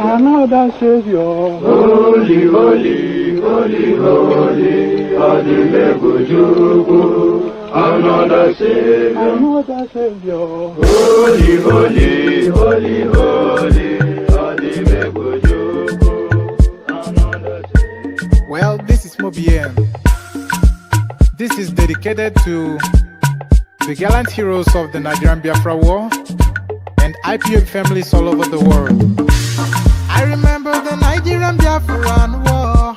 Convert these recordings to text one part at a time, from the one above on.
another Savior. Holy, holy, holy, holy, Adimebujuku, another Savior. Another Savior. Holy, holy, holy, holy, Adimebujuku, another Savior. Well, this is Mobien. This is dedicated to the gallant heroes of the Nigerian Biafra War and IPOB families all over the world. I remember the Nigerian Biafran War,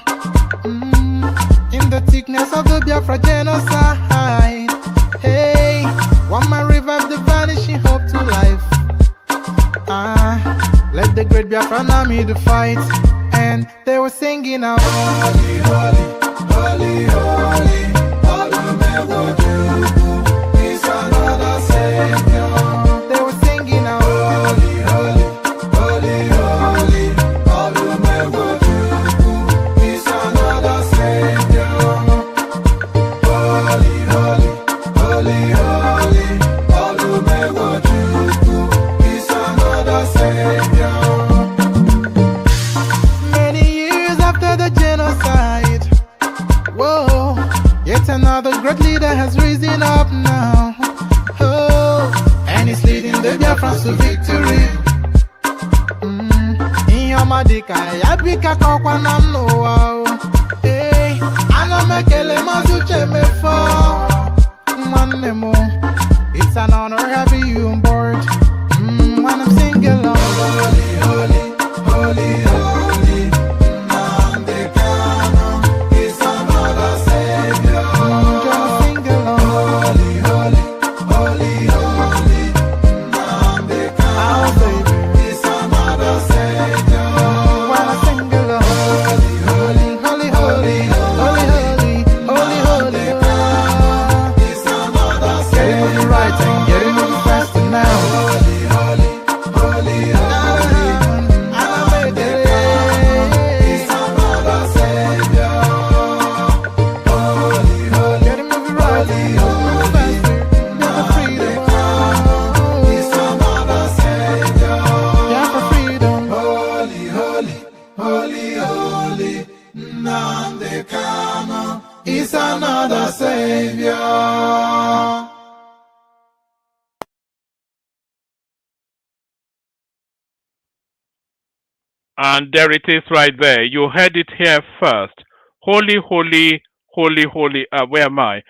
in the thickness of the Biafra genocide. Hey, one man revived the vanishing hope to life. Let the great Biafran army to fight, and they were singing out, holy, holy, holy, holy, Olumewojuku is another Savior. They were singing out, holy, holy, holy, holy, Olumewojuku is another Savior. Holy, holy, holy, holy, Olumewojuku is another Savior. Many years after the genocide, whoa, yet another great leader has risen up now. Oh, and he's leading the Biafrans to victory. In your madika, yabika kokwa namno wow. Hey, ana mekele mazuche mefo. Manemo, it's an honor having you on board. When I'm singing along, holy, holy, holy, holy, Nnamdi Kanu is another Savior. Just sing along, holy, holy, holy, holy, Nnamdi Kanu is another Savior. When I sing along, holy, holy, holy, holy, holy, holy, holy, holy, is another Savior. Getting moving right and getting moving faster now. Holy, holy, holy, holy, Nnamdi is another Savior. Holy, holy, getting moving right, moving faster, get the freedom. Is another Savior. Yeah, for freedom. Holy, holy, holy, holy, Nnamdi Kanu is another Savior. And there it is right there. You heard it here first. Holy, holy, holy, holy. Where am I?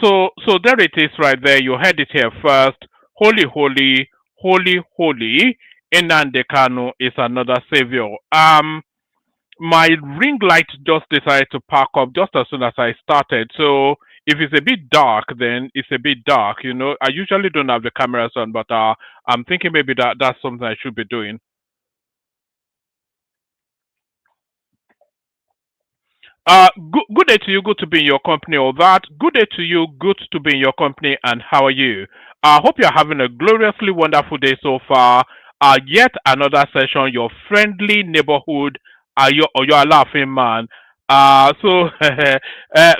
So there it is right there. You heard it here first. Holy, holy, holy, holy. Nnamdi Kanu is another savior. My ring light just decided to pack up just as soon as I started. So if it's a bit dark, then it's a bit dark. You know, I usually don't have the cameras on, but I'm thinking maybe that's something I should be doing. Good day to you. Good to be in your company. All that. Good day to you. Good to be in your company. And how are you? I hope you're having a gloriously wonderful day so far. Yet another session. Your friendly neighborhood. Your laughing man. So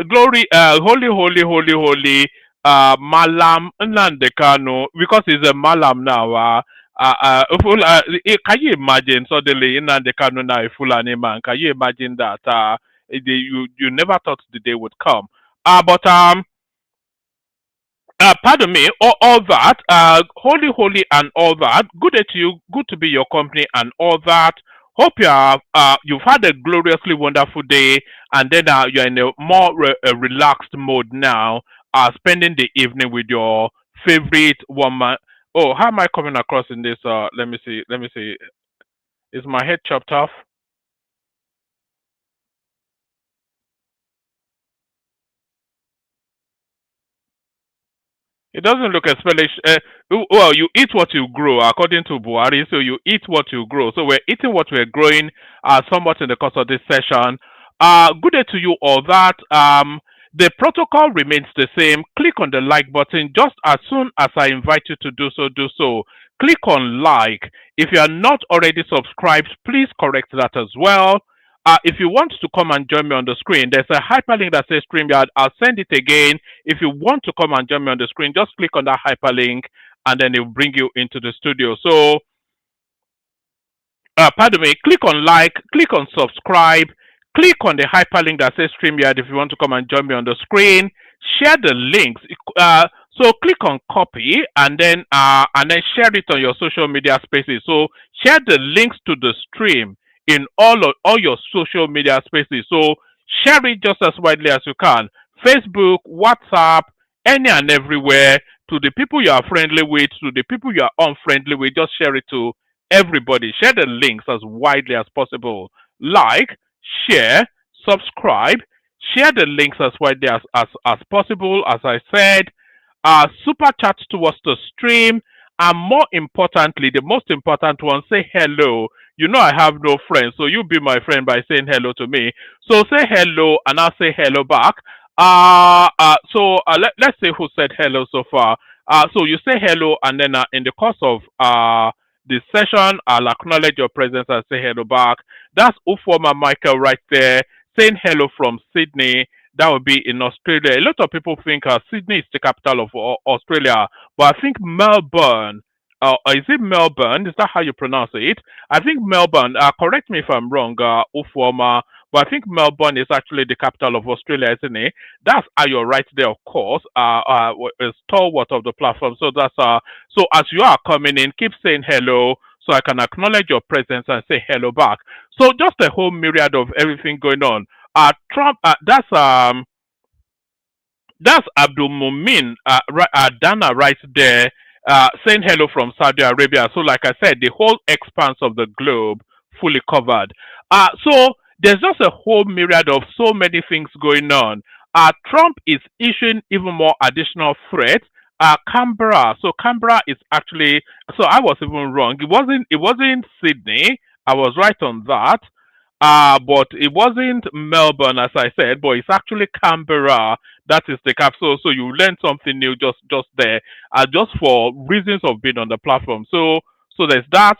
glory. Holy, holy, holy, holy. Malam Nnamdi Kanu, because he's a Malam now. Can you imagine suddenly Nnamdi Kanu now a Fulani man? Can you imagine that? You never thought the day would come. But pardon me, all that, holy, holy, and all that. Good day to you. Good to be your company and all that. Hope you've had a gloriously wonderful day, and then you're in a more relaxed mode now. Spending the evening with your favorite woman. Oh, how am I coming across in this? Let me see. Let me see. Is my head chopped off? It doesn't look especially. Well, you eat what you grow, according to Buhari. So you eat what you grow. So we're eating what we're growing. Somewhat in the course of this session. Good day to you all. That the protocol remains the same. Click on the like button just as soon as I invite you to do so. Do so. Click on like. If you are not already subscribed, please correct that as well. If you want to come and join me on the screen, there's a hyperlink that says StreamYard. I'll send it again. If you want to come and join me on the screen, just click on that hyperlink and then it'll bring you into the studio. So pardon me, click on like, click on subscribe, click on the hyperlink that says StreamYard if you want to come and join me on the screen. Share the links. So click on copy and then share it on your social media spaces. So share the links to the stream in all your social media spaces. So share it just as widely as you can. Facebook, WhatsApp, any and everywhere, to the people you are friendly with, to the people you are unfriendly with. Just share it to everybody. Share the links as widely as possible. Like, share, subscribe, share the links as widely as possible. As I said, super chat towards the stream, and more importantly, the most important one, say hello. You know I have no friends, so you be my friend by saying hello to me. So say hello, and I'll say hello back. Let's say who said hello so far. So you say hello, and then in the course of the session, I'll acknowledge your presence and say hello back. That's Ufoma Michael right there, saying hello from Sydney. That would be in Australia. A lot of people think Sydney is the capital of Australia, but I think Melbourne, is it Melbourne? Is that how you pronounce it? I think Melbourne, correct me if I'm wrong, Ufoma, but I think Melbourne is actually the capital of Australia, isn't it? That's you're right there, of course, a stalwart of the platform. So so as you are coming in, keep saying hello so I can acknowledge your presence and say hello back. So just a whole myriad of everything going on. Trump, that's Abdul Mumin Dana right there, saying hello from Saudi Arabia. So, like I said, the whole expanse of the globe fully covered. So there's just a whole myriad of so many things going on. Trump is issuing even more additional threats. Canberra. So Canberra is actually. So I was even wrong. It wasn't. It wasn't Sydney. I was right on that. But it wasn't Melbourne, as I said, but it's actually Canberra. That is the capital. So you learn something new just there, just for reasons of being on the platform. So there's that.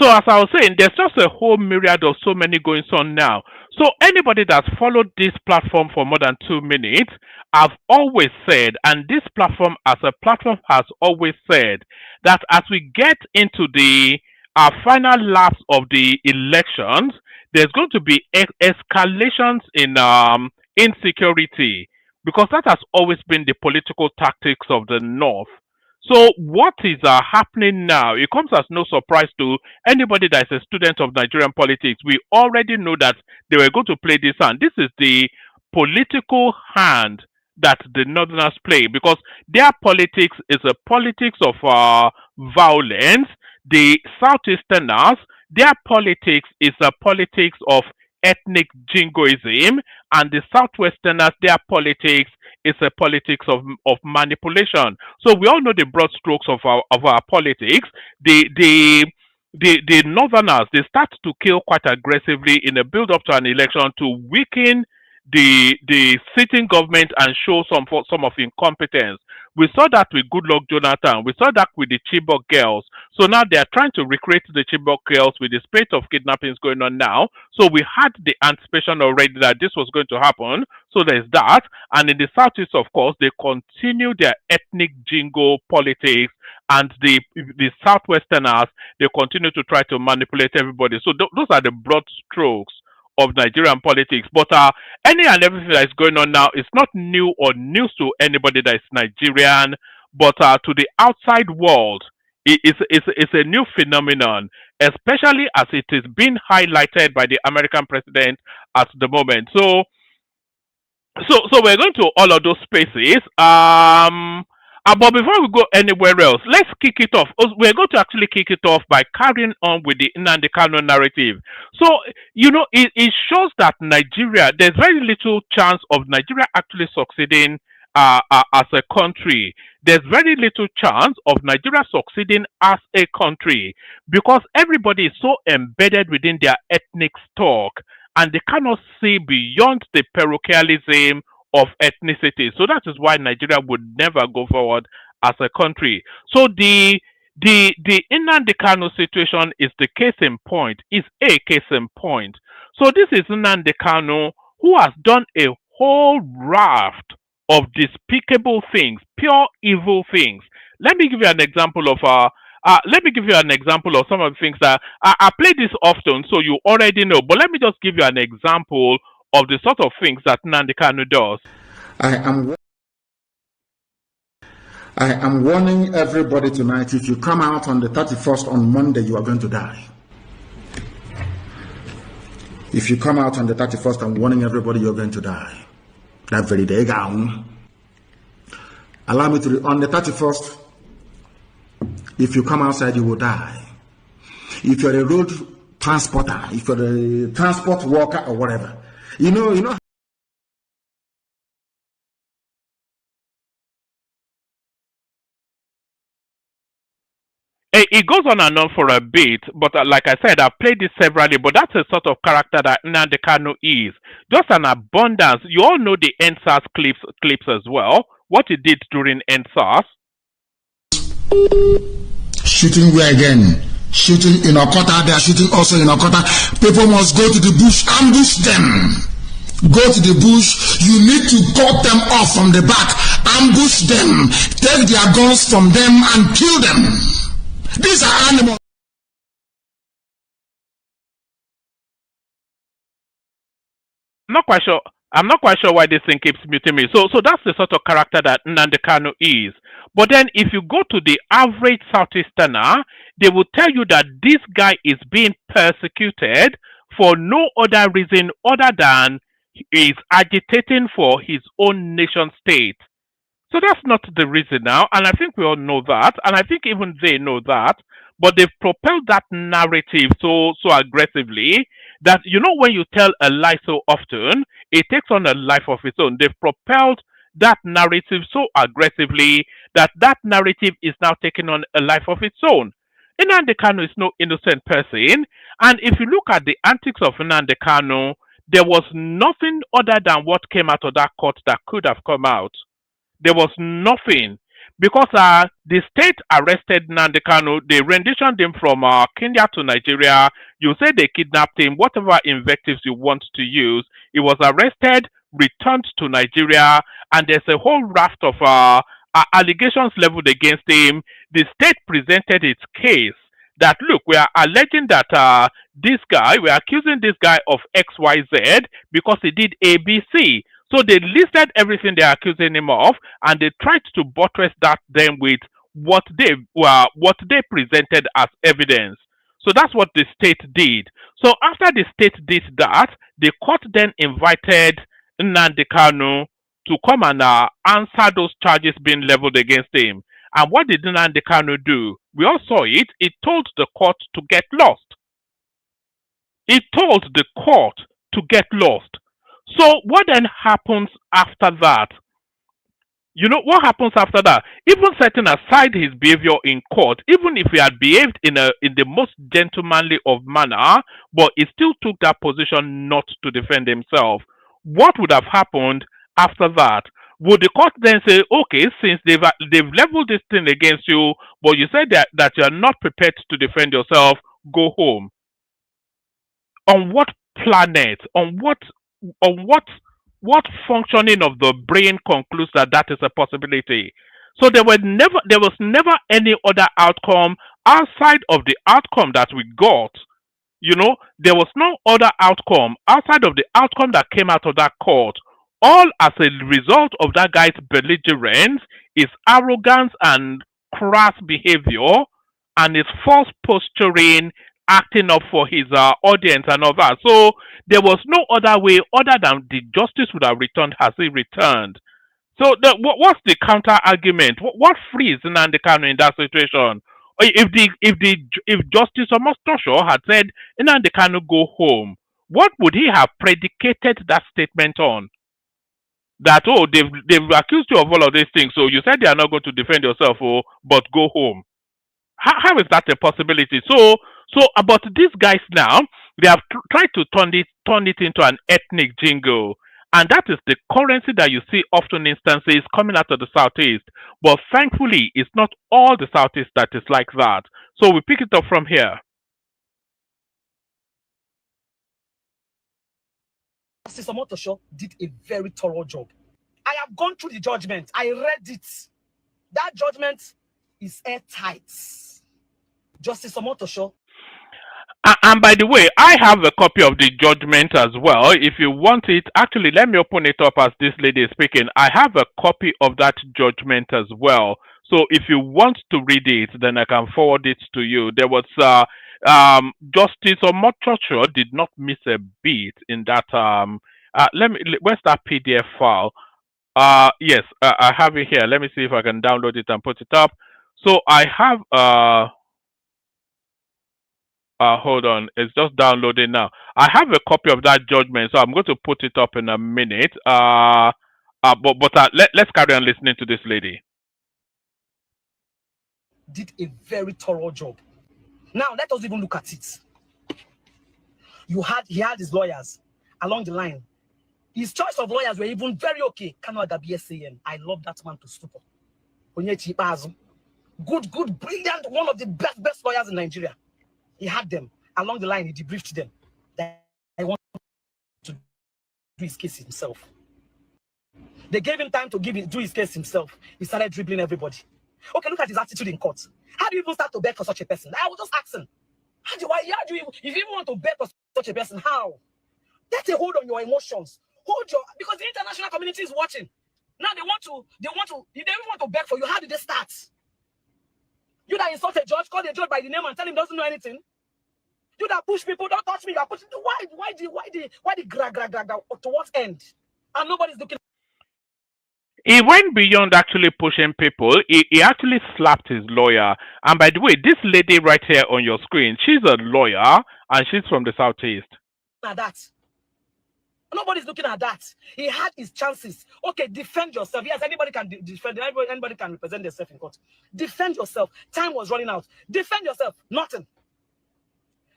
So as I was saying, there's just a whole myriad of so many going on now. So anybody that's followed this platform for more than 2 minutes, I've always said, and this platform as a platform has always said, that as we get into the final laps of the elections, there's going to be escalations in insecurity, because that has always been the political tactics of the North. So what is happening now? It comes as no surprise to anybody that is a student of Nigerian politics. We already know that they were going to play this hand. This is the political hand that the Northerners play, because their politics is a politics of violence. The Southeasterners, their politics is a politics of ethnic jingoism, and the Southwesterners, their politics is a politics of manipulation. So we all know the broad strokes of our politics. The Northerners, they start to kill quite aggressively in a build up to an election to weaken the sitting government and show some of incompetence. We saw that with Goodluck Jonathan. We saw that with the Chibok girls. So now they are trying to recreate the Chibok girls with the spate of kidnappings going on now. So we had the anticipation already that this was going to happen. So there's that. And in the southeast, of course, they continue their ethnic jingo politics, and the southwesterners, they continue to try to manipulate everybody. So those are the broad strokes of Nigerian politics. But any and everything that is going on now is not new or news to anybody that is Nigerian, but to the outside world, it's a new phenomenon, especially as it is being highlighted by the American president at the moment. So we're going to all of those spaces. But before we go anywhere else, let's kick it off. We're going to actually kick it off by carrying on with the NNAMDI Kanu narrative. So, it shows that Nigeria, there's very little chance of Nigeria actually succeeding as a country. There's very little chance of Nigeria succeeding as a country, because everybody is so embedded within their ethnic stock, and they cannot see beyond the parochialism of ethnicity. So that is why Nigeria would never go forward as a country. So the NNAMDI Kanu situation is the case in point, is a case in point. So this is NNAMDI Kanu, who has done a whole raft of despicable things, pure evil things. Let me give you an example of let me give you an example of some of the things that I play this often, so you already know. But let me just give you an example of the sort of things that Nnamdi Kanu does. I am warning everybody tonight, if you come out on the 31st on Monday, you are going to die. If you come out on the 31st, I'm warning everybody you're going to die. That very day, allow me to, on the 31st, if you come outside, you will die. If you're a road transporter, if you're a transport worker or whatever, you know. It goes on and on for a bit, but like I said, I've played this severally, but that's a sort of character that Nnamdi Kanu is. Just an abundance. You all know the NSAS clips as well, what he did during NSAS. Shooting where again? Shooting in Okota, they are shooting also in Okota. People must go to the bush, ambush them. Go to the bush, you need to cut them off from the back, ambush them, take their guns from them and kill them. These are animals. I'm not quite sure why this thing keeps muting me. So that's the sort of character that Nnamdi Kanu is. But then if you go to the average Southeasterner, they will tell you that this guy is being persecuted for no other reason other than he is agitating for his own nation state. So that's not the reason now, and I think we all know that, and I think even they know that, but they've propelled that narrative so aggressively that when you tell a lie so often, it takes on a life of its own. They've propelled that narrative so aggressively that narrative is now taking on a life of its own. Nnamdi Kanu is no innocent person, and if you look at the antics of Nnamdi Kanu, there was nothing other than what came out of that court that could have come out. There was nothing, because the state arrested Nnamdi Kanu. They renditioned him from Kenya to Nigeria. You say they kidnapped him, whatever invectives you want to use. He was arrested, returned to Nigeria, and there's a whole raft of allegations leveled against him. The state presented its case that, look, we are alleging that we are accusing this guy of XYZ because he did ABC. So they listed everything they're accusing him of, and they tried to buttress that then with what they presented as evidence. So that's what the state did. So after the state did that, the court then invited Nnamdi Kanu to come and answer those charges being leveled against him. And what did Nnamdi Kanu do? We all saw it. He told the court to get lost. He told the court to get lost. So what then happens after that? What happens after that? Even setting aside his behavior in court, even if he had behaved in the most gentlemanly of manner, but he still took that position not to defend himself, what would have happened after that? Would the court then say, okay, since they've leveled this thing against you, but you said that you're not prepared to defend yourself, go home? On what planet? On what functioning of the brain concludes that is a possibility? So there was never any other outcome outside of the outcome that we got. There was no other outcome outside of the outcome that came out of that court. All as a result of that guy's belligerence, his arrogance and crass behavior, and his false posturing, acting up for his audience and all that. So there was no other way other than the justice would have returned as he returned. So what's the counter argument? What frees Nnamdi Kanu in that situation? If Justice Omostosho had said Nnamdi Kanu go home, what would he have predicated that statement on? That they've accused you of all of these things, so you said they are not going to defend yourself, but go home. How is that a possibility? So about these guys now, they have tried to turn it into an ethnic jingle, and that is the currency that you see often instances coming out of the Southeast. But thankfully, it's not all the Southeast that is like that. So we pick it up from here. Justice Omotosho did a very thorough job. I have gone through the judgment. I read it. That judgment is airtight. Justice Omotosho. And by the way, I have a copy of the judgment as well. If you want it, actually, let me open it up as this lady is speaking. I have a copy of that judgment as well. So if you want to read it, then I can forward it to you. There was Justice Omotocho did not miss a beat in that. Where's that PDF file? Yes, I have it here. Let me see if I can download it and put it up. So I have hold on, it's just downloading now. I have a copy of that judgment, so I'm going to put it up in a minute. Let's carry on listening to this lady. Did a very thorough job. Now let us even look at it. He had his lawyers along the line. His choice of lawyers were even very okay. KANU'S saying, I love that man to stupor. Good, brilliant, one of the best lawyers in Nigeria. He had them along the line. He debriefed them that I want to do his case himself. They gave him time to do his case himself. He started dribbling everybody. Okay, look at his attitude in court. How do you even start to beg for such a person? I was just asking. How do you if you even want to beg for such a person, how? Get a hold on your emotions. Because the international community is watching. Now they want to, if they even want to beg for you, how did they start? You that insult a judge, call the judge by the name and tell him he doesn't know anything. You that push people, don't touch me. You are pushing. Why the gra? To what end? And nobody's looking. He went beyond actually pushing people. He actually slapped his lawyer. And by the way, this lady right here on your screen, she's a lawyer and she's from the Southeast. At that. Nobody's looking at that. He had his chances. Okay, defend yourself. Yes, anybody can defend. Anybody can represent themselves in court. Defend yourself. Time was running out. Defend yourself. Nothing.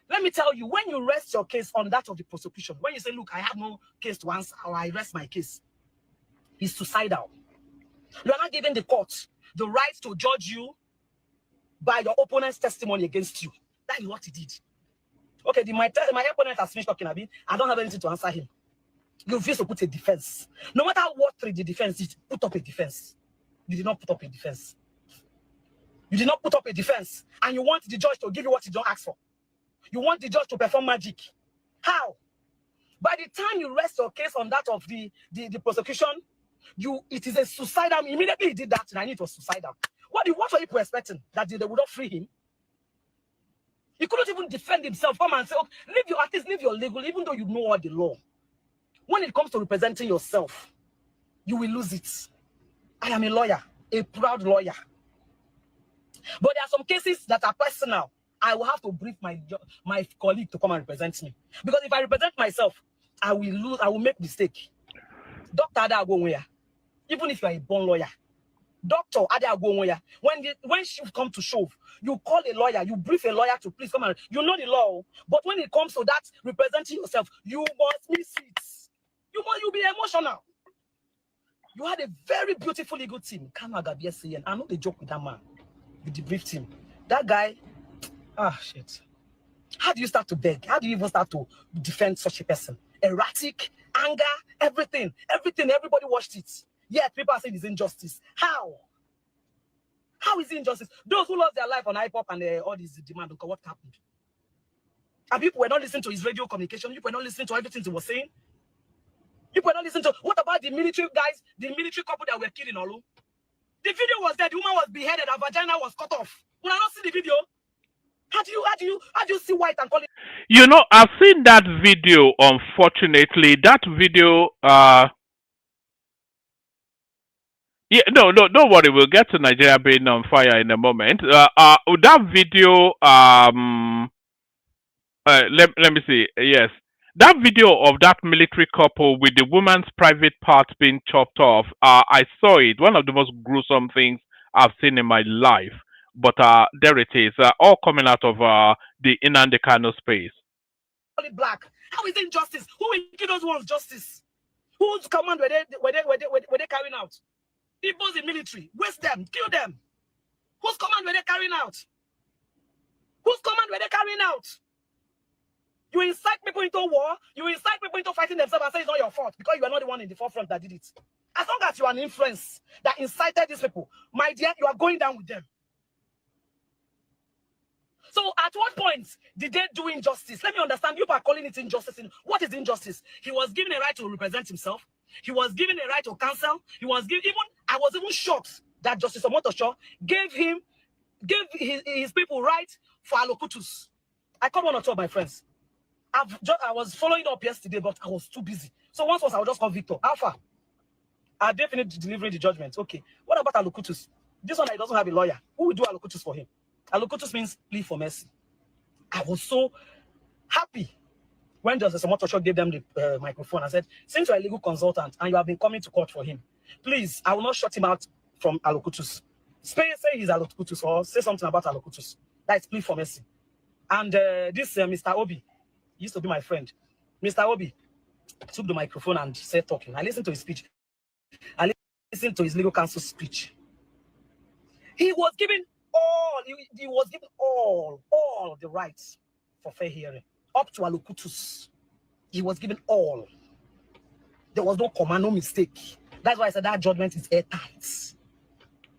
Let me tell you, when you rest your case on that of the prosecution, when you say, look, I have no case to answer, or I rest my case, it's suicidal. You are not giving the court the right to judge you by your opponent's testimony against you. That is what he did. Okay, my opponent has finished talking a bit. I don't have anything to answer him. You refuse to put a defense. No matter what the defense did, put up a defense. You did not put up a defense. You did not put up a defense. And you want the judge to give you what you don't ask for. You want the judge to perform magic. How? By the time you rest your case on that of the prosecution, it is a suicidal. Immediately he did that, and I knew it was suicidal. What were people expecting? That they would not free him? He couldn't even defend himself. Come and say, okay, at least live your legal, even though you know all the law. When it comes to representing yourself, you will lose it. I am a lawyer, a proud lawyer. But there are some cases that are personal. I will have to brief my colleague to come and represent me. Because if I represent myself, I will lose, I will make mistake. Dr. Adagwonweya, even if you are a born lawyer, Dr. Adagwonweya, when she come to shove, you call a lawyer, you brief a lawyer to please come and, you know the law. But when it comes to that, representing yourself, you must miss it. You'll be emotional. You had a very beautiful legal team. KANU'S, I know they joke with that man. You debriefed him. That guy, shit. How do you start to beg? How do you even start to defend such a person? Erratic, anger, everything. Everybody watched it. Yet people are saying it's injustice. How? How is it injustice? Those who lost their life on hip-hop and all these demand, what happened? And people were not listening to his radio communication. People were not listening to everything he was saying. People were not listening to, what about the military guys, the military couple that were killed in Olu? The video was there, the woman was beheaded, her vagina was cut off. When I not see the video, how do you see white and call it? You know, I've seen that video, unfortunately. That video, yeah, no, don't worry, we'll get to Nigeria being on fire in a moment. That video, let me see, yes. That video of that military couple with the woman's private parts being chopped off, I saw it. One of the most gruesome things I've seen in my life. But there it is, all coming out of the NNAMDI space. Black. How is it injustice? Who will give those ones justice? Whose command were they carrying out? People in military, waste them, kill them. Whose command were they carrying out? Whose command were they carrying out? You incite people into war, you incite people into fighting themselves and say it's not your fault because you are not the one in the forefront that did it. As long as you are an influence that incited these people, my dear, you are going down with them. So at what point did they do injustice? Let me understand. You are calling it injustice. What is injustice? He was given a right to represent himself. He was given a right to counsel. He was given I was even shocked that Justice Omotosho gave his people right for allocutus. I called one or two of my friends. I was following up yesterday, but I was too busy. So once I would just call Victor. Alpha, are they finished delivering the judgment? Okay. What about allocutus? This one, he doesn't have a lawyer. Who will do allocutus for him? Allocutus means plea for mercy. I was so happy when Justice Omotosho gave them the microphone. I said, since you're a legal consultant and you have been coming to court for him, please, I will not shut him out from allocutus. Say he's allocutus or say something about allocutus. That's plea for mercy. And this Mr. Obi used to be my friend. Mr. Obi took the microphone and said talking. I listened to his speech. I listened to his legal counsel's speech. He was given all the rights for fair hearing, up to allocutus. He was given all. There was no comma, no mistake. That's why I said that judgment is airtight.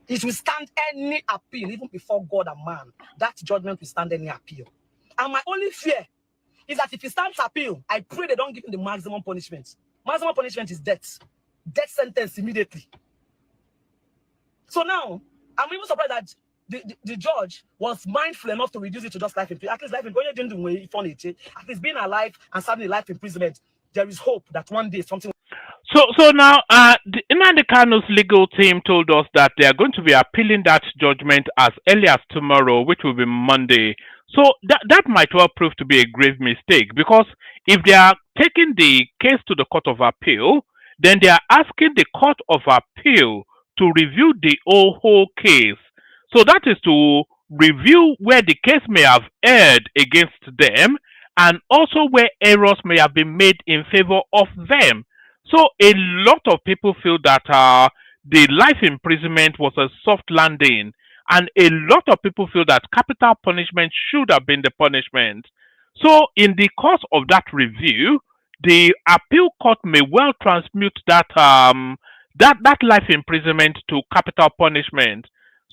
It will stand any appeal, even before God and man. That judgment will stand any appeal. And my only fear is that if he stands appeal, I pray they don't give him the maximum punishment. Maximum punishment is death. Death sentence immediately. So now, I'm even surprised that the judge was mindful enough to reduce it to just life in prison. At least life in prison, at least being alive and serving life imprisonment, there is hope that one day something. So now, the NNAMDI KANU'S legal team told us that they are going to be appealing that judgment as early as tomorrow, which will be Monday. So that might well prove to be a grave mistake, because if they are taking the case to the Court of Appeal, then they are asking the Court of Appeal to review the whole case. So that is to review where the case may have erred against them, and also where errors may have been made in favor of them. So a lot of people feel that the life imprisonment was a soft landing, and a lot of people feel that capital punishment should have been the punishment. So in the course of that review, the appeal court may well transmute that that life imprisonment to capital punishment.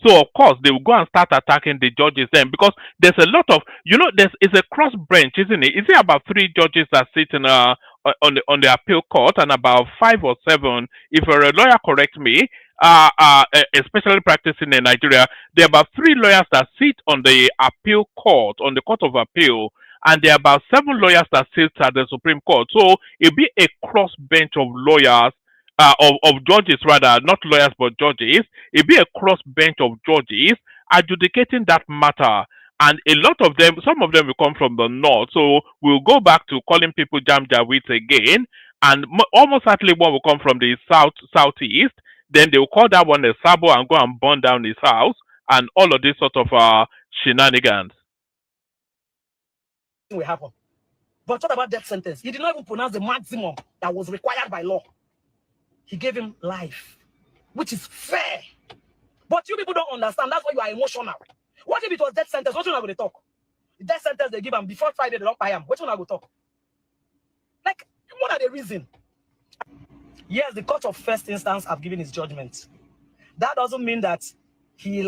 So of course they will go and start attacking the judges then, because there's a lot of, it's a cross bench, isn't it? Is it about 3 judges that sit in on the appeal court, and about 5 or 7, if you're a lawyer, correct me, especially practicing in Nigeria, there are about 3 lawyers that sit on the appeal court, on the Court of Appeal, and there are about 7 lawyers that sit at the Supreme Court. So it'll be a cross bench of lawyers, of judges rather, not lawyers but judges. It'll be a cross bench of judges adjudicating that matter. And a lot of them, some of them will come from the north. So we'll go back to calling people Jamjawits again. And almost certainly one will come from the southeast. Then they will call that one a Sabo and go and burn down his house. And all of this sort of shenanigans will happen. But what about death sentence? He did not even pronounce the maximum that was required by law. He gave him life, which is fair. But you people don't understand. That's why you are emotional. What if it was death sentence? What one I will talk? The death sentence they give him before Friday they don't buy him. Which one I will talk? Like, what are the reason? Yes, the court of first instance have given his judgment. That doesn't mean that his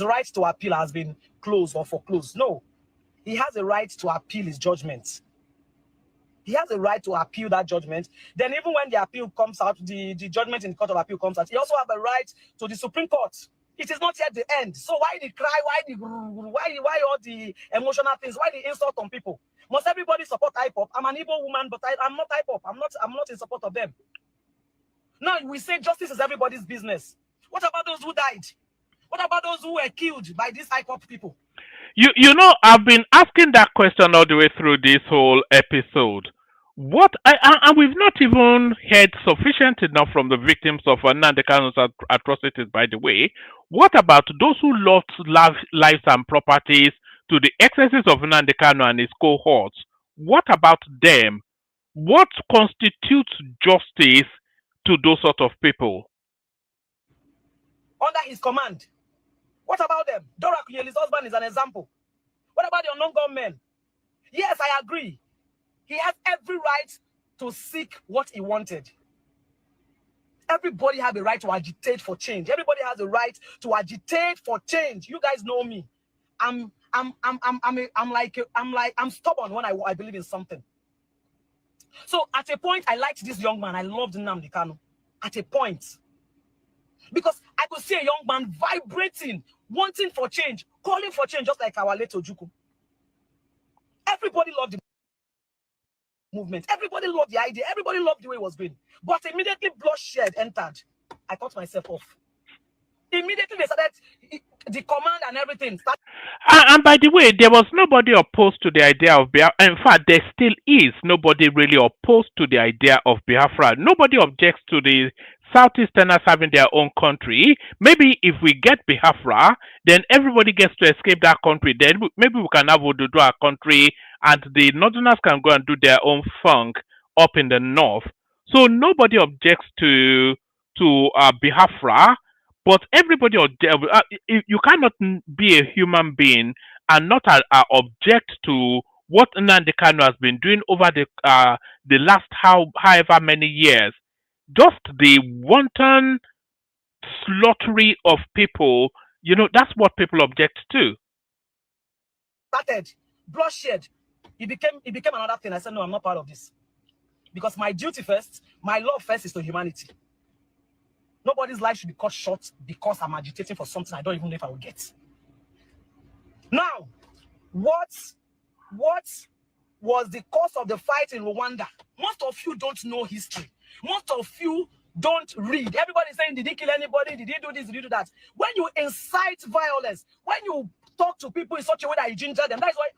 right to appeal has been closed or foreclosed. No, he has a right to appeal his judgment. He has a right to appeal that judgment. Then even when the appeal comes out, the judgment in the Court of Appeal comes out, he also has a right to the Supreme Court. It is not yet the end. So why the cry? Why all the emotional things? Why the insult on people? Must everybody support IPOP? I'm an Igbo woman, but I'm not IPOP. I'm not in support of them. Now we say justice is everybody's business. What about those who died? What about those who were killed by these IPOP people? You know, I've been asking that question all the way through this whole episode. And we've not even heard sufficient enough from the victims of NNAMDI KANU'S atrocities, by the way. What about those who lost lives and properties to the excesses of NNAMDI KANU and his cohorts? What about them? What constitutes justice to those sort of people? Under his command. What about them? Dora Kunyeli's husband is an example. What about the unknown gunmen? Yes, I agree. He has every right to seek what he wanted. Everybody has a right to agitate for change. Everybody has a right to agitate for change. You guys know me. I'm stubborn when I believe in something. So at a point, I liked this young man. I loved NNAMDI Kanu. At a point, because I could see a young man vibrating, wanting for change, calling for change, just like our late Ojukwu. Everybody loved the movement. Everybody loved the idea. Everybody loved the way it was going. But immediately bloodshed entered. I cut myself off. Immediately they started the command and everything. And by the way, there was nobody opposed to the idea of Biafra. In fact, there still is nobody really opposed to the idea of Biafra. Nobody objects to the Southeasterners having their own country. Maybe if we get Biafra, then everybody gets to escape that country. Then maybe we can have Oduduwa country, and the Northerners can go and do their own funk up in the north. So nobody objects to Biafra. But everybody, you cannot be a human being and not object to what Nnamdi Kanu has been doing over the last however many years. Just the wanton slaughtering of people, that's what people object to. Started bloodshed. It became another thing. I said, no, I'm not part of this. Because my duty first, my love first is to humanity. Nobody's life should be cut short because I'm agitating for something I don't even know if I will get. Now, what was the cause of the fight in Rwanda? Most of you don't know history. Most of you don't read. Everybody's saying, did he kill anybody? Did he do this? Did he do that? When you incite violence, when you talk to people in such a way that you ginger them, that's why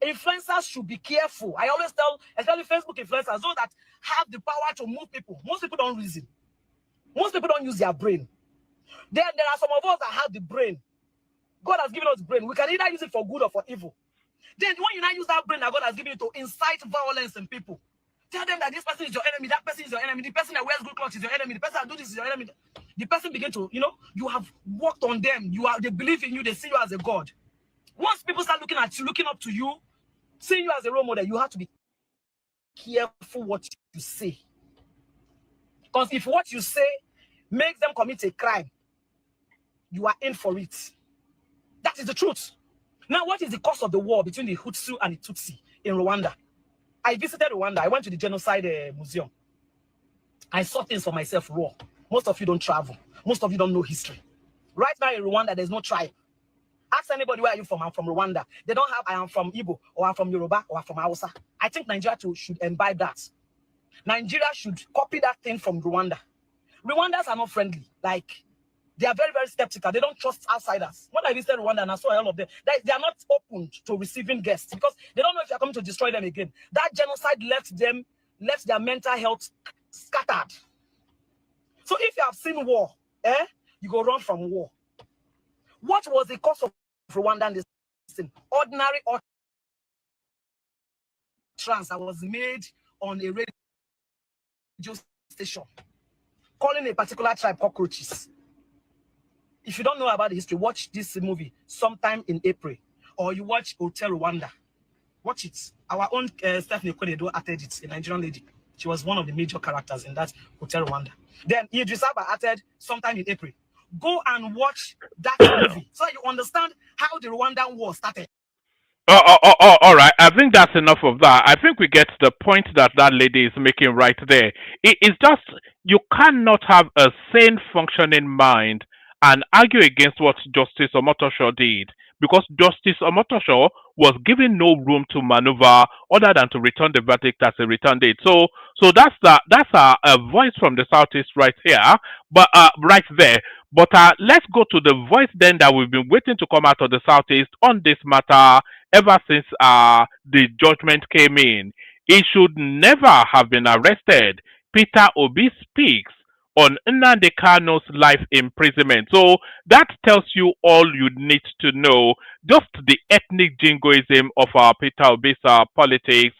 influencers should be careful. I always tell, especially Facebook influencers, those that have the power to move people. Most people don't reason. Most people don't use their brain. Then there are some of us that have the brain. God has given us the brain. We can either use it for good or for evil. Then when you now use that brain that God has given you to incite violence in people, tell them that this person is your enemy, that person is your enemy, the person that wears good clothes is your enemy, the person that does this is your enemy. The person begin to, you have worked on them. They believe in you, they see you as a God. Once people start looking at you, looking up to you, seeing you as a role model, you have to be careful what you say. Because if what you say makes them commit a crime, you are in for it. That is the truth. Now, what is the cause of the war between the Hutu and the Tutsi in Rwanda? I visited Rwanda. I went to the genocide museum. I saw things for myself raw. Most of you don't travel. Most of you don't know history. Right now in Rwanda, there's no tribe. Ask anybody, where are you from? I'm from Rwanda. They don't have, I am from Igbo, or I'm from Yoruba, or I'm from Hausa. I think Nigeria too should imbibe that. Nigeria should copy that thing from Rwanda. Rwandans are not friendly. Like, they are very, very skeptical. They don't trust outsiders. When I visited Rwanda and I saw all of them, they are not open to receiving guests because they don't know if you're coming to destroy them again. That genocide left their mental health scattered. So if you have seen war, you go run from war. What was the cause of Rwandan? This thing? Ordinary trans that was made on a radio station, calling a particular tribe cockroaches. If you don't know about the history, watch this movie sometime in April, or you watch Hotel Rwanda. Watch it. Our own Stephanie Kwenedo acted it, a Nigerian lady. She was one of the major characters in that Hotel Rwanda. Then Idris Elba acted sometime in April. Go and watch that movie so you understand how the Rwandan war started. All right. I think that's enough of that. I think we get the point that lady is making right there. It's just you cannot have a sane, functioning mind and argue against what Justice Omotosho did, because Justice Omotosho was given no room to maneuver other than to return the verdict as a return date. So that's a voice from the Southeast right here, but right there. But let's go to the voice then that we've been waiting to come out of the Southeast on this matter ever since the judgment came in. He should never have been arrested. Peter Obi speaks on Nnamdi Kanu's life imprisonment. So that tells you all you need to know. Just the ethnic jingoism of Peter Obi's politics.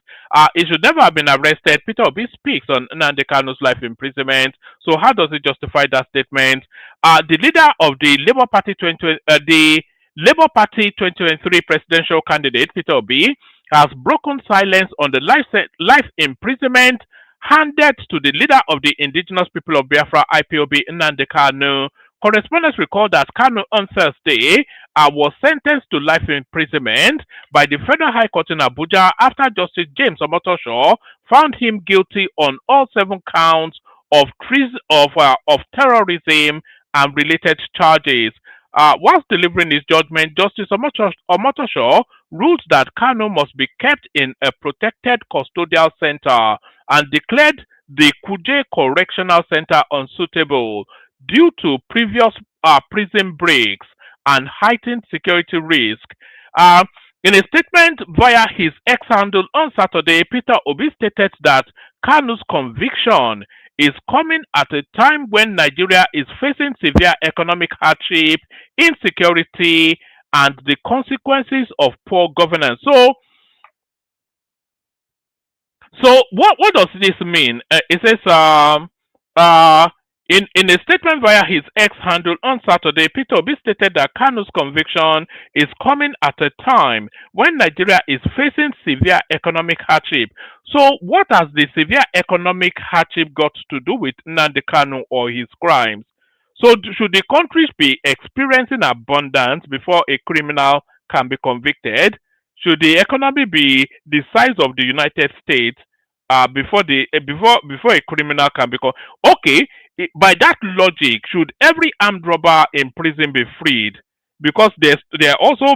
He should never have been arrested. Peter Obi speaks on Nnamdi Kanu's life imprisonment. So how does he justify that statement? The leader of the Labour Party 2023 presidential candidate, Peter Obi, has broken silence on the life imprisonment handed to the leader of the indigenous people of Biafra, IPOB, Nnamdi Kanu, Correspondents recall that Kanu on Thursday was sentenced to life imprisonment by the Federal High Court in Abuja after Justice James Omotosho found him guilty on all 7 counts of terrorism and related charges. Whilst delivering his judgment, Justice Omotosho ruled that Kanu must be kept in a protected custodial center and declared the Kuje Correctional Center unsuitable due to previous prison breaks and heightened security risk. In a statement via his X handle on Saturday, Peter Obi stated that Kanu's conviction is coming at a time when Nigeria is facing severe economic hardship, insecurity, and the consequences of poor governance. So what does this mean? It says in a statement via his X handle on Saturday, Peter Obi stated that Kanu's conviction is coming at a time when Nigeria is facing severe economic hardship. So what has the severe economic hardship got to do with Nnamdi Kanu or his crimes? So should the country be experiencing abundance before a criminal can be convicted? Should the economy be the size of the United States before a criminal can be okay? By that logic, should every armed robber in prison be freed because they are also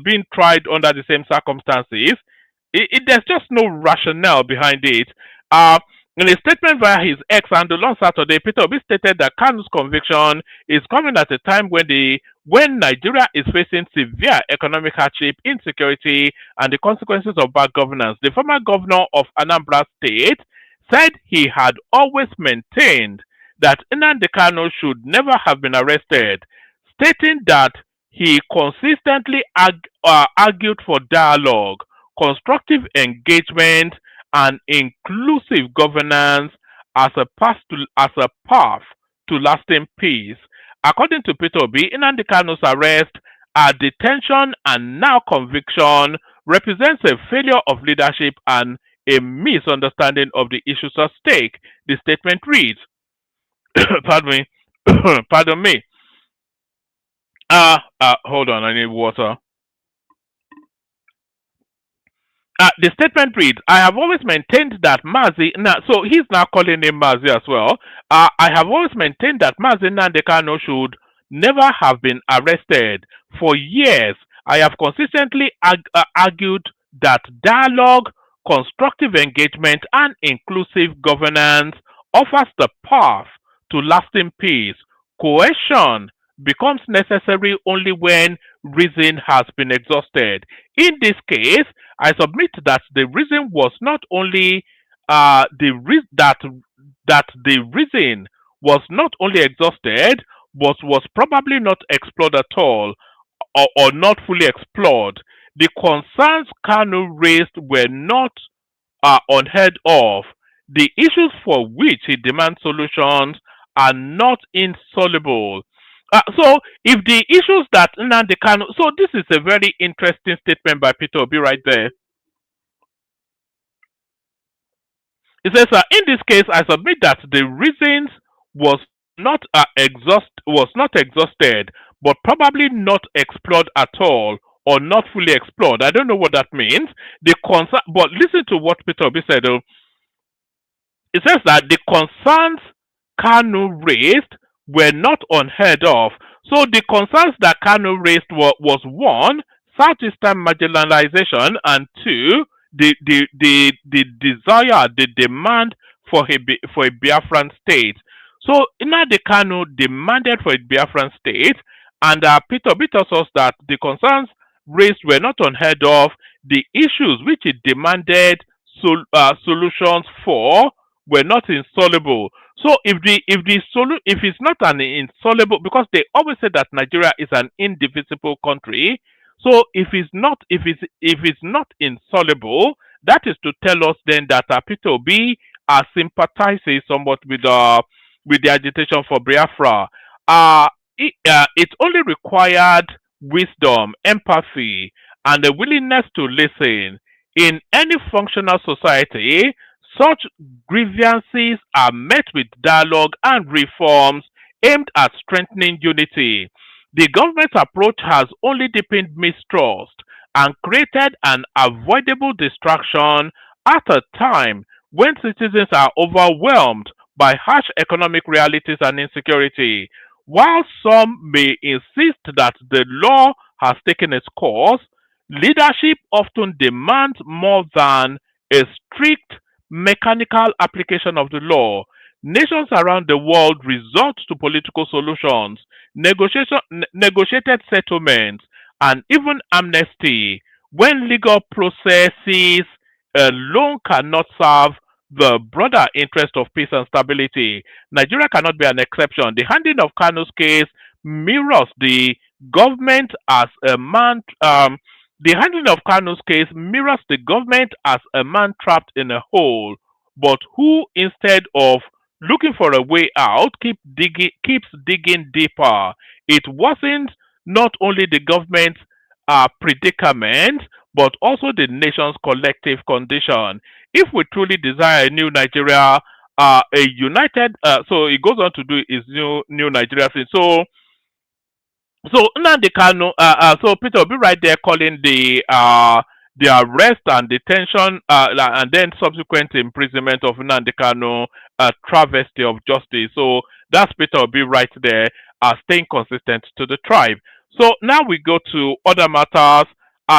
being tried under the same circumstances? There's just no rationale behind it. In a statement via his X handle on Saturday, Peter Obi stated that Kanu's conviction is coming at a time when Nigeria is facing severe economic hardship, insecurity, and the consequences of bad governance. The former governor of Anambra State said he had always maintained that Nnamdi Kanu should never have been arrested, stating that he consistently argued for dialogue, constructive engagement, and inclusive governance as a path to lasting peace. According to Peter Obi, Nnamdi Kanu's arrest, detention, and now conviction represents a failure of leadership and a misunderstanding of the issues at stake. The statement reads, pardon me, pardon me. Hold on, I need water. The statement reads, I have always maintained that Mazi, so he's now calling him Mazi as well. I have always maintained that Mazi Nnamdi Kanu should never have been arrested. For years, I have consistently argued that dialogue, constructive engagement, and inclusive governance offers the path to lasting peace. Coercion becomes necessary only when reason has been exhausted. In this case, I submit that the reason was not only that the reason was not only exhausted, but was probably not explored at all, or not fully explored. The concerns Kanu raised were not unheard of. The issues for which he demands solutions are not insoluble. So, if the issues that Nnamdi Kanu, so this is a very interesting statement by Peter Obi right there. It says, in this case, I submit that the reasons was not exhausted, but probably not explored at all, or not fully explored. I don't know what that means. But listen to what Peter Obi said. It says that the concerns Kanu raised were not unheard of. So the concerns that Kanu raised was one, Southeastern marginalization, and two, the desire, the demand for a Biafran state. So Nnamdi Kanu demanded for a Biafran state, and Peter Obi tells us that the concerns raised were not unheard of. The issues which he demanded solutions for were not insoluble. So if it's not an insoluble, because they always say that Nigeria is an indivisible country. So if it's not insoluble, that is to tell us then that Peter Obi sympathizes somewhat with the agitation for Biafra. It only required wisdom, empathy, and a willingness to listen. In any functional society, such grievances are met with dialogue and reforms aimed at strengthening unity. The government's approach has only deepened mistrust and created an avoidable distraction at a time when citizens are overwhelmed by harsh economic realities and insecurity. While some may insist that the law has taken its course, leadership often demands more than a strict mechanical application of the law. Nations around the world resort to political solutions, negotiated settlements, and even amnesty when legal processes alone cannot serve the broader interest of peace and stability. Nigeria cannot be an exception. The handling of KANU'S case mirrors government as a man. The handling of KANU'S case mirrors the government as a man trapped in a hole, but who, instead of looking for a way out, keeps digging deeper. It wasn't not only the government's predicament, but also the nation's collective condition. If we truly desire a new Nigeria, a united, so it goes on to do his new Nigeria thing. So Nnamdi Kanu, so Peter will be right there calling the arrest and detention, and then subsequent imprisonment of Nnamdi Kanu a travesty of justice. So that's Peter will be right there, staying consistent to the tribe. So now we go to other matters.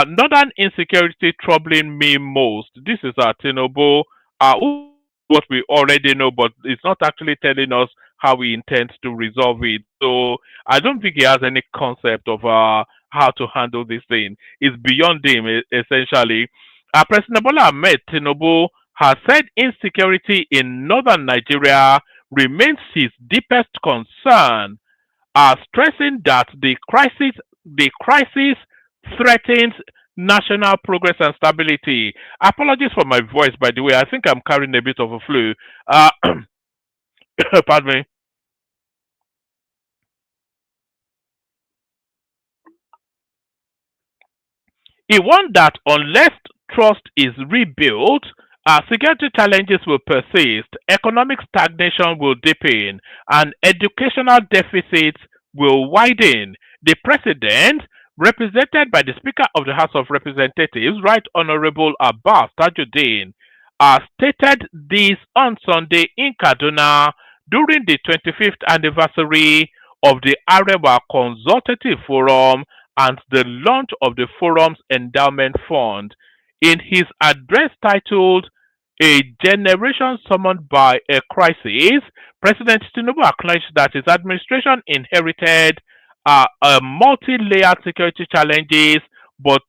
Northern insecurity troubling me most. This is Tinubu, what we already know, but it's not actually telling us how he intends to resolve it. So I don't think he has any concept of how to handle this thing. It's beyond him, essentially. President Bola Ahmed Tinubu has said insecurity in northern Nigeria remains his deepest concern, stressing that the crisis threatens national progress and stability. Apologies for my voice, by the way. I think I'm carrying a bit of a flu. Pardon me. He warned that unless trust is rebuilt, security challenges will persist, economic stagnation will deepen, and educational deficits will widen. The president, represented by the Speaker of the House of Representatives, Right Honorable Abbas Tajuddin, stated this on Sunday in Kaduna during the 25th anniversary of the Arewa Consultative Forum and the launch of the forum's endowment fund. In his address titled A Generation Summoned by a Crisis, President Tinubu acknowledged that his administration inherited a multi-layered security challenges, but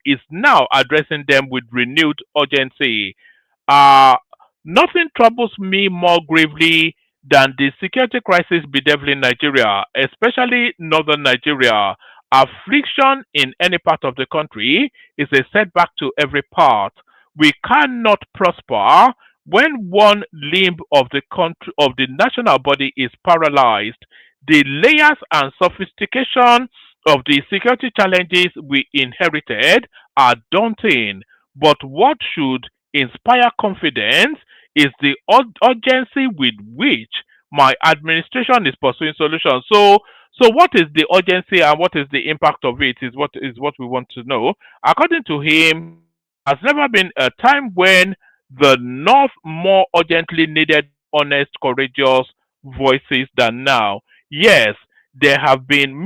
is now addressing them with renewed urgency. Uh, Nothing troubles me more gravely than the security crisis bedeviling Nigeria, especially northern Nigeria. Affliction in any part of the country is a setback to every part. We cannot prosper when one limb of the country of the national body is paralyzed. The layers and sophistication of the security challenges we inherited are daunting, but what should inspire confidence is the urgency with which my administration is pursuing solutions. So what is the urgency and what is the impact of it is what we want to know. According to him, has never been a time when the North more urgently needed honest, courageous voices than now. Yes, there have been.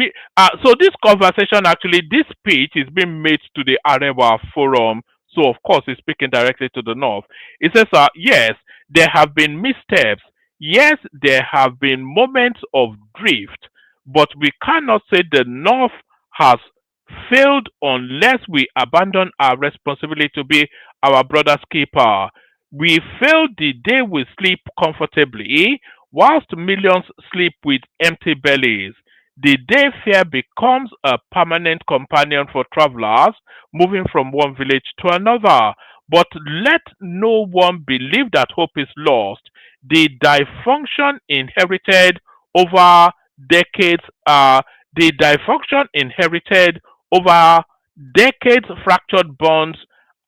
So this conversation, actually, this speech is being made to the Arewa Forum. So of course, he's speaking directly to the North. He says, yes, there have been missteps. Yes, there have been moments of drift, but we cannot say the North has failed unless we abandon our responsibility to be our brother's keeper. We fail the day we sleep comfortably, whilst millions sleep with empty bellies. The day fear becomes a permanent companion for travelers moving from one village to another. But let no one believe that hope is lost. The dysfunction inherited over decades, the dysfunction inherited over decades fractured bonds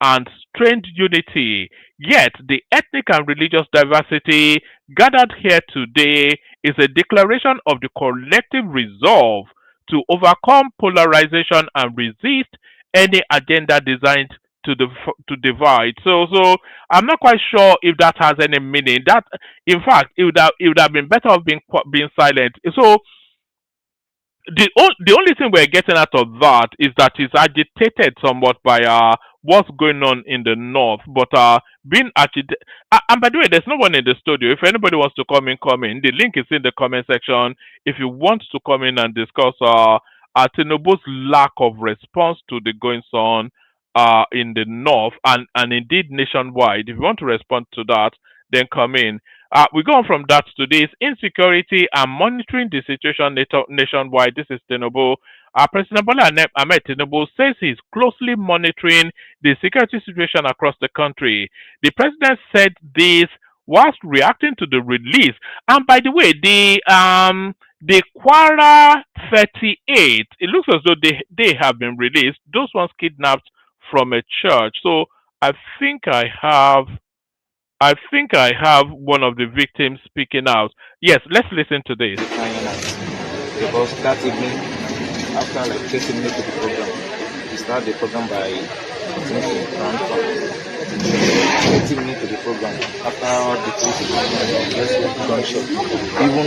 and strained unity. Yet, the ethnic and religious diversity gathered here today is a declaration of the collective resolve to overcome polarization and resist any agenda designed to divide. So I'm not quite sure if that has any meaning. That, in fact, it would have been better off being silent. So the only thing we're getting out of that is that it's agitated somewhat by what's going on in the north, but being agitated. And by the way, there's no one in the studio. If anybody wants to come in, come in. The link is in the comment section. If you want to come in and discuss Tinubu's lack of response to the goings on in the north and indeed nationwide, if you want to respond to that, then come in. We go on from that to this insecurity and monitoring the situation nationwide. This is Tinubu. President Bola Ahmed Tinubu says he's closely monitoring the security situation across the country. The president said this whilst reacting to the release. And by the way, the Kwara 38, it looks as though they have been released. Those ones kidnapped from a church. So I think I have one of the victims speaking out. Yes, let's listen to this. Because that evening, after like 30 minutes of the program, we start the program by around 30 minutes of the program. After the police just gunshot. Even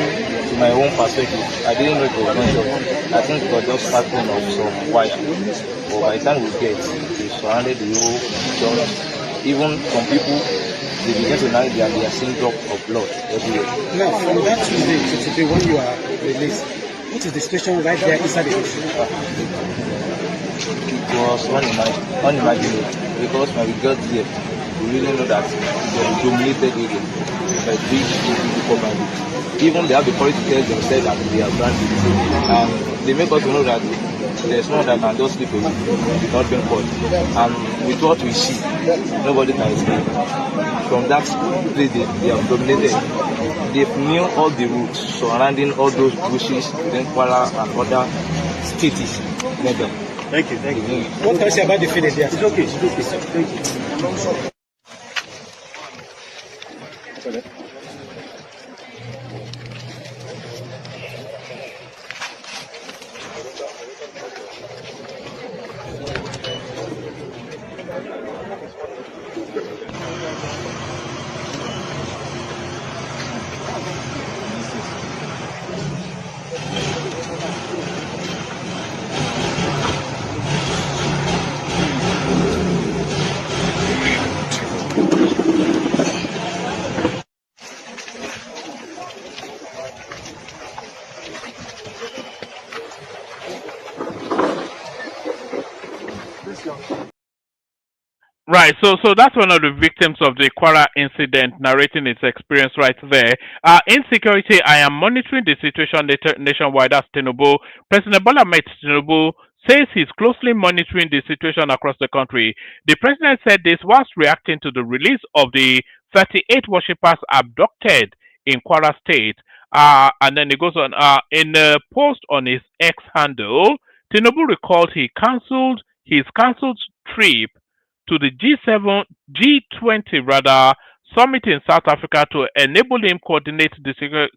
to my own perspective, I didn't know it was gunshot. I think it was just sparking of some wire. But by the time we get, they surrounded the whole church. Even some people, they begin to now they are seeing drop of blood everywhere. Now, from that Tuesday to today, when you are released, what is the situation right there inside the country? It was unimaginable because when we got there, we really know that they are dominated area by big people commanding. Even they have the courage to tell themselves that they are branded, and they make us know that there's no one that can just sleep without being caught. And with what we see, nobody can escape. From that place, they have dominated. They knew all the routes surrounding all those bushes, then Kwara and other cities. Thank you. What can you say about the finish there? It's okay. Thank you. Right, so that's one of the victims of the Kwara incident narrating its experience right there. Insecurity, I am monitoring the situation nationwide. That's Tinubu. President Bola Ahmed Tinubu says he's closely monitoring the situation across the country. The president said this whilst reacting to the release of the 38 worshippers abducted in Kwara State. And then he goes on, in a post on his X handle, Tinubu recalled his cancelled trip to the G20 rather summit in South Africa to enable him coordinate the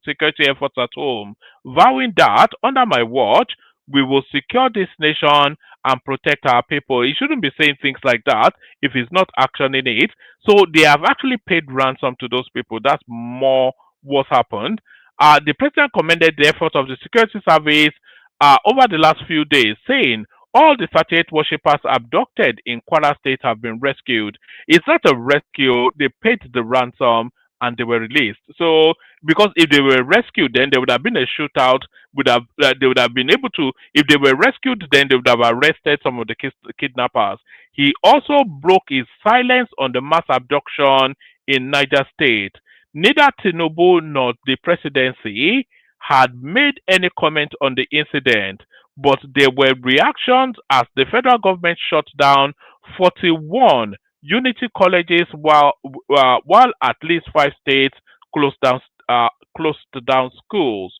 security efforts at home, vowing that under my watch we will secure this nation and protect our people. He shouldn't be saying things like that if he's not actioning it. So they have actually paid ransom to those people. That's more what's happened. The president commended the effort of the security service over the last few days, saying all the 38 worshippers abducted in Kwara State have been rescued. It's not a rescue, they paid the ransom and they were released. So, because if they were rescued, then there would have been a shootout, they would have been able to, if they were rescued, then they would have arrested some of the kidnappers. He also broke his silence on the mass abduction in Niger State. Neither Tinubu nor the presidency had made any comment on the incident, but there were reactions as the federal government shut down 41 unity colleges while at least 5 states closed down schools.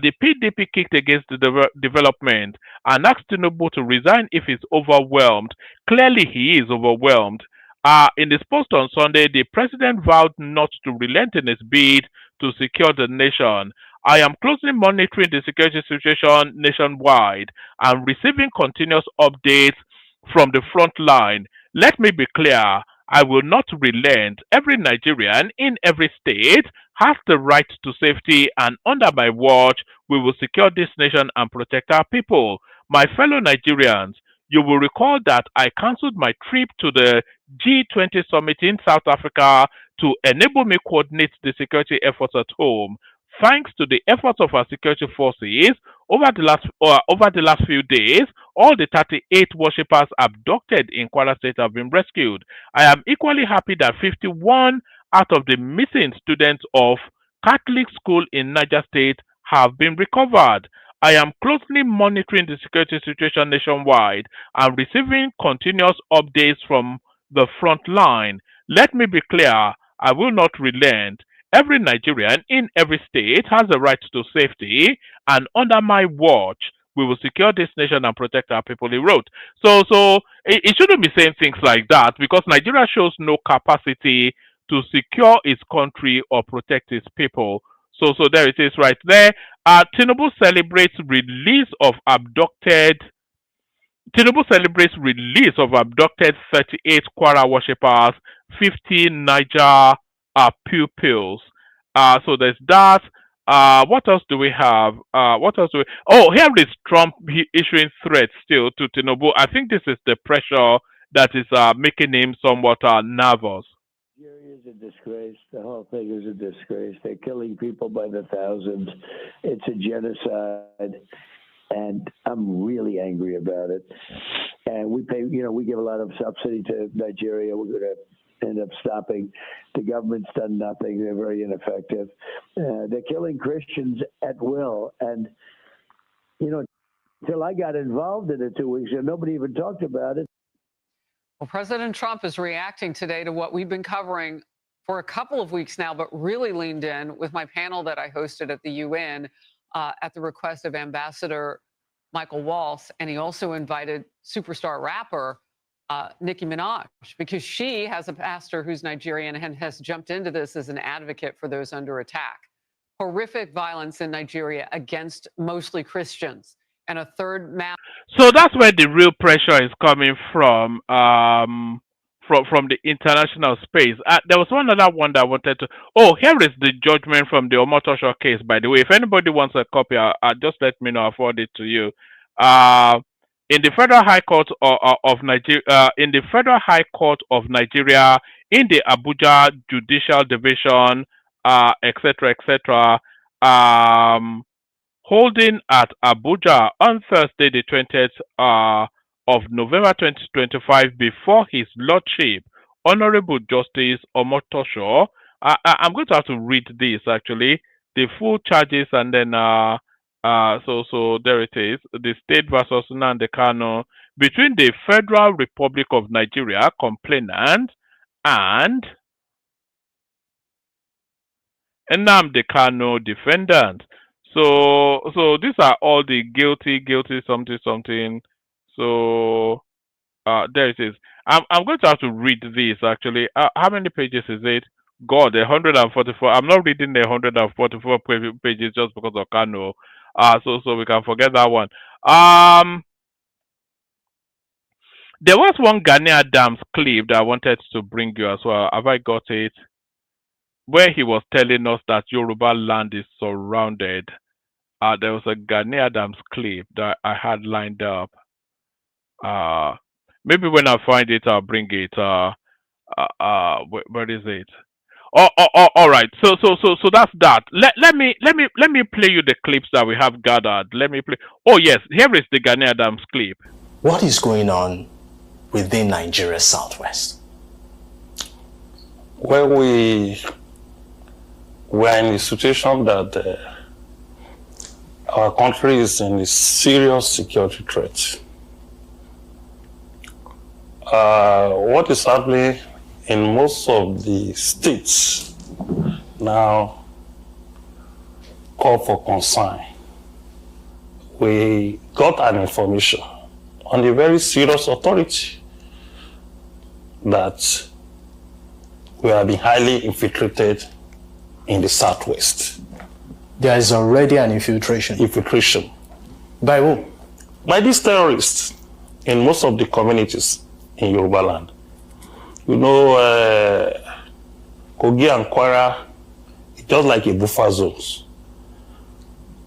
The PDP kicked against the development and asked Tinubu to resign if he's overwhelmed. Clearly, he is overwhelmed. In his post on Sunday, the president vowed not to relent in his bid to secure the nation. I am closely monitoring the security situation nationwide and receiving continuous updates from the front line. Let me be clear, I will not relent. Every Nigerian in every state has the right to safety, and under my watch, we will secure this nation and protect our people. My fellow Nigerians, you will recall that I cancelled my trip to the G20 summit in South Africa to enable me coordinate the security efforts at home. Thanks to the efforts of our security forces, over the last few days, all the 38 worshippers abducted in Kwara State have been rescued. I am equally happy that 51 out of the missing students of Catholic school in Niger State have been recovered. I am closely monitoring the security situation nationwide and receiving continuous updates from the front line. Let me be clear, I will not relent. Every Nigerian in every state has a right to safety, and under my watch, we will secure this nation and protect our people, he wrote. So it shouldn't be saying things like that, because Nigeria shows no capacity to secure its country or protect its people. So there it is right there. Tinubu celebrates release of abducted 38 Kwara worshippers, 50 Niger pupils. So there's that. What else do we have? Oh, here is Trump issuing threats still to Tinubu. I think this is the pressure that is making him somewhat nervous. Nigeria is a disgrace. The whole thing is a disgrace. They're killing people by the thousands. It's a genocide. And I'm really angry about it. And we pay, we give a lot of subsidy to Nigeria. We're going to end up stopping. The government's done nothing. They're very ineffective. They're killing Christians at will. And, until I got involved in it 2 weeks ago, nobody even talked about it. Well, President Trump is reacting today to what we've been covering for a couple of weeks now, but really leaned in with my panel that I hosted at the UN at the request of Ambassador Michael Waltz. And he also invited superstar rapper Nicki Minaj, because she has a pastor who's Nigerian and has jumped into this as an advocate for those under attack. Horrific violence in Nigeria against mostly Christians. And a third mass. So that's where the real pressure is coming from the international space. There was one other one that I wanted to. Oh, here is the judgment from the Omotosho case. By the way, if anybody wants a copy, just let me know. I'll forward it to you. In the Federal High Court of Nigeria, in the Abuja Judicial Division, etc., holding at Abuja on Thursday, the 20th of November 2025, before His Lordship, Honorable Justice Omotosho. I'm going to have to read this actually, the full charges, and then so there it is, the state versus Nnamdi Kanu, between the Federal Republic of Nigeria complainant and Nnamdi Kanu defendant. So these are all the guilty, something. So there it is. I'm going to have to read this actually. How many pages is it? God, 144. I'm not reading the 144 pages just because of Kanu. So we can forget that one. There was one Gani Adams clip that I wanted to bring you as well. Have I got it? Where he was telling us that Yoruba land is surrounded. There was a Gani Adams clip that I had lined up. Maybe when I find it, I'll bring it. Where is it? All right. So that's that. Let me play you the clips that we have gathered. Let me play. Oh yes, here is the Gani Adams clip. What is going on within Nigeria's southwest? Well, we are in a situation that our country is in a serious security threat. What is happening in most of the states now call for concern. we got an information on a very serious authority that we have been highly infiltrated in the southwest. There is already an infiltration. Infiltration. By who? By these terrorists in most of the communities in Yoruba land. You know, Kogi and Kwara, it's just like a buffer zones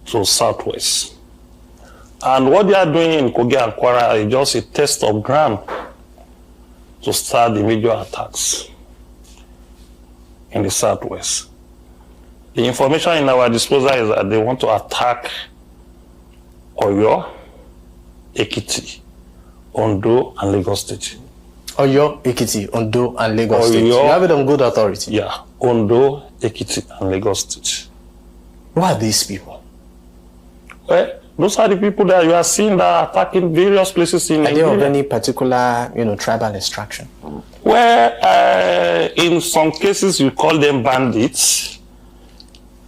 to southwest. And what they are doing in Kogi and Kwara is just a test of ground to start the major attacks in the southwest. The information in our disposal is that they want to attack Oyo, Ekiti, Ondo, and Lagos State. Oyo, Ekiti, Ondo, and Lagos State. You have it on good authority. Yeah, Ondo, Ekiti, and Lagos State. Who are these people? Well, those are the people that you are seeing that are attacking various places in Nigeria. Are they of any particular, tribal extraction? Well, in some cases you call them bandits.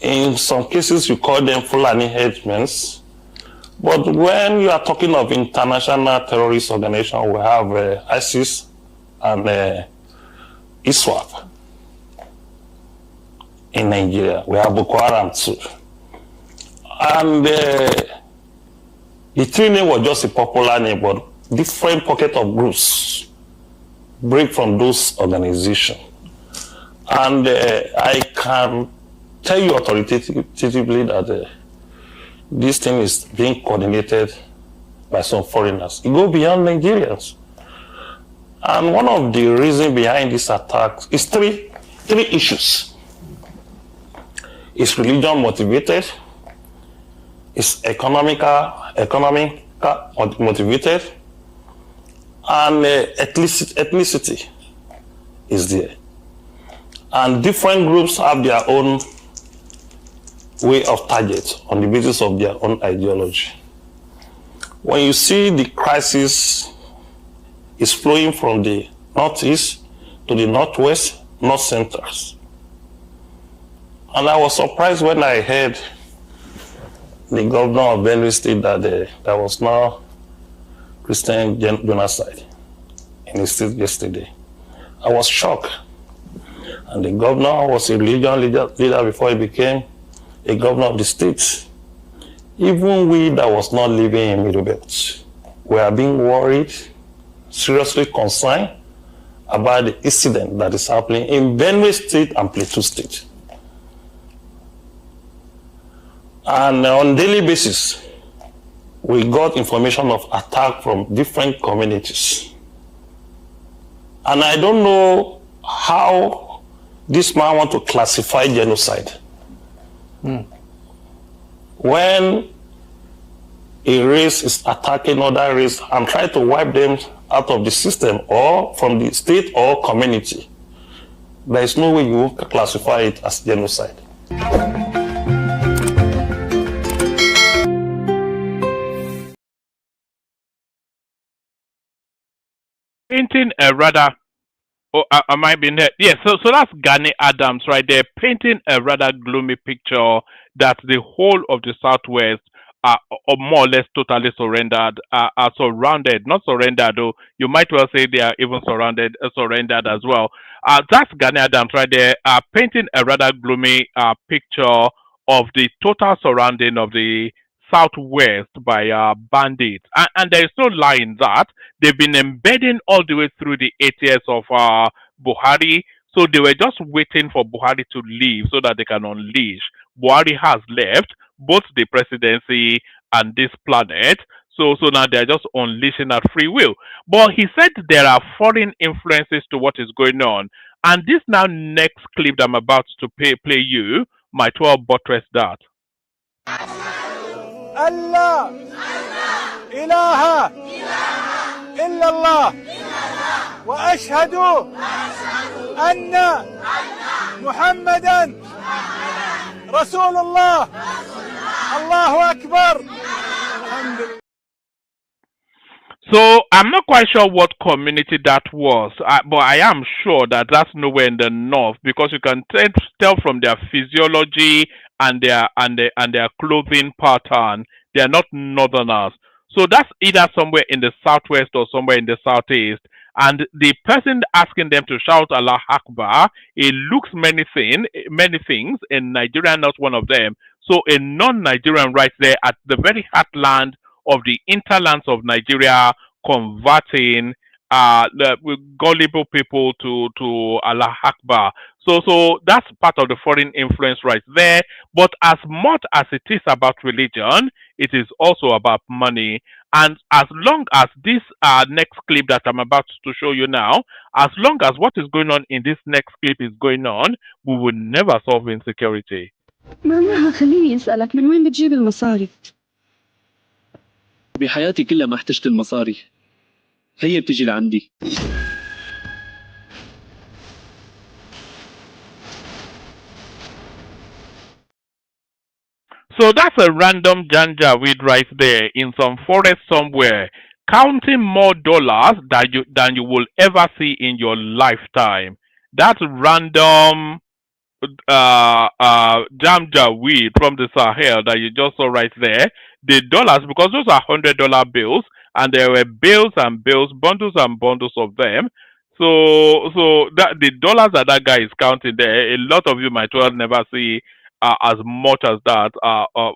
In some cases you call them Fulani headmen. But when you are talking of international terrorist organization, we have ISIS and ISWAP in Nigeria. We have Boko Haram too. And the three name was just a popular name, but different pocket of groups break from those organizations. And I can tell you authoritatively that this thing is being coordinated by some foreigners. It goes beyond Nigerians. And one of the reasons behind this attack is three issues. It's religion motivated, it's economic motivated, and ethnicity is there. And different groups have their own way of target on the basis of their own ideology. When you see the crisis is flowing from the northeast to the northwest, north centers. And I was surprised when I heard the governor of Benue State that there was no Christian genocide in the state yesterday. I was shocked. And the governor was a religion leader before he became a governor of the state. Even we that was not living in Middle Belt, we are being worried, seriously concerned about the incident that is happening in Benue State and Plateau State. And on a daily basis, we got information of attack from different communities. And I don't know how this man wants to classify genocide. When a race is attacking another race and try to wipe them out of the system or from the state or community, there is no way you can classify it as genocide. Painting a rather, I might be there. Yes, so that's Gani Adams right there, painting a rather gloomy picture that the whole of the Southwest are more or less totally surrendered, are surrounded, not surrendered though, you might well say they are even surrendered as well. That's Gani Adams right there, painting a rather gloomy picture of the total surrounding of the Southwest by bandits. And there is no lie in that. They've been embedding all the way through the 8 years of Buhari. So they were just waiting for Buhari to leave so that they can unleash. Buhari has left both the presidency and this planet. So now they're just unleashing at free will. But he said there are foreign influences to what is going on. And this now next clip that I'm about to play you might well buttress that. Allah ilaha illallah wa ashhadu anna Muhammadan Rasulullah. Allahu Akbar. So I'm not quite sure what community that was, but I am sure that that's nowhere in the north, because you can tell from their physiology and their clothing pattern, They are not northerners. So that's either somewhere in the southwest or somewhere in the southeast. And the person asking them to shout Allah Akbar, it looks many things, and Nigeria not one of them. So a non-Nigerian right there at the very heartland of the interlands of Nigeria, converting the gullible people to Allah Akbar. So that's part of the foreign influence right there. But as much as it is about religion, it is also about money. And as long as this next clip that I'm about to show you now, as long as what is going on in this next clip is going on, we will never solve insecurity. ماما خليني أسألك من وين بتجيب المصاري؟ بحياتي كلها ما احتجت المصاري، هي بتجي لعندي. So that's a random janjaweed right there in some forest somewhere, counting more dollars than you will ever see in your lifetime. That's random janjaweed from the Sahel that you just saw right there. The dollars, because those are $100 bills, and there were bills and bills, bundles and bundles of them. So that the dollars that guy is counting there, a lot of you might well never see as much as that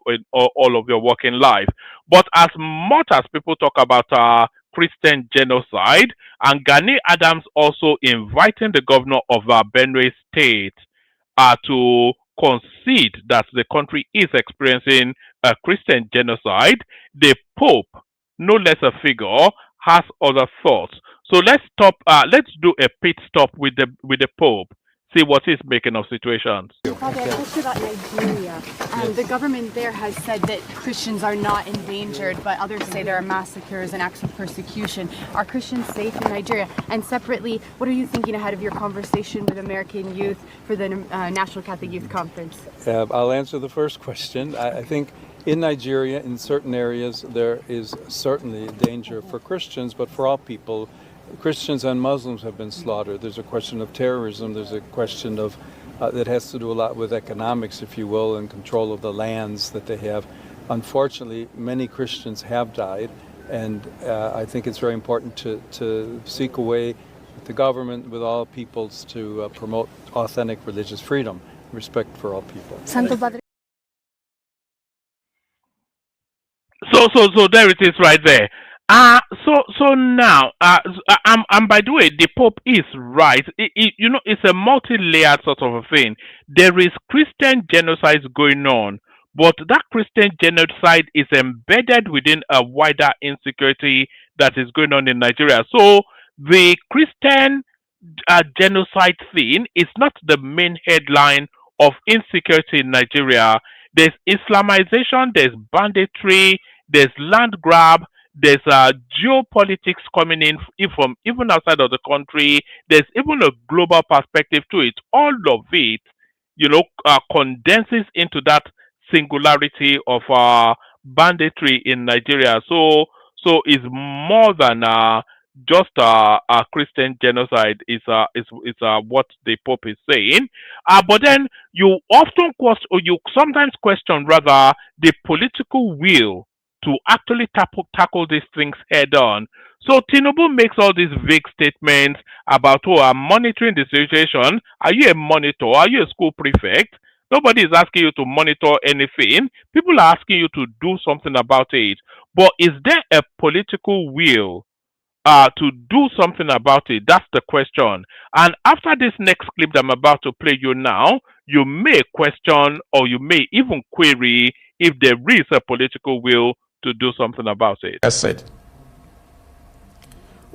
in all of your working life. But as much as people talk about Christian genocide, and Gani Adams also inviting the governor of Benue State to concede that the country is experiencing a Christian genocide, the Pope, no less a figure, has other thoughts. So let's stop. Let's do a pit stop with the Pope. See what he's making of situations. Father, I talked about Nigeria. The government there has said that Christians are not endangered, but others say there are massacres and acts of persecution. Are Christians safe in Nigeria? And separately, what are you thinking ahead of your conversation with American youth for the National Catholic Youth Conference? I'll answer the first question. I think in Nigeria, in certain areas, there is certainly a danger for Christians, but for all people. Christians and Muslims have been slaughtered. There's a question of terrorism. There's a question of that has to do a lot with economics, if you will, and control of the lands that they have. Unfortunately, many Christians have died, and I think it's very important to seek a way with the government, with all peoples, to promote authentic religious freedom, respect for all people. Santo Padre. So there it is right there. So now, and by the way, the Pope is right. It's a multi-layered sort of a thing. There is Christian genocide going on, but that Christian genocide is embedded within a wider insecurity that is going on in Nigeria. So the Christian genocide thing is not the main headline of insecurity in Nigeria. There's Islamization, there's banditry, there's land grab, there's geopolitics coming in from even outside of the country. There's even a global perspective to it. All of it, condenses into that singularity of banditry in Nigeria. So it's more than just a Christian genocide. Is what the Pope is saying. But then you sometimes question rather the political will to actually tackle these things head on. So Tinubu makes all these vague statements about, I'm monitoring the situation. Are you a monitor? Are you a school prefect? Nobody is asking you to monitor anything. People are asking you to do something about it. But is there a political will to do something about it? That's the question. And after this next clip that I'm about to play you now, you may question or you may even query if there is a political will to do something about it. As said,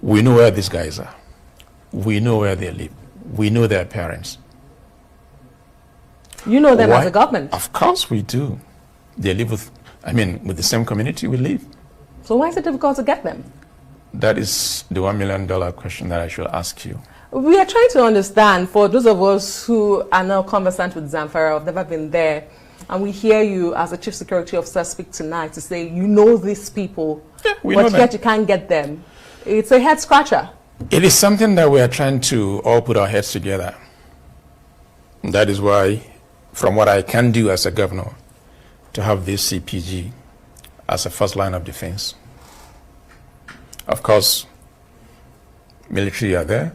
we know where these guys are. We know where they live. We know their parents. You know them as a government? Of course we do. They live with the same community we live. So why is it difficult to get them? That is the $1 million question that I should ask you. We are trying to understand, for those of us who are now conversant with Zamfara, have never been there, and we hear you as a chief security officer speak tonight to say you know these people, but yet you can't get them. It's a head scratcher. It is something that we are trying to all put our heads together. That is why, from what I can do as a governor, to have this CPG as a first line of defense. Of course, military are there,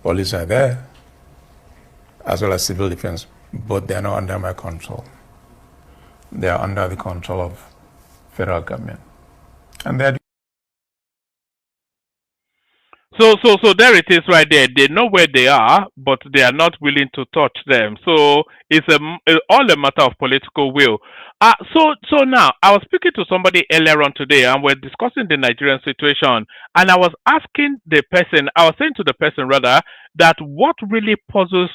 police are there, as well as civil defense, but they are not under my control. They are under the control of federal government. And they are So there it is right there. They know where they are, but they are not willing to touch them. So it's all a matter of political will. So now I was speaking to somebody earlier on today, and we're discussing the Nigerian situation. And I was asking the person, I was saying to the person rather, that what really puzzles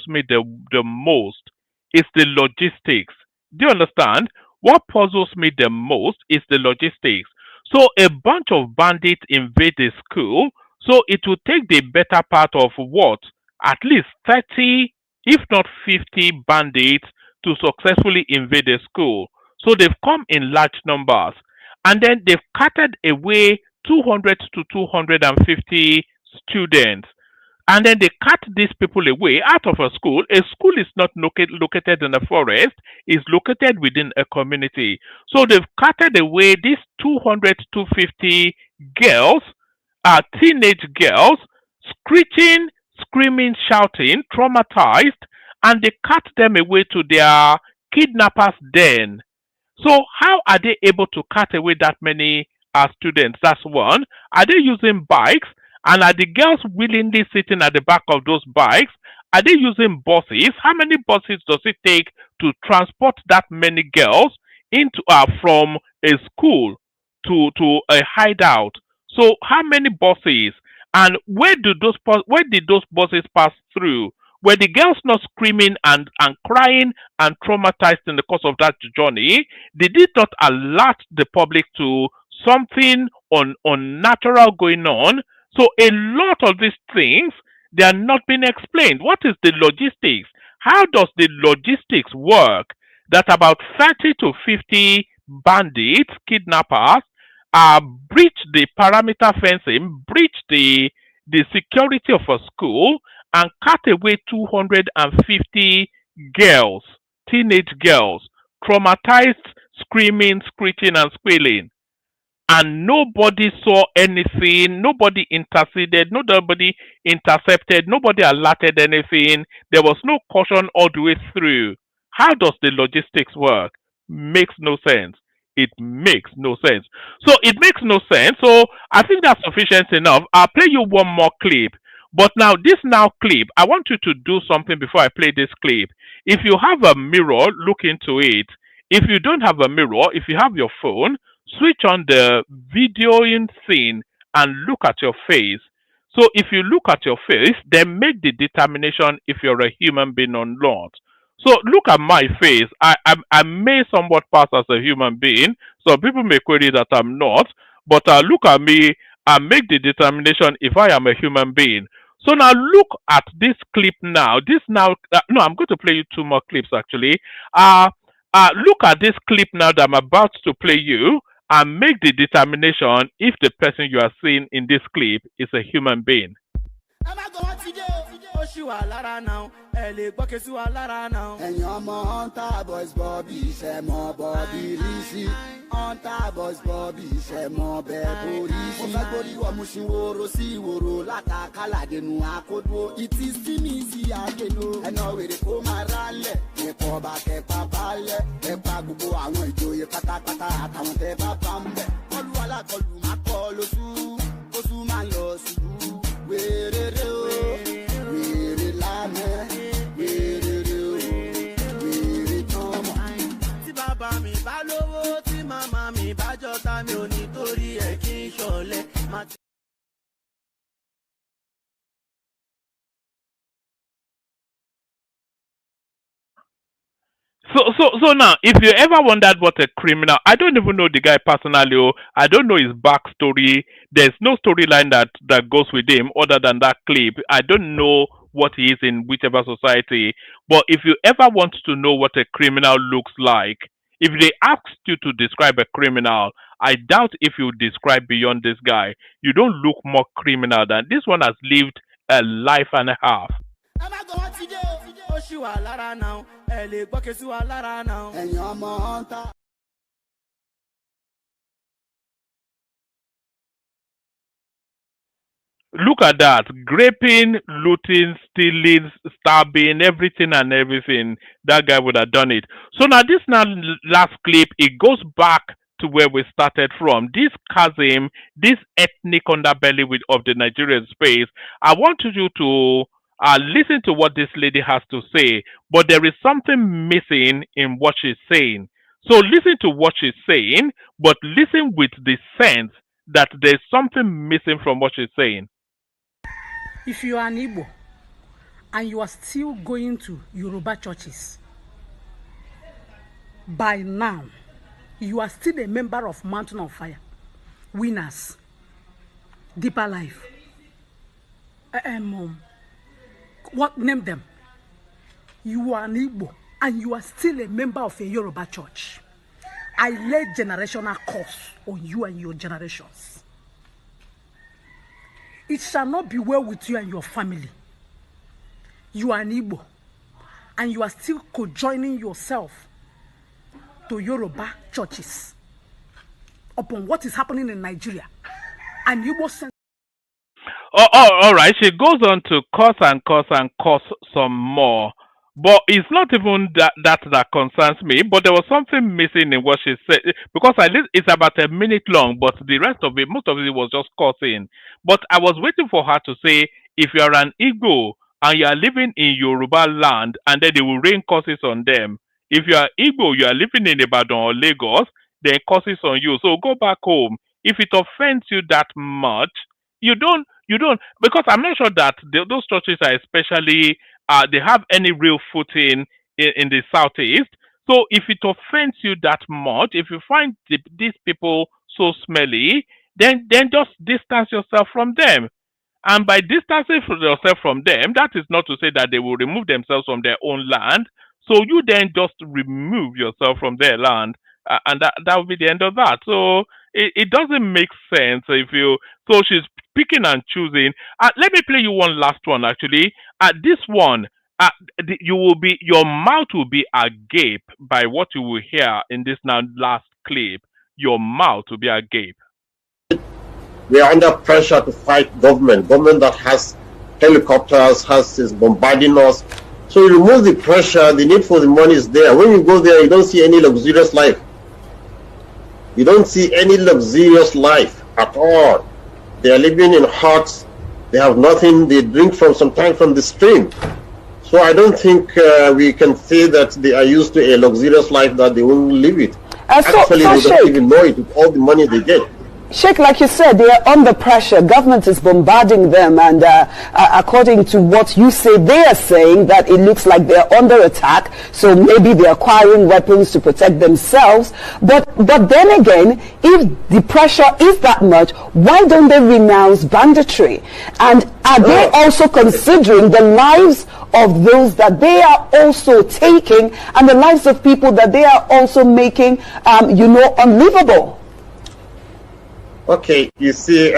me the most is the logistics. Do you understand? What puzzles me the most is the logistics. So a bunch of bandits invade the school. So it will take the better part of what? At least 30, if not 50 bandits to successfully invade the school. So they've come in large numbers. And then they've carted away 200 to 250 students. And then they cut these people away out of a school. A school is not located in a forest, it's located within a community. So they've carted away these 200 to 250 girls, teenage girls, screeching, screaming, shouting, traumatized, and they cut them away to their kidnappers' den. So how are they able to cut away that many students? That's one. Are they using bikes? And are the girls willingly sitting at the back of those bikes? Are they using buses? How many buses does it take to transport that many girls into from a school to a hideout? So how many buses? And where did those buses pass through? Were the girls not screaming and crying and traumatized in the course of that journey? Did it not alert the public to something unnatural going on? So a lot of these things, they are not being explained. What is the logistics? How does the logistics work that about 30 to 50 bandits, kidnappers, breach the perimeter fencing, breach the security of a school, and cut away 250 girls, teenage girls, traumatized, screaming, screeching, and squealing? And nobody saw anything, nobody interceded, nobody intercepted, nobody alerted anything. There was no caution all the way through. How does the logistics work? Makes no sense. It makes no sense. So it makes no sense. So I think that's sufficient enough. I'll play you one more clip. But now, this clip, I want you to do something before I play this clip. If you have a mirror, look into it. If you don't have a mirror, if you have your phone, switch on the videoing scene and look at your face. So if you look at your face, then make the determination if you're a human being or not. So look at my face. I may somewhat pass as a human being. Some people may query that I'm not. But look at me and make the determination if I am a human being. So now look at this clip now. No, I'm going to play you two more clips actually. Look at this clip now that I'm about to play you and make the determination if the person you are seeing in this clip is a human being. ẹ̀yin ọmọ hunter boys bọ́bí iṣẹ́ mọ bọ́bí rí sí hunter boys bọ́bí iṣẹ́ mọ bẹ́ẹ̀ borí sí. mo fẹ́ gbórí wọ mo ṣì wòrò sí ìwòrò látàkàlàdénú àkódó ìtì sí mi sí àdénú ẹnà wèrè kó máa rálẹ̀ ẹ̀kọ́ bá kẹpa balẹ̀ ẹ̀pà gbogbo àwọn ìjòyè pátápátá àtàwọn tẹ bá bá ń bẹ̀ kọlu alákọlù má kọ lóṣù oṣù máa lọ ṣubú wéréré o wéré lánàá. Bàbá mi bá lówó tí màmá mi bá jọta mi ò ní torí ẹ̀ kí n ṣọ̀lẹ. So now, if you ever wondered what a criminal, I don't even know the guy personally. I don't know his backstory. There's no storyline that goes with him other than that clip. I don't know what he is in whichever society. But if you ever want to know what a criminal looks like, if they asked you to describe a criminal, I doubt if you describe beyond this guy. You don't look more criminal than this one has lived a life and a half. Look at that. Raping, looting, stealing, stabbing, everything and everything. That guy would have done it. So now this now last clip, it goes back to where we started from. This chasm, this ethnic underbelly of the Nigerian space. I want you to listen to what this lady has to say, but there is something missing in what she's saying. So listen to what she's saying, but listen with the sense that there's something missing from what she's saying. If you are an Igbo and you are still going to Yoruba churches, by now, you are still a member of Mountain of Fire, Winners, Deeper Life. What name them? You are an Igbo and you are still a member of a Yoruba church. I laid generational curse on you and your generations. It shall not be well with you and your family. You are an Igbo and you are still co-joining yourself to Yoruba churches upon what is happening in Nigeria. And Igbo all right. She goes on to curse some more. But it's not even that concerns me. But there was something missing in what she said because it's about a minute long. But the rest of it, most of it was just cursing. But I was waiting for her to say, if you are an Igbo and you are living in Yoruba land, and then they will rain curses on them. If you are Igbo, you are living in Ibadan or Lagos, then curses on you. So go back home. If it offends you that much, you don't because I'm not sure that those churches are especially they have any real footing in the southeast. So if it offends you that much, if you find these people so smelly, then just distance yourself from them. And by distancing yourself from them, that is not to say that they will remove themselves from their own land. So you then just remove yourself from their land, and that will be the end of that. So it doesn't make sense if you. So she's picking and choosing. Let me play you one last one. Actually, this one, your mouth will be agape by what you will hear in this now last clip. Your mouth will be agape. We are under pressure to fight government that has helicopters, is bombarding us. So you remove the pressure, the need for the money is there. When you go there, you don't see any luxurious life. You don't see any luxurious life at all. They are living in huts, they have nothing, they drink sometimes from the stream. So I don't think we can say that they are used to a luxurious life that they won't live it. Actually, they don't even know it with all the money they get. Sheikh, like you said, they are under pressure. Government is bombarding them, and according to what you say, they are saying that it looks like they are under attack. So maybe they are acquiring weapons to protect themselves. But then again, if the pressure is that much, why don't they renounce banditry? And are they also considering the lives of those that they are also taking, and the lives of people that they are also making, unlivable? Okay, you see,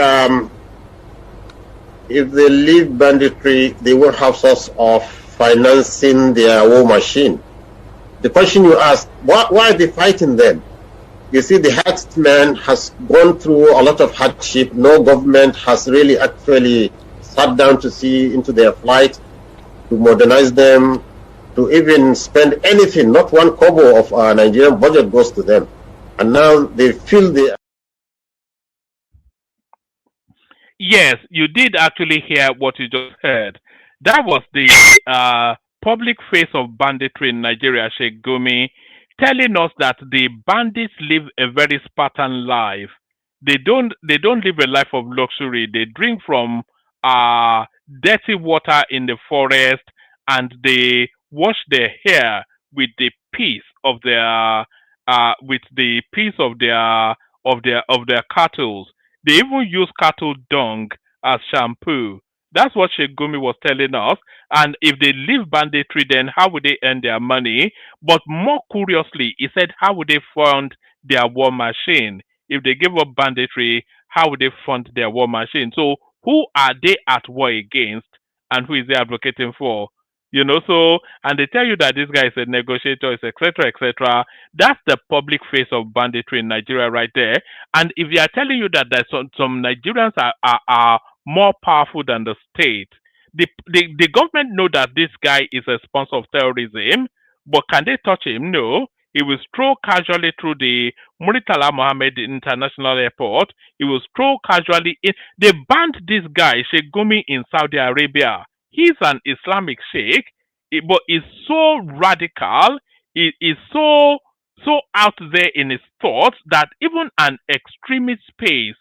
if they leave banditry, they will have source of financing their war machine. The question you ask, why are they fighting them? You see, the herdsman has gone through a lot of hardship. No government has really actually sat down to see into their plight, to modernize them, to even spend anything. Not one kobo of our Nigerian budget goes to them. And now they feel they. Yes, you did actually hear what you just heard. That was the public face of banditry in Nigeria, Sheikh Gumi, telling us that the bandits live a very Spartan life. They don't live a life of luxury. They drink from dirty water in the forest, and they wash their hair with the piece of their cattle. They even use cattle dung as shampoo. That's what Sheikh Gumi was telling us. And if they leave banditry, then how would they earn their money? But more curiously, he said, how would they fund their war machine? If they give up banditry, how would they fund their war machine? So who are they at war against, and who is they advocating for? So, and they tell you that this guy is a negotiator, etc., etc. That's the public face of banditry in Nigeria right there. And if they are telling you that there's some Nigerians are more powerful than the state. The government know that this guy is a sponsor of terrorism, but can they touch him? No. He will stroll casually through the Muritala Mohammed International Airport. He will stroll casually in. They banned this guy, Sheikh Gumi, in Saudi Arabia. He's an Islamic sheikh, but he's so radical. He is so out there in his thoughts that even an extremist space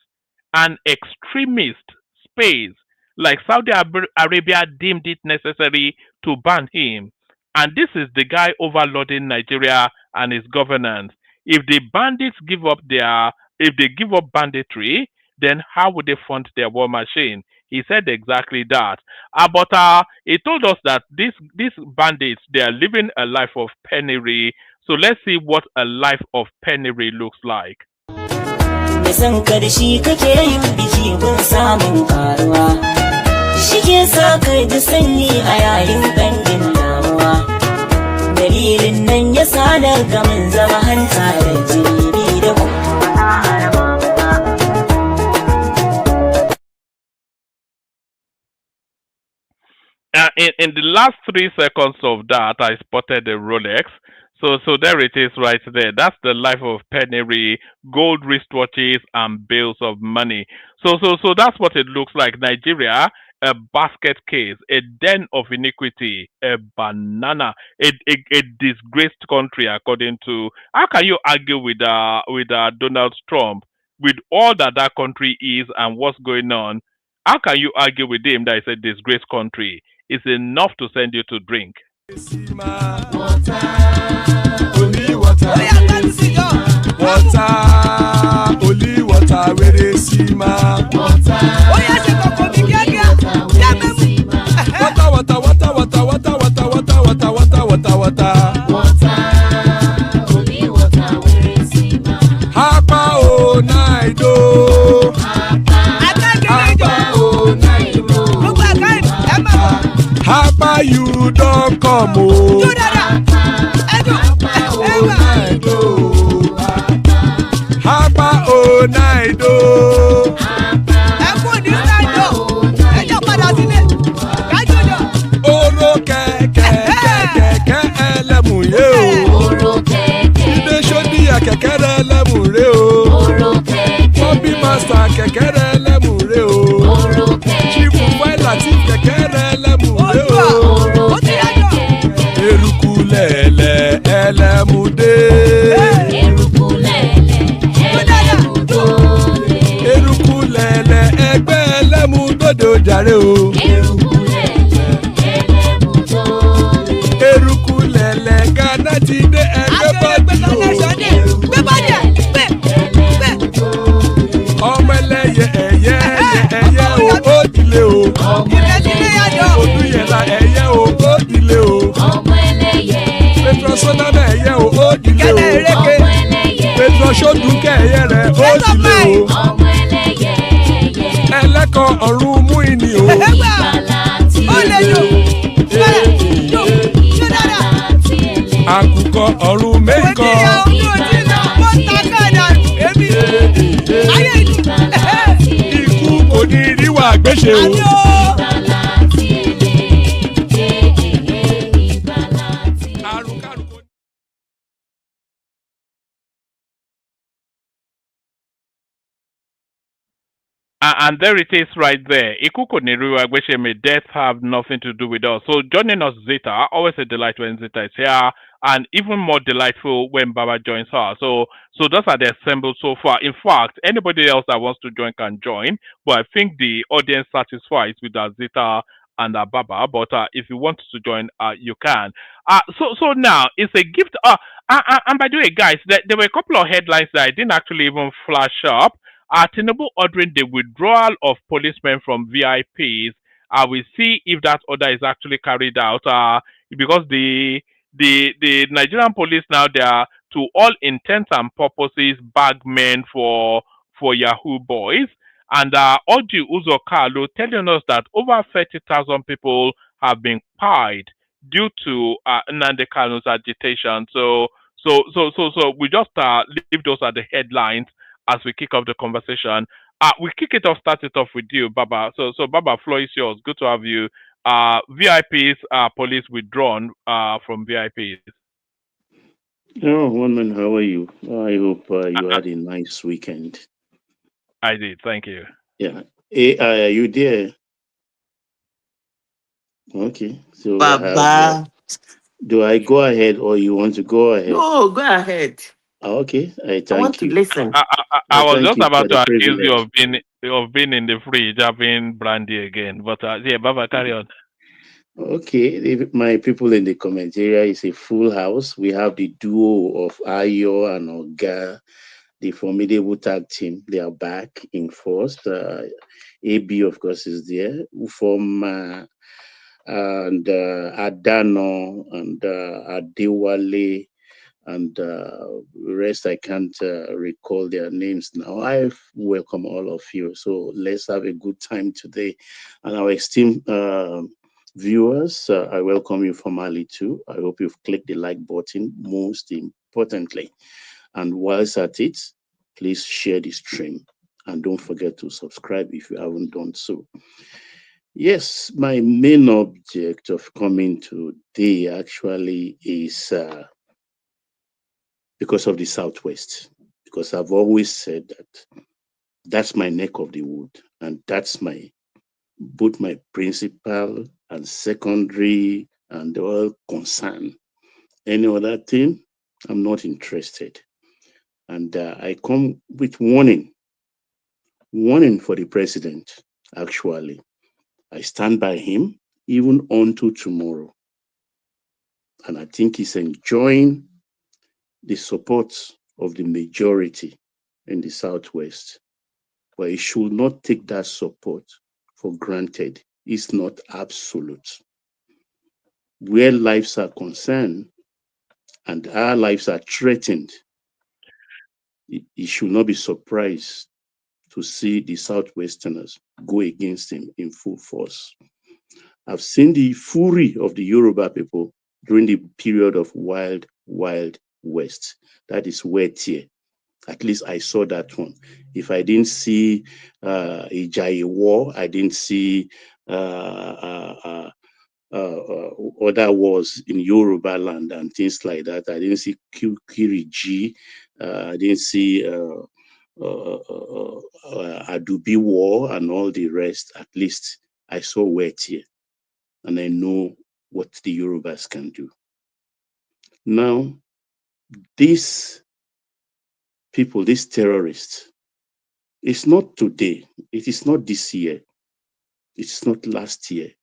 like Saudi Arabia deemed it necessary to ban him. And this is the guy overloading Nigeria and its governance. If the bandits if they give up banditry, then how would they fund their war machine? He said exactly that. But he told us that these bandits, they are living a life of penury. So let's see what a life of penury looks like. Dalilin nan ya sa daga mun zama hanta da jini da in the last 3 seconds of that, I spotted a Rolex. So there it is right there. That's the life of penury, gold wristwatches, and bills of money. So that's what it looks like. Nigeria, a basket case, a den of iniquity, a banana, a disgraced country, according to. How can you argue with Donald Trump with all that country is and what's going on? How can you argue with him that it's a disgraced country? It's enough to send you to drink. Only water, where they see ma. Hapa o naido. Hapa you don't come o. Hapa o naido. Oro kẹ̀kẹ́ ẹlẹ́mù yé o. Ilé sọ́dí àkẹ́kẹ́ rẹ̀ ẹlẹ́mù rẹ̀ o. Bobby master kẹ̀kẹ́ rẹ̀ ẹlẹ́mù rẹ̀ o. Chief Wáìlà tí kẹ̀kẹ́ rẹ̀ ẹlẹ́mù rẹ̀ o. Eruku lẹ̀lẹ̀ ẹlẹ́mù dé. Eruku lẹ̀lẹ̀ ẹgbẹ́ ẹlẹ́mù dòde ojàre o. Eruku lẹ̀lẹ̀ Ghana ti dé ẹgbẹ́ bọ́ọ̀dì o. Ọmọ ẹlẹ́yẹ ẹyẹ o ó dilé o. Odúyẹ̀lá ẹyẹ o ó dilé o. Petrosonana ẹyẹ o ó dilé o. Petrosodúnkẹ́ ẹyẹ rẹ̀ ó dilé o. Ẹlẹ́kọ̀ ọ̀run mú ìní o. Àkùkọ ọ̀run mẹ́kọ̀. Ikú kò ní ríwà gbéṣe o. And there it is right there. Ikuko Niruwa Gwesheme, death have nothing to do with us. So joining us, Zita, always a delight when Zita is here, and even more delightful when Baba joins her. So those are the assembled so far. In fact, anybody else that wants to join can join, but I think the audience satisfies with Zita and Baba. But if you want to join, you can. So now it's a gift. And by the way, guys, there were a couple of headlines that I didn't actually even flash up. Tinubu ordering the withdrawal of policemen from VIPs. We'll see if that order is actually carried out. Because the Nigerian police now, they are to all intents and purposes bagmen for Yahoo boys. And Oji Uzo Kalu telling us that over 30,000 people have been pied due to Nnamdi Kanu's agitation. So we just leave those at the headlines as we kick off the conversation. We kick it off, start it off with you, Baba. So Baba, floor is yours. Good to have you. VIPs, police withdrawn from VIPs. Oh, Woman, how are you? I hope you had a nice weekend. I did. Thank you. Yeah. Hey, are you there? Okay. So Baba. do I go ahead or you want to go ahead? No, go ahead. Okay. I I want thank to you. listen. I was thank just you for about the to accuse you privilege. of being in the fridge having brandy again, but yeah, Baba, carry on. Okay, my people in the comment area is a full house. We have the duo of Ayo and Oga, the formidable tag team. They are back in force. AB, of course, is there. Ufoma and Adano and Adewale and rest I can't recall their names now. I welcome all of you. So let's have a good time today. And our esteemed viewers, I welcome you formally too. I hope you've clicked the like button most importantly. And whilst at it, please share the stream. And don't forget to subscribe if you haven't done so. Yes, my main object of coming today actually is because of the Southwest. Because I've always said that that's my neck of the wood, and that's both my principal and secondary and all concern. Any other thing, I'm not interested. And I come with warning for the president, actually. I stand by him even unto tomorrow. And I think he's enjoying the support of the majority in the Southwest. But he should not take that support for granted. It's not absolute. Where lives are concerned and our lives are threatened, he should not be surprised to see the Southwesterners go against him in full force. I've seen the fury of the Yoruba people during the period of Wild West. That is Wetie. At least I saw that one. If I didn't see a Jai war, I didn't see other wars in Yoruba land and things like that. I didn't see Kiriji. I didn't see Adubi war and all the rest. At least I saw Wetie, and I know what the Yorubas can do. Now, these people, these terrorists, it's not today. It is not this year. It's not last year.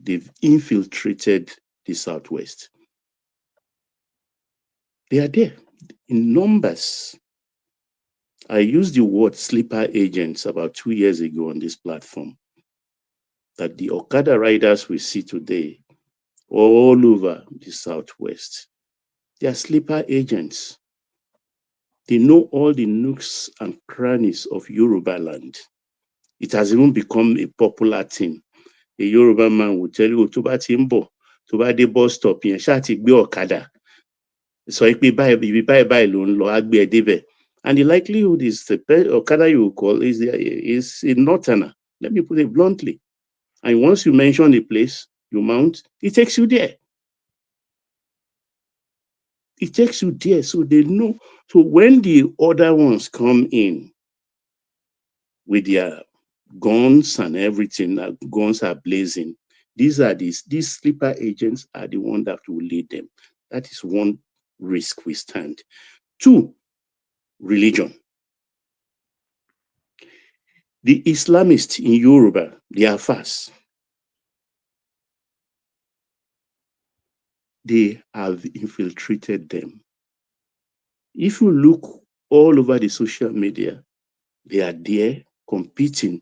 They've infiltrated the Southwest. They are there in numbers. I used the word sleeper agents about 2 years ago on this platform. That the Okada riders we see today all over the Southwest, they are sleeper agents. They know all the nooks and crannies of Yoruba land. It has even become a popular thing. A Yoruba man will tell you, Toba Timbo, Toba de bus stop, yẹn ṣáà ti gbé ọ̀kadà. So ibi báyìí ló ń lọ, á gbé ẹ débẹ̀. And the likelihood is the Okada you will call is a northerner. Let me put it bluntly. And once you mention the place, you mount, it takes you there. It takes you there. So they know. So when the other ones come in with their guns and everything, guns are blazing, these sleeper agents are the ones that will lead them. That is one risk we stand. Two, religion. The Islamists in Yoruba, they are fast. They have infiltrated them. If you look all over the social media, they are there competing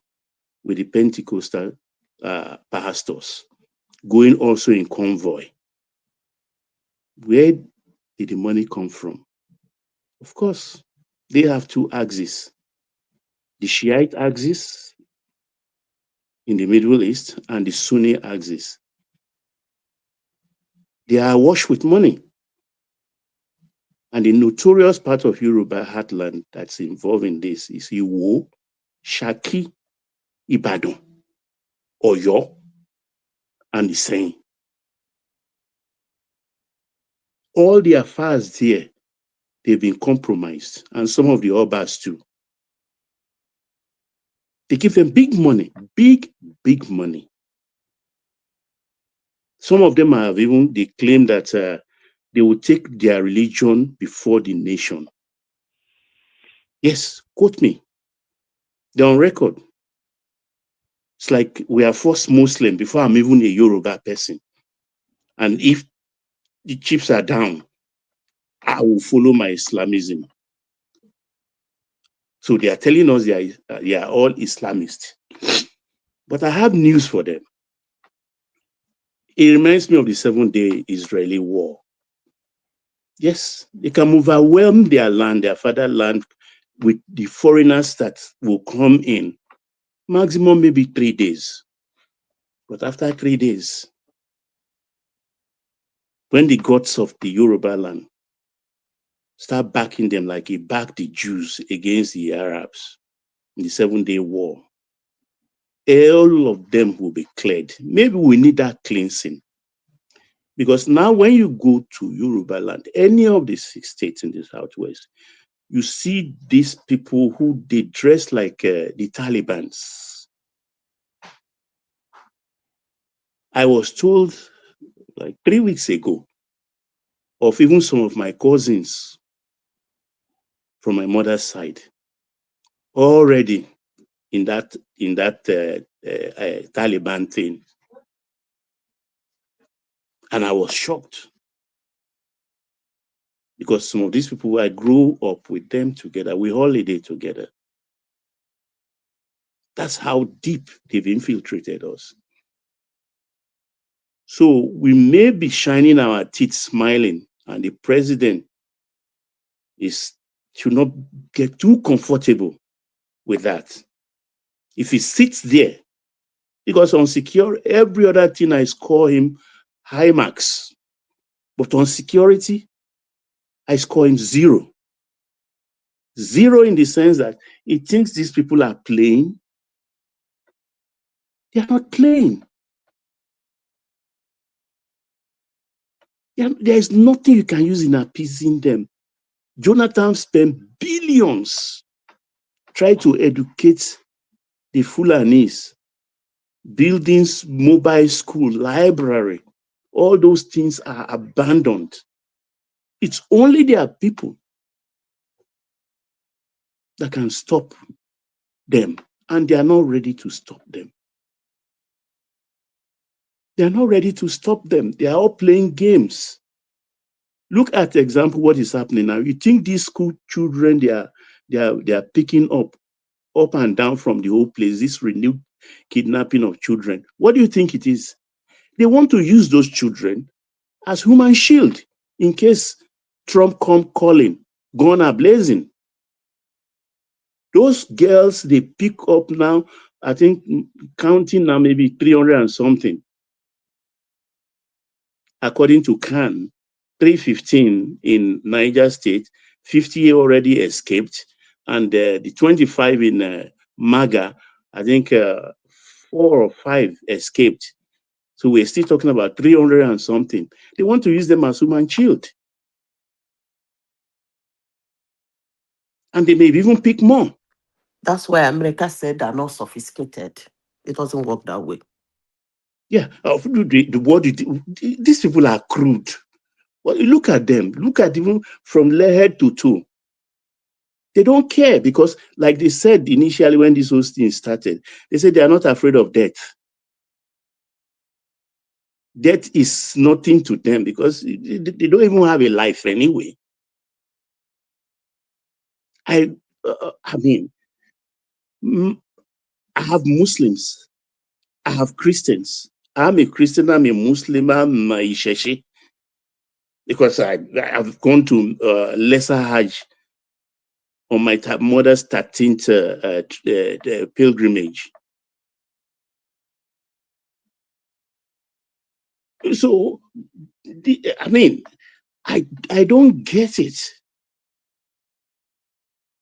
with the Pentecostal pastors, going also in convoy. Where did the money come from? Of course, they have two axes. The Shiite axis in the Middle East and the Sunni axis. They are awash with money. And the notorious part of Yoruba heartland that's involved in this is Iwo. Shaki, Ibadan, Oyo, and the same. All the affairs there, they've been compromised, and some of the Obas too. They give them big money, big money. Some of them have even, they claim that they will take their religion before the nation. Yes, quote me. They're on record. It's like we are first Muslim before I'm even a Yoruba person. And if the chips are down, I will follow my Islamism. So they are telling us they are all Islamists. But I have news for them. It reminds me of the 7-day Israeli war. Yes, they can overwhelm their land, their fatherland, with the foreigners that will come in. Maximum maybe 3 days. But after 3 days, when the gods of the Yoruba land start backing them like he backed the Jews against the Arabs in the 7-day war, all of them will be cleared. Maybe we need that cleansing. Because now when you go to Yoruba land, any of the 6 states in the Southwest, you see these people who they dress like the Talibans. I was told like 3 weeks ago of even some of my cousins from my mother's side already in that Taliban thing. And I was shocked because some of these people, I grew up with them together. We holiday together. That's how deep they've infiltrated us. So we may be shining our teeth smiling, and the president should not get too comfortable with that. If he sits there, because on secure, every other thing I score him high marks. But on security, I score him 0. 0 in the sense that he thinks these people are playing. They are not playing. There is nothing you can use in appeasing them. Jonathan spent billions trying to educate the Fulanis, buildings, mobile school, library. All those things are abandoned. It's only their people that can stop them, and they are not ready to stop them. They are not ready to stop them. They are all playing games. Look at the example, what is happening now. You think these school children, they are picking up and down from the whole place, this renewed kidnapping of children. What do you think it is? They want to use those children as human shield in case Trump come calling, gun ablazing. Those girls they pick up now, I think counting now maybe 300 and something. According to CAN, 315 in Niger State, 50 already escaped, and the 25 in Maga, I think 4 or 5 escaped. So we're still talking about 300 and something. They want to use them as human shield. And they may even pick more. That's why America said they're not sophisticated. It doesn't work that way. Yeah, these people are crude. Well, look at them. Look at even from head to toe. They don't care because, like they said initially when this whole thing started, they said they are not afraid of death. Death is nothing to them because they don't even have a life anyway. I mean, I have Muslims, I have Christians. I'm a Christian, I'm a Muslim, I'm a Isheshi. Because I've gone to Lesser Hajj on my mother's 13th pilgrimage. So, I mean, I don't get it.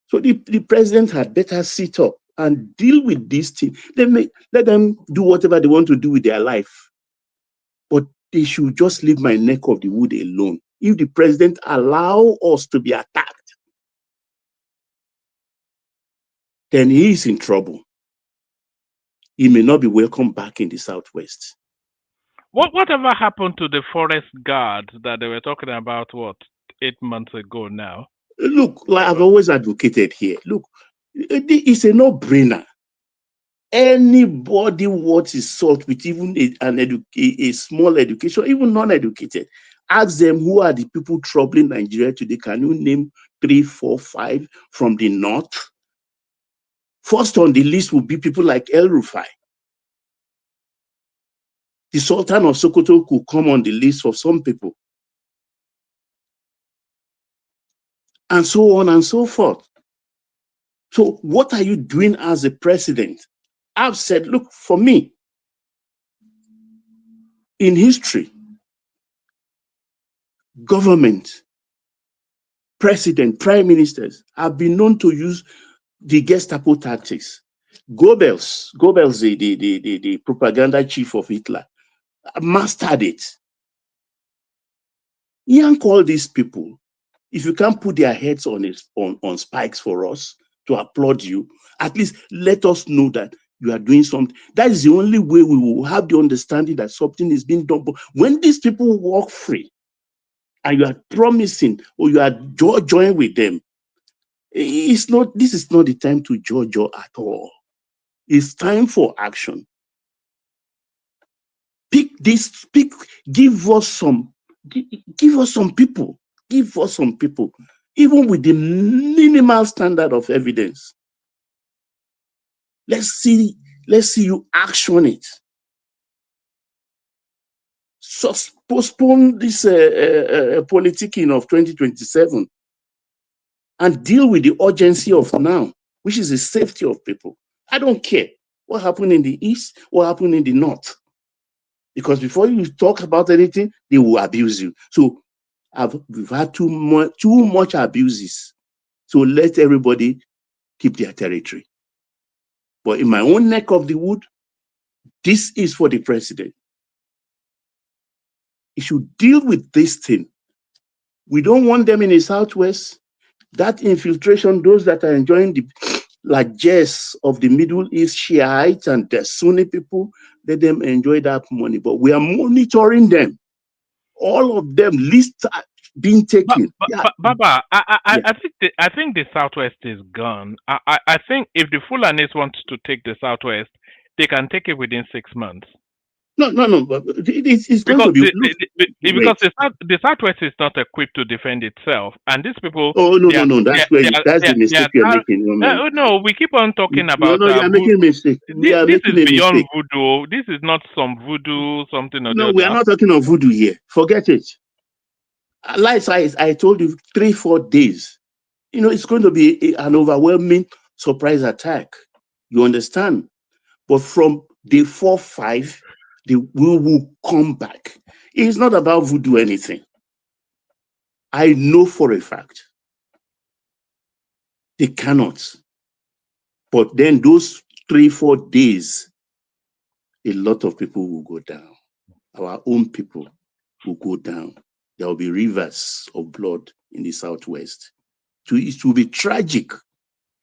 So the president had better sit up and deal with this thing. Let them do whatever they want to do with their life. But they should just leave my neck of the wood alone. If the president allow us to be attacked, then he is in trouble. He may not be welcome back in the Southwest. Whatever happened to the forest guard that they were talking about, 8 months ago now? Look, like I've always advocated here, look, it's a no-brainer. Anybody what is salt with even a small education, even non-educated, ask them who are the people troubling Nigeria today. Can you name 3, 4, 5 from the north? First on the list will be people like El Rufai. The Sultan of Sokoto could come on the list for some people. And so on and so forth. So what are you doing as a president? I've said, look, for me, in history, government, president, prime ministers have been known to use the Gestapo tactics. Goebbels, the propaganda chief of Hitler, mastered it. He can call these people, if you can't put their heads on spikes for us to applaud you, at least let us know that you are doing something. That is the only way we will have the understanding that something is being done. But when these people walk free and you are promising or you are joining with them, this is not the time to judge at all. It's time for action. Give us some people, even with the minimal standard of evidence. Let's see you action it. So postpone this politicking of 2027 and deal with the urgency of now, which is the safety of people. I don't care what happened in the east, what happened in the north. Because before you talk about anything, they will abuse you. So we've had too much abuses. So let everybody keep their territory. But in my own neck of the wood, this is for the president. He should deal with this thing. We don't want them in the Southwest. That infiltration, those that are enjoying the largesse of the Middle East Shiites and the Sunni people, let them enjoy that money. But we are monitoring them. All of them, lists are being taken. Baba, I think the Southwest is gone. I think if the Fulanis want to take the Southwest, they can take it within 6 months. No, but it's going to be because the Southwest is not equipped to defend itself, and these people. Oh no, that's the mistake you're making. No, we keep on talking about. No, you're making a mistake. This is beyond voodoo. This is not some voodoo something or the other. No, we are not talking of voodoo here. Forget it. Like I told you, 3-4 days. It's going to be an overwhelming surprise attack. You understand? But from day 4-5. We will come back. It's not about voodoo anything. I know for a fact they cannot. But then those 3-4 days, a lot of people will go down. Our own people will go down. There will be rivers of blood in the Southwest. So it will be tragic.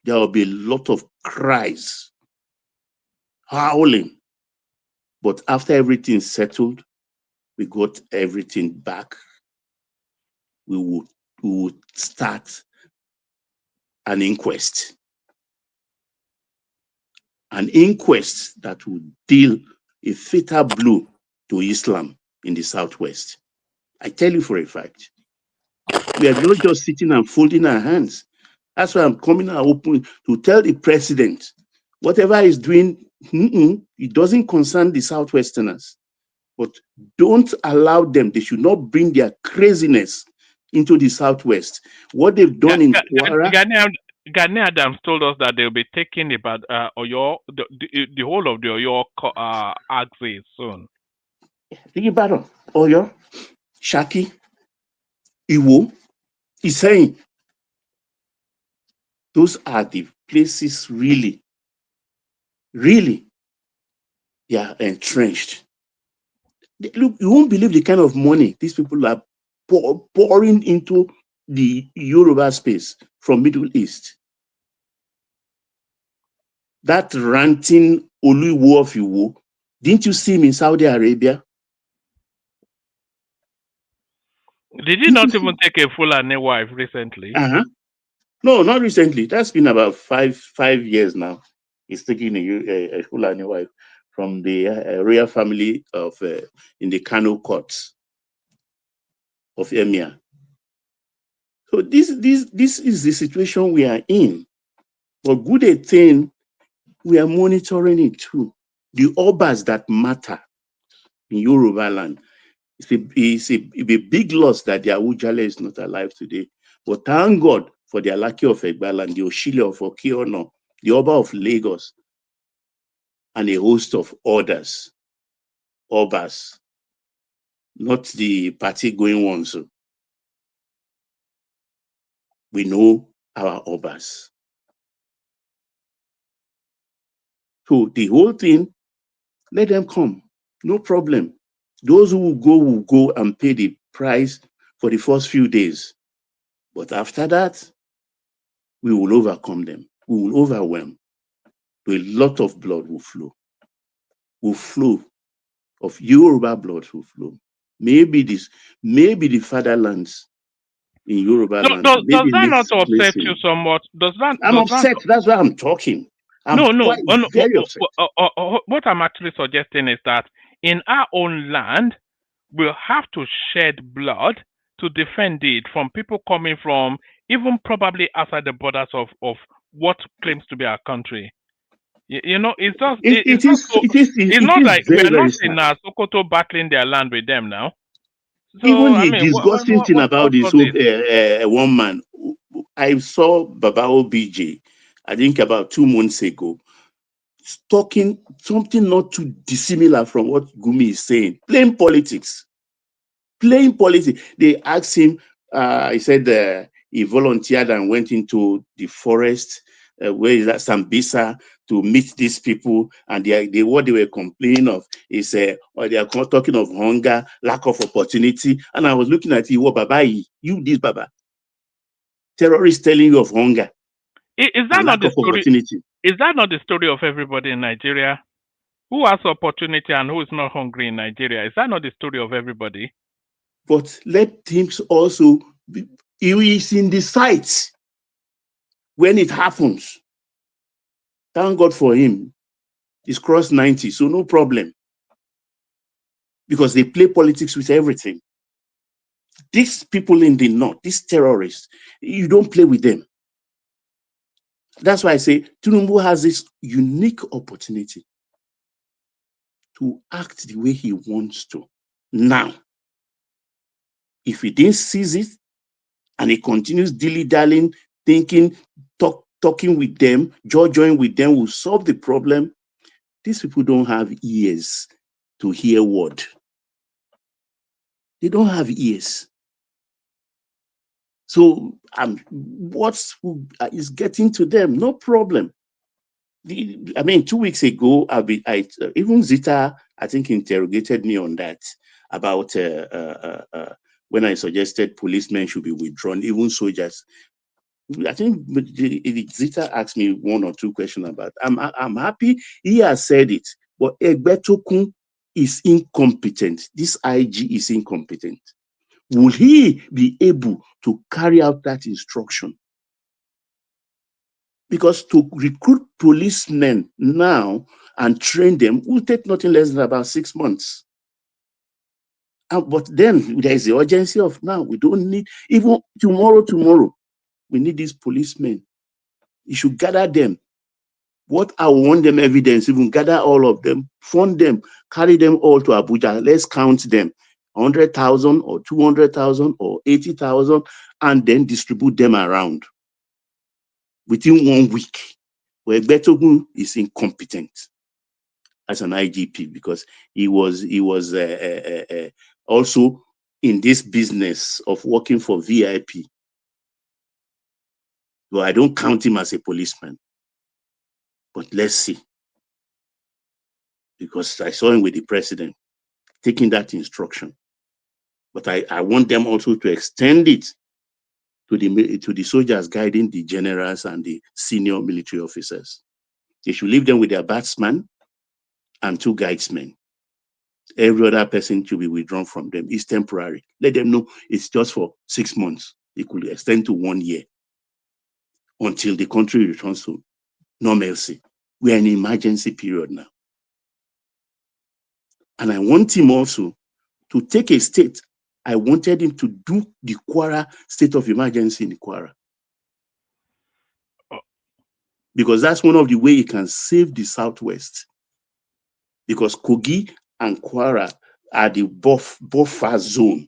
There will be a lot of cries, howling. But after everything settled, we got everything back. We would start an inquest. An inquest that would deal a fatal blow to Islam in the Southwest. I tell you for a fact. We are not just sitting and folding our hands. That's why I'm coming out open to tell the president, whatever he's doing, it doesn't concern the Southwesterners. But don't allow them. They should not bring their craziness into the Southwest. What they've done in Kwara. Gani Adams told us that they'll be taking about Oyo, the whole of the Oyo axis soon. Ibadan, Oyo, Shaki, Iwo, Iseyin. Those are the places really Really, they are entrenched. Look, you won't believe the kind of money these people are pouring into the Yoruba space from Middle East. That ranting Oluwo of Iwo, didn't you see him in Saudi Arabia? Did he not even take a Fulani wife recently? No, not recently. That's been about five years now. He's taking a Fulani wife from the royal family of in the Kanu courts of Emir. So this is the situation we are in. But good a thing, we are monitoring it too. The obas that matter in Yoruba land. It's a big loss that the Awujale is not alive today. But thank God for the Alaki of Egbaland, the Oshile of Okiono, the Oba of Lagos, and a host of others, Obas, not the party going ones. We know our Obas. So the whole thing, let them come, no problem. Those who will go and pay the price for the first few days. But after that, we will overcome them. We will overwhelm. A lot of blood will flow of Yoruba blood will flow. Maybe the fatherlands in Yoruba land. Does Maybe that not next upset place you somewhat? I'm upset. That's why I'm talking. I'm very upset. What I'm actually suggesting is that in our own land, we'll have to shed blood to defend it from people coming from even probably outside the borders of what claims to be our country. You know, it's just it's not like we are not in Sokoto battling their land with them now. So Even I the mean, disgusting thing about this whole one man, I saw Baba OBJ, I think about 2 months ago, talking something not too dissimilar from what Gumi is saying. Playing politics. They asked him, he said he volunteered and went into the forest, where is that, Sambisa, to meet these people, and what they were complaining of is, or they are talking of hunger, lack of opportunity. And I was looking at you, Baba, you this Baba, terrorists telling you of hunger. Is that not the story? Is that not the story of everybody in Nigeria? Who has opportunity and who is not hungry in Nigeria? Is that not the story of everybody? But let things also he is in the sight when it happens. Thank God for him. He's crossed 90, so no problem. Because they play politics with everything. These people in the north, these terrorists, you don't play with them. That's why I say Tinubu has this unique opportunity to act the way he wants to. Now, if he didn't seize it and he continues dilly-dallying, thinking, talking with them, join with them will solve the problem, these people don't have ears to hear word. They don't have ears. So what is getting to them? No problem. I mean, 2 weeks ago, even Zita, I think, interrogated me on that about when I suggested policemen should be withdrawn, even soldiers. I think Zita asked me 1 or 2 questions about. I'm happy he has said it, but Egbetokun is incompetent. This IG is incompetent. Will he be able to carry out that instruction? Because to recruit policemen now and train them will take nothing less than about 6 months. But then there is the urgency of now. We don't need, even tomorrow, we need these policemen. You should gather them. What I want them evidence, even gather all of them, fund them, carry them all to Abuja. Let's count them, 100,000 or 200,000 or 80,000, and then distribute them around within 1 week. Where Betogun is incompetent as an IGP because he was also in this business of working for VIP. Well, I don't count him as a policeman, but let's see. because I saw him with the president taking that instruction. But I want them also to extend it to the soldiers guiding the generals and the senior military officers. They should leave them with their batsman and 2 guidesmen. Every other person to be withdrawn from them. It's temporary. Let them know it's just for 6 months. It could extend to 1 year until the country returns to normalcy. We are in an emergency period now. And I want him also to take a state. I wanted him to do the Kwara state of emergency in Kwara. Because that's one of the ways he can save the Southwest. Because Kogi and Kwara are the buffer zone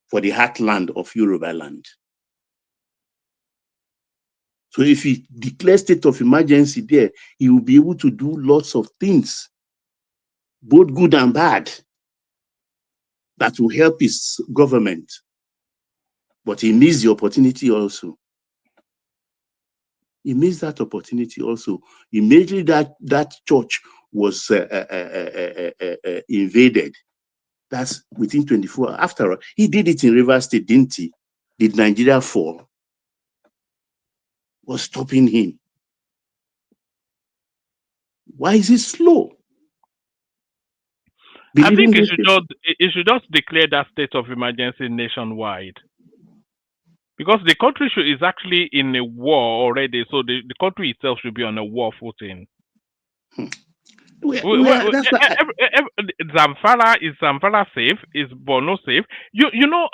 for the heartland of Yoruba land. So if he declares state of emergency there, he will be able to do lots of things, both good and bad, that will help his government. But he missed the opportunity also. He missed that opportunity also. Immediately that church was invaded. That's within 24 hours. After all, he did it in Rivers State, didn't he? Did Nigeria fall? Was stopping him. Why is he slow? I think it should just declare that state of emergency nationwide. Because the country is actually in a war already, so the country itself should be on a war footing. Zamfara, is Zamfara safe? Is Borno safe? You know,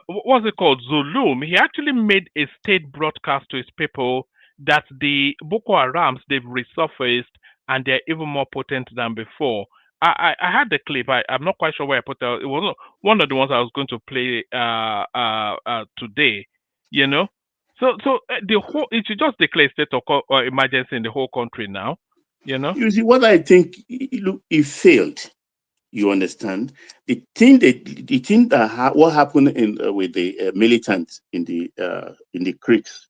what's it called? Zulum. He actually made a state broadcast to his people that the Boko Harams, they've resurfaced and they're even more potent than before. I had the clip. I'm not quite sure where I put it. It was one of the ones I was going to play today. You know, so the whole, it should just declare state of emergency in the whole country now. You know. You see, what I think, look, it failed. You understand? The thing that what happened with the militants in the creeks,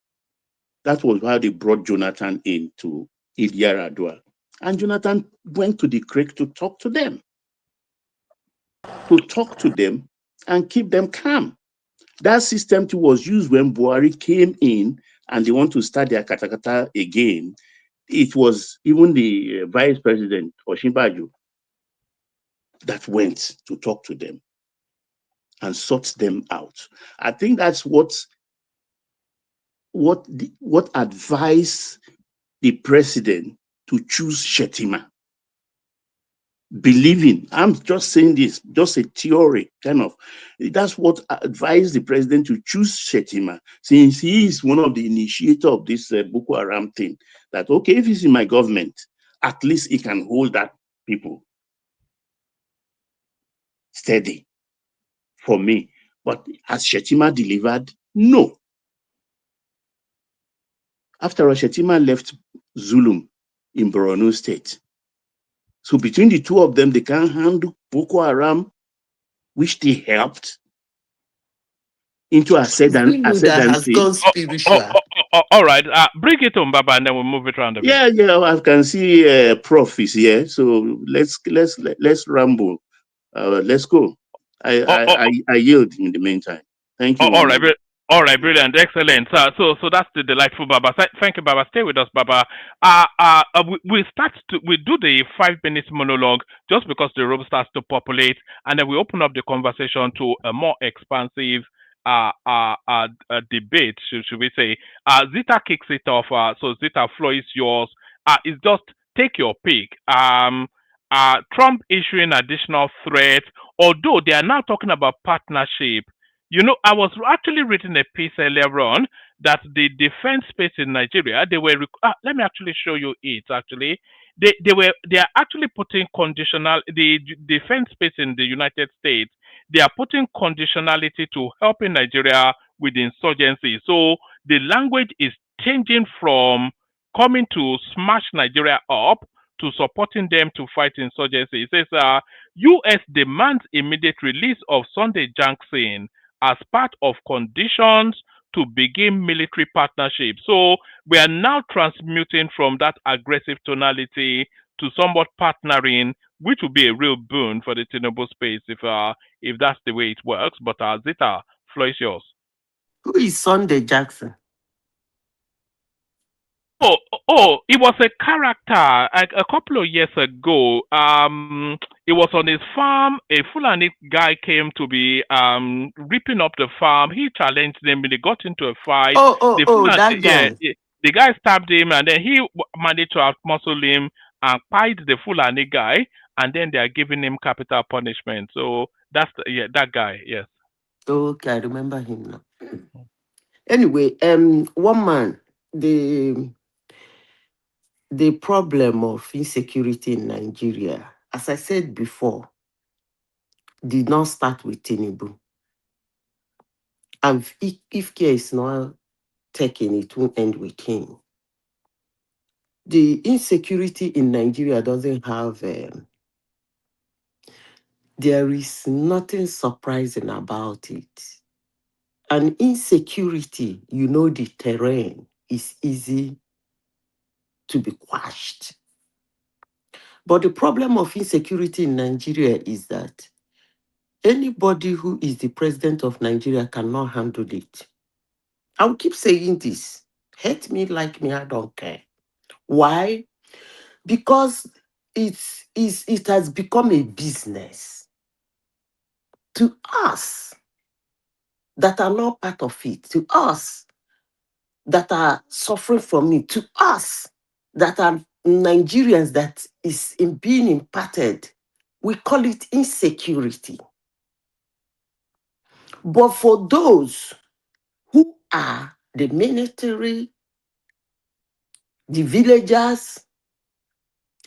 that was why they brought Jonathan in to Idi Yaradua. And Jonathan went to the creek to talk to them. And keep them calm. That system too was used when Buhari came in and they want to start their katakata again. It was even the vice president, Osinbajo, that went to talk to them and sort them out. I think that's what advised the president to choose Shettima. Believing, I'm just saying this, just a theory, kind of. That's what advised the president to choose Shettima, since he is one of the initiators of this Boko Haram thing. That, okay, if he's in my government, at least he can hold that people steady for me. But has Shettima delivered? No. After all, Shettima left Zulum in Borno State. So between the two of them, they can handle Boko Haram, which they helped, into ascendancy. Has gone spiritual. All right, bring it on, Baba, and then we'll move it around a bit. Yeah, I can see Prof is here, so let's ramble. Let's go. I yield in the meantime. Thank you. All right, brilliant, excellent. So that's the delightful Baba. Thank you, Baba. Stay with us, Baba. We do the 5 minutes monologue just because the room starts to populate, and then we open up the conversation to a more expansive debate, should we say. Zita kicks it off. So Zita, floor is yours. It's just take your pick. Trump issuing additional threats, although they are now talking about partnership. You know, I was actually reading a piece earlier on that the defense space in Nigeria, they were. Let me actually show you it. Actually, they are actually putting conditional. The defense space in the United States, they are putting conditionality to helping Nigeria with insurgency. So the language is changing from coming to smash Nigeria up to supporting them to fight insurgency. It says, U.S. demands immediate release of Sunday Jackson as part of conditions to begin military partnership. So we are now transmuting from that aggressive tonality to somewhat partnering, which will be a real boon for the Tinubu space if that's the way it works. But Zita, floor is yours. Who is Sunday Jackson? It was a character a couple of years ago. It was on his farm. A Fulani guy came to be ripping up the farm. He challenged him. They got into a fight. That guy. Yeah, the guy stabbed him, and then he managed to outmuscle him and fight the Fulani guy. And then they are giving him capital punishment. So that's that guy. Yes. Okay, I remember him now. Anyway, one man, the problem of insecurity in Nigeria, as I said before, did not start with Tinubu. And if care is not taken, it won't end with him. The insecurity in Nigeria doesn't have, there is nothing surprising about it. And insecurity, you know, the terrain is easy to be quashed. But the problem of insecurity in Nigeria is that anybody who is the president of Nigeria cannot handle it. I'll keep saying this. Hate me, like me, I don't care. Why? Because it has become a business. To us that are not part of it, to us that are suffering from it, to us that are Nigerians that is being impacted, we call it insecurity. But for those who are the military, the villagers,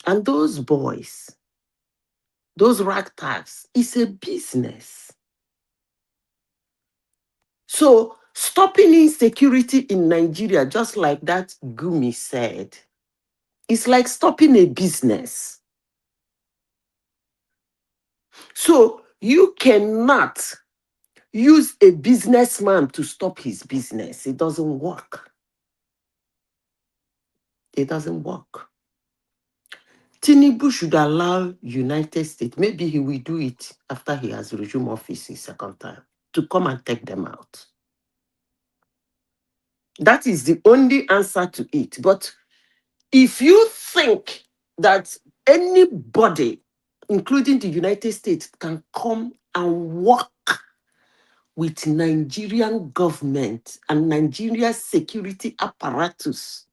and those boys, those ragtags, it's a business. So stopping insecurity in Nigeria, just like that Gumi said, it's like stopping a business. So you cannot use a businessman to stop his business. It doesn't work. It doesn't work. Tinubu should allow United States, maybe he will do it after he has resumed office a second time, to come and take them out. That is the only answer to it. But if you think that anybody, including the United States, can come and work with Nigerian government and Nigeria's security apparatus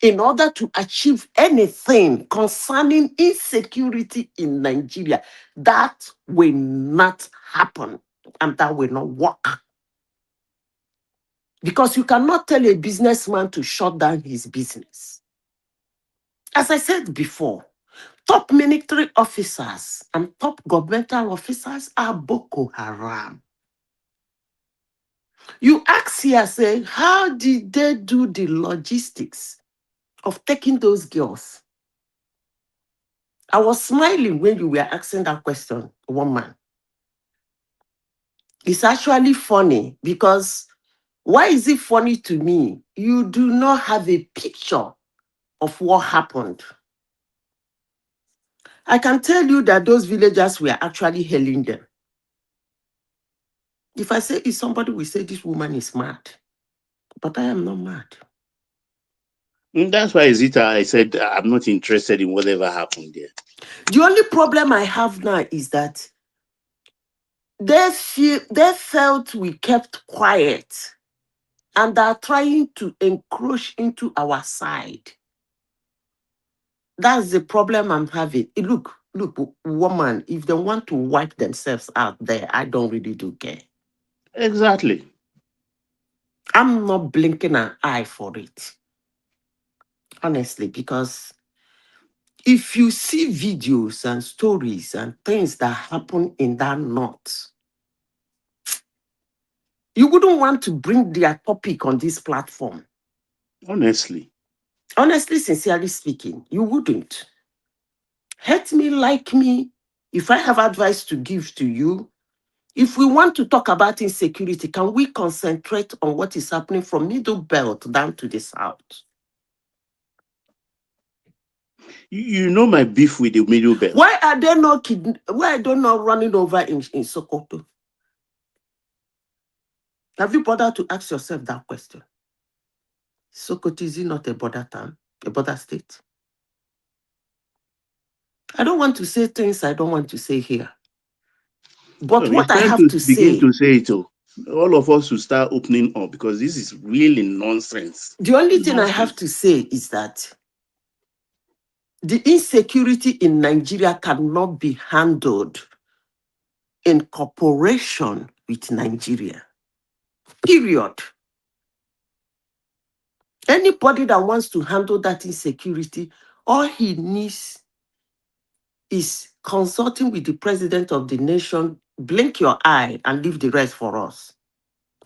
in order to achieve anything concerning insecurity in Nigeria, that will not happen and that will not work. Because you cannot tell a businessman to shut down his business. As I said before, top military officers and top governmental officers are Boko Haram. You ask here, say, how did they do the logistics of taking those girls? I was smiling when you were asking that question, one man. It's actually funny because why is it funny to me? You do not have a picture of what happened. I can tell you that those villagers were actually hailing them. If I say it, somebody will say this woman is mad. But I am not mad. That's why, Zita, I said I'm not interested in whatever happened there. The only problem I have now is that they felt we kept quiet and are trying to encroach into our side. That's the problem I'm having. Look, woman, if they want to wipe themselves out there, I don't really do care. Exactly. I'm not blinking an eye for it. Honestly, because if you see videos and stories and things that happen in that north, you wouldn't want to bring their topic on this platform. Honestly, sincerely speaking, you wouldn't. Hate me, like me. If I have advice to give to you, If we want to talk about insecurity, can we concentrate on what is happening from Middle Belt down to the south? You know my beef with the Middle Belt. Why are they not running over in Sokoto? Have you bothered to ask yourself that question? Sokoto, is it not a border town, a border state? I don't want to say things I don't want to say here. But Well, what I have to begin say, to say it, all of us should start opening up because this is really nonsense. the only thing I have to say is that the insecurity in Nigeria cannot be handled in cooperation with Nigeria. Period. Anybody that wants to handle that insecurity, all he needs is consulting with the president of the nation, blink your eye and leave the rest for us.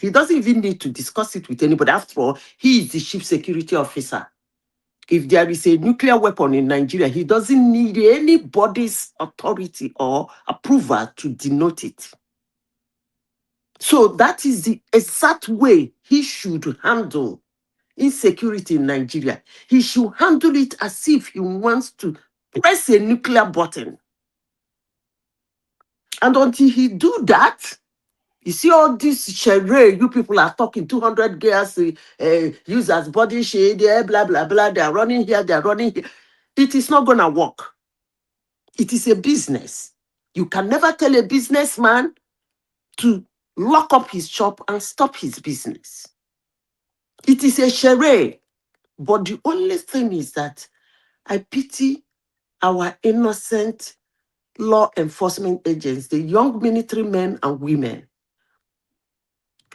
He doesn't even need to discuss it with anybody. After all, he is the chief security officer. If there is a nuclear weapon in Nigeria, he doesn't need anybody's authority or approval to denote it. So that is the exact way he should handle insecurity in Nigeria. He should handle it as if he wants to press a nuclear button. And until he do that, you see all this charade you people are talking, 200 girls use as body shade, blah, blah, blah. They are running here, they are running here. It is not going to work. It is a business. You can never tell a businessman to lock up his shop and stop his business. It is a charade. But the only thing is that I pity our innocent law enforcement agents, the young military men and women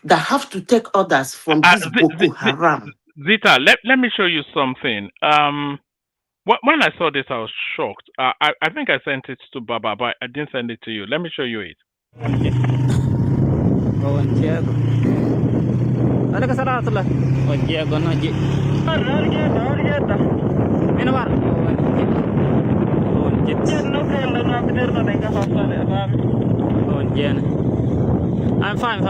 that have to take orders from this Boko Haram. Zita, let me show you something. When I saw this, I was shocked. I think I sent it to Baba, but I didn't send it to you. Let me show you it. I'm fine.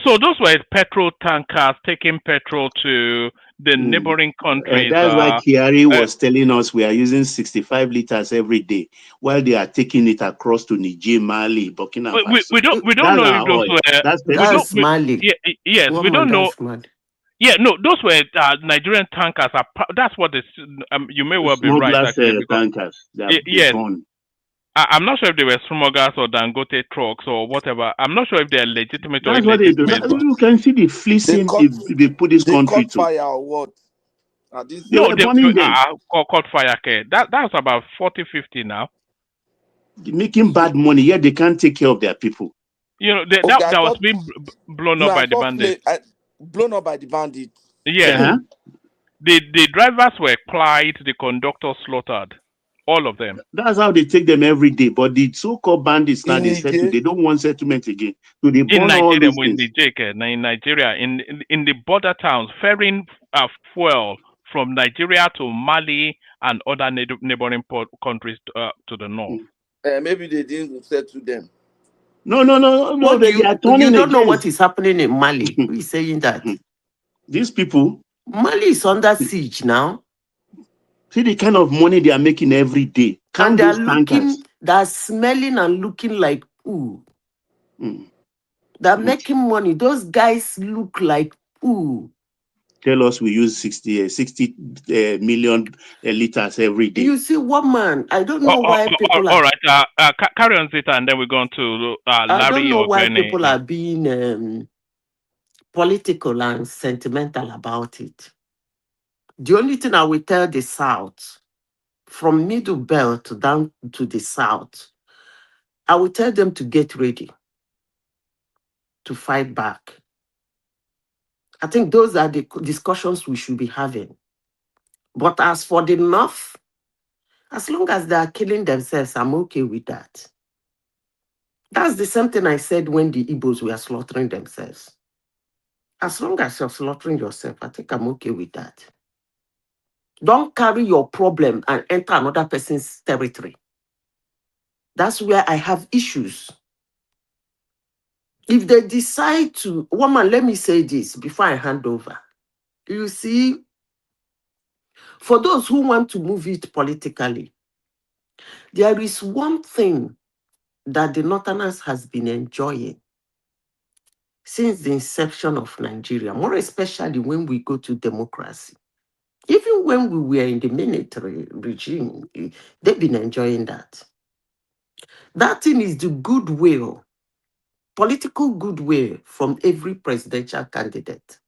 So those were petrol tankers taking petrol to the neighboring countries. That's why Kiari was telling us we are using 65 liters every day, while they are taking it across to Niger, Mali, Burkina Faso. We don't know if those were. That's Mali. Yes, we don't know. Yeah, no, those were Nigerian tankers. That's what you may well be right. Actually, tankers. Yes. I'm not sure if they were smugglers or Dangote trucks or whatever. I'm not sure if they're legitimate or illegitimate. That's what they do. You can see the fleecing they put this country to. Fire or what? No, they caught fire. That's about 40, 50 now. They're making bad money, yet they can't take care of their people. You know, that was being blown up by the bandits. Blown up by the bandits. Yeah. The drivers were plied, the conductors slaughtered. All of them. That's how they take them every day. But the so-called bandits now they don't want settlement again. So they burn all those things. In Nigeria, in the border towns, ferrying fuel from Nigeria to Mali and other neighboring countries to the north. Maybe they didn't settle them. No. They are turning. You don't know what is happening in Mali. Who is saying that? These people. Mali is under siege now. See the kind of money they are making every day. And Count those tankers. they're smelling and looking like poo. They're making money. Those guys look like poo. Tell us we use 60 million liters every day. You see, woman, I don't know why people all are... right, carry on, Zita, and then we're going to I Larry don't know or why Benny. people are being political and sentimental about it. The only thing I will tell the South, from Middle Belt down to the South, I will tell them to get ready to fight back. I think those are the discussions we should be having. But as for the North, as long as they are killing themselves, I'm okay with that. That's the same thing I said when the Igbos were slaughtering themselves. As long as you're slaughtering yourself, I think I'm okay with that. Don't carry your problem and enter another person's territory. That's where I have issues. If they decide to, woman, let me say this before I hand over. You see, for those who want to move it politically, there is one thing that the Northerners has been enjoying since the inception of Nigeria, more especially when we go to democracy. Even when we were in the military regime, they've been enjoying that. That thing is the goodwill, political goodwill from every presidential candidate.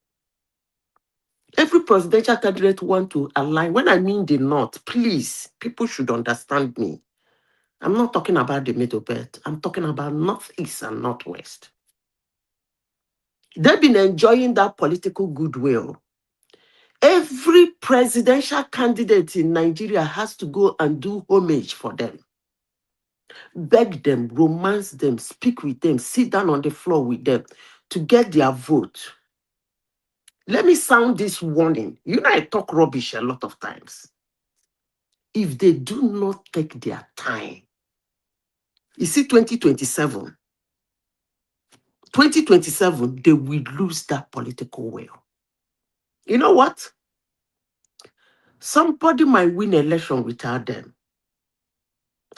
Every presidential candidate want to align. When I mean the North, please, people should understand me. I'm not talking about the Middle Belt. I'm talking about Northeast and Northwest. They've been enjoying that political goodwill. Every presidential candidate in Nigeria has to go and do homage for them. Beg them, romance them, speak with them, sit down on the floor with them to get their vote. Let me sound this warning. You know, I talk rubbish a lot of times. If they do not take their time, you see 2027, they will lose that political will. You know what? Somebody might win election without them.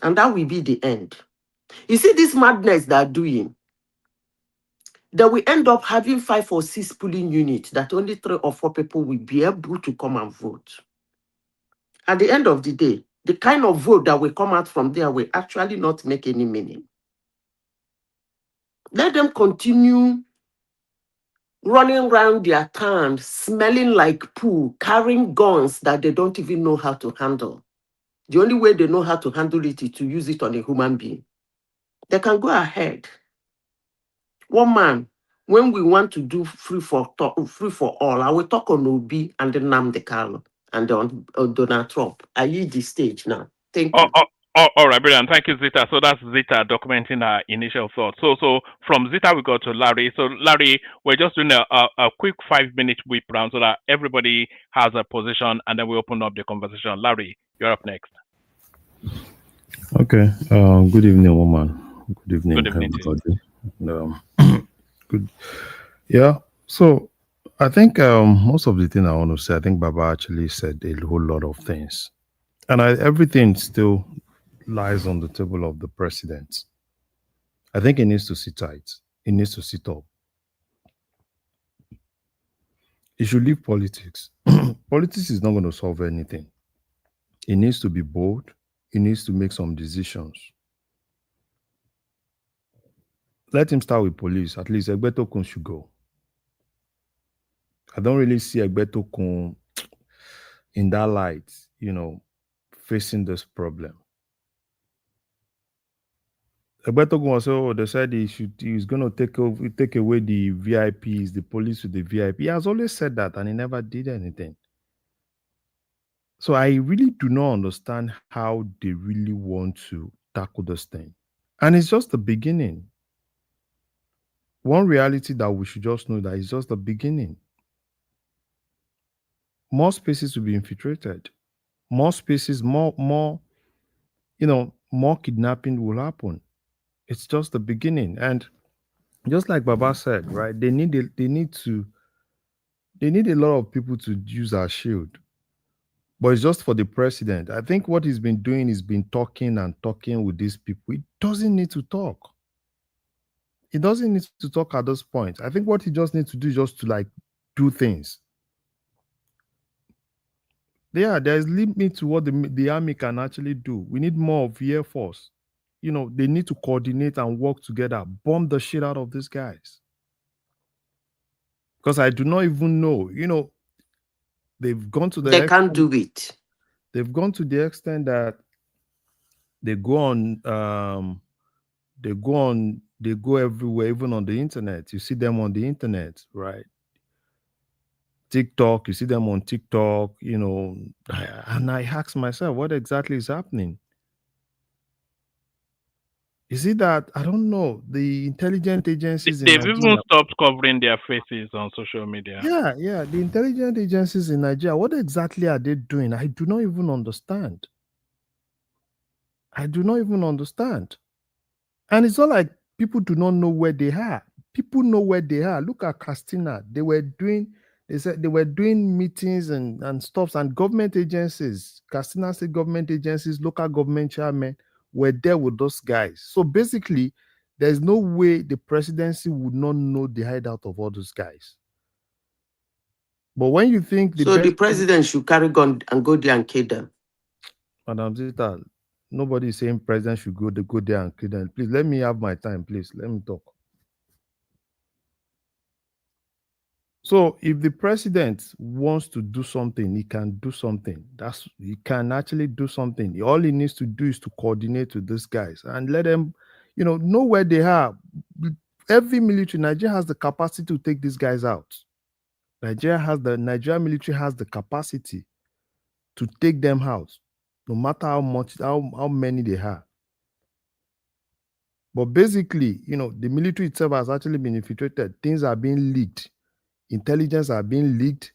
And that will be the end. You see this madness they are doing, they will end up having 5 or 6 polling units that only 3 or 4 people will be able to come and vote. At the end of the day, the kind of vote that will come out from there will actually not make any meaning. Let them continue running around their town, smelling like poo, carrying guns that they don't even know how to handle. The only way they know how to handle it is to use it on a human being. They can go ahead. One man, when we want to do free for all, I will talk on Obi and the NNAMDI and on Donald Trump. I use the stage now. Thank you. All right, brilliant. Thank you, Zita. So that's Zita documenting her initial thoughts. So from Zita, we go to Larry. So Larry, we're just doing a quick 5-minute whip round so that everybody has a position, and then we open up the conversation. Larry, you're up next. Okay. Good evening, woman. Good evening, Good evening everybody. Good. Yeah. So I think most of the thing I want to say, I think Baba actually said a whole lot of things, and everything still lies on the table of the president. I think he needs to sit tight. He needs to sit up. He should leave politics. Politics is not going to solve anything. He needs to be bold. He needs to make some decisions. Let him start with police. At least Egbetokun should go. I don't really see Egbetokun in that light, facing this problem. Egbetokun also, they said he's going to take away the VIPs, the police with the VIP. He has always said that, and he never did anything. So I really do not understand how they really want to tackle this thing. And it's just the beginning. One reality that we should just know that it's just the beginning. More spaces will be infiltrated. More spaces, more kidnapping will happen. It's just the beginning. And just like Baba said, right, they need a lot of people to use our shield. But it's just for the president. I think what he's been doing is been talking and talking with these people. He doesn't need to talk. He doesn't need to talk at this point. I think what he just needs to do is just to like do things. Yeah, there's limit to what the army can actually do. We need more of the Air Force. You know, they need to coordinate and work together, bomb the shit out of these guys. Because I do not even know, you know, they've gone to the They can't do it. They've gone to the extent that they go everywhere, even on the internet. You see them on the internet, right? TikTok, you see them on TikTok, you know, and I ask myself, what exactly is happening? Is it that, I don't know, the intelligence agencies in They've Nigeria... even stopped covering their faces on social media. Yeah, the intelligence agencies in Nigeria, what exactly are they doing? I do not even understand. And it's not like people do not know where they are. People know where they are. Look at Castina. They said they were doing meetings and stuff, and government agencies, Castina state government agencies, local government chairmen were there with those guys. So basically, there's no way the presidency would not know the hideout of all those guys. But when you think the president should carry gun and go there and kill them. Madam Zita, nobody is saying president should go there and kill them. Please let me have my time, please. Let me talk. So if the president wants to do something, he can do something. He can actually do something. All he needs to do is to coordinate with these guys and let them, you know where they are. Every military, Nigeria has the capacity to take these guys out. Nigeria military has the capacity to take them out, no matter how many they have. But basically, the military itself has actually been infiltrated. Things are being leaked. Intelligence are being leaked,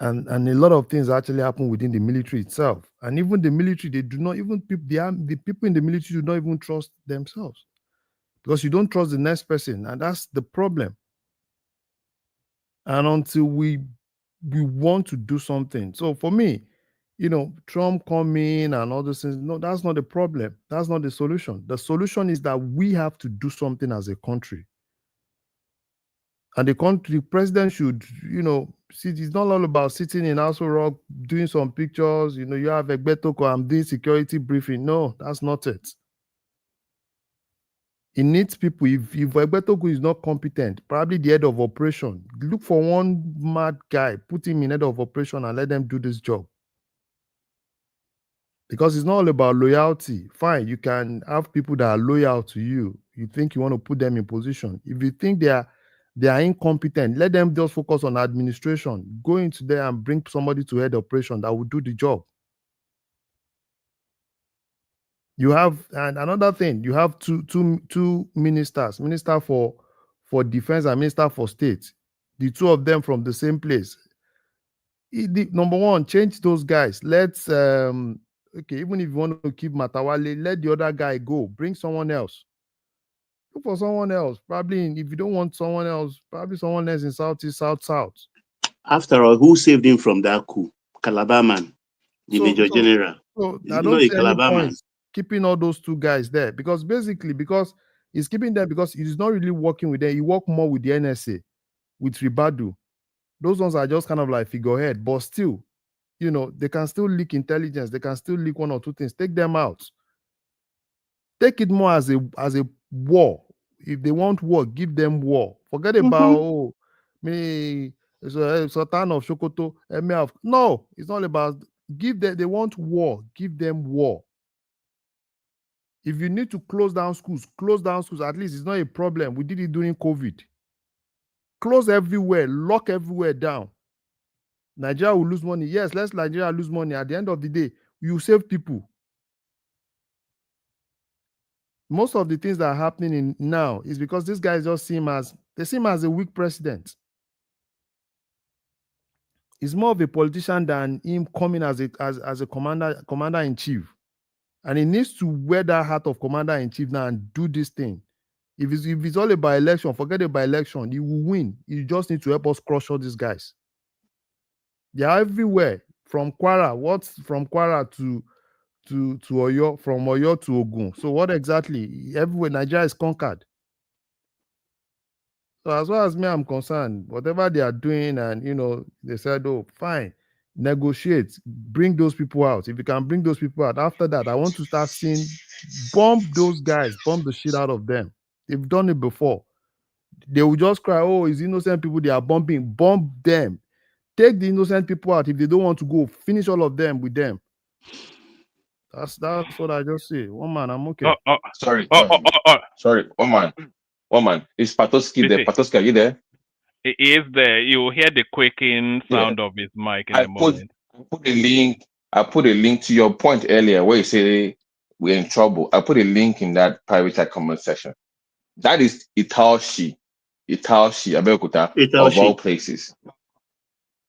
and a lot of things actually happen within the military itself. And even the military, the people in the military do not even trust themselves, because you don't trust the next person, and that's the problem. And until we want to do something. So for me, Trump coming and all those things, no, that's not the problem. That's not the solution. The solution is that we have to do something as a country. And the president should, see, it's not all about sitting in Aso Rock, doing some pictures, you have Egbetoko, I'm doing security briefing. No, that's not it. It needs people. If Egbetoko is not competent, probably the head of operation, look for one mad guy, put him in head of operation and let them do this job. Because it's not all about loyalty. Fine, you can have people that are loyal to you. You think you want to put them in position. If you think they are incompetent, let them just focus on administration. Go into there and bring somebody to head operation that will do the job. You have, and another thing, you have two ministers, minister for defense and minister for state. The two of them from the same place. Number one, change those guys. Let's okay, even if you want to keep Matawale, let the other guy go. Bring someone else. Look for someone else. Probably, if you don't want someone else, probably someone else in Southeast, South. After all, who saved him from that coup? Calabar man, the Major General. So I don't see any point keeping all those two guys there, because he's keeping them because he's not really working with them. He work more with the NSA, with Ribadu. Those ones are just kind of like figurehead, but still, they can still leak intelligence. They can still leak one or two things. Take them out. Take it more as a war. If they want war, give them war. Forget about me, Sultan of Sokoto, Emir of. No, it's not about give them. They want war. Give them war. If you need to close down schools. At least it's not a problem. We did it during COVID. Close everywhere. Lock everywhere down. Nigeria will lose money. Yes, let Nigeria lose money. At the end of the day, you save people. Most of the things that are happening now is because these guys just seem as a weak president. He's more of a politician than him coming as a commander in chief. And he needs to wear that hat of commander in chief now and do this thing. If it's all about election, forget about election. He will win. You just need to help us crush all these guys. They are everywhere. from Kwara. What's from Kwara to Oyo, from Oyo to Ogun? So what exactly? Everywhere Nigeria is conquered. So as far as me I'm concerned, whatever they are doing, and they said, oh, fine, negotiate, bring those people out. If you can bring those people out, after that, I want to start seeing bomb those guys, bomb the shit out of them. They've done it before. They will just cry, oh, it's innocent people they are bombing. Bomb them. Take the innocent people out. If they don't want to go, finish all of them with them. That's what I just say. One man, I'm okay. Sorry. Sorry. One man. Is Patoski there? Patoski, are you there? He is there. You will hear the quaking sound of his mic in a moment. I put a link to your point earlier where you say we're in trouble. I put a link in that private comment section. That is Itaoshi, Abeokuta, of all places.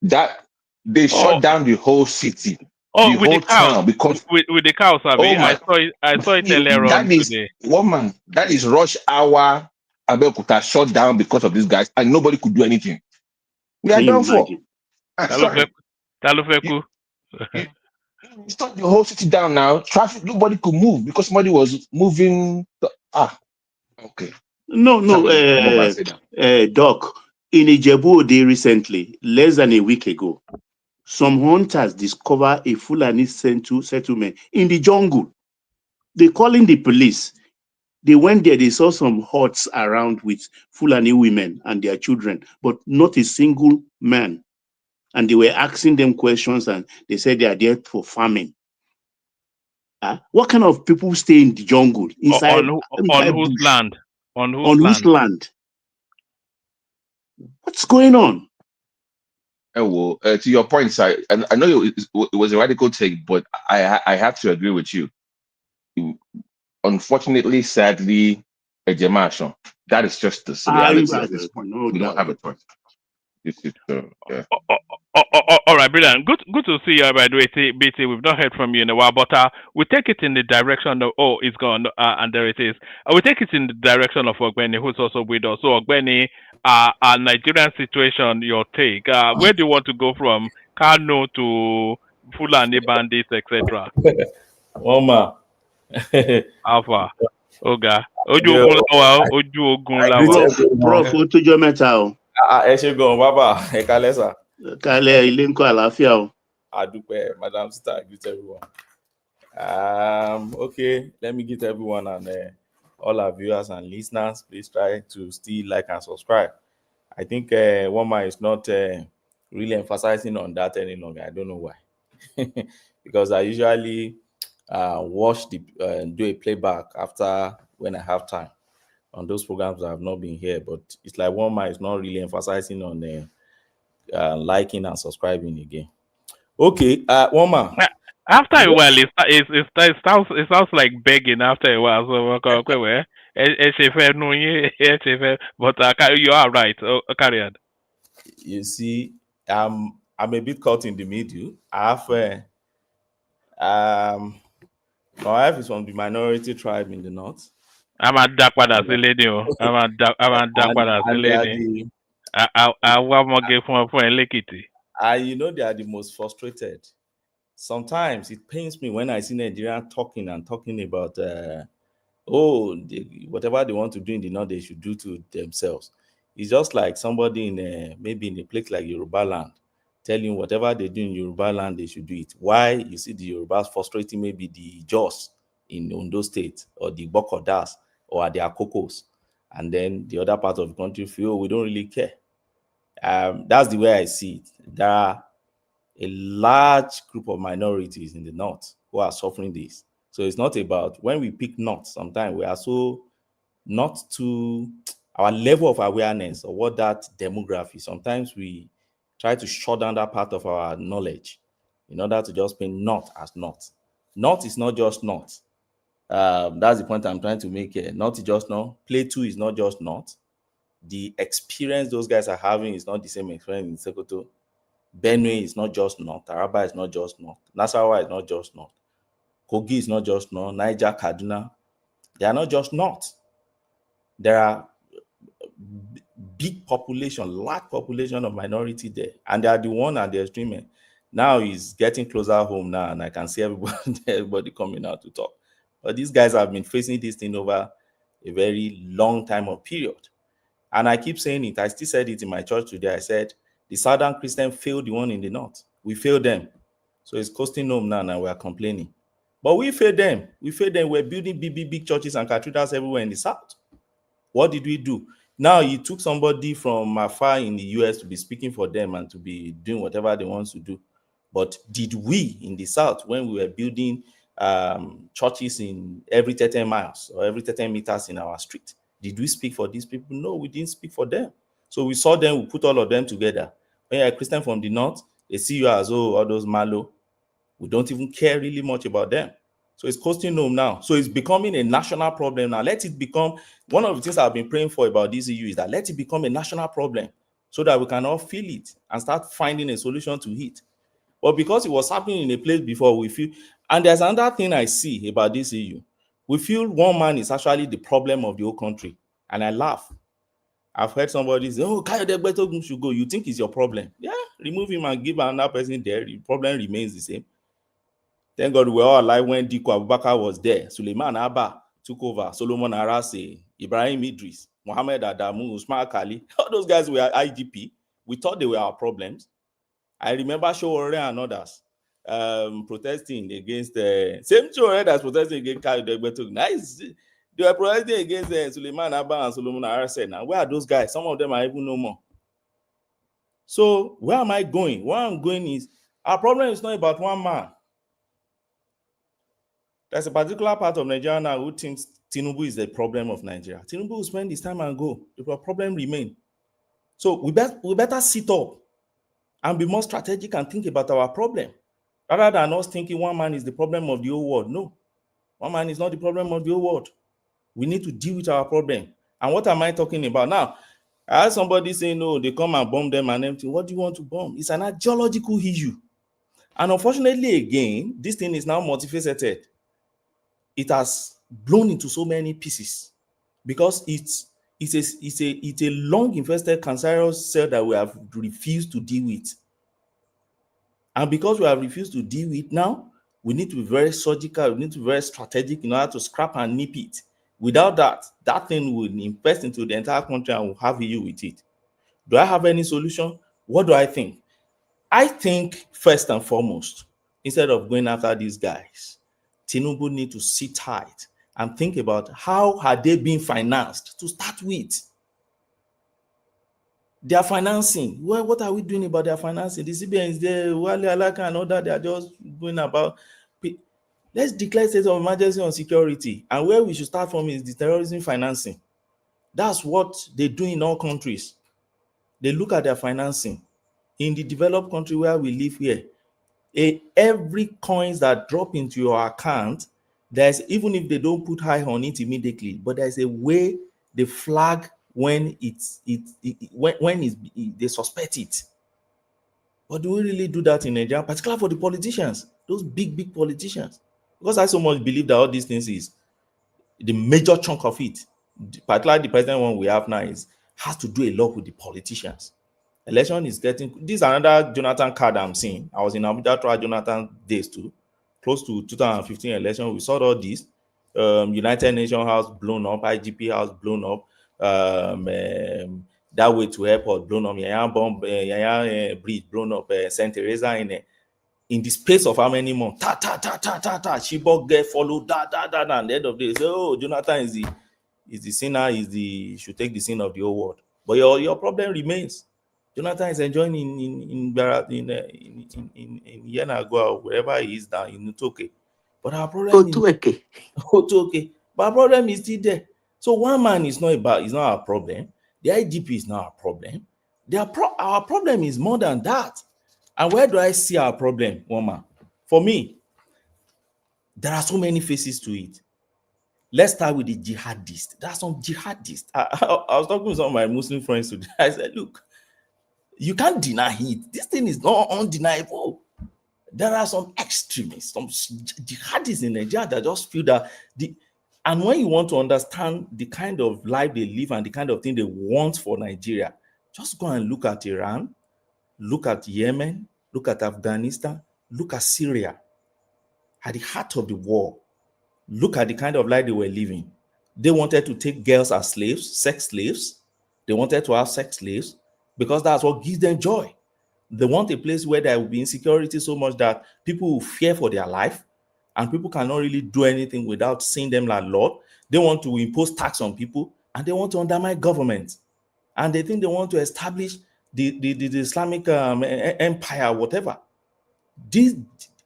That they shut down the whole city. Oh, the whole town because with the cows, I saw it earlier on today. Woman, that is rush hour. Abeokuta shut down because of these guys, and nobody could do anything. We are done for. Talufeku. You shut the whole city down now. Traffic, nobody could move because somebody was moving. Okay. No, Doc. In Ijebu-Ode recently, less than a week ago, some hunters discovered a Fulani settlement in the jungle. They calling the police. They went there, they saw some huts around with Fulani women and their children, but not a single man. And they were asking them questions, and they said they are there for farming. What kind of people stay in the jungle? Inside whose land? On whose land? What's going on? Well, to your point, I know it was a radical take, but I have to agree with you. Unfortunately, sadly, that is just the reality of this point. We don't have a choice. Yeah. All right, brilliant. Good to see you, by the way, BT. We've not heard from you in a while, but we take it in the direction of it's gone, and there it is. We take it in the direction of Ogbeni, who's also with us. So Ogbeni, our Nigerian situation, your take. Where do you want to go from Kano to Fulani bandits, etc.? Oma. Alpha. Oga. Oju ogun lawa. Prof, otujo meta o. Ẹ ṣé gan baba, ẹ kálẹ́ sà. Kálẹ́ ilé ńkọ́ àlàáfíà o. Adúpẹ́, Madam Sita, greet everyone. Okay, let me greet everyone and all our viewers and listeners. Please try to still like and subscribe. I think Woma is not really emphasizing on that any longer. I don't know why. Because I usually watch do a playback after when I have time on those programs that have not been here. But it's like Woma is not really emphasizing on liking and subscribing again. Okay, Woma. After a while, it sounds like begging. After a while, so but you are right. Carry on. You see, I'm a bit caught in the middle. I have my wife is from the minority tribe in the north. I'm a Dakpada lady. I'm a Dakpada lady. I want more give for Lekiti. You know, they are the most frustrated. Sometimes it pains me when I see Nigerians talking about whatever they want to do in the north, they should do to themselves. It's just like somebody maybe in a place like Yoruba land telling whatever they do in Yoruba land, they should do it. Why? You see the Yorubas frustrating maybe the Jos in Ondo State or the Bokodas or the Akokos, and then the other part of the country feel we don't really care. That's the way I see it. There are a large group of minorities in the north who are suffering this. So it's not about when we pick north, sometimes we are so not to our level of awareness of what that demography. Sometimes we try to shut down that part of our knowledge in order to just paint north as north. North is not just north. That's the point I'm trying to make here. North is just north. Plateau is not just north. The experience those guys are having is not the same experience in Sokoto. Benue is not just north. Taraba is not just north. Nasarawa is not just north. Kogi is not just north. Niger, Kaduna, they are not just north. There are big population, large population of minority there, and they are the one at the extreme end. Now he's getting closer home now, and I can see everybody coming out to talk. But these guys have been facing this thing over a very long time of period. And I keep saying it. I still said it in my church today. I said, the Southern Christian failed the one in the North. We failed them. So it's costing home now, and we are complaining. But we failed them. We failed them. We're building big churches and cathedrals everywhere in the South. What did we do? Now you took somebody from afar in the US to be speaking for them and to be doing whatever they want to do. But did we in the South, when we were building churches in every 30 miles or every 30 meters in our street, did we speak for these people? No, we didn't speak for them. So we saw them, we put all of them together. When you're a Christian from the North, they see you as, oh, all those malo. We don't even care really much about them. So it's costing them now. So it's becoming a national problem now. Let it become, one of the things I've been praying for about this EU is that let it become a national problem so that we can all feel it and start finding a solution to it. But because it was happening in a place before, we feel, and there's another thing I see about this EU. We feel one man is actually the problem of the whole country. And I laugh. I've heard somebody say, oh, Kayode Gbetogun should go. You think it's your problem? Yeah, remove him and give another person there. The problem remains the same. Thank God we're all alive when Diko Abubakar was there. Suleiman Abba took over. Solomon Arase, Ibrahim Idris, Mohammed Adamu, Usman Kali. All those guys were IGP. We thought they were our problems. I remember Showore and others protesting against the same Showore that's protesting against Kayode Gbetogun. Nice. They were protesting against Suleiman Abba and Solomon Arase. Now, where are those guys? Some of them are even no more. So, where am I going? Where I'm going is, our problem is not about one man. There's a particular part of Nigeria now who thinks Tinubu is the problem of Nigeria. Tinubu will spend his time and go. The problem remains. So we better sit up and be more strategic and think about our problem, rather than us thinking one man is the problem of the whole world. No, one man is not the problem of the whole world. We need to deal with our problem. And what am I talking about now? I had somebody say, no, they come and bomb them and everything. What do you want to bomb? It's an ideological issue. And unfortunately, again, this thing is now multifaceted. It has blown into so many pieces because it's a long infested cancerous cell that we have refused to deal with. And because we have refused to deal with now, we need to be very surgical, we need to be very strategic in order to scrap and nip it. Without that, that thing will infest into the entire country and will have you with it. Do I have any solution? What do I think? I think first and foremost, instead of going after these guys, Tinubu need to sit tight and think about how had they been financed to start with. Their financing, well, what are we doing about their financing? The CBN is there, Wale Alaka and all that, they are just going about. Let's declare state of emergency on security. And where we should start from is the terrorism financing. That's what they do in all countries. They look at their financing. In the developed country where we live here, every coins that drop into your account, there's, even if they don't put high on it immediately, but there's a way they flag when they suspect it. But do we really do that in Nigeria, particularly for the politicians, those big politicians? Because I so much believe that all these things is the major chunk of it, particularly the present one we have now, has to do a lot with the politicians. Election is getting, this is another Jonathan card I'm seeing. I was in Abuja throughout Jonathan days too. Close to 2015 election, we saw all this. United Nations House blown up, IGP House blown up, that way to airport blown up, Yaya bridge blown up, St. Teresa in the space of how many months? Chibok get followed, and at the end of the day, say, oh, Jonathan is the sinner, should take the sin of the whole world. But your problem remains. Jonathan is enjoying in Yenagoa, wherever he is now in Utoke. But our problem is but our problem is still there. So one man is not our problem. The IGP is not our problem. Our problem is more than that. And where do I see our problem, woman? For me, there are so many faces to it. Let's start with the jihadists. There are some jihadists. I was talking with some of my Muslim friends today. I said, look, you can't deny it. This thing is not undeniable. There are some extremists, some jihadists in Nigeria that just feel that and when you want to understand the kind of life they live and the kind of thing they want for Nigeria, just go and look at Iran, look at Yemen, look at Afghanistan, look at Syria, at the heart of the war. Look at the kind of life they were living. They wanted to take girls as slaves, sex slaves. They wanted to have sex slaves because that's what gives them joy. They want a place where there will be insecurity so much that people will fear for their life and people cannot really do anything without seeing them like Lord. They want to impose tax on people and they want to undermine government. And they think they want to establish the Islamic empire, whatever. These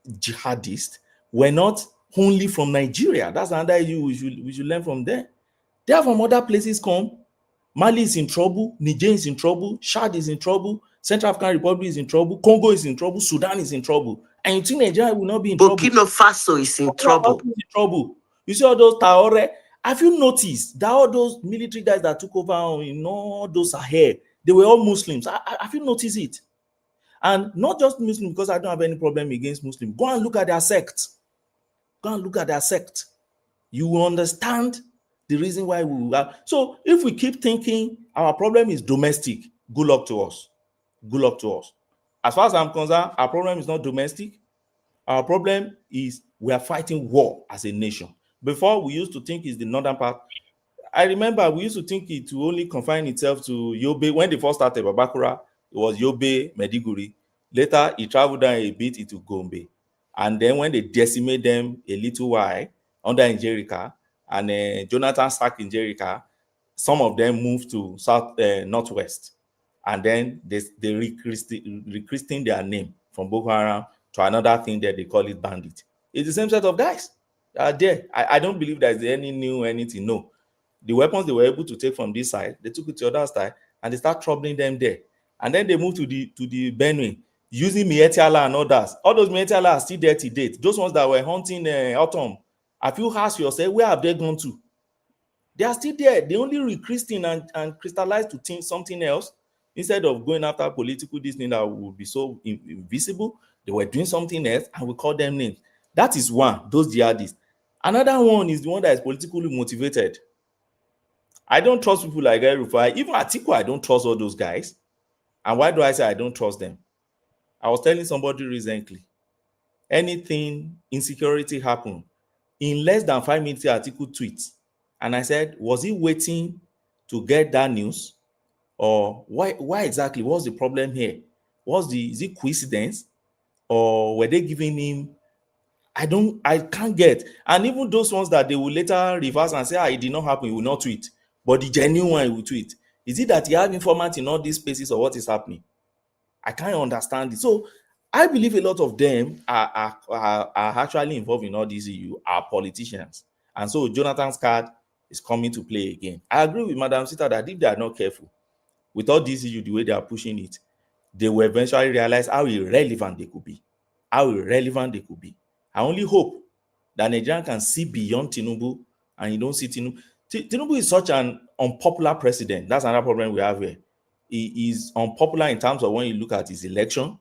jihadists were not only from Nigeria. That's another issue we should learn from them. They are from other places come. Mali is in trouble, Niger is in trouble, Chad is in trouble, Central African Republic is in trouble, Congo is in trouble, Sudan is in trouble. And you think Nigeria will not be in trouble? Burkina Faso is in trouble. You see all those Traore. Have you noticed that all those military guys that took over all those Sahel, they were all Muslims? Have you noticed it? And not just Muslims, because I don't have any problem against Muslims. Go and look at their sect. Go and look at their sect. You will understand the reason why we are. So if we keep thinking our problem is domestic, good luck to us. Good luck to us. As far as I'm concerned, our problem is not domestic. Our problem is we are fighting war as a nation. Before, we used to think it's the northern part. I remember we used to think it will only confine itself to Yobe. When they first started Babakura, it was Yobe, Mediguri. Later, it traveled down a bit into Gombe. And then when they decimate them a little while under Njerica, and Jonathan sacked Njerica, some of them moved to northwest. And then they rechristened their name from Boko Haram to another thing that they call it bandit. It's the same set of guys that are there. I don't believe there's any new anything. No. The weapons they were able to take from this side, they took it to the other side, and they start troubling them there. And then they moved to the Benue, using Mietiala and others. All those Mietiala are still there to date. Those ones that were hunting autumn. Have you asked yourself, where have they gone to? They are still there. They only rechristen and crystallize to think something else instead of going after political this thing that would be so invisible. They were doing something else, and we call them names. That is one, those jihadists. Another one is the one that is politically motivated. I don't trust people like El-Rufai. Even Atiku, I don't trust all those guys. And why do I say I don't trust them? I was telling somebody recently, anything insecurity happen, in less than 5 minutes, Atiku tweets. And I said, was he waiting to get that news? Or why exactly? What's the problem here? Is it coincidence? Or were they giving him? I can't get. And even those ones that they will later reverse and say, it did not happen, he will not tweet. But the genuine one will tweet. Is it that he have informant in all these places or what is happening? I can't understand it. So I believe a lot of them are actually involved in all these issues, are politicians. And so Jonathan's card is coming to play again. I agree with Madam Sita that if they are not careful with all these issues, the way they are pushing it, they will eventually realize how irrelevant they could be. How irrelevant they could be. I only hope that Nigeria can see beyond Tinubu, and you don't see Tinubu. Tinubu is such an unpopular president. That's another problem we have here. He is unpopular in terms of when you look at his election,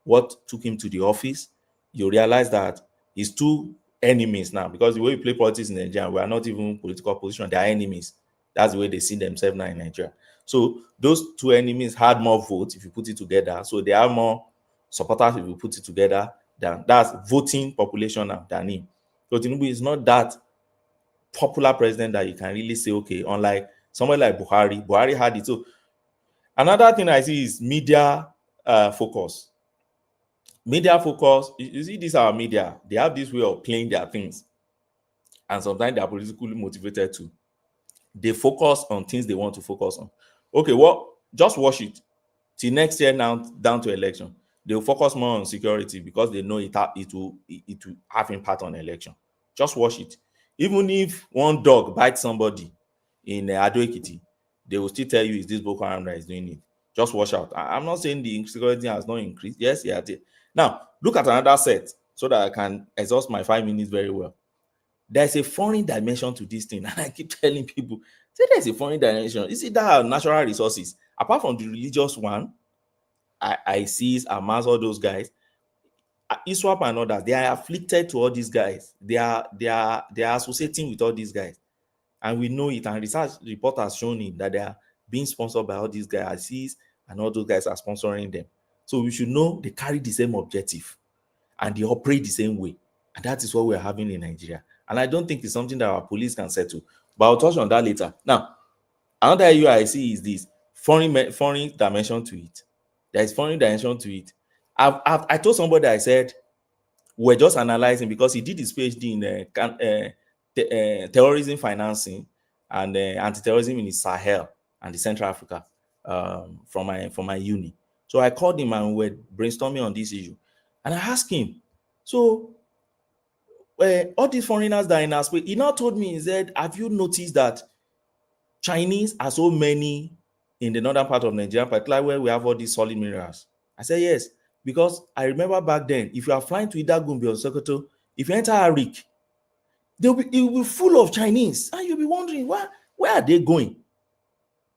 what took him to the office, you realize that his two enemies now, because the way we play politics in Nigeria, we are not even political opposition, they are enemies. That's the way they see themselves now in Nigeria. So those two enemies had more votes if you put it together. So they have more supporters if you put it together. That's voting population now than him. So Tinubu is not that popular president that you can really say, okay, unlike somebody like Buhari. Buhari had it. So another thing I see is media focus. Media focus, you see, these are media. They have this way of playing their things. And sometimes they are politically motivated too. They focus on things they want to focus on. Okay, well, just watch it. Till next year now, down to election. They will focus more on security because they know it will have impact on election. Just watch it. Even if one dog bites somebody in Ado Ekiti, they will still tell you it's this Boko Haram that is doing it. Just watch out. I'm not saying the insecurity has not increased. Yes, yeah. Now, look at another set so that I can exhaust my 5 minutes very well. There's a foreign dimension to this thing. And I keep telling people, say there's a foreign dimension. You see that our natural resources, apart from the religious one, ISIS, Hamas, all those guys, ISWAP and others, they are afflicted to all these guys. They are associating with all these guys. And we know it, and research report has shown it that they are being sponsored by all these guys, ISIS, and all those guys are sponsoring them. So we should know they carry the same objective and they operate the same way. And that is what we're having in Nigeria. And I don't think it's something that our police can settle. But I'll touch on that later. Now, another issue I see is this foreign dimension to it. There is foreign dimension to it. I told somebody, I said, we're just analyzing, because he did his PhD in terrorism financing and anti-terrorism in the Sahel and the Central Africa from my uni. So I called him and we were brainstorming on this issue. And I asked him, so all these foreigners that are in our space, he now told me, he said, have you noticed that Chinese are so many in the northern part of Nigeria, particularly where we have all these solid minerals? I said, yes, because I remember back then, if you are flying to Idagumbi or Sokoto, if you enter Arik, it will be full of Chinese. And you'll be wondering, where are they going?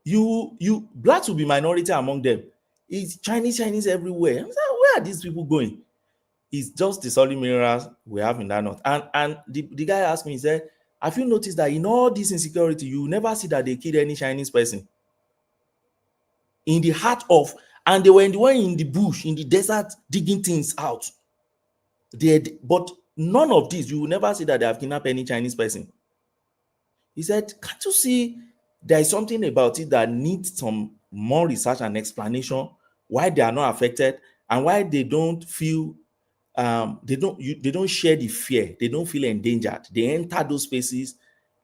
Blacks will be minority among them. It's Chinese everywhere. I'm saying, where are these people going? It's just the solid minerals we have in that north. And the guy asked me, he said, have you noticed that in all this insecurity, you never see that they killed any Chinese person? In the heart of, and they were in the bush, in the desert, digging things out. But none of this, you will never see that they have kidnapped any Chinese person. He said, can't you see there is something about it that needs some more research and explanation why they are not affected and why they don't feel they don't share the fear, they don't feel endangered. They enter those spaces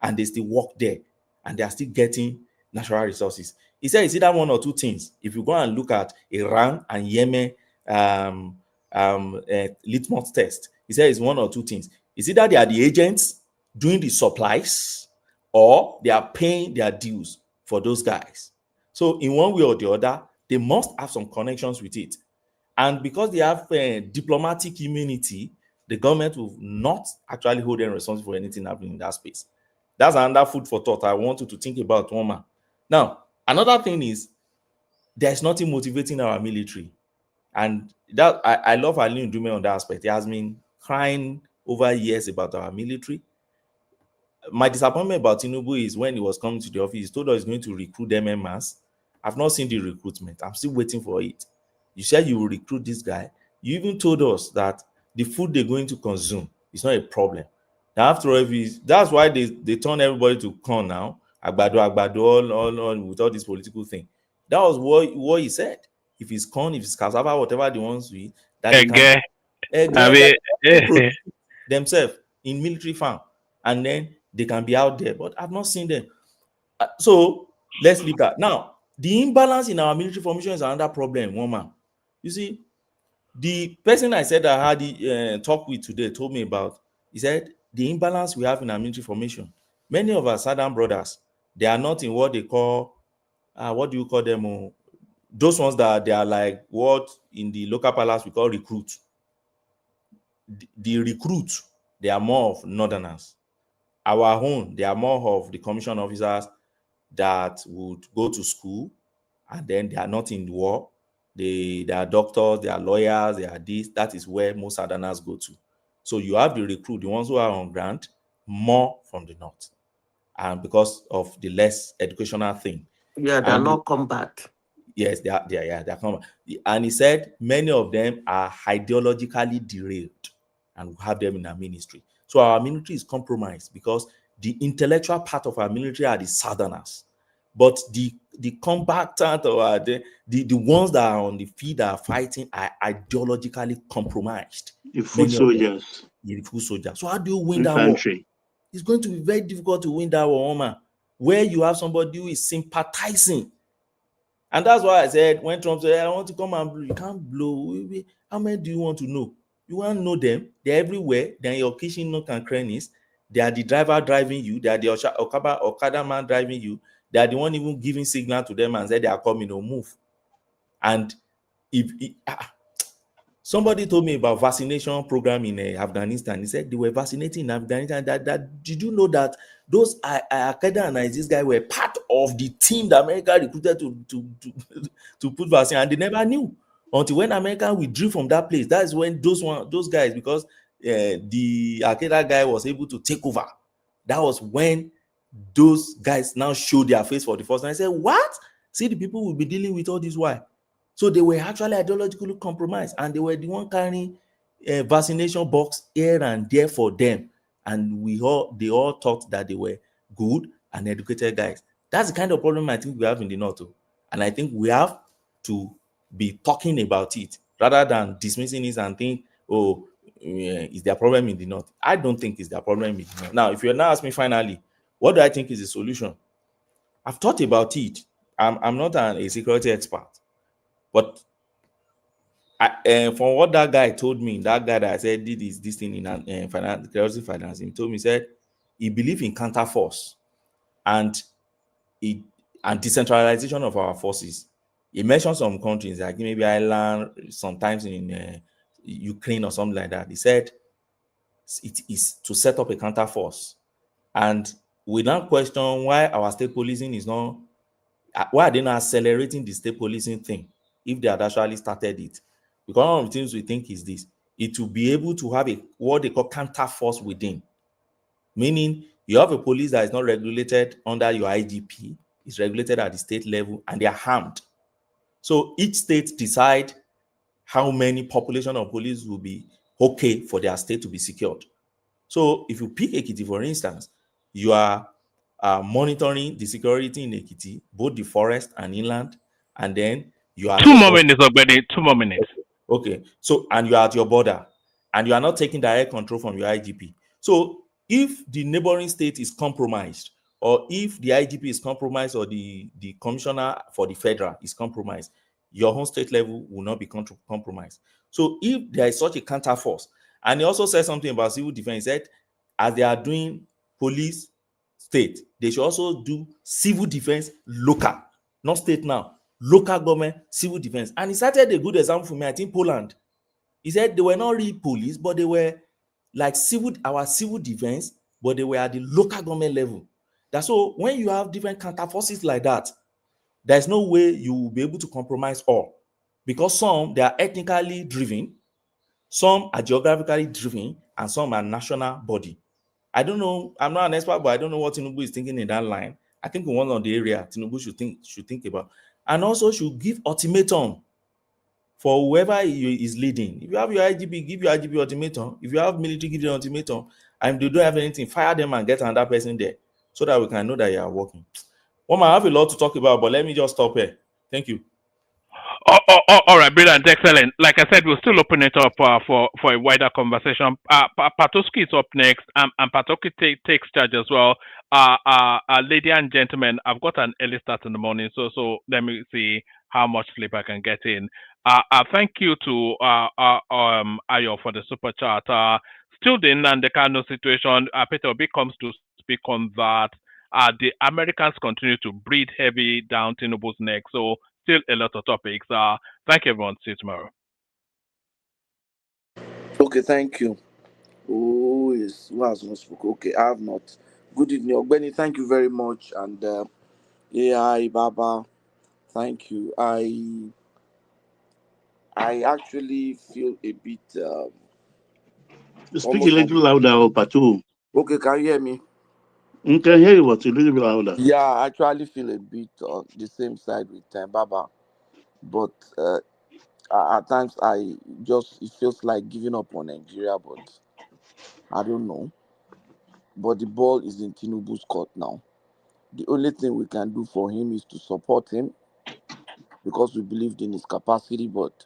and they still walk there and they are still getting natural resources. He said it's either one or two things. If you go and look at Iran and Yemen litmus test, he said it's one or two things. It's either they are the agents doing the supplies or they are paying their dues for those guys. So in one way or the other, they must have some connections with it. And because they have diplomatic immunity, the government will not actually hold them responsible for anything happening in that space. That's another food for thought I want you to think about, woman. Now, another thing is there's nothing motivating our military. And that I love Aline Dume on that aspect. He has been crying over years about our military. My disappointment about Tinubu is when he was coming to the office, he told us he's going to recruit them en masse. I've not seen the recruitment. I'm still waiting for it. You said you will recruit this guy. You even told us that the food they're going to consume is not a problem. Now, after all, that's why they turn everybody to corn now. Agbado, all with all this political thing. That was what he said. If it's corn, if it's cassava, whatever they want to eat, that they can themselves in military farm, and then they can be out there. But I've not seen them. So let's leave that. Now, the imbalance in our military formation is another problem, woman. You see, the person I said I had the talk with today told me about, he said, the imbalance we have in our military formation. Many of our southern brothers, they are not in what they call, what do you call them? Those ones that they are like what in the local palace we call recruits. The recruits, they are more of northerners. Our own, they are more of the commission officers that would go to school and then they are not in the war. They are doctors, they are lawyers, they are this. That is where most southerners go to. So you have the recruit, the ones who are on grant, more from the north. And because of the less educational thing. Yeah, they're not combat. Yes, they are combat. And he said many of them are ideologically derailed and we have them in our ministry. So our military is compromised because the intellectual part of our military are the southerners. But the combatant or the ones that are on the field that are fighting are ideologically compromised. The foot soldiers. The foot soldiers. So how do you win that war? It's going to be very difficult to win that war, woman, where you have somebody who is sympathizing. And that's why I said, when Trump said, I want to come and blow, you can't blow. How many do you want to know? You want to know them. They're everywhere. They're in your kitchen nook and crannies. They are the driver driving you. They are the Okada man driving you. They are the one even giving signal to them and said they are coming or move. And somebody told me about vaccination program in Afghanistan. He said they were vaccinating in Afghanistan. Did you know that those Al-Qaeda and ISIS guys were part of the team that America recruited to put vaccine, and they never knew until when America withdrew from that place. That is when those guys, because the Al-Qaeda guy was able to take over. That was when those guys now showed their face for the first time. I said, what? See, the people will be dealing with all this. Why? So they were actually ideologically compromised, and they were the one carrying a vaccination box here and there for them. And they all thought that they were good and educated guys. That's the kind of problem I think we have in the North. And I think we have to be talking about it rather than dismissing it and think, oh, is there a problem in the North? I don't think it's their problem in the North. Now, if you're now asking me finally, what do I think is the solution? I've thought about it. I'm not a security expert, but from what that guy told me, that guy that I said did this thing in finance, financing, told me, said he believed in counter force and decentralization of our forces. He mentioned some countries like maybe Ireland, sometimes in Ukraine or something like that. He said it is to set up a counter force, and we now question why our state policing is not. Why are they not accelerating the state policing thing if they had actually started it? Because one of the things we think is this: it will be able to have a what they call counter force within, meaning you have a police that is not regulated under your IGP, it's regulated at the state level, and they are armed. So each state decide how many population of police will be okay for their state to be secured. So if you pick Ekiti, for instance, you are monitoring the security in Ekiti, both the forest and inland, and then you are 2 more minutes already. 2 more minutes. Okay. So, and you are at your border, and you are not taking direct control from your IGP. So, if the neighboring state is compromised, or if the IGP is compromised, or the commissioner for the federal is compromised, your home state level will not be compromised. So, if there is such a counter force, and he also said something about civil defense, he said, as they are doing police state, they should also do civil defense local, not state now. Local government, civil defense. And he cited a good example for me, I think Poland. He said they were not really police, but they were like our civil defense, but they were at the local government level. That's so when you have different counter forces like that, there's no way you will be able to compromise all. Because some, they are ethnically driven, some are geographically driven, and some are national body. I don't know, I'm not an expert, but I don't know what Tinubu is thinking in that line. I think in one of the area Tinubu should think about. And also should give ultimatum for whoever is leading. If you have your IGP, give your IGP ultimatum. If you have military, give them ultimatum. And if they don't have anything, fire them and get another person there so that we can know that you are working. Well, I have a lot to talk about, but let me just stop here. Thank you. All right, brilliant, excellent. Like I said, we'll still open it up for a wider conversation. Patoski is up next, and Patoski takes charge as well. Ladies and gentlemen, I've got an early start in the morning, so let me see how much sleep I can get in. Thank you to Ayo for the super chat. Still and the KANU'S situation, Peter Obi comes to speak on that. The Americans continue to breathe heavy down Tinubu's neck, so still a lot of topics. Thank you, everyone. See you tomorrow. Okay, thank you. Who has not spoken? Okay, I have not. Good evening, Ogbeni. Thank you very much. And AI Baba, thank you. I actually feel a bit. Speak a little louder, Patu. Okay, can you hear me? You can hear you, but a little bit louder. Yeah, I actually feel a bit on the same side with Baba, but at times it feels like giving up on Nigeria, but I don't know. But the ball is in Tinubu's court now. The only thing we can do for him is to support him because we believed in his capacity. But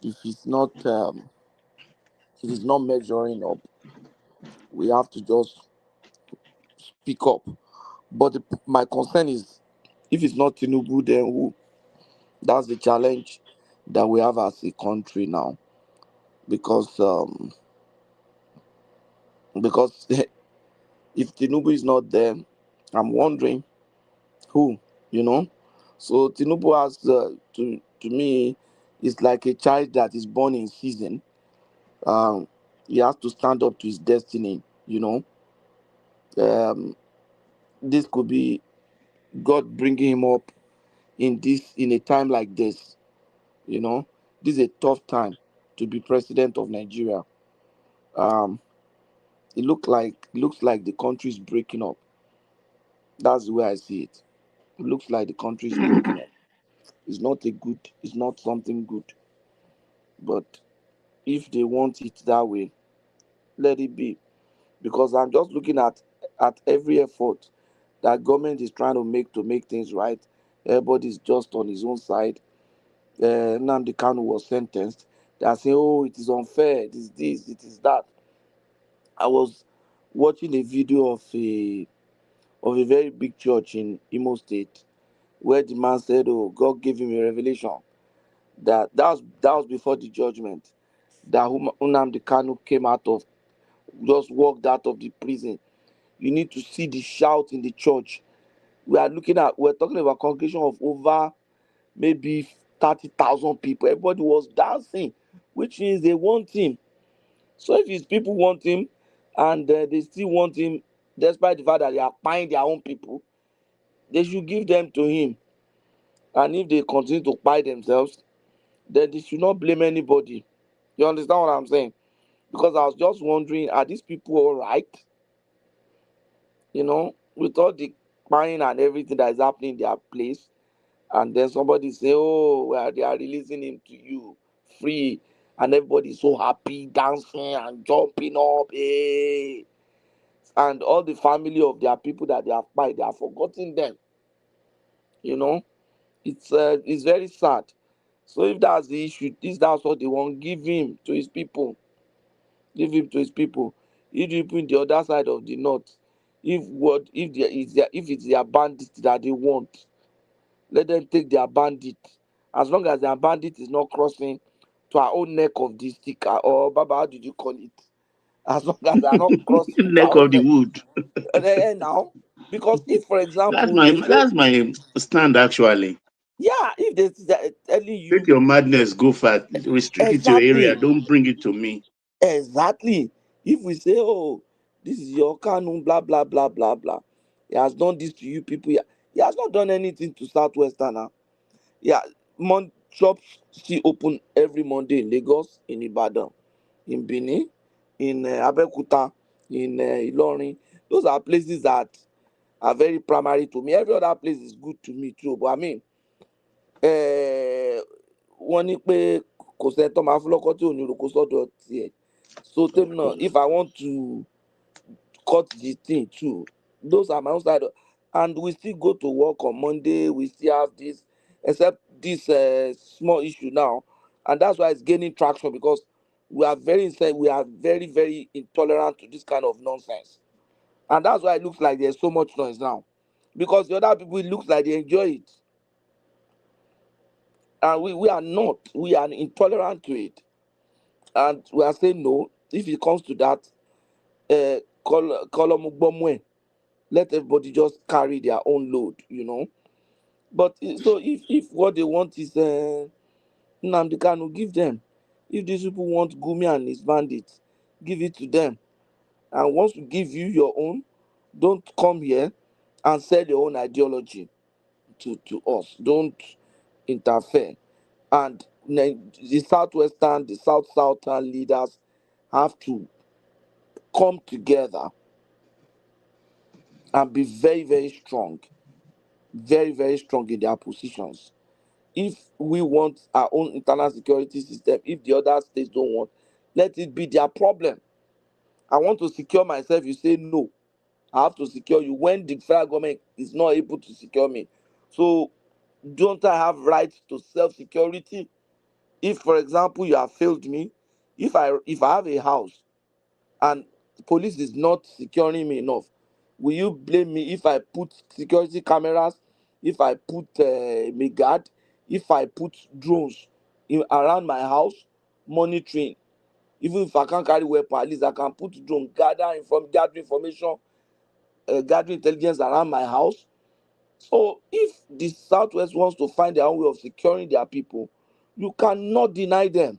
if he's not measuring up, we have to just speak up. But my concern is, if it's not Tinubu, then who? That's the challenge that we have as a country now, because if Tinubu is not there, I'm wondering who, you know. So Tinubu has to me, it's like a child that is born in season. He has to stand up to his destiny, you know. This could be God bringing him up in a time like this, you know. This is a tough time to be president of Nigeria. It looks like the country is breaking up. That's the way I see it. It looks like the country is breaking up. It's not something good. But if they want it that way, let it be. Because I'm just looking at every effort that government is trying to make things right. Everybody's just on his own side. Nnamdi Kanu was sentenced. They are saying, "Oh, it is unfair. It is this. It is that." I was watching a video of a very big church in Imo State, where the man said, "Oh, God gave him a revelation that was before the judgment, that Nnamdi Kanu came out of, just walked out of the prison." You need to see the shout in the church. We're talking about a congregation of over maybe 30,000 people. Everybody was dancing, which means they want him. So if his people want him, and they still want him, despite the fact that they are buying their own people, they should give them to him. And if they continue to buy themselves, then they should not blame anybody. You understand what I'm saying? Because I was just wondering, are these people all right? With all the buying and everything that is happening in their place, and then somebody say, "Oh, well, they are releasing him to you free," and everybody is so happy, dancing and jumping up, hey. And all the family of their people that they have bought, they have forgotten them. It's very sad. So if that's the issue, that's what they want, give him to his people. Give him to his people. If you put the other side of the north, if it's their bandit that they want, let them take their bandit. As long as their bandit is not crossing to our own neck of the stick, or Baba, how did you call it? As long as they are not crossing to Neck our of own the neck. wood. Now, because if, for That's example, my they say, that's my stand actually. yeah, if they're telling Take you your madness, go far. Restrict it to your area. exactly, Don't bring it to me. exactly. If we say, "Oh, this is your Kanu, blah blah blah blah blah," he has done this to you people. He has not done anything to Southwestern now. Yeah, shops still open every Monday in Lagos, in Ibadan, in Benin, in Abeokuta, in Ilorin. Those are places that are very primary to me. Every other place is good to me too. But I mean, wọ́n ní pé kò sẹ́ni tó máa fún lọ́kọ́ tí ò ní roko sọ́dọ̀ tiẹ̀. So tèmi náà, if I want to cut the thing too, those are my own side. And we still go to work on Monday. We still have this, except this small issue now, and that's why it's gaining traction, because we are very very intolerant to this kind of nonsense, and that's why it looks like there's so much noise now, because the other people, it looks like they enjoy it, and we are not. We are intolerant to it, and we are saying no. If it comes to that, uh, let everybody just carry their own load. But so if what they want is Nnamdi Kanu, give them. If these people want Gumi and his bandits, give it to them. And once we give you your own, don't come here and sell your own ideology to us. Don't interfere. And the Southwestern, the Southern leaders have to come together and be very, very strong. Very, very strong in their positions. If we want our own internal security system, if the other states don't want, let it be their problem. I want to secure myself, you say no. I have to secure you when the federal government is not able to secure me. So don't I have rights to self-security? If, for example, you have failed me, if I have a house and police is not securing me enough, will you blame me if I put security cameras, if I put me guard, if I put drones around my house monitoring? Even if I can't carry weapon, at least I can put drone gather information, gather intelligence around my house. So if the Southwest wants to find their own way of securing their people, you cannot deny them.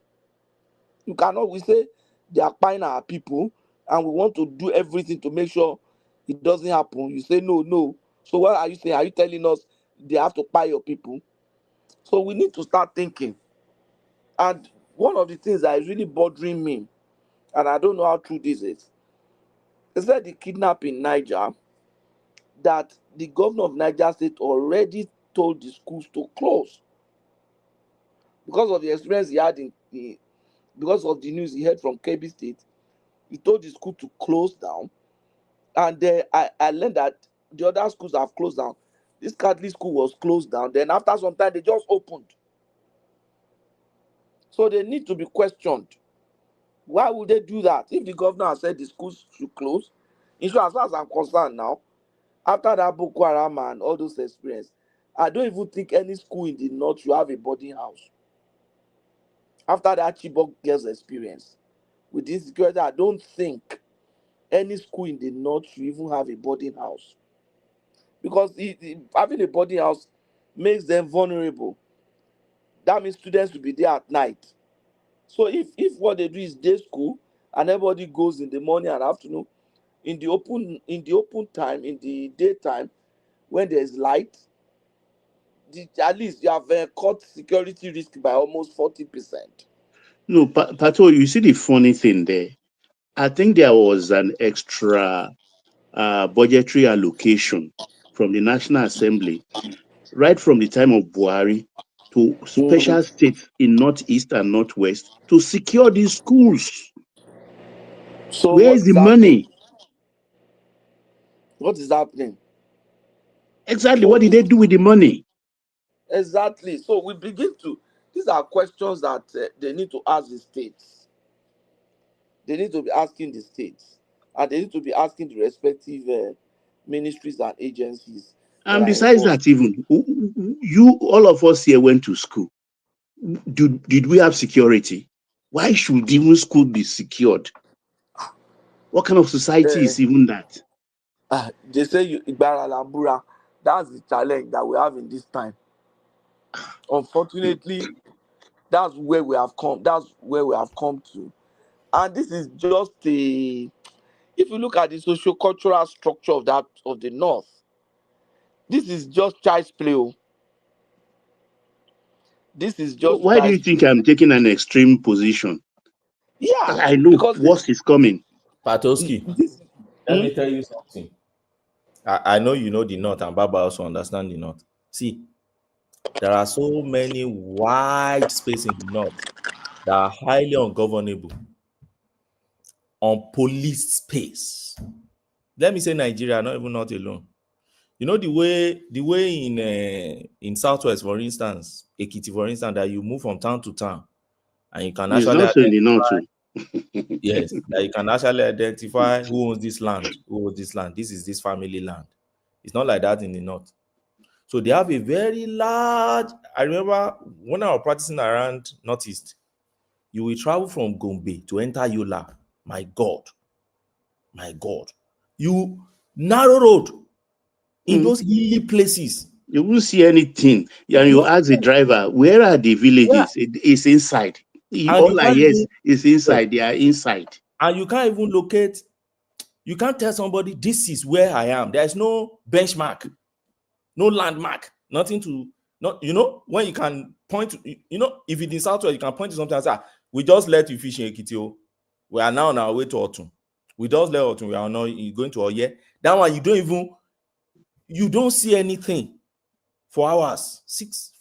You cannot. We say they are buying our people, and we want to do everything to make sure it doesn't happen. You say no, no. So what are you saying? Are you telling us they have to buy your people? So we need to start thinking. And one of the things that is really bothering me, and I don't know how true this is that the kidnapping in Niger, that the governor of Niger State already told the schools to close. because of the experience he had because of the news he heard from KB State, he told the school to close down. And then I learned that the other schools have closed down. This Catholic school was closed down. Then after some time, they just opened. So they need to be questioned. Why would they do that? If the governor has said the schools should close, in short, as far as I'm concerned now, after that Boko Haram and all those experiences, I don't even think any school in the north should have a boarding house. After that Chibok girls experience with insecurity, I don't think any school in the north should even have a boarding house, because having a boarding house makes them vulnerable. That means students will be there at night. So if what they do is day school and everybody goes in the morning and afternoon, in the open time, in the daytime, when there's light, at least you have cut security risk by almost 40%. No, Pato, you see the funny thing there. I think there was an extra budgetary allocation from the National Assembly right from the time of Buhari to special states in Northeast and Northwest to secure these schools. So where is the money? What is happening? Exactly. What did they do with the money? Exactly. So we begin to, these are questions that they need to ask the states. They need to be asking the states. And they need to be asking the respective ministries and agencies. And besides that, even all of us here went to school. Did we have security? Why should even school be secured? What kind of society is even that? They say Igbara Lambura. That's the challenge that we have in this time. Unfortunately, that's where we have come. That's where we have come to. And this is just if you look at the socio-cultural structure of the North, this is just child's play. This is just Why do you think I'm taking an extreme position? Yeah, I know what is coming. Patoski, let me tell you something. I know you know the North, and Baba also understand the North. See, there are so many wide spaces in the North that are highly ungovernable, unpoliced space. Let me say Nigeria, not even not alone. You know the way in Southwest, for instance, Ekiti, for instance, that you move from town to town, and you can actually also in the North. yes, that you can actually identify who owns this land, This is this family land. It's not like that in the North. So they have a very large. I remember when I was practicing around Northeast, you will travel from Gombe to enter Yola. My God. You narrow road in those hilly places. You won't see anything. And you ask the driver, where are the villages? Yeah. It's inside. All I hear is inside. They are inside. And you can't even locate. You can't tell somebody this is where I am. There is no benchmark, no landmark, nothing to not. When you can point to, if it's in Southwest, you can point to something and say, we just let you fish in Ekiti. We are now on our way to Otun. We just let Otun. We are now going to Oye. That one you don't see anything for hours, 6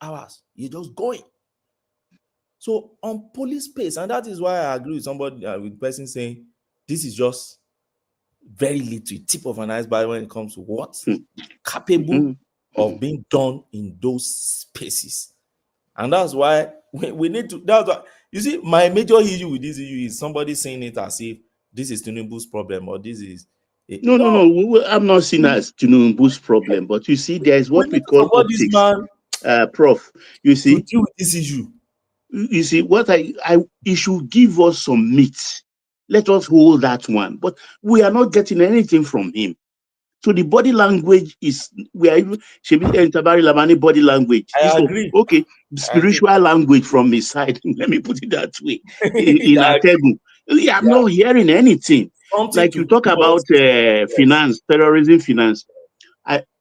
hours. You're just going. So on police space, and that is why I agree with somebody, with the person saying this is just very little, tip of an iceberg when it comes to what's capable of being done in those spaces. And that's why we need to. That's why you see my major issue with this issue is somebody saying it as if this is Tinubu's problem or this is. No. I'm not seeing it as Tinubu's problem, but you see, there is what we call optics. Prof, you see, to deal with this issue. You see, what he should give us some meat. Let us hold that one. But we are not getting anything from him. So the body language is, we are even Tabari Lamani body language. I agree. Okay, spiritual language from his side. Let me put it that way. In Ategu. I'm not hearing anything. Like you talk about finance, terrorism finance.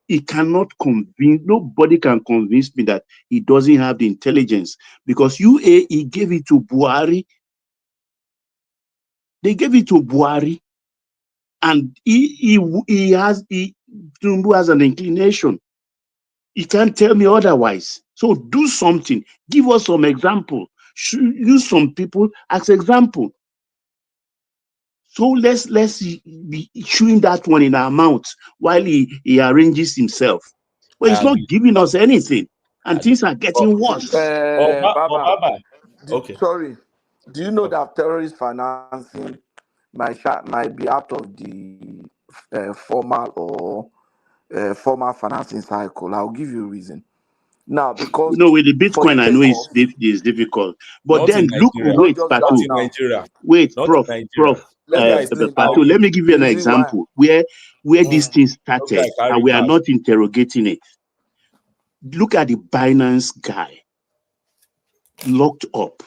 He cannot convince, nobody can convince me that he doesn't have the intelligence, because UAE gave it to Buhari. They gave it to Buhari, and Tinubu has an inclination. He can't tell me otherwise. So do something. Give us some example. Use some people as example. So let's be chewing that one in our mouths while he arranges himself. But he's not giving us anything, and things are getting worse. Baba, Okay. Sorry. Do you know that terrorist financing might be out of the formal or formal financing cycle? I'll give you a reason. Now, because with the for the Bitcoin, I know takeoff, it's difficult. But Not then in look, Nigeria. wait, not just Not Patu, that in now. Nigeria. wait, Not Prof, in Nigeria. Let me explain. Patu, let me give you an The reason why. example where these things started, and we are not interrogating it. Look at the Binance guy locked up.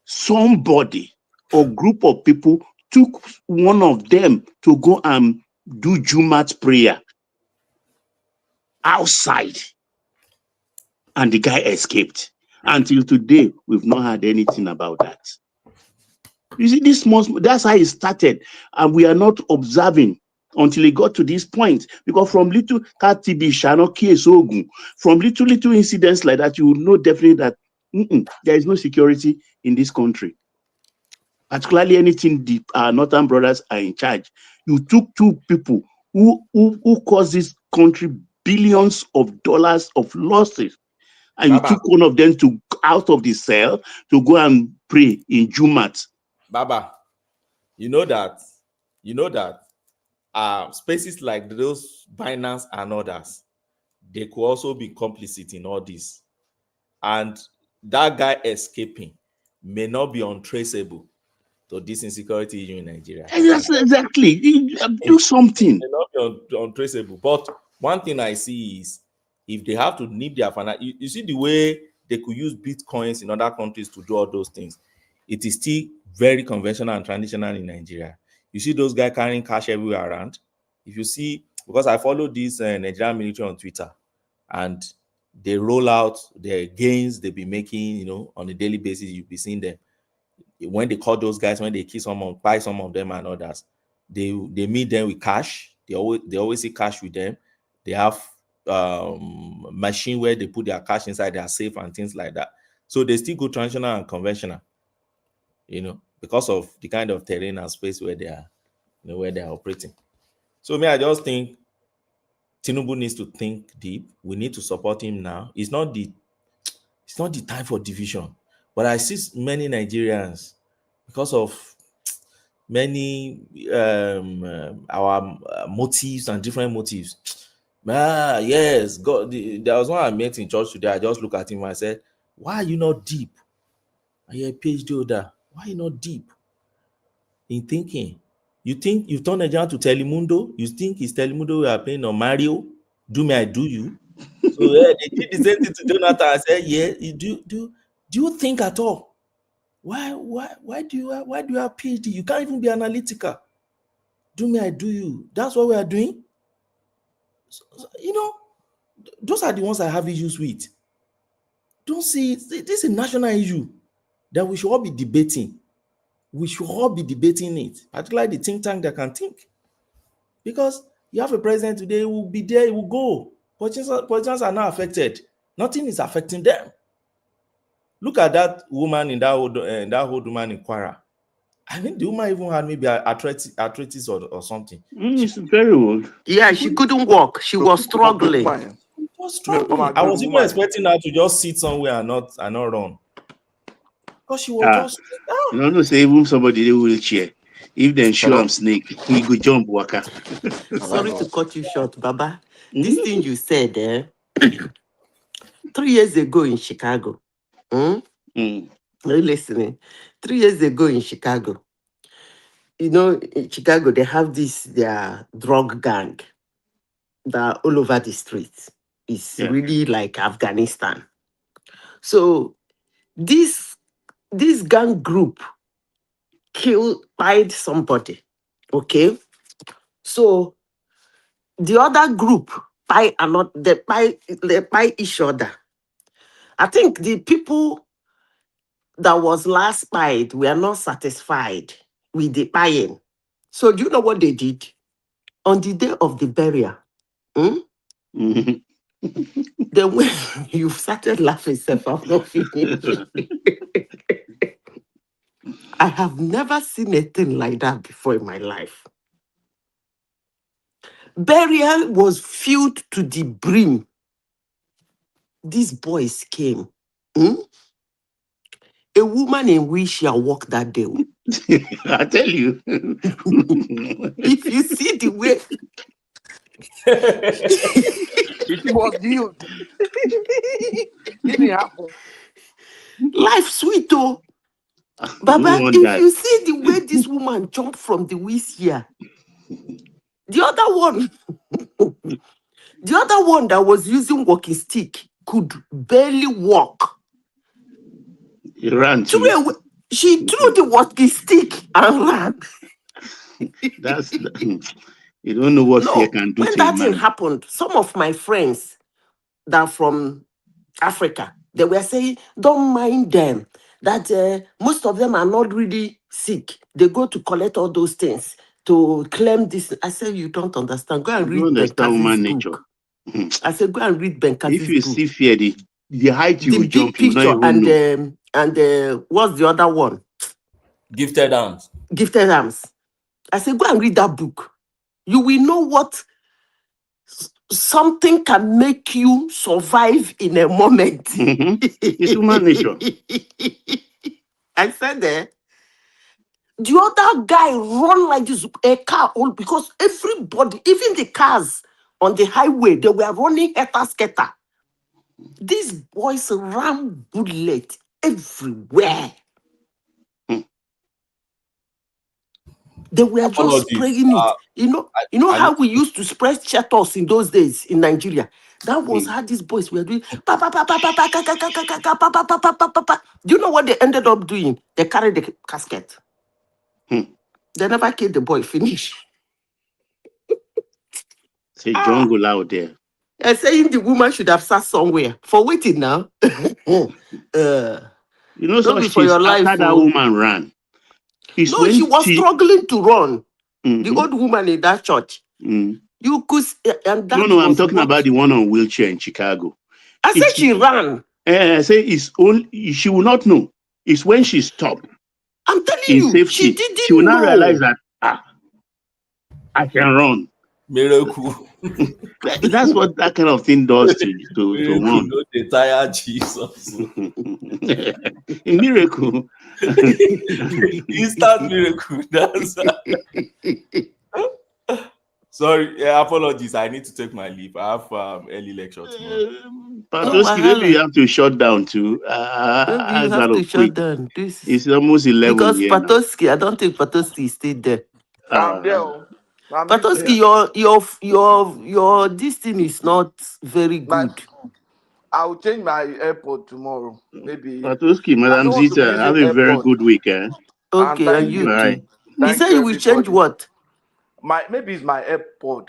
Somebody or group of people took one of them to go and do Jumat prayer outside, and the guy escaped. Until today, we've not had anything about that. You see, that's how it started, and we are not observing until it got to this point. Because from little KTB, Shano, Ogun, from little incidents like that, you will know definitely that there is no security in this country. Particularly anything our northern brothers are in charge. You took two people who caused this country billions of dollars of losses, and Baba. you took one of them out of the cell to go and pray in Jumat. Baba, you know that spaces like those Binance and others, they could also be complicit in all this. And that guy escaping may not be untraceable to this insecurity issue in Nigeria. Exactly. Do something. May not be untraceable. But one thing I see is if they have to nip their finance, you see the way they could use bitcoins in other countries to do all those things. It is still very conventional and traditional in Nigeria. You see those guys carrying cash everywhere around. If you see, because I follow this Nigerian military on Twitter, and they roll out their gains they be making, on a daily basis. You'll be seeing them. When they call those guys, when they kill someone, buy some of them and others, they meet them with cash. They always see cash with them. They have machine where they put their cash inside their safe and things like that. So they still go traditional and conventional, because of the kind of terrain and space where they are, where they are operating. So I just think Tinubu needs to think deep. We need to support him now. It's not the time for division. But I see many Nigerians, because of many our motives and different motives. Yes, God. There was one I met in church today. I just look at him and I said, "Why are you not deep? Are you a PhD holder? Why are you not deep in thinking? You think you turn Nigeria to Telemundo? You think it's Telemundo we are playing on Mario? Do me, I do you." So they did the same thing to Jonathan. I said, "Yeah, you do you think at all? Why do you have PhD? You can't even be analytical. Do me, I do you. That's what we are doing." So, those are the ones I have issues with. Don't see this is a national issue that we should all be debating. We should all be debating it, particularly the think tank that can think. Because you have a president today who will be there, he will go. Politicians are not affected. Nothing is affecting them. Look at that woman in that old woman in Kwara. I think the woman even had maybe arthritis or something. It's very old. Yeah, she couldn't walk. She was struggling. I was even expecting her to just sit somewhere and not run. Because she was just say even somebody in a wheelchair. If they show him snake, he go jump waka. Sorry to cut you short, Baba. This thing you said 3 years ago in Chicago. Are you listening? 3 years ago in Chicago. In Chicago, they have their drug gang that are all over the streets. It's really like Afghanistan. So this gang group killed somebody. Okay. So the other group they buy each other. I think the people that was last spied were not satisfied with the buying. So do you know what they did? On the day of the burial, Then when you started laughing, self, I've not finished. I have never seen a thing like that before in my life. Burial was filled to the brim. These boys came. A woman in wheelchair walked that day. I tell you. If you see the way it was you. Didn't happen. Life sweet, oh. Baba, if you see the way this woman jumped from the wheelchair, the other one that was using walking stick could barely walk. He ran too. She threw the walking stick and ran. That's you don't know what fear can do when to that a thing man. happened, some of my friends that are from Africa, they were saying, don't mind them. That most of them are not really sick. They go to collect all those things to claim this. I said, you don't understand. Go and read Benkazi's book. I said, go and read Benkazi's book. If you see fear, the height you will jump, you picture, will not even know. And what's the other one? Gifted Arms. Gifted Arms. I said, go and read that book. You will know what something can make you survive in a moment. It's human nature. I said there. The other guy run like this, a car, because everybody, even the cars on the highway, they were running scatter. These boys ran bullet everywhere. They were just spraying it. You know how we used to spray chetos in those days in Nigeria? That was how these boys were doing. Do you know what they ended up doing? They carried the casket. They never killed the boy. Finish. It's a jungle out there. I'm saying the woman should have sat somewhere for waiting now. You know, so for your life, after that woman ran. She was struggling to run. The old woman in that church. You could, and that no, I'm talking about the one on wheelchair in Chicago. I said she ran. I say it's only she will not know. It's when she stopped. I'm telling you, safety, she didn't she will know. not realize that I can run. Miracle. That's what that kind of thing does to one. Not the tired Jesus. Miracle. Instant miracle. That's sorry, apologies. I need to take my leave. I have early lecture tomorrow. But maybe you have to shut down too. Maybe you have to shut down. It's almost 11 because here Patoski, I don't think Patoski stayed there. I'm there. Patoski, your this thing is not very good. I will change my airport tomorrow. Maybe. Patoski, Madam Zita, have a very good weekend. Okay, and you too. He said you will change what? Maybe it's my AirPod.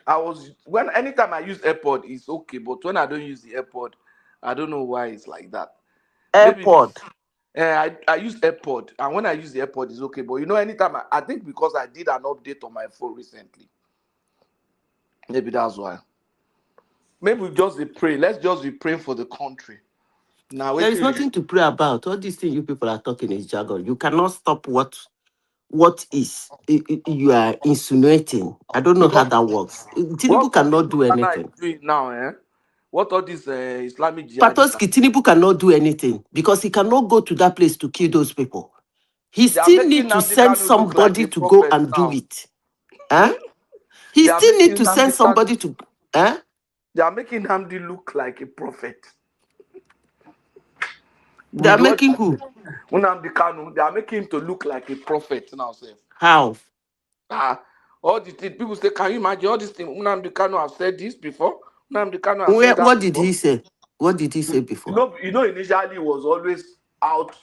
Anytime I use AirPod, it's okay, but when I don't use the AirPod, I don't know why it's like that. AirPod. I use AirPod, and when I use the AirPod, it's okay. But anytime I think because I did an update on my phone recently, maybe that's why. Maybe we just be praying. Let's just be praying for the country. Now there is nothing to pray about. All these things you people are talking is jargon. You cannot stop what you are insinuating. I don't know how that works. Tinubu cannot do anything. Doing now, What all this Islamic jihad? Patoski, Tinubu cannot do anything because he cannot go to that place to kill those people. He still need to send somebody to go and do it. He still need to send somebody to. They are making NNAMDI look like a prophet. They are making who? NNAMDI Kanu. They are making him to look like a prophet now. How? All the things people say, can you imagine all these things? NNAMDI Kanu have said this before. NNAMDI Kanu have said that. What did he say? What did he say before? Initially he was always out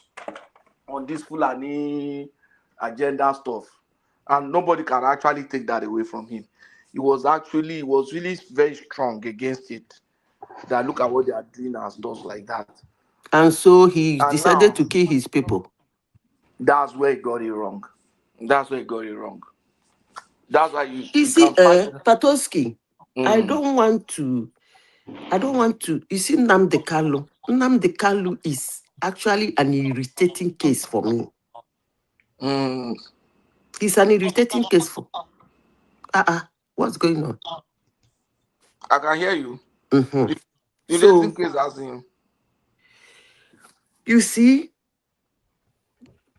on this Fulani agenda stuff, and nobody can actually take that away from him. He was really very strong against it. That look at what they are doing and stuff like that. And so he decided to kill his people. That's where he got it wrong. That's why you see, Patoski, I don't want to I don't want to. You see, Nnamdi Kanu. Nnamdi Kanu is actually an irritating case for me. It's an irritating case for. What's going on? I can hear you. So, Case as in, you see,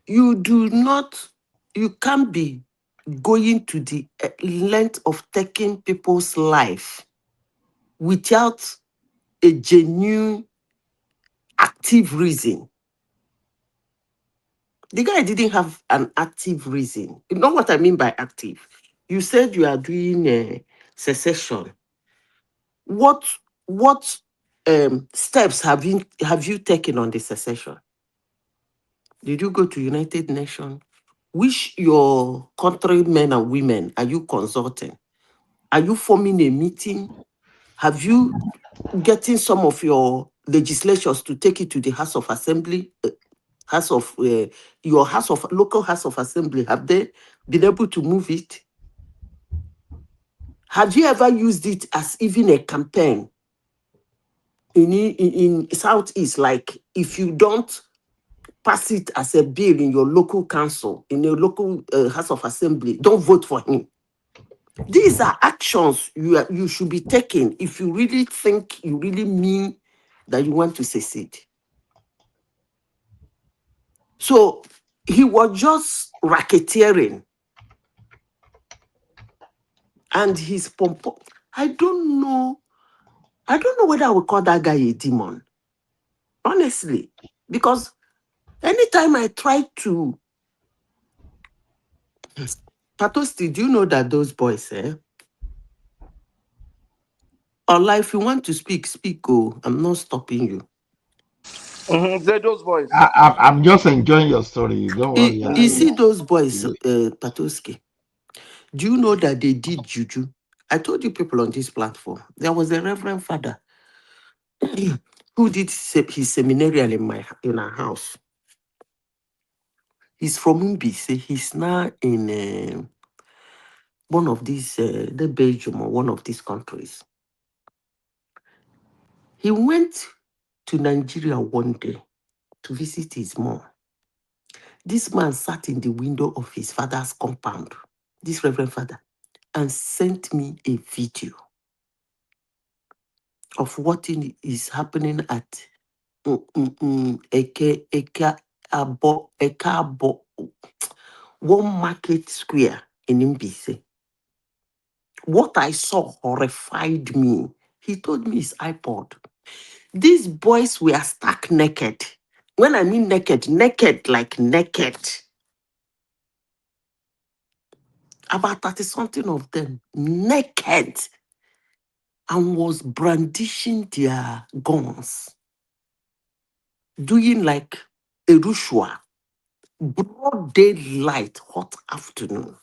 you can't be going to the length of taking people's life without a genuine, active reason. The guy didn't have an active reason. You know what I mean by active? You said you are doing a secession. What steps have you taken on the secession? Did you go to United Nations? Which your countrymen and women are you consulting? Are you forming a meeting? Have you getting some of your legislatures to take it to the House of Assembly? Your local House of Assembly, have they been able to move it? Have you ever used it as even a campaign in Southeast? Like, if you don't pass it as a bill in your local council, in your local House of Assembly, don't vote for him. These are actions you should be taking if you really think, you really mean that you want to secede. So he was just racketeering. And his pompo. I don't know whether I would call that guy a demon. Honestly. Because anytime I try to Patosti, do you know that those boys, Allah, if you want to speak, oh, I'm not stopping you. Say those boys. I'm just enjoying your story. Don't worry. You see those boys, Patoski, do you know that they did juju? I told you people on this platform, there was a reverend father who did his seminarial in our house. He's from Mbise. He's now in one of these, the Belgium or one of these countries. He went to Nigeria one day to visit his mom. This man sat in the window of his father's compound, this reverend father, and sent me a video of what is happening at one market square in Mbise. What I saw horrified me. He told me his iPod. These boys were stark naked. When I mean naked, like naked. About 30-something of them, naked, and was brandishing their guns, doing like a rushwa, broad daylight, hot afternoon.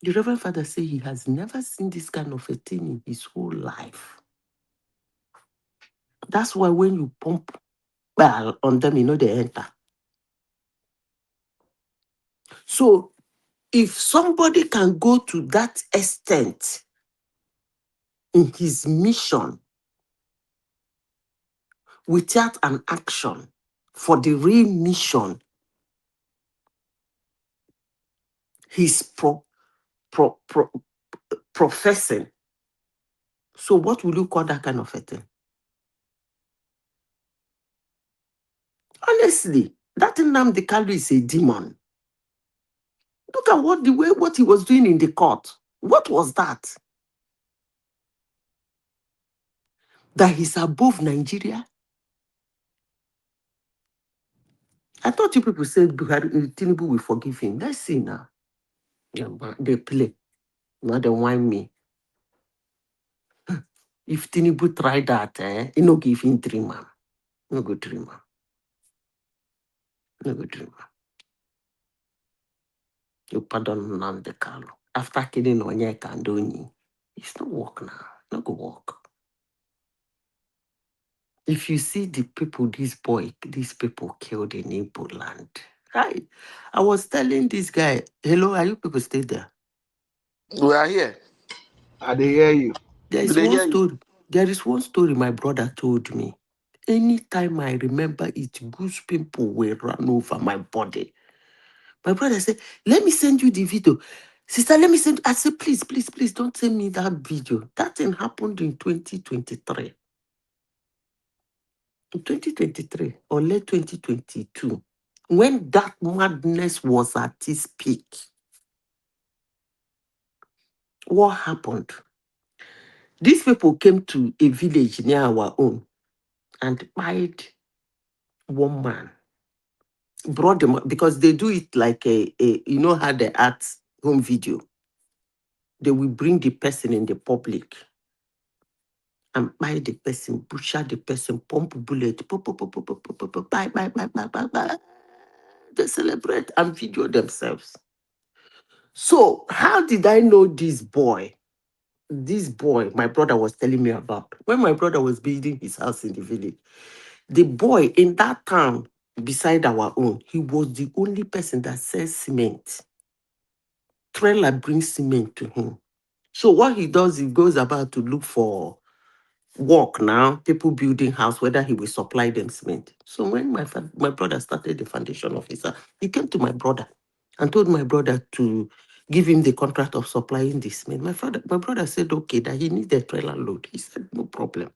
The Reverend Father said he has never seen this kind of a thing in his whole life. That's why when you pump on them, they enter. So if somebody can go to that extent in his mission without an action for the real mission he's professing, so what will you call that kind of a thing? Honestly, that Nnamdi Kanu is a demon. Look at what he was doing in the court. What was that? That he's above Nigeria? I thought you people said Tinubu will forgive him. Let's see now. Yeah, but they play. Now they whine me. If Tinubu tried that, he no give him 3 months. No good 3 months. No good 3 months. You pardon Nnamdi Kanu. After killing Onyeka and Donyi, it's not work now. No go work. If you see the people, these people killed in Igbo land. I was telling this guy, hello, are you people still there? We are here. I hear you. There is one story. There is one story my brother told me. Anytime I remember it, goose people will run over my body. My brother said, let me send you the video. Sister, let me send. I said, please, please, please don't send me that video. That thing happened in 2023. In 2023 or late 2022. When that madness was at its peak. What happened? These people came to a village near our own and buyed one man. Brought them up because they do it like you know how the art home video. They will bring the person in the public and buy the person, butcher the person, pump bullet, buy. They celebrate and video themselves. So how did I know this boy? This boy, my brother was telling me about. When my brother was building his house in the village, the boy in that town beside our own, he was the only person that sells cement. Trailer brings cement to him. So what he does, he goes about to look for work now, people building house, whether he will supply them cement. So when my brother started the foundation officer, he came to my brother and told my brother to give him the contract of supplying the cement. My brother said, okay, that he needs a trailer load. He said, no problem.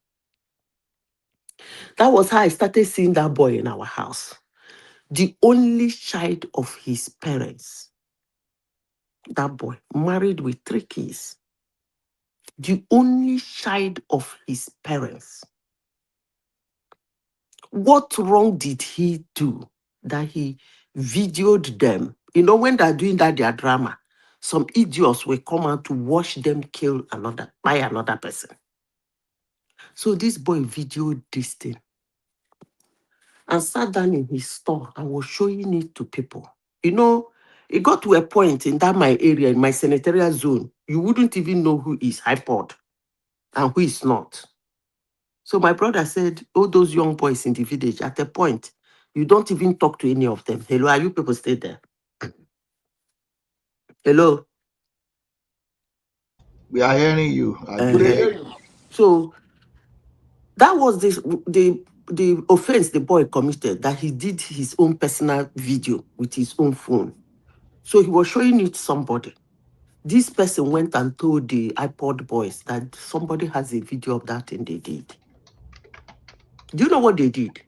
That was how I started seeing that boy in our house. The only child of his parents. That boy, married with 3 kids. The only child of his parents. What wrong did he do that he videoed them? You know, when they're doing that, their drama, some idiots will come out to watch them kill by another person. So this boy videoed this thing and sat down in his store and was showing it to people. You know, it got to a point in that my area, in my senatorial zone, you wouldn't even know who is hypod and who is not. So my brother said, all those young boys in the village, at a point, you don't even talk to any of them. Hello, are you people stay there? Hello? We are hearing you. So that was the offense the boy committed, that he did his own personal video with his own phone. So he was showing it to somebody. This person went and told the iPod boys that somebody has a video of that and they did. Do you know what they did?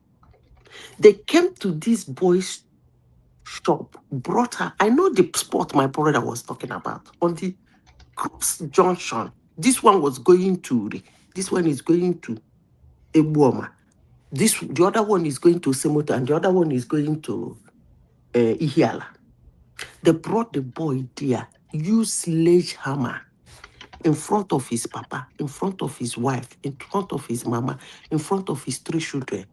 They came to this boy's shop, brought her. I know the spot my brother was talking about on the Cross Junction. This one was going to, this one is going to Ebuoma. The other one is going to Semoto, and the other one is going to Ihiala. They brought the boy there, used sledgehammer in front of his papa, in front of his wife, in front of his mama, in front of his 3 children.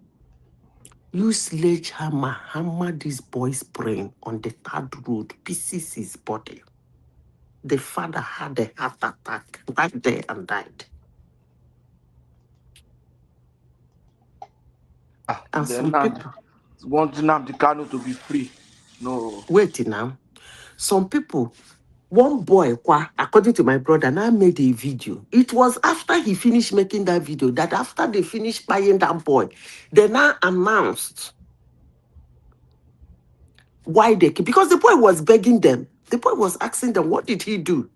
Use sledgehammer, hammer this boy's brain on the 3rd road, pieces his body. The father had a heart attack right there and died. And some people want NNAMDI Kanu to be free. No. wait now. Some people, one boy, according to my brother, now made a video. It was after he finished making that video that after they finished buying that boy, they now announced why they came. Because the boy was begging them. The boy was asking them, what did he do?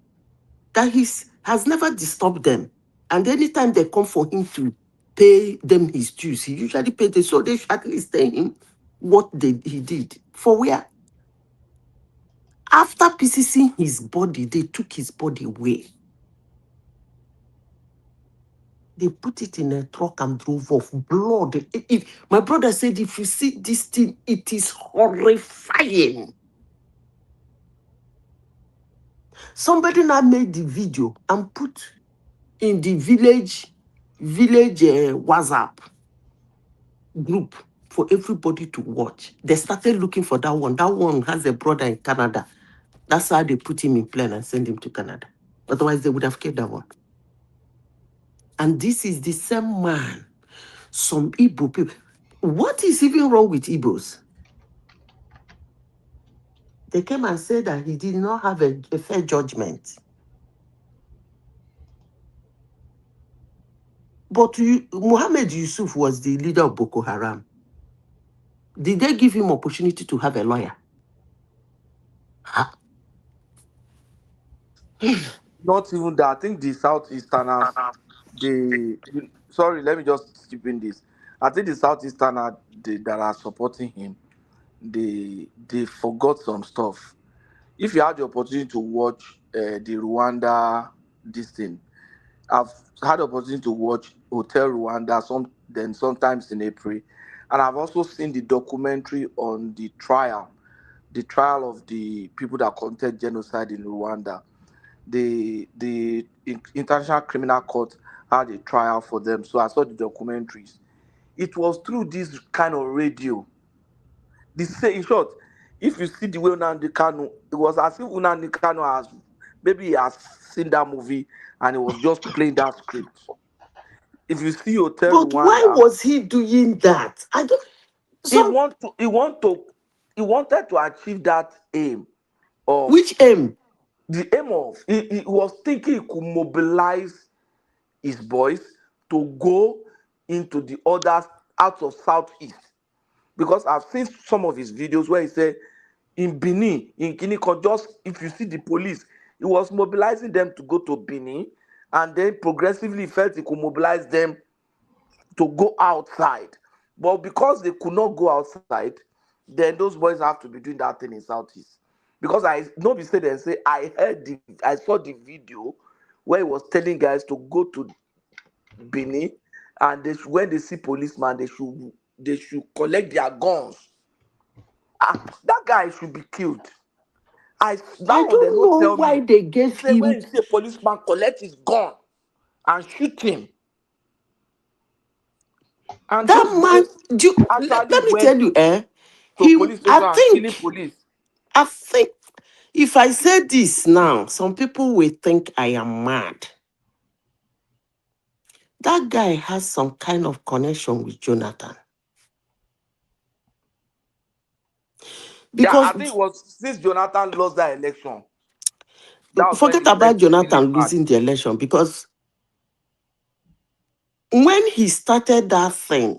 That he has never disturbed them. And anytime they come for him to pay them his dues, he usually paid them. So they should at least tell him what he did. For where? After PCCing his body, they took his body away. They put it in a truck and drove off. Blood. My brother said, if you see this thing, it is horrifying. Somebody now made the video and put in the village WhatsApp group for everybody to watch. They started looking for that one. That one has a brother in Canada. That's how they put him in plane and send him to Canada. Otherwise, they would have killed that one. And this is the same man. Some Igbo people. What is even wrong with Igbos? They came and said that he did not have a fair judgment. But Mohammed Yusuf was the leader of Boko Haram. Did they give him opportunity to have a lawyer? Not even that. I think the Southeasterners, sorry, let me just skip in this. I think the Southeasterners that are supporting him, they forgot some stuff. If you had the opportunity to watch the Rwanda this thing, I've had the opportunity to watch Hotel Rwanda sometimes in April, and I've also seen the documentary on the trial of the people that committed genocide in Rwanda. The International Criminal Court had a trial for them, so I saw the documentaries. It was through this kind of radio. In short, if you see the way NNAMDI KANU, it was as if NNAMDI KANU he has seen that movie and he was just playing that script. If you see Hotel But why Rwanda, was he doing that? I don't. He wanted to achieve that aim of Which aim? The aim of he was thinking he could mobilize his boys to go into the others out of Southeast, because I've seen some of his videos where he said in Benin, in Kinikon, just if you see the police, he was mobilizing them to go to Benin, and then progressively felt he could mobilize them to go outside. But because they could not go outside, then those boys have to be doing that thing in Southeast. Because I nobody said and say I saw the video where he was telling guys to go to Benin, and when they see policemen, they should collect their guns. That guy should be killed. I don't know why they gave Say him. when you see a policeman, collect his gun and shoot him. And That man, let me tell you, police station and killing police. I think if I say this now, some people will think I am mad. That guy has some kind of connection with Jonathan. Because I think it was since Jonathan lost that election. Forget about Jonathan losing the election, because when he started that thing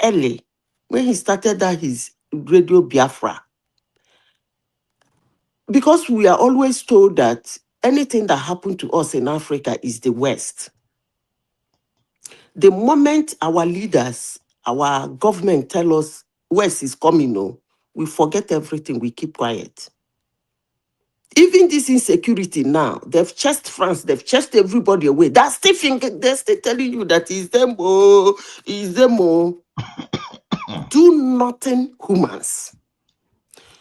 early, when he started that his Radio Biafra, because we are always told that anything that happened to us in Africa is the West. The moment our leaders, our government tell us West is coming, we forget everything, we keep quiet. Even this insecurity now, they've chased France, they've chased everybody away. That's still thinking, they're still telling you that it's them, it's them. Do nothing humans.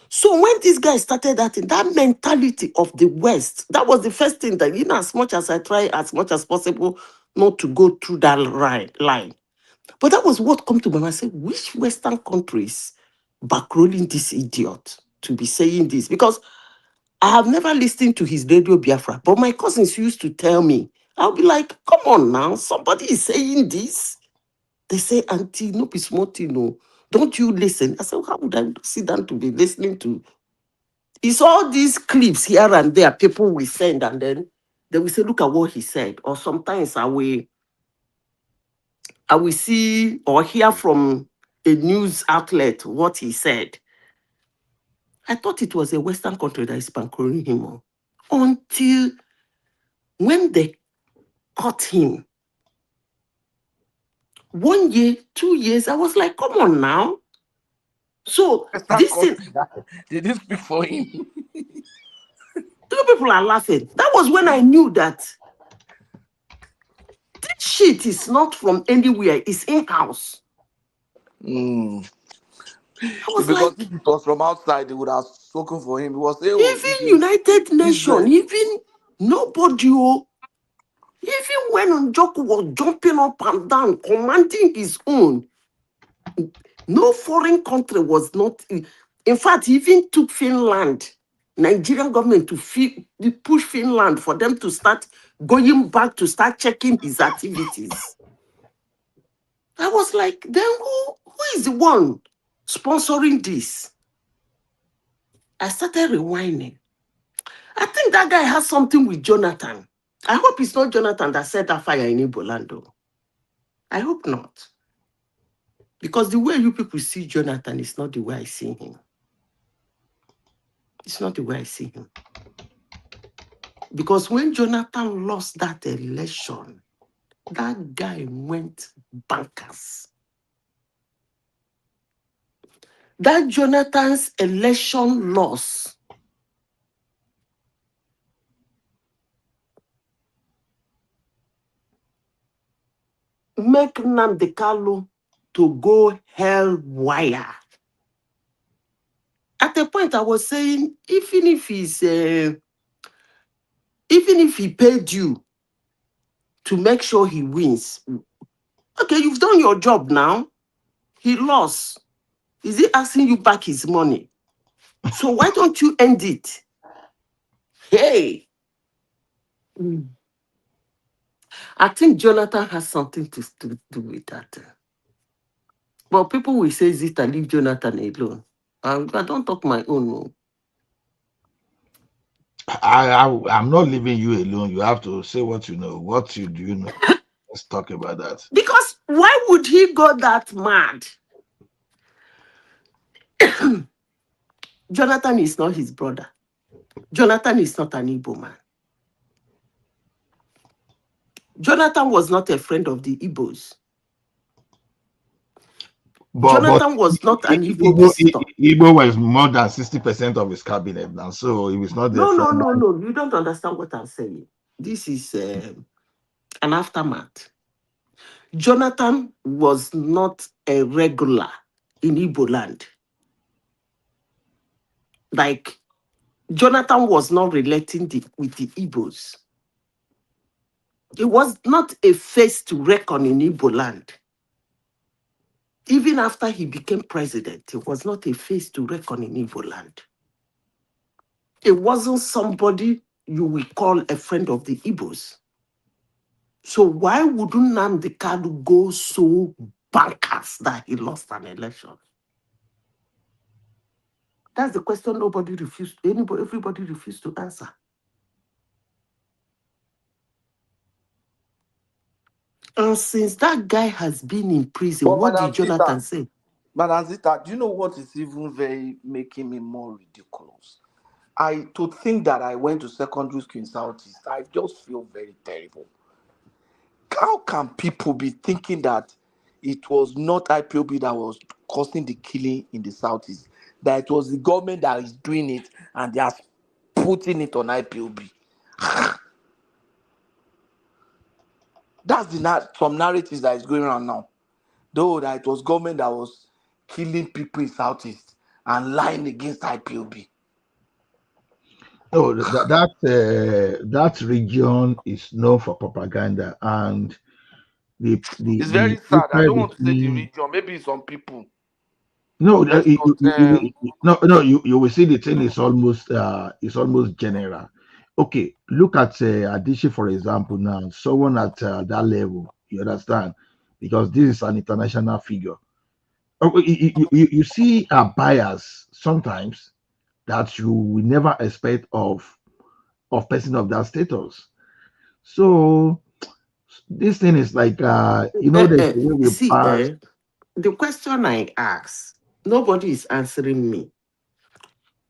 So when this guy started that mentality of the West, that was the first thing that, as much as I try as much as possible not to go through that line. But that was what come to my mind. I said, which Western countries backrolling this idiot to be saying this? Because I have never listened to his Radio Biafra, but my cousins used to tell me, I'll be like, come on now, somebody is saying this. They say, Auntie, no be small thing, no. Don't you listen? I said, how would I sit down to be listening to? It's all these clips here and there, people will send, and then they will say, look at what he said. Or sometimes I will see or hear from a news outlet what he said. I thought it was a Western country that is bankrolling him, until when they caught him. 1 year, 2 years, I was like, come on now. So this thing, did you speak for him? Two people are laughing. That was when I knew that this shit is not from anywhere, it's in-house. Because if it was from outside, they would have spoken for him. It was even United Nations, even nobody. Even when Njoku was jumping up and down, commanding his own, no foreign country was not. In fact, he even took Finland, Nigerian government, to push Finland for them to start going back to start checking his activities. I was like, then who is the one sponsoring this? I started rewinding. I think that guy has something with Jonathan. I hope it's not Jonathan that set that fire in Ibolando. I hope not. Because the way you people see Jonathan is not the way I see him. It's not the way I see him. Because when Jonathan lost that election, that guy went bankers. That Jonathan's election loss make Nnamdi Kanu to go hell wire. At a point, I was saying, even if he paid you to make sure he wins, okay, you've done your job now. He lost. Is he asking you back his money? So why don't you end it? Hey, I think Jonathan has something to do with that. But people will say, Zita, leave Jonathan alone. I don't talk my own. No. I'm not leaving you alone. You have to say what you know. What you do know. Let's talk about that. Because why would he go that mad? Jonathan is not his brother. Jonathan is not an Igbo man. Jonathan was not a friend of the Igbos. Jonathan was not an Igbo visitor. Igbo was more than 60% of his cabinet now, so he was not there. No. You don't understand what I'm saying. This is an aftermath. Jonathan was not a regular in Igbo land. Like, Jonathan was not relating with the Igbos. He was not a face to reckon in Igbo land. Even after he became president, he was not a face to reckon in Igbo land. It wasn't somebody you will call a friend of the Igbos. So why wouldn't Nnamdi Kanu go so bankers that he lost an election? That's the question everybody refused to answer. And since that guy has been in prison, But what did Jonathan say? Madam Zita, do you know what is even very making me more ridiculous? To think that I went to secondary school in Southeast, I just feel very terrible. How can people be thinking that it was not IPOB that was causing the killing in the Southeast, that it was the government that is doing it and they are putting it on IPOB? That's some narratives that is going around now. Though that it was government that was killing people in Southeast and lying against IPOB. No, that region is known for propaganda, and it's very sad. I don't want to say the region. Maybe some people. No, you will see the thing is almost general. Okay, look at Adichie, for example. Now, someone at that level, you understand, because this is an international figure. You see a bias sometimes that you will never expect of person of that status. So this thing is like there's the way we pass. The question I ask, nobody is answering me.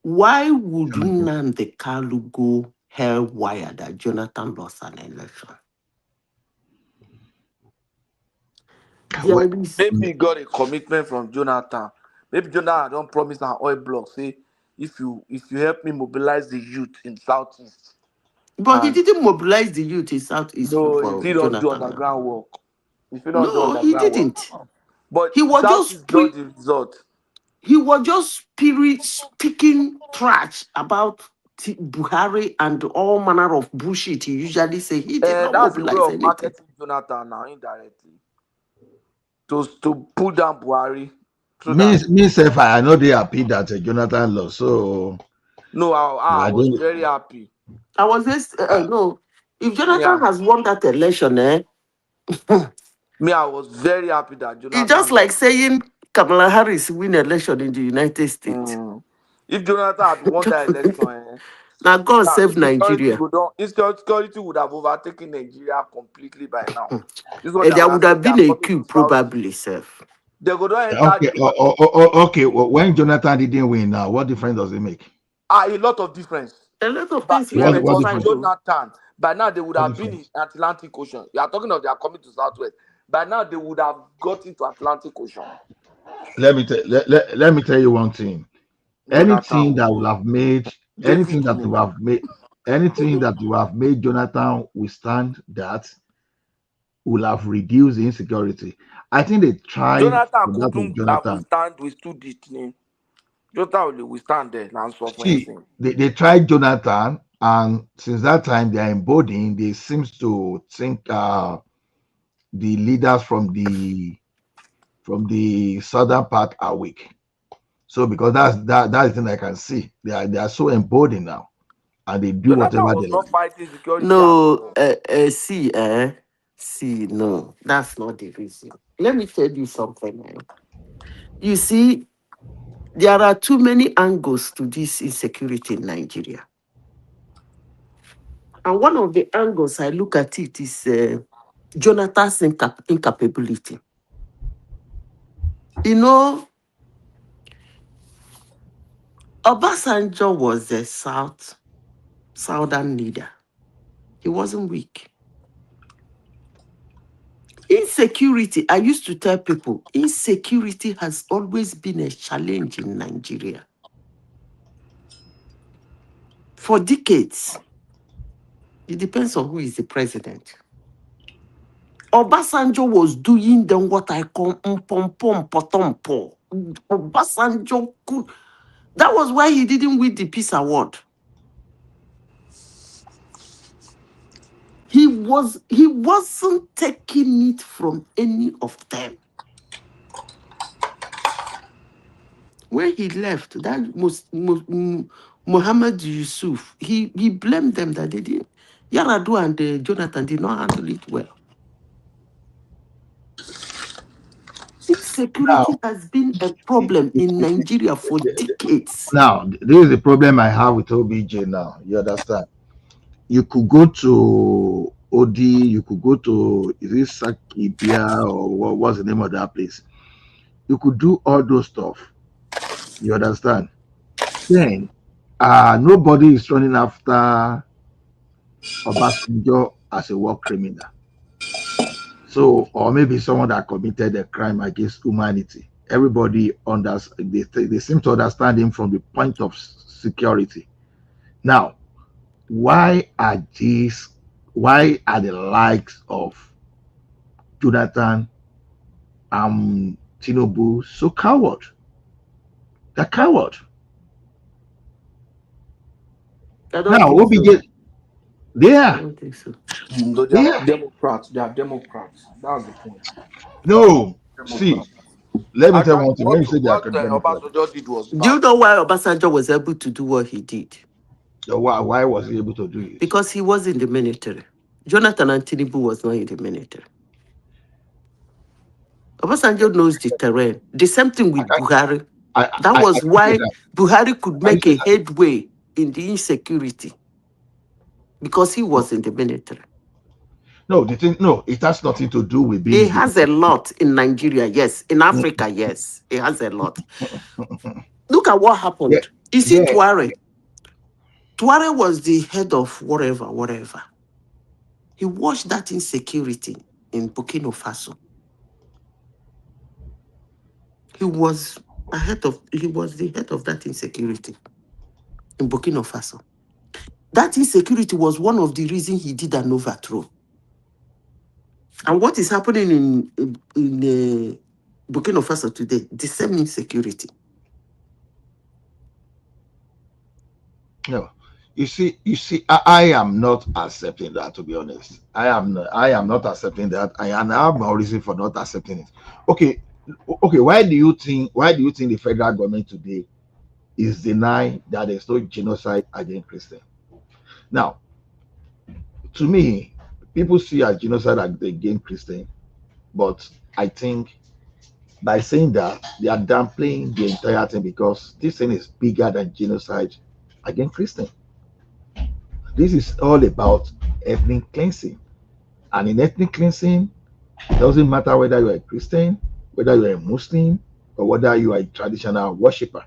Why would Nnamdi Kanu go haywire that Jonathan lost an election? Maybe he got a commitment from Jonathan. Maybe Jonathan don't promise an oil block. Say, if you help me mobilize the youth in Southeast. But he didn't mobilize the youth in Southeast. No, he don't do underground work. No, he didn't. But he was just got the result. He was just speaking trash about Buhari and all manner of bullshit he usually say. He did not that's the mobilize way of anything. Marketing Jonathan now indirectly. To pull down Buhari. If I know they happy that Jonathan lost, so no, I was very happy. I was just no. If Jonathan has won that election, me, I was very happy that Jonathan. It's just like saying Kamala Harris win election in the United States. If Jonathan had won that election, Now God Now, save Nigeria. insecurity would have overtaken Nigeria completely by now. This is what And they there are would saying. have They are been a coming coup to Southwest. probably, self. They go don't enter Okay, the okay. Well, when Jonathan didn't win, now what difference does it make? a lot of difference. A lot of But things he if it What was rectified difference? though. Jonathan, by now they would What have been difference? in Atlantic Ocean. You are talking of they are coming to Southwest. By now they would have got into Atlantic Ocean. Let me tell you one thing. Anything Jonathan, that will have made David anything that will have made anything that will have made Jonathan withstand that will have reduced the insecurity. I think they tried Jonathan for that of couldn't have Jonathan. withstood it. Jonathan will withstand there and so for See, anything. they tried Jonathan, and since that time they are embodying. They seems to think the leaders from the southern part are weak. So because that's the thing I can see. They are so emboldened now, and they do Jonathan whatever was they not like. fighting security at No, all. see, no, that's not the reason. Let me tell you something. You see, there are too many angles to this insecurity in Nigeria. And one of the angles I look at it is Jonathan's incapability. You know, Obasanjo was a southern leader. He wasn't weak. Insecurity, I used to tell people, insecurity has always been a challenge in Nigeria. For decades, it depends on who is the president. Obasanjo was doing then what I call potompo. Obasanjo could. That was why he didn't win the Peace Award. He wasn't taking it from any of them. When he left, that Muhammad Yusuf, he blamed them that they didn't. Yar'Adua and Jonathan did not handle it well. Insecurity Now, has been a problem in Nigeria for decades. now this is the problem I have with OBJ. Now you understand. You could go to OD, you could go to is it Sakibia or what's the name of that place? You could do all those stuff. You understand? Then nobody is running after Obasanjo as a war criminal. So, or maybe someone that committed a crime against humanity. Everybody they seem to understand him from the point of security. Now, why are the likes of Jonathan and Tinubu so coward? They're coward. I don't Now, think so. they I are. don't think so. No, they are Democrats. They are Democrats. That's the point. No, see, Democrats. let me tell you Actually, one thing. When you say they are what Democrats, Obasanjo did was Do you bad. know why Obasanjo was able to do what he did? why was he able to do it? Because he was in the military. Jonathan and Tinubu was not in the military. Obasanjo knows the terrain. The same thing with Buhari. That I was can say why that. Buhari could Can you make say a that? headway in the insecurity because he was in the military. No, it has nothing to do with being He in the has a lot in Nigeria, yes. In Africa, yes. He has a lot. Look at what yeah, happened. You see yeah. Tuare. Tuare was the head of whatever. He watched that insecurity in Burkina Faso. He was the head of that insecurity in Burkina Faso. That insecurity was one of the reasons he did an overthrow. And what is happening in Burkina Faso today? The same insecurity. No, you see, I am not accepting that. To be honest, I am not accepting that. And I have my reason for not accepting it. Okay, Why do you think the federal government today is denying that there's no genocide against Christians? Now, to me, people see as genocide against Christians, but I think by saying that they are downplaying the entire thing because this thing is bigger than genocide against Christians. This is all about ethnic cleansing. And in ethnic cleansing, it doesn't matter whether you're a Christian, whether you're a Muslim, or whether you are a traditional worshiper.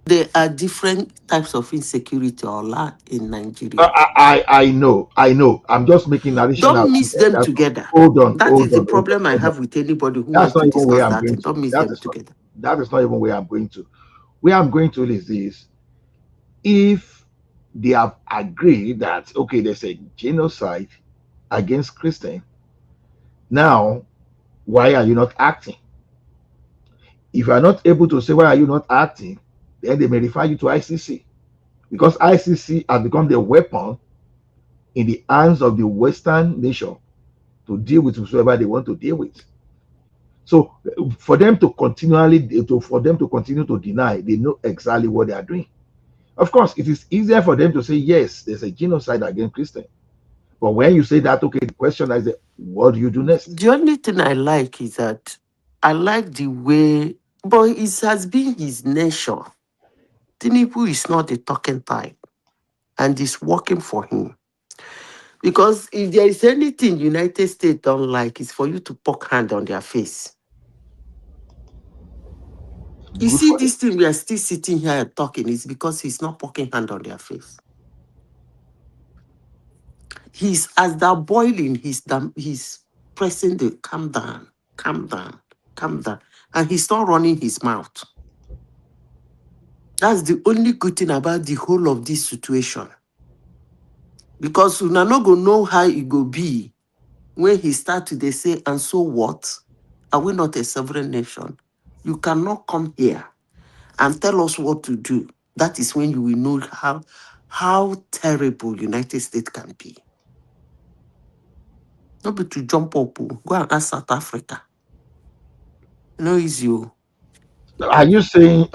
There are different types of insecurity or lack in Nigeria. I know. I'm just making additional. Don't mix them together. Hold on. That is the problem I have with anybody who That's wants not to even where discuss I'm that going thing. to. Don't mix them together. That is not even where I'm going to. Where I'm going to is this: if they have agreed that okay, there's a genocide against Christians, now why are you not acting? If you are not able to say why are you not acting, then they may refer you to ICC, because ICC has become the weapon in the hands of the Western nation to deal with whoever they want to deal with. So for them to continue to deny, they know exactly what they are doing. Of course, it is easier for them to say yes, there's a genocide against Christians. But when you say that, okay, the question is, what do you do next? The only thing I like is that I like the way, but it has been his nature. Tinubu is not a talking type, and it's working for him. Because if there is anything United States don't like, it's for you to poke hand on their face. You see, this thing we are still sitting here talking is because he's not poking hand on their face. He's as they're boiling, he's pressing the calm down, and he's not running his mouth. That's the only good thing about the whole of this situation. Because we not gonna know how it go be when he start to they say, and so what? Are we not a sovereign nation? You cannot come here and tell us what to do. That is when you will know how terrible United States can be. Not be to jump up, go and ask South Africa. No easy. Are you saying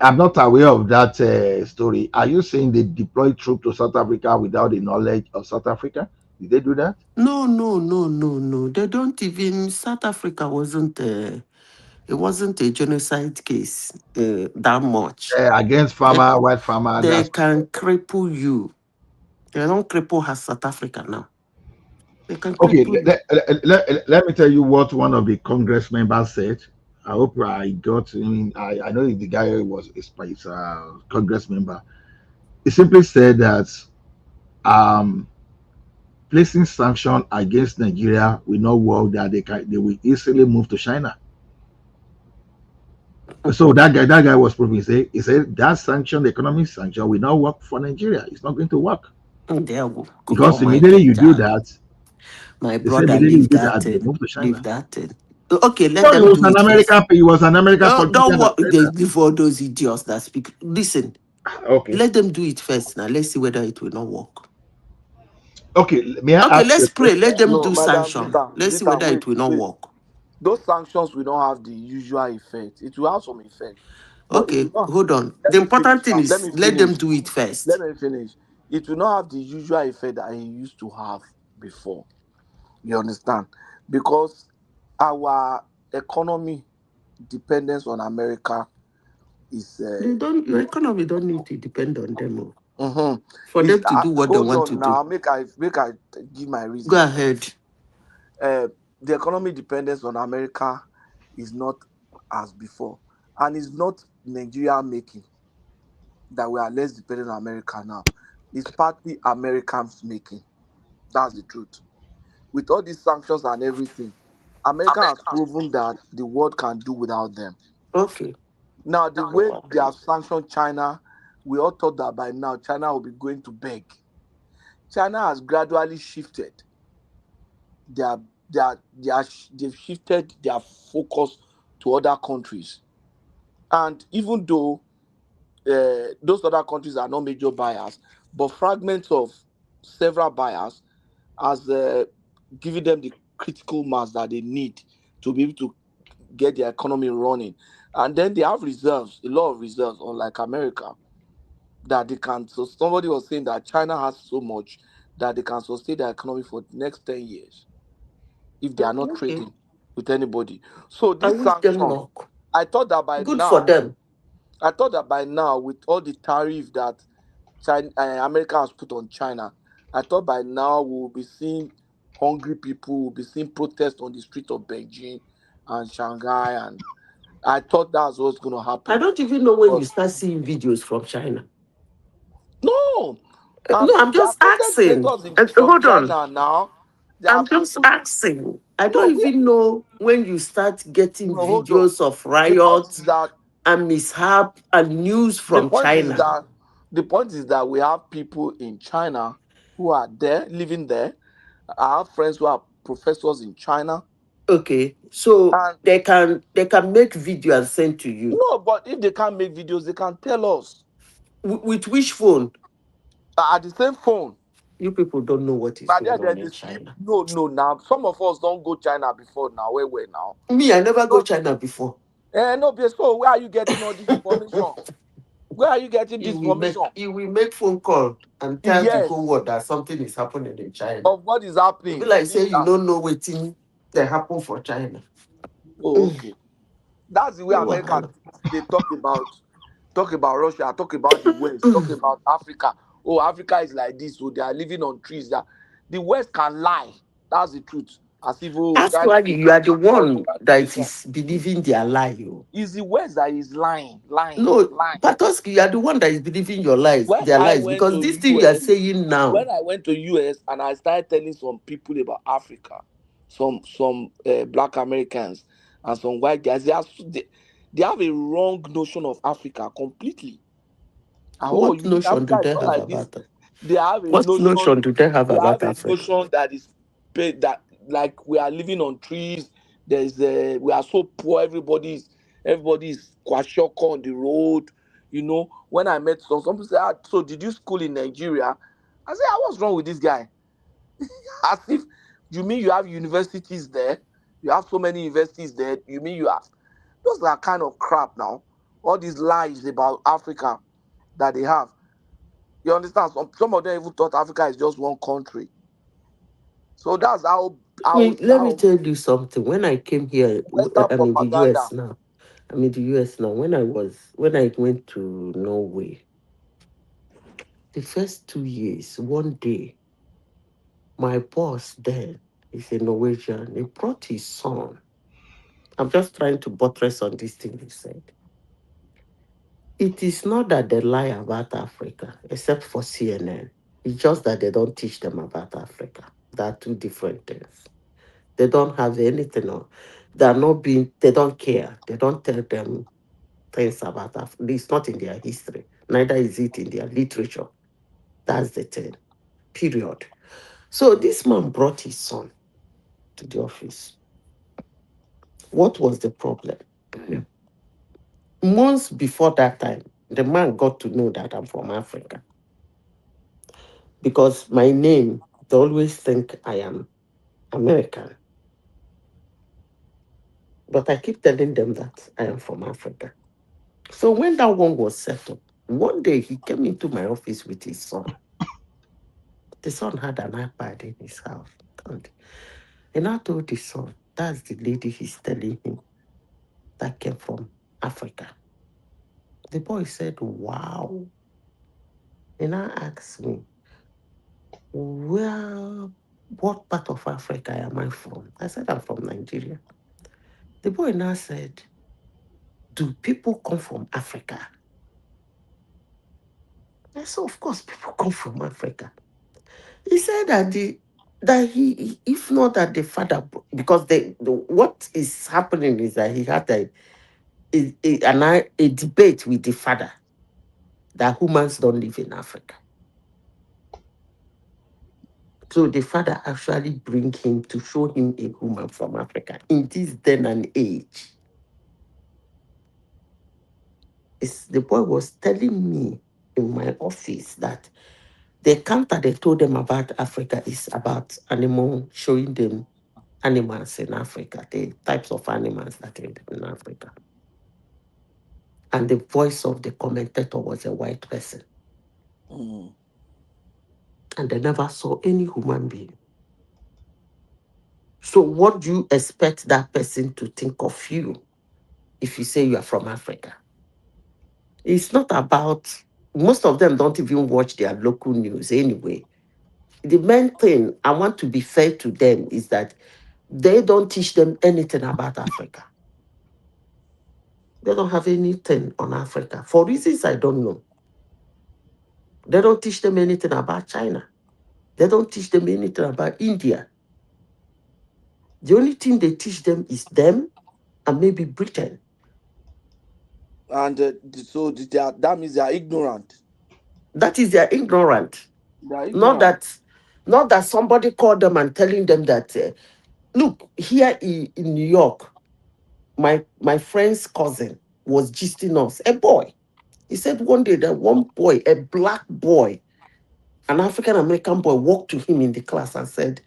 I'm not aware of that story? Are you saying they deployed troops to South Africa without the knowledge of South Africa? Did they do that? No. They don't even. South Africa wasn't. It wasn't a genocide case that much. Against white farmer. They can cripple you. They don't cripple as South Africa now. They can Okay, cripple let me tell you what one of the Congress members said. I hope I got. I know the guy was a Congress member. He simply said that placing sanction against Nigeria will not work. That they will easily move to China. So that guy was proving. He said that sanction, the economic sanction, will not work for Nigeria. It's not going to work. Because immediately you do that, my brother, leave that they move to China. Leave that thing. Okay, let them do it. He was an American politician. Don't worry. They leave all those idiots that speak. Listen. Okay. Let them do it first. Now let's see whether it will not work. Okay, let's pray. Let them do sanction. Let's see whether it will not work. Those sanctions will not have the usual effect. It will have some effect. Okay, hold on. The important thing is let them do it first. Let me finish. It will not have the usual effect that he used to have before. You understand? Because our economy dependence on America is. Your economy don't need to depend on them. For them to do what they want to now, do. Make I give my reason. Go ahead. The economy dependence on America is not as before, and it's not Nigeria making that we are less dependent on America now. It's partly Americans making. That's the truth. With all these sanctions and everything, America has proven that the world can do without them. Okay. Now, the way they have sanctioned China, we all thought that by now China will be going to beg. China has gradually shifted. They've shifted their focus to other countries. And even though those other countries are not major buyers, but fragments of several buyers has given them the critical mass that they need to be able to get their economy running. And then they have reserves, a lot of reserves, unlike America, that they can. So somebody was saying that China has so much that they can sustain their economy for the next 10 years if they are not trading with anybody. So this sanction, I thought that by good now, for them. I thought that by now, with all the tariff that China, America has put on China. I thought by now we will be seeing hungry people, we'll be seeing protests on the street of Beijing and Shanghai, and I thought that's what's going to I happen. don't even know when But you start seeing videos from China. no, No, I'm there are just content asking. creators from Hold on. China now. There are I'm just people. asking. I No, don't even know when you start getting no, hold on. videos of The point riots is that and mishap and news the from point is China. that the point is that we have people in China who are there, living there. I have friends who are professors in China. Okay, so And they can make video and send to you. no, but if they can't make videos, they can tell us With which phone? at the same phone. You people don't know what is But going then on they in sleep. China. No. Now some of us don't go China before. Now where now? Me, I never go So, China before. no, but so where are you getting all this information? Where are you getting this You information? will make phone call and tell the Yes, whole world that something is happening in China. of what is It be happening. like say you don't know what thing that happen for China. Oh, okay. That's the way No America wahala. they talk about Russia, talk about the West, talk about Africa. Oh, Africa is like this. So they are living on trees. That the West can lie. That's the truth. As if trying to Actually, you are the cause one that polarization. is believing their lie. Oh. It's the West that is lying. No, Patoski, you are the one that is believing When their I lies, went because to this thing you are US, saying now. when I went to US and I started telling some people about Africa, some black Americans and some white guys, they have a wrong notion of Africa completely. Oh, What you mean notion do Africa is they not have like this? about it? They have a What notion. notion do they have They have about a Africa? notion that is that like we are living on trees. We are so poor. Everybody's kwashoko on the road. When I met some people say, so did you school in Nigeria? I said, what's wrong with this guy? As if you mean you have universities there? You have so many universities there. You mean you have? Those are kind of crap now. All these lies about Africa that they have. You understand? Some of them even thought Africa is just one country. So that's Let me how tell you something. When I came here, Western I'm in the propaganda. US now. I'm in the US now. When I went to Norway, the first 2 years, one day, my boss then is a Norwegian. He brought his son. I'm just trying to buttress on this thing he said. It is not that they lie about Africa, except for CNN. It's just that they don't teach them about Africa. There are two different things. They don't have anything on. They don't care. They don't tell them things about Africa. It's not in their history. Neither is it in their literature. That's the thing. Period. So this man brought his son to the office. What was the problem? Months before that time, the man got to know that I'm from Africa. Because my name, they always think I am American. But I keep telling them that I am from Africa. So when that one was settled, one day he came into my office with his son. The son had an iPad in his house. And I told the son, that's the lady he's telling him that came from Africa. The boy said, wow. And I asked me, what part of Africa am I from? I said, I'm from Nigeria. The boy now said, do people come from Africa? I said, of course, people come from Africa. He said if not that the father, because what is happening is that he had a debate with the father that humans don't live in Africa. So the father actually bring him to show him a woman from Africa in this day and age. The boy was telling me in my office that the counter they told them about Africa is about animal, showing them animals in Africa, the types of animals that live in Africa. And the voice of the commentator was a white person. Mm. And they never saw any human being. So what do you expect that person to think of you if you say you are from Africa? It's not about most of them don't even watch their local news anyway. The main thing I want to be fair to them is that they don't teach them anything about Africa. They don't have anything on Africa for reasons I don't know. They don't teach them anything about China. They don't teach them anything about India. The only thing they teach them is them and maybe Britain. And that means they are ignorant. That is, they are ignorant. They are Not ignorant. that somebody called them and telling them that, look, here in New York, my friend's cousin was gisting us, a boy. He said one day that one boy, a black boy, an African American boy, walked to him in the class and said,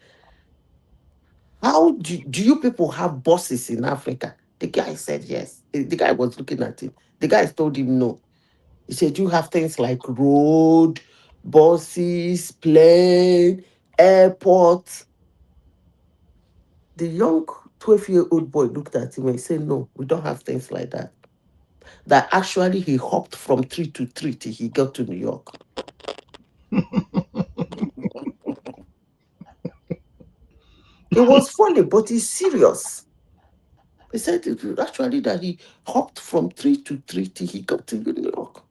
how do you people have bosses in Africa? The guy said yes. The guy was looking at him. The guy told him no. He said, you have things like road, buses, plane, airport. The young 12-year-old boy looked at him and he said, no, we don't have things like that. That actually he hopped from tree to tree till he got to New York. It was funny, but it's serious. He said actually that he hopped from tree to tree till he got to New York.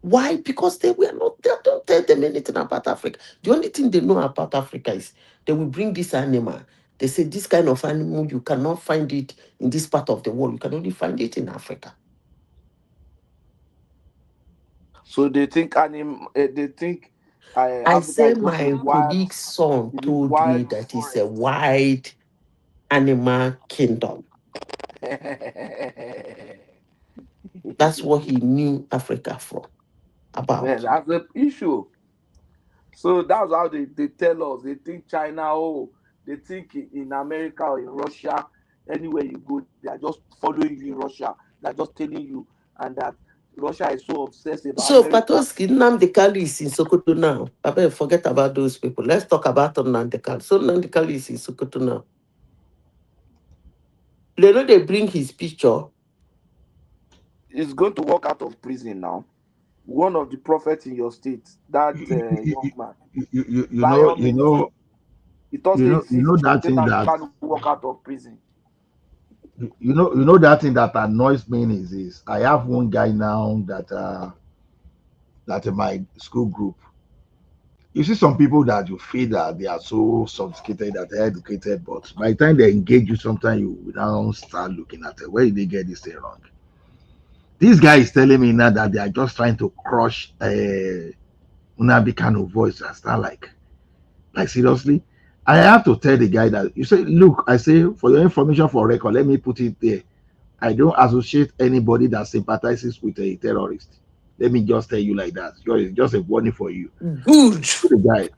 Why? Because they don't tell them anything about Africa. The only thing they know about Africa is they will bring this animal. They say this kind of animal, you cannot find it in this part of the world. You can only find it in Africa. So they think I say my colleague's son told me that it's a wild animal kingdom. That's what he knew Africa from. About. Yeah, that's the issue. So that's how they tell us. They think China, they think in America or in Russia, anywhere you go, they are just following you in Russia. They're just telling you, and that Russia is so obsessed about So America. Patoski, NNAMDI Kanu is in Sokoto now. I better forget about those people. Let's talk about NNAMDI Kanu. So NNAMDI Kanu is in Sokoto now. They know they bring his picture. He's going to walk out of prison now. One of the prophets in your state, that young man. You know that thing that can walk out of prison. You know that thing that annoys me is I have one guy now that in my school group. You see some people that you feel that they are so sophisticated, that they're educated, but by the time they engage you, sometimes you now start looking at it. Where did they get this thing wrong? This guy is telling me now that they are just trying to crush Nnamdi Kanu voice. I start like seriously. I have to tell the guy that you say, look, I say for your information for record, let me put it there. I don't associate anybody that sympathizes with a terrorist. Let me just tell you like that. Just a warning for you. Good. The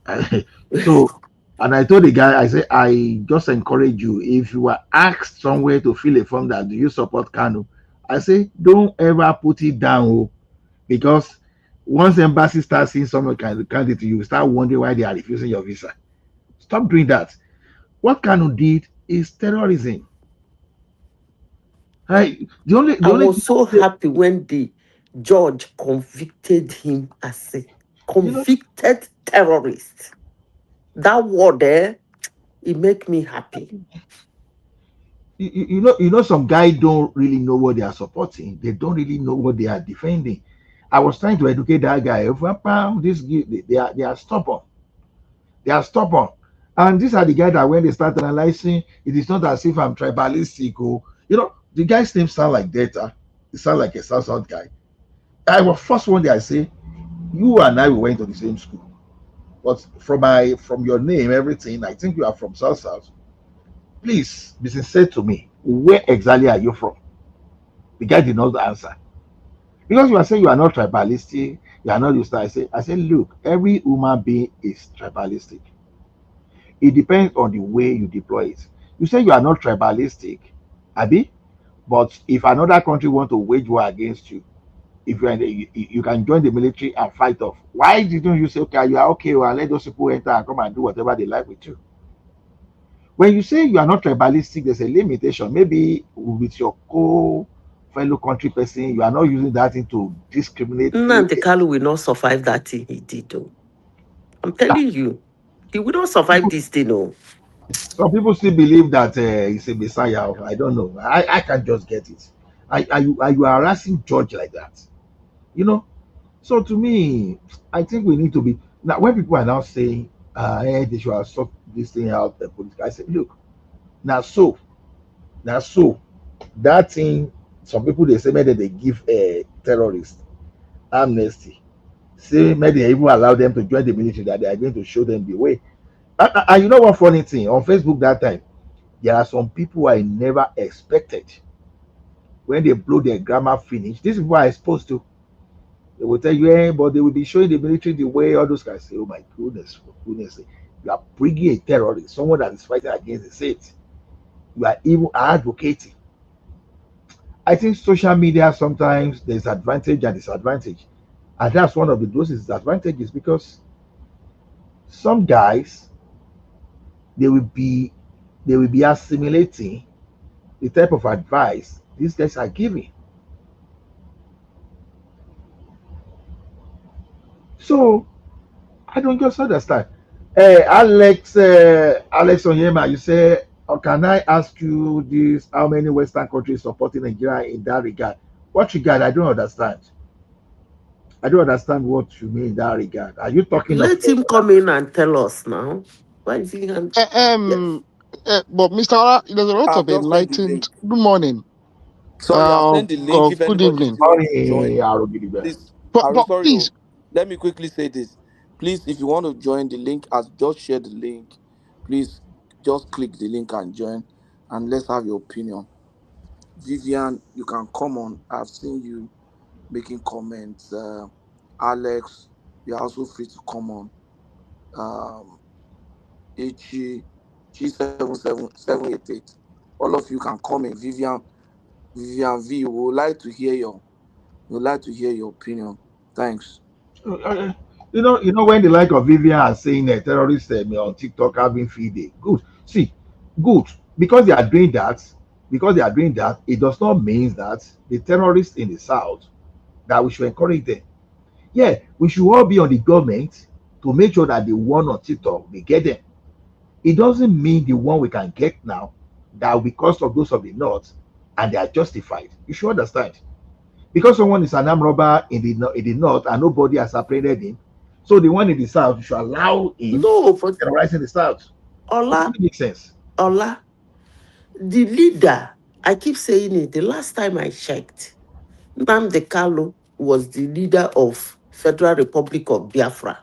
guy. So, and I told the guy, I said, I just encourage you. If you are asked somewhere to fill a form that do you support Kanu, I say don't ever put it down, because once the embassy starts seeing someone candidate, you start wondering why they are refusing your visa. Stop doing that. What Kanu did is terrorism. I was so happy when the judge convicted him as a convicted terrorist. That word there, it make me happy. You know, some guys don't really know what they are supporting. They don't really know what they are defending. I was trying to educate that guy. They are stubborn. They are stubborn. And these are the guys that when they start analyzing, it is not as if I'm tribalistic. The guy's name sound like data. It sound like a South guy. I was first one day I say, you and I we went to the same school. But from your name, everything, I think you are from South. Please be sincere to me. Where exactly are you from? The guy did not answer. Because you are saying you are not tribalistic, you are not used to. I say, look, every human being is tribalistic. It depends on the way you deploy it. You say you are not tribalistic, Abi, but if another country want to wage war against you, if you can join the military and fight off. Why didn't you say, okay, you are okay, well, let those people enter and come and do whatever they like with you? When you say you are not tribalistic, there's a limitation. Maybe with your fellow country person. You are not using that thing to discriminate. Nnamdi Kanu will not survive that thing he did, though. I'm telling you, he will not survive this thing, no. Some people still believe that he's a messiah. I don't know. I can't just get it. Are you harassing George like that? You know. So to me, I think we need to be now. When people are now saying, they should have sort this thing out, the political, I say, look, now so, that thing. Some people they say maybe they give a terrorist amnesty. Say maybe they even allow them to join the military, that they are going to show them the way. And you know what funny thing on Facebook that time, there are some people I never expected when they blow their grammar finish. This is what I supposed to. They will tell you, hey, but they will be showing the military the way. All those guys say, oh my goodness, for goodness sake, you are bringing a terrorist, someone that is fighting against the state. You are even advocating. I think social media sometimes there's advantage and disadvantage. And that's one of the those disadvantages because some guys they will be assimilating the type of advice these guys are giving. So I don't just understand. Alex Onyema, you say, can I ask you this? How many Western countries supporting Nigeria in that regard? What regard? I don't understand. I don't understand what you mean in that regard. Are you talking of? Let him come in and tell us now. Why is he? But Mr. Ola, there's a lot I've of just sent the enlightened. link. Good morning. Sorry, I've sent the link. If Good anybody evening. still want to join, please. But Sorry, please, let me quickly say this. Please, if you want to join the link, as just share the link. Please, just click the link and join, and let's have your opinion. Vivian, you can come on. I've seen you making comments. Alex, you're also free to come on. H G77788. All of you can come in. Vivian V, we would like to hear your opinion. Thanks. You know when the like of Vivian are saying that terrorists on TikTok having free day. Good. See, good. Because they are doing that, it does not mean that the terrorists in the south that we should encourage them. Yeah, we should all be on the government to make sure that the one on TikTok they get them. It doesn't mean the one we can get now that because of those of the north and they are justified. You should understand. Because someone is an armed robber in the north and nobody has apprehended him, so the one in the south you should allow him to terrorize in the south. Ola, It makes sense. Ola, the leader, I keep saying it, the last time I checked, Nnamdi Kanu was the leader of Federal Republic of Biafra.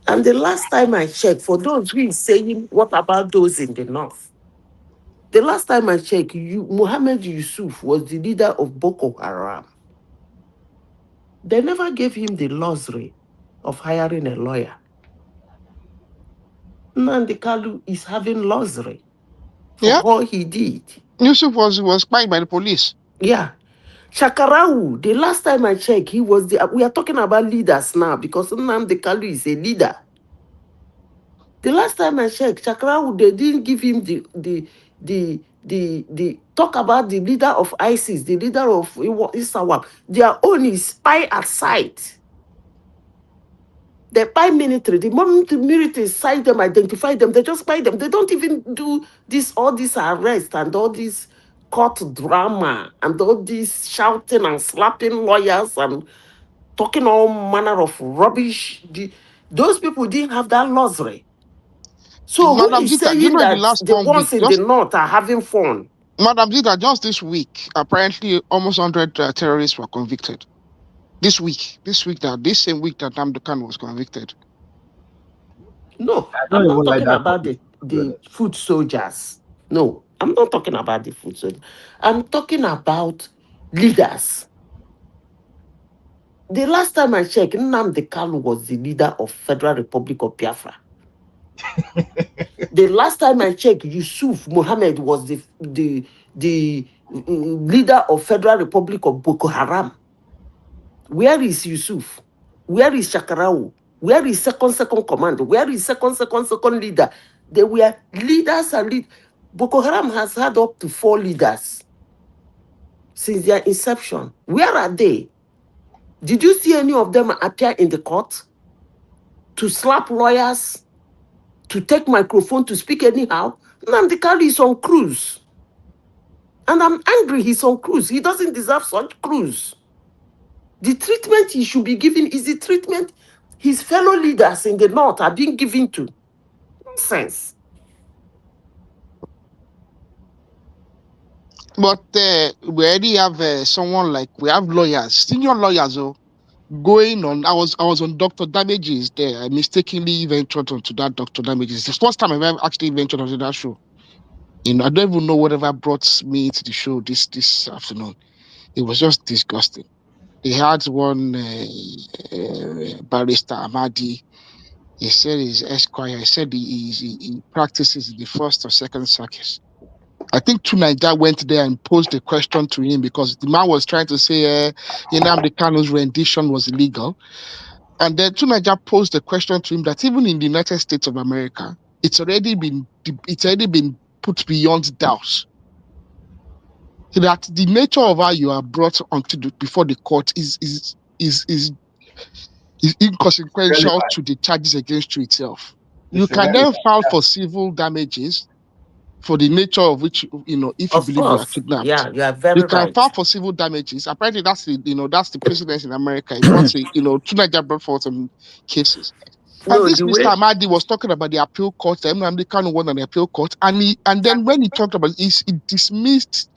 And the last time I checked, for those who is saying, what about those in the north? The last time I checked, Muhammad Yusuf was the leader of Boko Haram. They never gave him the luxury of hiring a lawyer. Nnamdi Kanu is having luxury for what he did. Yusuf was spied by the police. Yeah. Shakarau, the last time I checked, he was we are talking about leaders now because Nnamdi Kanu is a leader. The last time I checked, Shakarau, they didn't give him the talk about the leader of ISIS, the leader of Isawab. Their own is spy at sight. They spy military. The moment the military sight them, identify them, they just spy them. They don't even do all this arrest and all this court drama and all this shouting and slapping lawyers and talking all manner of rubbish. Those people didn't have that luxury. So Madam who is Zita, saying that the ones in the north are having fun? Madam Zita, just this week, apparently almost 100 terrorists were convicted. This same week that Nnamdi Kanu was convicted. No, I'm not talking about the foot soldiers. No, I'm not talking about the foot soldiers. I'm talking about leaders. The last time I checked, Nnamdi Kanu was the leader of Federal Republic of Biafra. The last time I checked, Yusuf Mohammed was the leader of Federal Republic of Boko Haram. Where is Yusuf? Where is Shakarau? Where is second command? Where is second leader? They were leaders and Boko Haram has had up to 4 leaders. since their inception. Where are they? Did you see any of them appear in the court to slap lawyers, to take microphone, to speak anyhow? Nnamdi Kanu is on cruise. And I'm angry he's on cruise. He doesn't deserve such cruise. The treatment he should be given is the treatment his fellow leaders in the north are being given to. Nonsense. But we already have someone like, we have lawyers, senior lawyers, going on. I was on Dr. Damages there. I mistakenly ventured onto that Dr. Damages. It's the first time I've ever actually ventured onto that show. I don't even know whatever brought me to the show this afternoon. It was just disgusting. They had one barrister, Amadi. He said he's Esquire. He said he practices in the first or second circuit. I think Tunaija went there and posed a question to him because the man was trying to say Nnamdi Kanu's rendition was illegal. And then Tunaija posed a question to him that even in the United States of America, it's already been put beyond doubt that the nature of how you are brought before the court is inconsequential to the charges against you itself. You can then file for civil damages for the nature of which, if you believe you are kidnapped. Yeah, you are very You can right. file for civil damages. Apparently, that's the precedence in America. He brought Tunaija brought forward some cases. No, And this the Mr. way Amadi was talking about the appeal court, the Nnamdi Kanu won an appeal court, and then when he talked about it, he dismissed.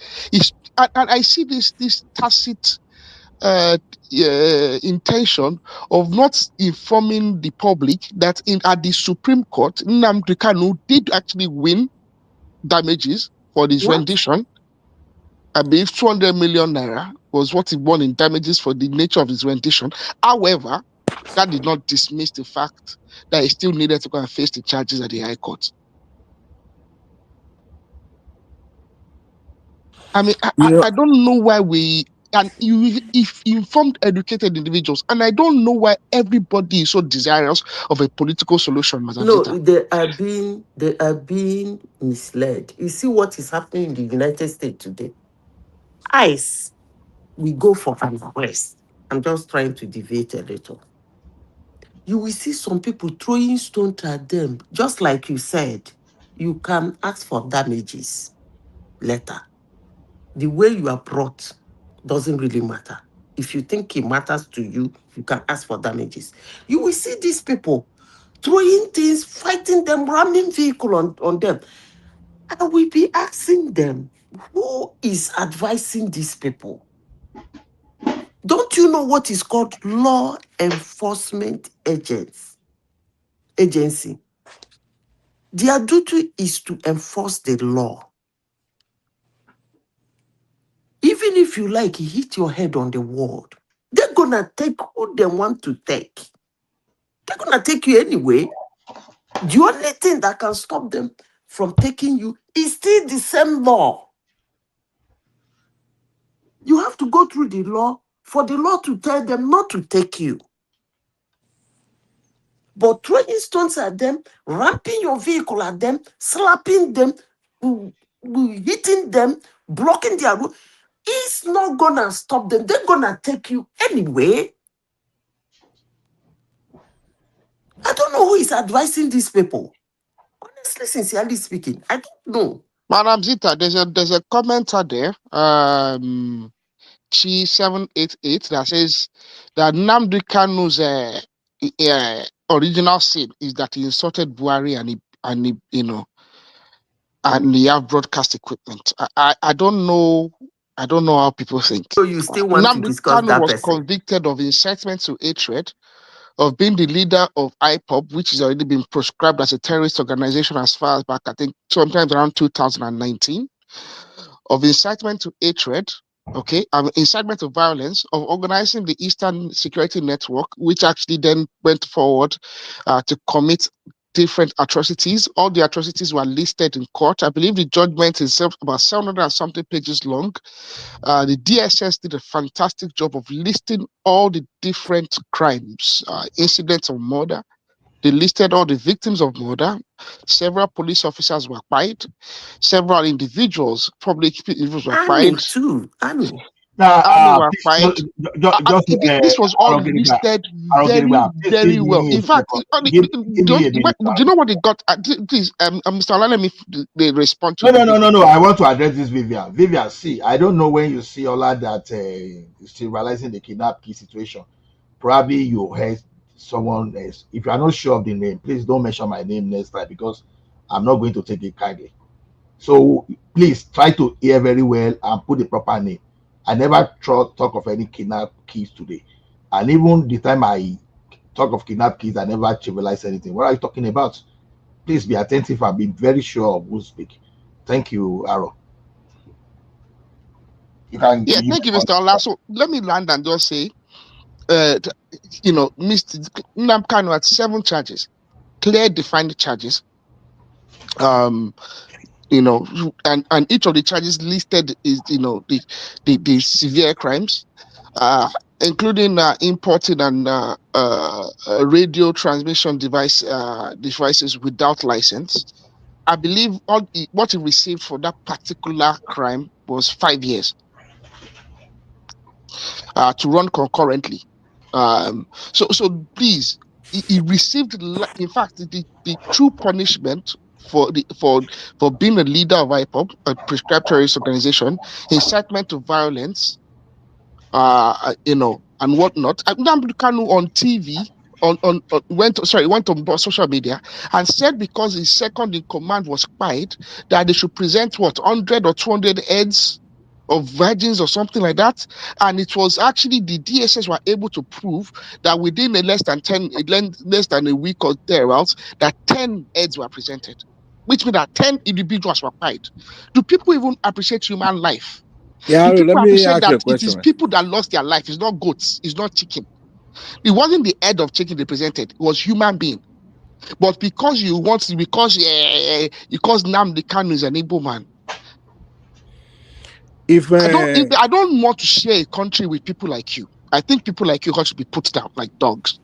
And I see this tacit intention of not informing the public that at the Supreme Court, Nnamdi Kanu did actually win damages for this rendition. I believe 200 million naira was what he won in damages for the nature of his rendition. However, that did not dismiss the fact that he still needed to go and face the charges at the High Court. I mean, I don't know why if informed, educated individuals, and I don't know why everybody is so desirous of a political solution, Madam No, Zita. they are being misled. You see what is happening in the United States today. ICE, we go for conquest. I'm just trying to deviate a little. You will see some people throwing stones at them, just like you said. You can ask for damages later. The way you are brought doesn't really matter. If you think it matters to you, you can ask for damages. You will see these people throwing things, fighting them, ramming vehicle on them. I will be asking them, who is advising these people? Don't you know what is called law enforcement agency? Their duty is to enforce the law. Even if you hit your head on the wall, they're gonna take what they want to take. They're gonna take you anyway. The only thing that can stop them from taking you is still the same law. You have to go through the law for the law to tell them not to take you. But throwing stones at them, ramping your vehicle at them, slapping them, hitting them, blocking their road, it's not gonna stop them. They're gonna take you anyway. I don't know who is advising these people. Honestly, sincerely speaking, I don't know. Madam Zita, there's a commenter there, Chi788, that says that Nnamdi Kanu's original sin is that he insulted Buhari and he have broadcast equipment. I don't know how people think. So you still want to discuss Kanu that was person? convicted of incitement to hatred, of being the leader of IPOB, which has already been proscribed as a terrorist organization as far as back, I think, sometimes around 2019, of incitement to hatred, incitement to violence, of organizing the Eastern Security Network, which actually then went forward to commit different atrocities. All the atrocities were listed in court. I believe the judgment is about 700 and something pages long. The DSS did a fantastic job of listing all the different crimes, incidents of murder, They listed all the victims of murder. Several police officers were quiet. Several individuals, public individuals were Army quiet. too. Army. Army were Please, quiet. This was all listed very, please give very well. me In a fact, second. Give me a minute. do you know what they got? Please, Mr. Ola, let me they respond to No. I want to address this, Vivian. Vivian, see, I don't know when you see all that still realizing the kidnap key situation. Probably you heard someone else. If you are not sure of the name, please don't mention my name next time because I'm not going to take it kindly. So please try to hear very well and put the proper name. I never talk of any kidnap keys today. And even the time I talk of kidnap keys, I never trivialize anything. What are you talking about? Please be attentive and be very sure of who speak. Thank you, Aro. You can. Yeah, thank you, Mr. Ola. So let me land and just say, Mr. Nnamdi Kanu had 7 charges, clear, defined charges. And each of the charges listed is, the severe crimes, including importing and radio transmission devices without license. I believe what he received for that particular crime was 5 years to run concurrently. So please, he received, in fact, the true punishment for being a leader of IPOB, a prescribed terrorist organization, incitement to violence, and whatnot. Nnamdi Kanu on TV went on social media and said because his second in command was quiet that they should present 100 or 200 heads of virgins or something like that, and it was actually the DSS were able to prove that within less than a week or thereabouts that 10 heads were presented, which means that 10 individuals were quiet. Do people even appreciate human life? Yeah, Do people let me appreciate ask you that a it question. is people that lost their life? It's not goats, it's not chicken. It wasn't the head of chicken they presented, it was human being. But because Nnamdi Kanu is an Igbo man, I don't want to share a country with people like you. I think people like you should be put down like dogs.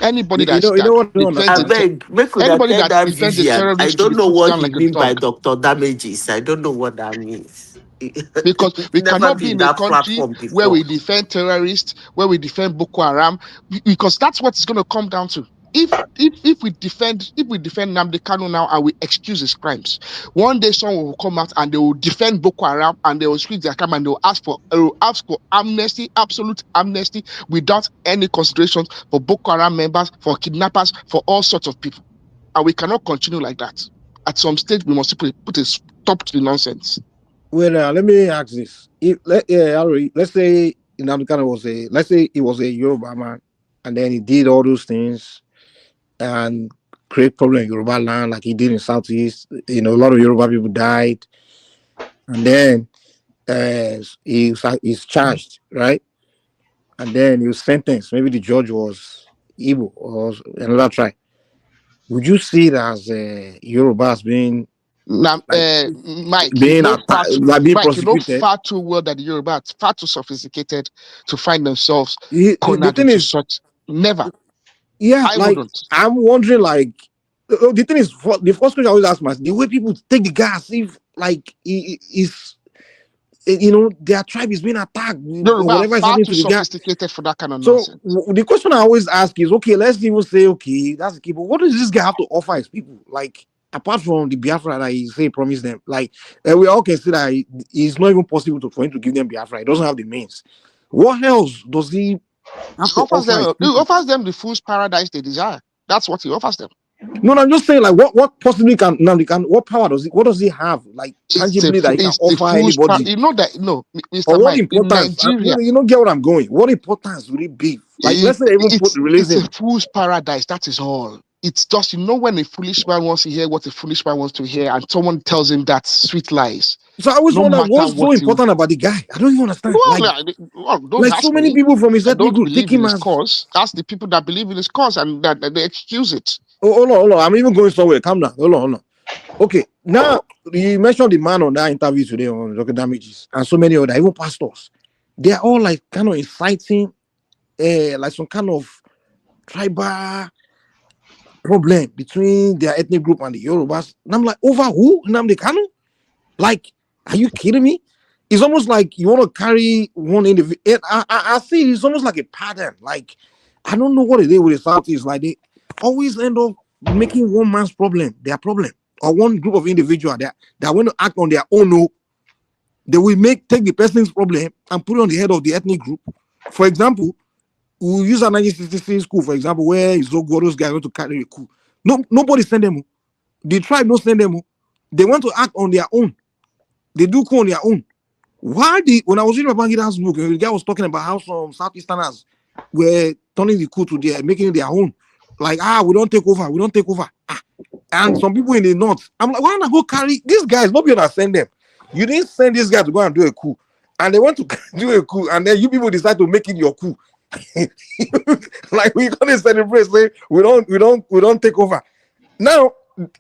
Anybody that I beg, make una anybody tell that that defends the Vivian. I terrorists should don't be know put what down he like a mean by dog. Dr. Damages. I don't know what that means. Because we Never cannot be been in a that country platform where before. we defend terrorists, where we defend Boko Haram, because that's what it's going to come down to. If we defend Nnamdi Kanu now and we excuse his crimes, one day someone will come out and they will defend Boko Haram and they will speak their crime and they will ask for amnesty, absolute amnesty, without any considerations for Boko Haram members, for kidnappers, for all sorts of people. And we cannot continue like that. At some stage, we must put a stop to the nonsense. Well, let me ask this: let's say Nnamdi Kanu let's say he was a Yoruba man, and then he did all those things and create problem in Yoruba land, like he did in Southeast. A lot of Yoruba people died, and then he's charged, right? And then he was sentenced. Maybe the judge was Igbo or another tribe. Would you see it as Yorubas being Mike, being you know prosecuted? far too well that the Yoruba are far too sophisticated to find themselves The thing is, such. Never. Yeah, I like wouldn't. I'm wondering, the thing is, the first question I always ask myself, the way people take the gas, if their tribe is being attacked, Yoruba whatever are is far happening too to the gas. sophisticated for that kind of So nonsense. the question I always ask is, okay, let's even say, okay, that's the key, but what does this guy have to offer his people? Like, apart from the Biafra that he say promise them, like, we all can see that it's not even possible for him to give them Biafra. He doesn't have the means. What else does he have to offer? He offers them the fool's paradise they desire. That's what he offers them. No, I'm just saying, like, what possibly what power what does he have, like, tangibly that he can offer anybody? Mr. Or what Mike, importance? in Nigeria, you don't get what I'm going. What importance will it be? Like, let's say even release him. It's a fool's paradise. That is all. It's just, when a foolish man wants to hear what a foolish man wants to hear, and someone tells him that sweet lies. So I always wonder what's so important about the guy. I don't even understand. Like so many people from his ethnic group take him as cause. Ask the people that believe in his cause and that they excuse it. Hold on. I'm even going somewhere. Calm down. Hold on. Okay, now you mentioned the man on that interview today on Dr. Damages and so many other, even pastors. They are all like kind of inciting, like some kind of tribal problem between their ethnic group and the Yorubas. And I'm like, over who? NNAMDI Kanu? Like, are you kidding me? It's almost like you want to carry one individual. I see it's almost like a pattern. Like, I don't know what it is with the Southeast. Like, they always end up making one man's problem their problem, or one group of individuals that want to act on their own. No, they will take the person's problem and put it on the head of the ethnic group. For example, we'll use a 1966 school, for example, where those guys want to carry a coup. No, nobody send them. The tribe don't send them. They want to act on their own. They do coup on their own. When I was reading Babangida's book, the guy was talking about how some Southeasterners were turning the coup to making it their own. Like, we don't take over. And some people in the north, I'm like, why not go carry these guys? Nobody gonna send them. You didn't send this guy to go and do a coup. And they want to do a coup, and then you people decide to make it your coup. Like, we're gonna celebrate, say we don't take over. Now,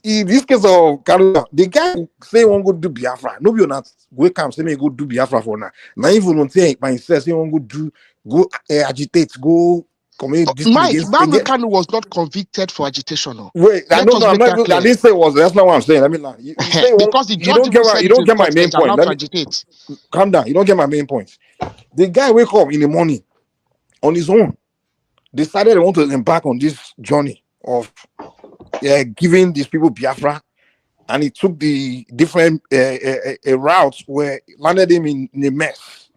in this case of Canada, the guy say one go do Biafra. Nobody not wake up say me go do Biafra for now. Now he volunteer by himself, say one go agitate, go commit dispute Mike, against. Nnamdi Kanu was not convicted for agitation. No. Wait, I don't know. I'm not. I didn't say it was. That's not what I'm saying. Let me lie. You say because the judge you don't get my main point. Let me calm down. You don't get my main point. The guy wake up in the morning on his own, decided he want to embark on this journey of giving these people Biafra, and he took the different routes where it landed him in a mess.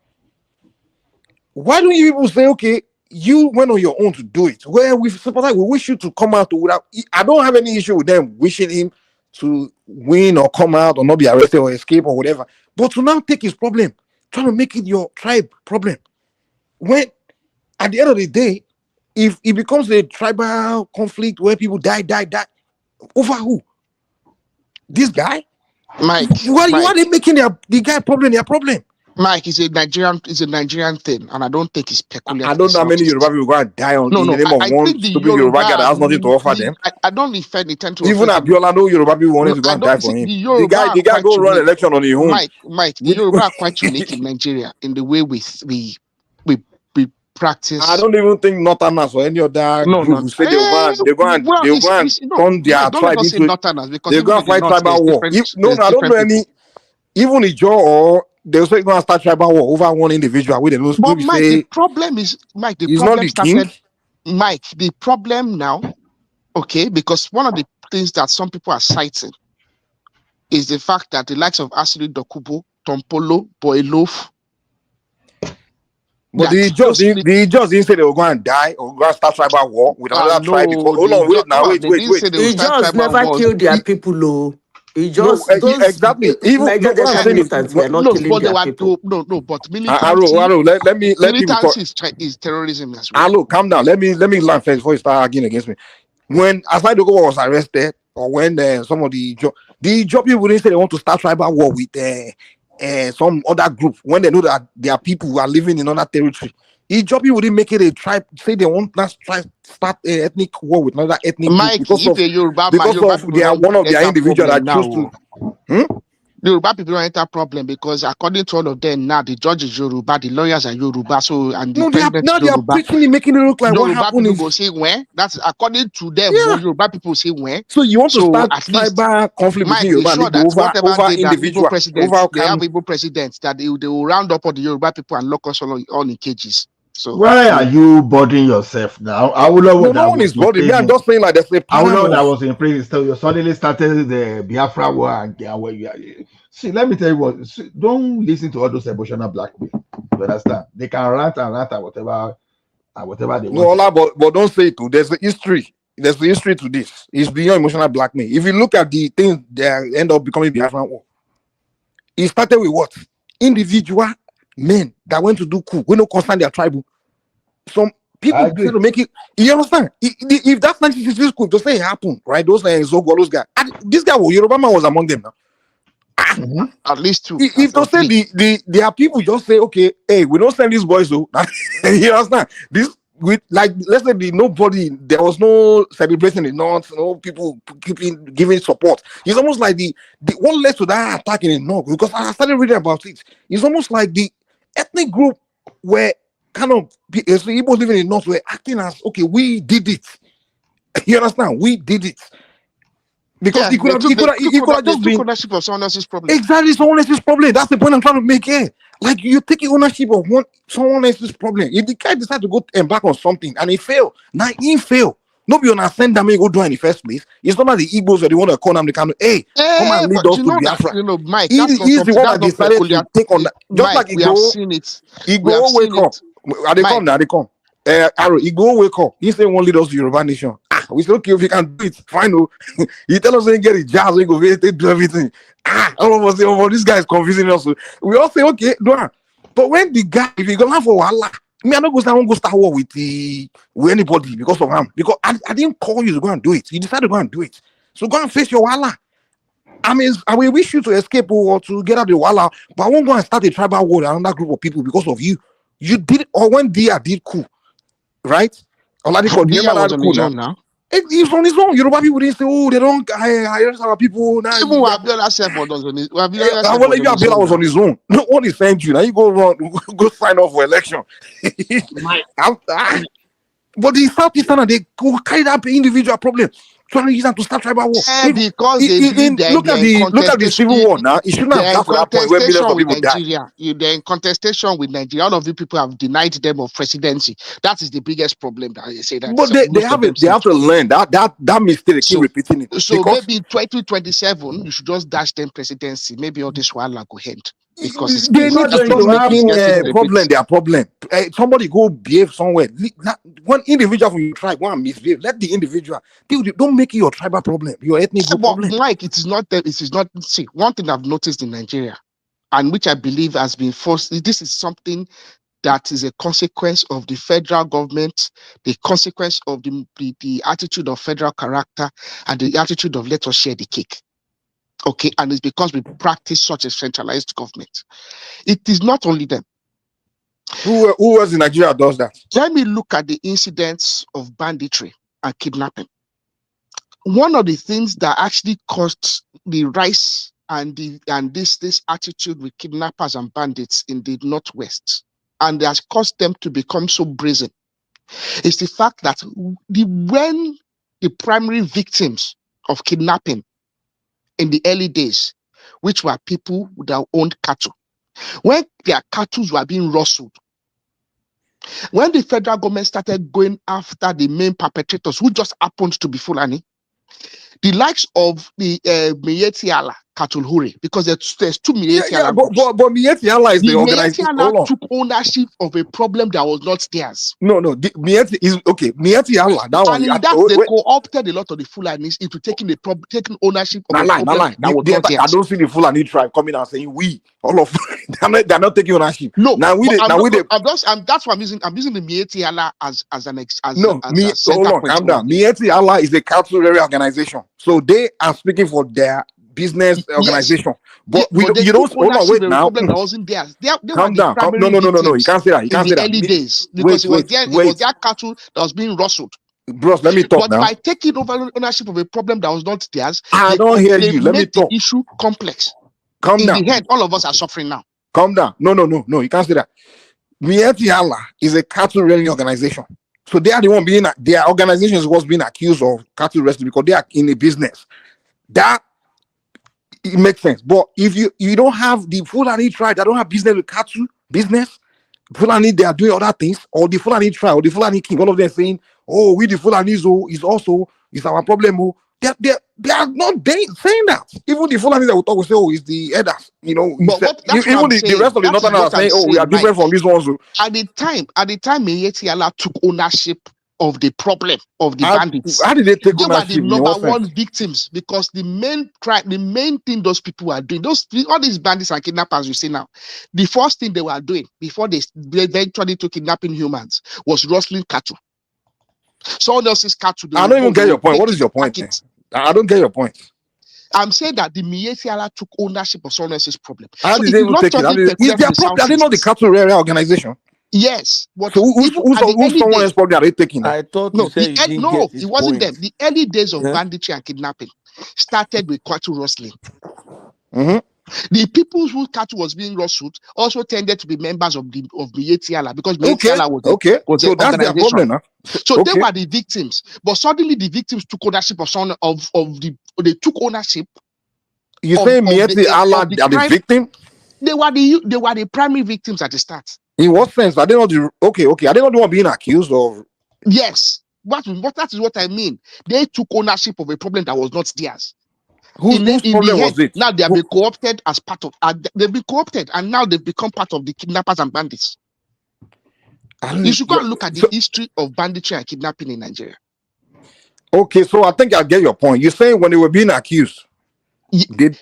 Why don't you people say, okay, you went on your own to do it? Where we wish you to come out without. I don't have any issue with them wishing him to win or come out or not be arrested or escape or whatever. But to now take his problem, trying to make it your tribe problem. When at the end of the day, if it becomes a tribal conflict where people die, over who? This guy? Mike. Why are they making the guy problem their problem? Mike, it's a Nigerian thing, and I don't think it's peculiar. I don't know how many Yoruba people going to die in the name of one stupid Yoruba guy that has nothing to offer them. I don't defend the to even Abiola, no Yoruba people wanted to go and die for him. The guy go run election on his own. Mike, the Yoruba are quite unique in Nigeria in the way we practice. I don't even think Northerners or any other group who say they go and turn their tribe into. They go and fight tribal war. I don't know any. Even Ijo or they'll say going to start tribal war over one individual. But Mike, the problem is, Mike, the problem started. Mike, the problem now, okay, because one of the things that some people are citing is the fact that the likes of Asili Dokubo, Tompolo, Boilof. But the judge didn't say they were going to die or going to start tribal war with another tribe. Hold on, wait. The judge never killed their people, though. He just exactly. Even were not killing their people. But militancy, let me is terrorism as well. Hello, calm down. Let me learn first before you start arguing against me. When Asai Dogo was arrested, or when some of the Ijo people didn't say they want to start tribal war with some other group, when they know that their people who are living in another territory. Ijo people didn't make it a tribe, say they want to start an ethnic war with another ethnic Mike, group because of one of their individuals that choose to. The Yoruba people don't enter problem because according to all of them now, the judge is Yoruba, the lawyers are Yoruba, so and the they are preaching, making it look like Yoruba what happened people say when. That's according to them. Yoruba people say when. So you want to start tribal conflict between Yoruba and Igbo over individual. They have Igbo presidents that they will round up all the Yoruba people and lock us all in cages. So why are you bothering yourself now? No one is bothering me. I'm just saying like there's a I know that was in prison. So you suddenly started the Biafra war and where you are. See, let me tell you what. Don't listen to all those emotional blackmail. You understand? They can rant and whatever they want. No, but don't say it too. There's a history. There's a history to this. It's beyond emotional blackmail. If you look at the things that end up becoming Biafra war, it started with what? Individual men that went to do coup. We don't concern their tribe. Some people try to make it. You understand? If that's 1966 coup, to say it happened, right? Those those guys. This guy, Yoruba man was among them now. At least two. If they say there are people just say, okay, hey, we don't send these boys though. You understand? This with like let's say there was no celebration in the north, no people giving support. It's almost like the one led to that attack in the north because I started reading about it. It's almost like the ethnic group where kind of Igbos living in the north were acting as okay, we did it. You understand? We did it. Because Yeah, it could have just been ownership of someone else's problem. Exactly, someone else's problem. That's the point I'm trying to make here. Like you're taking ownership of someone else's problem. If the guy decided to go embark on something and he failed, now he failed. Nobody understand that may go do in the first place. It's not like the Igbos are the one that call them the kind of come and lead But us you to know that, Biafra. Mike, He's the one that decided to take on that. Just Mike, like we have Igbo, seen it. Igbo wake up. They come now, they come. Arrow, Igbo wake up. He say won't lead us to Yoruba nation. We say okay if you can do it, fine. He tell us they get it jazz, we go they do everything. All of us say, oh, this guy is confusing us. We all say okay, no. But when the guy, if you go laugh for Allah, me I don't go start war with anybody because of him. Because I didn't call you to go and do it. You decided to go and do it. So go and face your Allah. I mean, I will wish you to escape or to get out of the walla, but I won't go and start a tribal war with another group of people because of you. You did it, or when Dia did coup, right? Dia was on his own now. He's on his own. Yoruba people didn't say, oh, they don't hire our people. Now, even Abiola said was on his own. Abiola was on his own. No one is saying you. Now you go run, go sign off for election. But the Southeastern, they go carry that individual problem. Trying to use them to start tribal war. Yeah, because look at the civil war now. It shouldn't have got to that point where millions of people died. They're in contestation with Nigeria. All of you people have denied them of presidency. That is the biggest problem that they say that. But they have to learn that mistake. They keep repeating it. So maybe 2027, you should just dash them presidency. Maybe all this while go ahead. Because they need to stop making their problem. Somebody go behave somewhere. One individual from your tribe go and misbehave. Let the individual. Don't make it your tribal problem, your ethnic problem. Mike, it is not. See, one thing I've noticed in Nigeria, and which I believe has been forced. This is something that is a consequence of the federal government, the consequence of the attitude of federal character, and the attitude of let us share the cake. Okay, and it's because we practice such a centralized government. It is not only them. Who else in Nigeria does that? Let me look at the incidents of banditry and kidnapping. One of the things that actually caused the rise and this attitude with kidnappers and bandits in the Northwest, and has caused them to become so brazen, is the fact that when the primary victims of kidnapping in the early days, which were people that owned cattle, when their cattle were being rustled, when the federal government started going after the main perpetrators, who just happened to be Fulani, the likes of the Miyetti Allah cattle hurry, because there's two Miyetti Allah. But Miyetti Allah is the organization. Miyetti Allah took ownership of a problem that was not theirs. No, Miyetti is okay. Miyetti Allah, that one. They co-opted a lot of the Fulanis into taking ownership of a problem that was not theirs. I don't see the Fulani tribe coming and saying we all of they're not taking ownership. No, that's why I'm using the Miyetti Allah as an hold on, calm down. Miyetti Allah is a cattle rearing organization, so they are speaking for their business organization. But you don't hold on, wait now. That wasn't theirs. Calm down. No. You can't say that. You can't say that. Early days, because it was their cattle that was being rustled. Bros, let me talk now. But by taking over ownership of a problem that was not theirs, I don't hear you. Let me talk. The issue complex. Calm down. In the head, all of us are suffering now. Calm down. No. You can't say that. Miyetti Allah is a cattle rearing organization. So they are the one their organization was being accused of cattle wrestling because they are in a business. That it makes sense. But if you don't have the Fulani tribe that don't have business with cattle business, Fulani, they are doing other things, or the Fulani tribe or the Fulani king, all of them saying, oh, we the Fulanis is our problem. They are not saying that. Even the Fulani that will talk will say, oh, it's the elders. Even the rest of the northern are saying, oh, we are different from these ones. At the time Miyetti Allah took ownership of the problem of the bandits. How did they take ownership? They were the number one victims, because the main thing those people were doing, all these bandits and kidnappers you see now, the first thing they were doing before they eventually took kidnapping humans was rustling cattle. Someone else's cattle. I don't even get your point. What is your point? I don't get your point. I'm saying that the Miyetti Allah took ownership of someone else's problem. How did they even take it? Is their problem? Are they not the cattle rearing organization? Yes, but so who's someone else probably are they taking that? I thought it wasn't them. The early days of banditry and kidnapping started with cattle rustling. Mm-hmm. The people whose cattle was being lawsuit also tended to be members of the Yetiala because Yetiala was So an that's their organization. problem now. So they were the victims, but suddenly the victims took ownership they took ownership. You say Mieti Allah are the victim? They were the primary victims at the start. In what sense? Are they not the Are they not the one being accused of? Yes, that is what I mean. They took ownership of a problem that was not theirs. Whose problem was it? Now they have been co-opted as part of. They've been co-opted, and now they've become part of the kidnappers and bandits. You should go and look at the history of banditry and kidnapping in Nigeria. Okay, so I think I get your point. You're saying when they were being accused,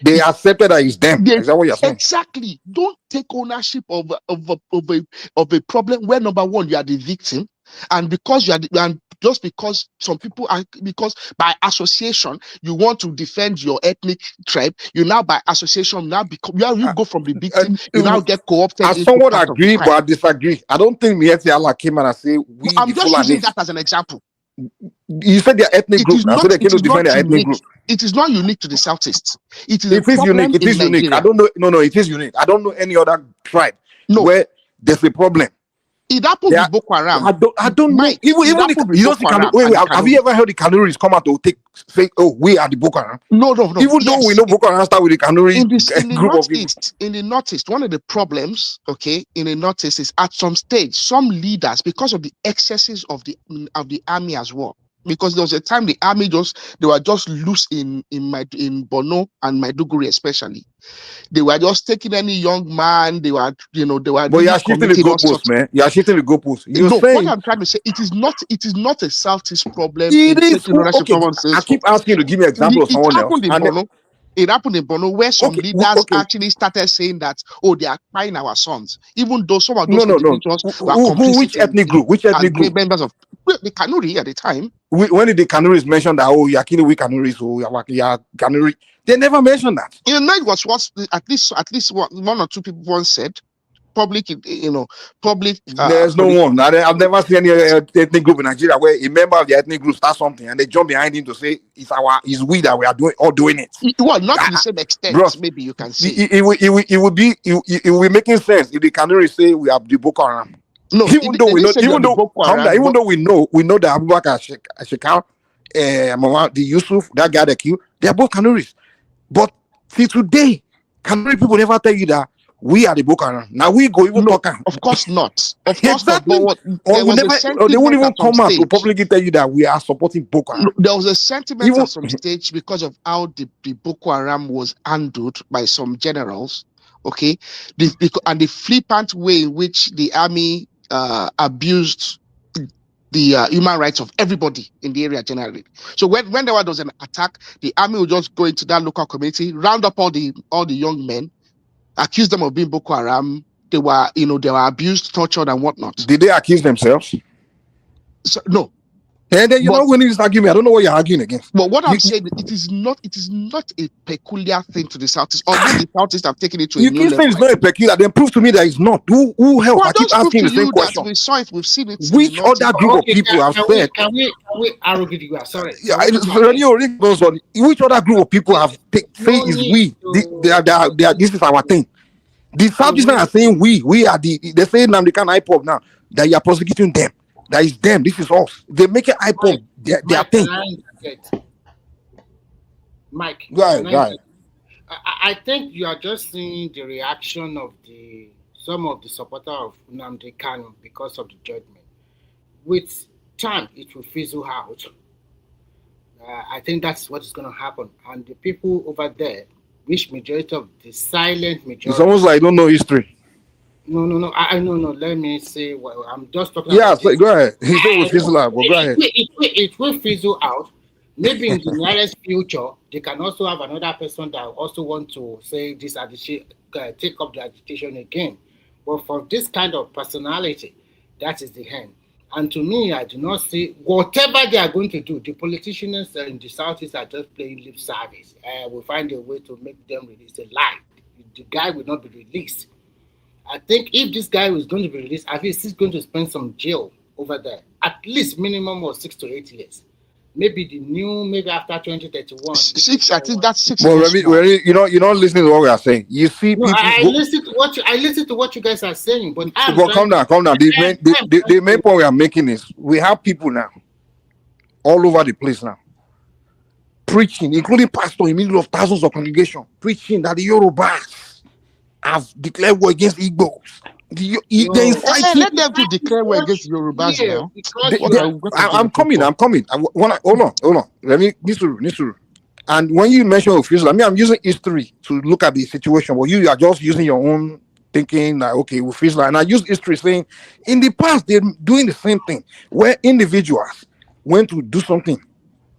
they accepted that it's them. Is that what you're saying? Exactly. Don't take ownership of a problem where number one you are the victim, and because just because some people are, because by association you want to defend your ethnic tribe, you now by association now become you go from the victim, you now get co-opted. I somewhat agree, but I disagree. I don't think Mieti Allah came and say I'm just using that as an example. You said their ethnic group. Now, so they came to defend their ethnic group. It is not unique to the Southeast. It is unique. It is unique. I don't know. No, it is unique. I don't know any other tribe where there's a problem. It happened with Boko Haram. I don't know. Even have you ever heard the Kanu'S come out to say, "Oh, we are the Boko Haram"? No. Even though we know Boko Haram start with the Kanu'S group of people. In the Northeast, one of the problems, in the Northeast, is at some stage, some leaders, because of the excesses of the army as well. Because there was a time the army they were just loose in Borno and Maiduguri especially. They were just taking any young man. They were. But you are shifting the goalposts, man. You are shifting the goalposts. What I'm trying to say, it is not a Southeast problem. It is. Okay. I keep asking you to give me an example of someone else. It happened in Borno where some leaders actually started saying that, they are buying our sons, even though some of those individuals were complicit. Which ethnic group? Which ethnic group? Members of the Kanuri at the time. When did the Kanu'S mention that? You are killing we Kanu'S, you are Kanuri. They never mentioned that. You know, it was what at least one or two people once said. Public. There's no one. I've never seen any ethnic group in Nigeria where a member of the ethnic group starts something and they jump behind him to say it's we that we are doing it. Well, not to the same extent. Bro, maybe you can see. It would be making sense if the Kanu'S say we have the Boko Haram. No, even though we know that Abubakar Shekau, the Yusuf, that guy that killed, they are both Kanu'S. But till today, Kanuri people never tell you that we are the Boko Haram. Now we go even talk. Of course not. Of course exactly. Not. But they won't even come out to publicly tell you that we are supporting Boko Haram. There was a sentiment at some stage because of how the Boko Haram was handled by some generals. Okay, and the flippant way in which the army abused the human rights of everybody in the area generally. So when there was an attack, the army would just go into that local community, round up all the young men, accuse them of being Boko Haram. They were abused, tortured, and whatnot. Did they accuse themselves? So, no. And then you're not winning this argument. I don't know what you're arguing against. But what I'm saying, it is not a peculiar thing to the Southeast. Although the Southeast have taken it to a new level. You keep saying it's not a peculiar, then prove to me that it's not. Who help? I keep asking the same question. We saw it, we've seen it. Which other group of people have said? Can we arrogate you? Sorry. Which other group of people have say is we? This is our thing. The Southeast are saying we are they say NNAMDI IPOB now that you are prosecuting them. That is them. This is us. They make it IPOB their thing. Mike, go ahead. I think you are just seeing the reaction of some of the supporters of NNAMDI Kanu because of the judgment. With time, it will fizzle out. I think that's what is going to happen. And the people over there, which majority of the silent majority. It's almost like I don't know history. No. I know. Let me say. Well, I'm just talking. Yeah, so go ahead. He said it will fizzle out. But go ahead. It will fizzle out. Maybe in the nearest future, they can also have another person that also want to say this agitation, take up the agitation again. But for this kind of personality, that is the end. And to me, I do not see whatever they are going to do. The politicians in the Southeast are just playing lip service. We'll find a way to make them release a lie. The guy will not be released. I think if this guy is going to be released, at least he's going to spend some jail over there. At least minimum of 6 to 8 years. maybe the new, maybe after 2031. Six, I think that's 6 Well, years now. you're not listening to what we are saying. You see No, people. I listen to what you guys are saying, but I'm Well, calm down. The main point we are making is we have people now all over the place now preaching, including pastor in the middle of thousands of congregation, preaching that the Yorubas have declared war against Igbos. They're inciting. Let them to declare war against Yorubas now. I'm coming. Hold on. Let me Nisuru. And when you mention official, I mean, I'm using history to look at the situation. Well, you are just using your own thinking that, okay, we feel like, and I use history saying in the past, they're doing the same thing where individuals went to do something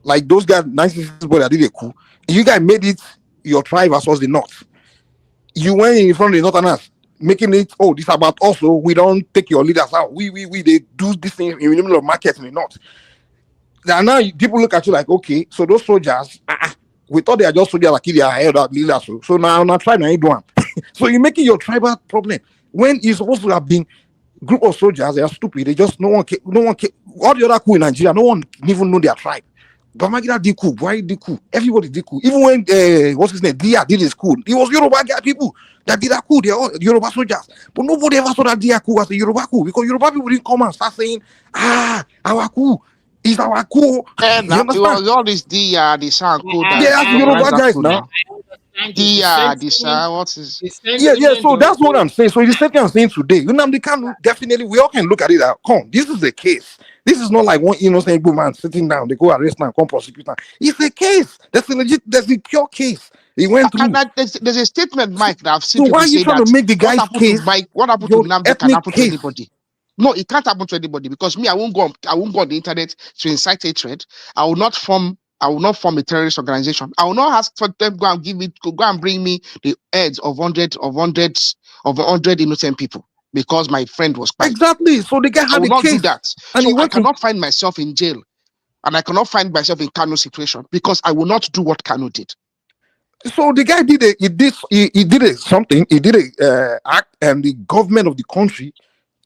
like those guys, 1960s boy that did a coup. You guys made it your tribe versus the North. You went in front of the Northerners, making it, oh, this about us, so we don't take your leaders out. We, they do this thing in the middle of market in the North. Now people look at you like, okay, so those soldiers, we thought they are just soldiers like they are held out leaders. So now try to do one. So you're making your tribal problem when it's supposed to have been group of soldiers. They are stupid. They just no one. All the other coup in Nigeria, no one even know their tribe. Bamagida did coup, why did coup? Everybody did coup. Even when what's his name, Dia did his coup, it was Yoruba people that did that coup. They are all Yoruba soldiers, but nobody ever saw that Dia coup as a Yoruba coup because Yoruba people didn't come and start saying, our coup. Is our coup? And it was all this the sound coup. Yeah, Yoruba guys now. What's his? Yeah. So that's what I'm saying. So it's the same thing I'm saying today. NNAMDI Kanu, definitely, we all can look at it. Come, this is a case. This is not like one innocent woman sitting down. They go arrest and come prosecute her. It's a case. That's a pure case. He went through. There's a statement, Mike, that I've seen. So why are you trying to make the guy's case? What happened to NNAMDI can happen to anybody. No, it can't happen to anybody because me, I won't go on the internet to incite hatred. I will not form a terrorist organization. I will not ask for them go and bring me the heads of hundreds of 100 innocent people because my friend was quiet. Exactly. So the guy had a case. I will not do that. And so I cannot find myself in jail, and I cannot find myself in Kanu's situation because I will not do what Kanu did. So the guy did something. He did a act, and the government of the country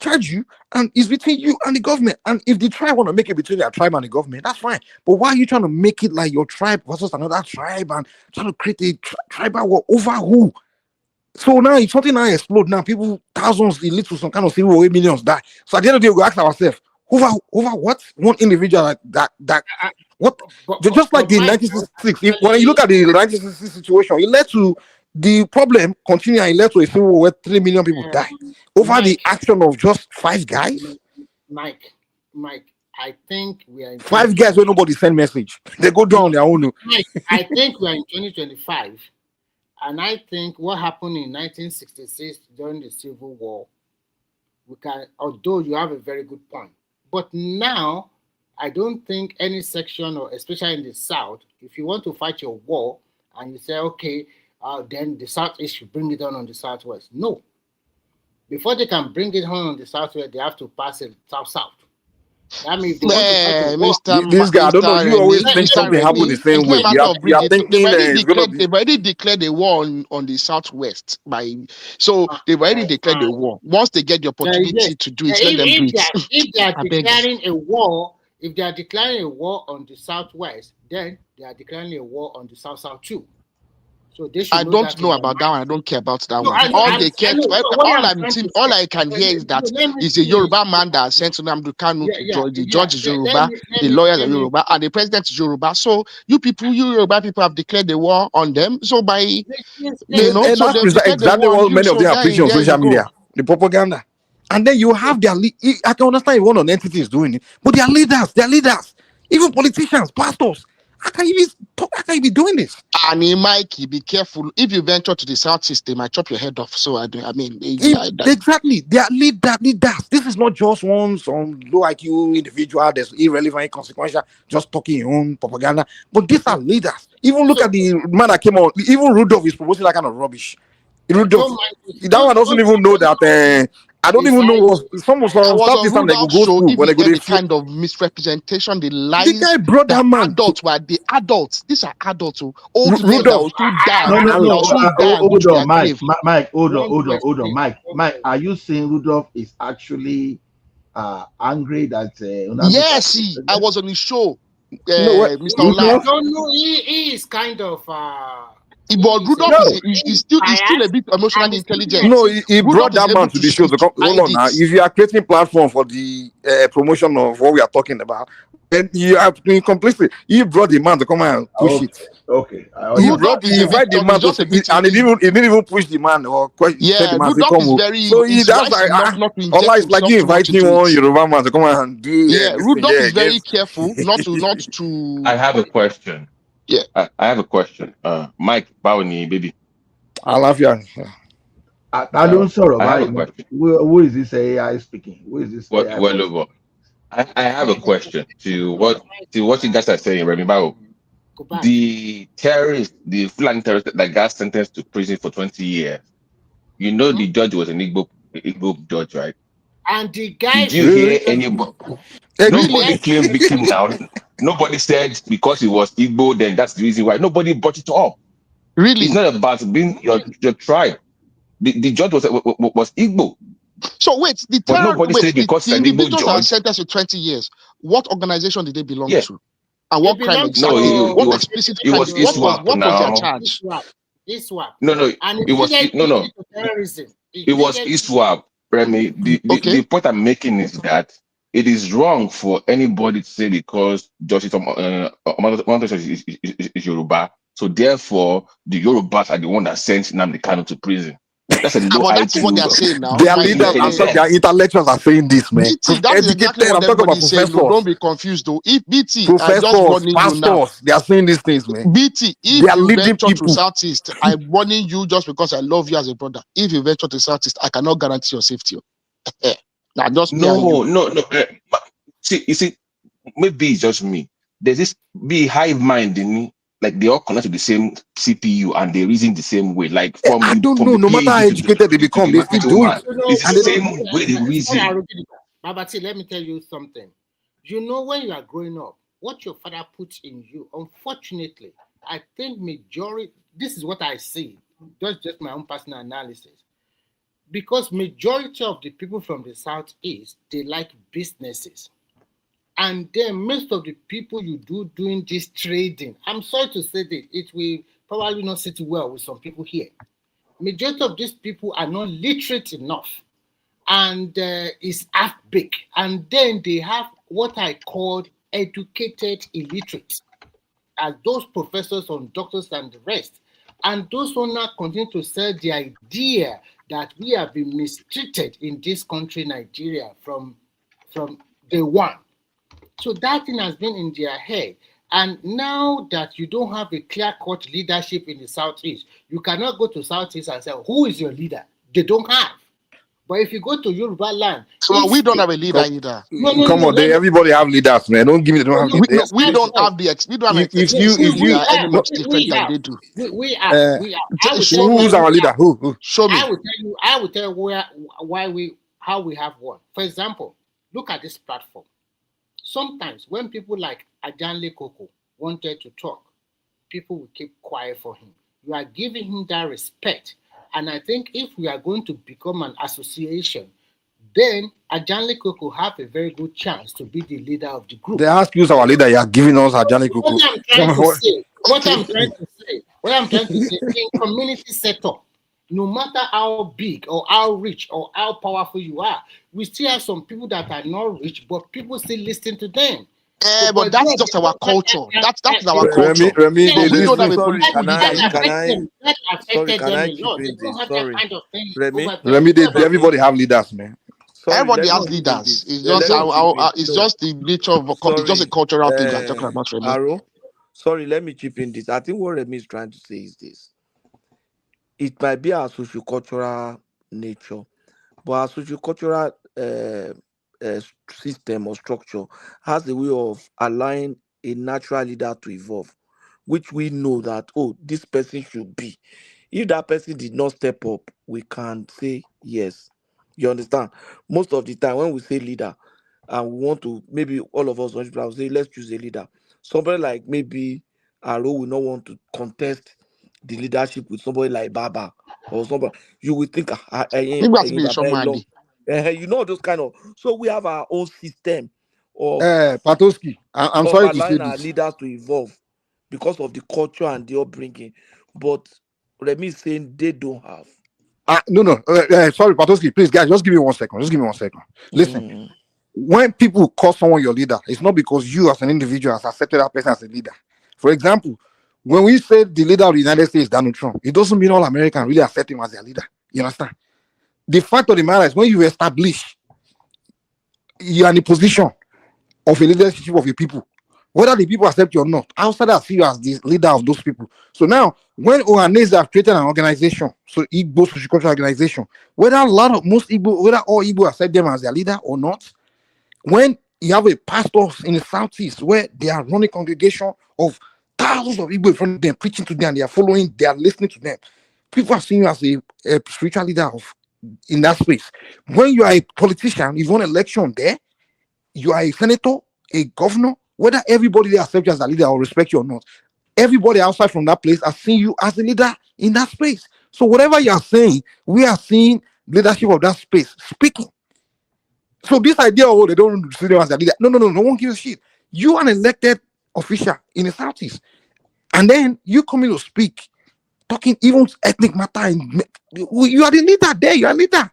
charge you, and it's between you and the government. And if the tribe want to make it between their tribe and the government, that's fine. But why are you trying to make it like your tribe versus another tribe and trying to create a tribal war over who? So now if something now explode, now people, thousands, it leads to some kind of civil war, millions die. So at the end of the day, we ask ourselves, over what? One individual that what? Just like the 1966. When you look at the 1966 situation, it led to the problem continue and it led to a civil war where 3 million people died over the action of just 5 guys. Mike, I think we are in 5 guys where nobody send message. They go down on their own. Mike, I think we are in 2025, and I think what happened in 1966 during the Civil War, although you have a very good point, but now I don't think any section, or especially in the South, if you want to fight your war and you say, okay, then the Southeast should bring it on the Southwest. No. Before they can bring it on the Southwest, they have to pass it South-South. I mean, if they want to fight this guy, I don't know. You always think something happened the same way. You are thinking they've already declared a war on the Southwest. They've already declared a war. Once they get the opportunity to do it, let them do it. If they are declaring a war, if they are declaring a war on the Southwest, then they are declaring a war on the South too. So they should I don't know about that one. I don't care about that one. All I can hear is that it's a Yoruba man that sent NNAMDI Kanu to judge. The judge is Yoruba, the lawyers are Yoruba, and the president is Yoruba. So you Yoruba people have declared the war on them. So by that's exactly what many of them are preaching on social media. The propaganda. And then you have their I can understand one of the entities doing it, but their leaders, even politicians, pastors. How can you be doing this? And Mikey, be careful. If you venture to the South system, they might chop your head off. So exactly. They are leaders. This is not just some low IQ individual that's irrelevant, inconsequential, just talking your own propaganda. But these are leaders. Even look at the man that came on. Even Rudolph is proposing that kind of rubbish. Rudolph, that one doesn't even know that. I don't even know what some of this time they go school when they go the kind of misrepresentation, the lies. The guy brought that man. Adults were the adults. These are adults. Old men that will still die. Hold on, Mike. Hold on, Mike. Are you saying Rudolph is actually angry that? Yes, I was on his show. Mr. Ola. I don't know. He is kind of. But Rudolph is still a bit emotionally intelligent. No, he brought that man to the show. Hold on now. If you are creating platform for the promotion of what we are talking about, then you have been completely. He brought the man to come and push it. Okay. He invited the man to speak, and he didn't even push the man or question. Yeah, the man Rudolph is very. So he that's like Allah is like you inviting one Yoruba man to come and do. Yeah, Rudolph is very careful not to. I have a question. Yeah, I have a question. Mike Bawani, baby. I love you. I don't sorrow. I have a question. Who is this AI speaking? Who is this AI? Well over. I have a question to what you guys are saying, Remy Bao. The terrorist, the Fulani terrorist that got sentenced to prison for 20 years. You know the judge was an Igbo judge, right? And the guy. Did you hear anybody? Nobody claimed victim now. Nobody said because he was Igbo, then that's the reason why. Nobody brought it up. Really? It's not about being your tribe. The judge was Igbo. So wait, the individuals are sentenced to 20 years. What organization did they belong to? And what crime exactly? What explicit crime? What was their charge? ISWAP. No. And it was terrorism. It was ISWAP, Remy. The point I'm making is that it is wrong for anybody to say because Justice is Yoruba, so therefore the Yorubas are the one that sent NNAMDI Kanu to prison. That's a low that's what they're saying now. Their leaders, their intellectuals are saying this, man. BT, that is exactly what everybody is saying. No, don't be confused though. If BT, professors, I'm just warning pastors, you now. They are saying these things, man. BT, if they are you venture people to Southeast, I'm warning you just because I love you as a brother. If you venture to Southeast, I cannot guarantee your safety. Now, just no. See, you see, maybe it's just me. There's this hive mind in me. Like they all connect to the same CPU and they reason the same way. Like from I don't know. No matter how educated they become, they still do it. It's the same way they reason. Babati, let me tell you something. You know, when you are growing up, what your father puts in you, unfortunately, I think majority. This is what I see. That's just my own personal analysis. Because majority of the people from the Southeast, they like businesses. And then most of the people you doing this trading, I'm sorry to say that it will probably not sit well with some people here. Majority of these people are not literate enough and is half big. And then they have what I call educated illiterate, as those professors and doctors and the rest. And those who now continue to sell the idea that we have been mistreated in this country, Nigeria, from day one. So that thing has been in their head. And now that you don't have a clear-cut leadership in the Southeast, you cannot go to Southeast and say, who is your leader? They don't have. But if you go to Yoruba land... So we don't have a leader either. Come on, everybody have leaders, man. Don't give me... We don't have the... We don't have any much different than they do. We are. Who's our leader? Who? Show me. I will tell you how we have one. For example, look at this platform. Sometimes when people like Ajanle Koko wanted to talk, people will keep quiet for him. You are giving him that respect. And I think if we are going to become an association, then Ajanle Koko have a very good chance to be the leader of the group. They ask you, our leader, you are giving us Ajanle Koko. What I'm trying to say, in community setup, no matter how big or how rich or how powerful you are, we still have some people that are not rich, but people still listen to them. But that's just our culture. That's our culture. Remy, we don't have a political leader. Can I chip in this? Sorry. Remy, everybody have leaders, man. Everybody has leaders. It's just the nature of it's just a cultural thing we're talking about, Remy. Aro, sorry, let me chip in this. I think what Remy is trying to say is this. It might be our socio-cultural nature, but our socio-cultural system or structure has a way of allowing a natural leader to evolve, which we know that, this person should be. If that person did not step up, we can say yes. You understand? Most of the time when we say leader, and we want to, maybe all of us will say, let's choose a leader. Somebody like maybe Aro will not want to contest the leadership with somebody like Baba or somebody. You will think, you know those kind of. So we have our own system of Patoski, I'm of sorry to say allowing our this. leaders to evolve because of the culture and the upbringing. But Remy is saying they don't have. No. Sorry, Patoski, please, guys, just give me 1 second. Just give me 1 second. Listen, when people call someone your leader, it's not because you as an individual has accepted that person as a leader. For example, when we say the leader of the United States is Donald Trump, it doesn't mean all Americans really accept him as their leader. You understand? The fact of the matter is when you establish you are in a position of a leadership of your people, whether the people accept you or not, outside I see you as the leader of those people. So now, when Ohanese have created an organization, so Igbo social cultural organization, whether most Igbo, whether all Igbo accept them as their leader or not, when you have a pastor in the southeast where they are running congregation of thousands of Igbo in front of them, preaching to them, they are following, they are listening to them. People are seeing you as a spiritual leader in that space. When you are a politician, you won election there, you are a senator, a governor, whether everybody there accepts you as a leader or respect you or not, everybody outside from that place has seen you as a leader in that space. So whatever you are saying, we are seeing leadership of that space speaking. So this idea, they don't see them as a leader. No one gives a shit. You are an elected official in the Southeast, and then you come in to speak, talking even ethnic matter. You are the leader there. You are a leader.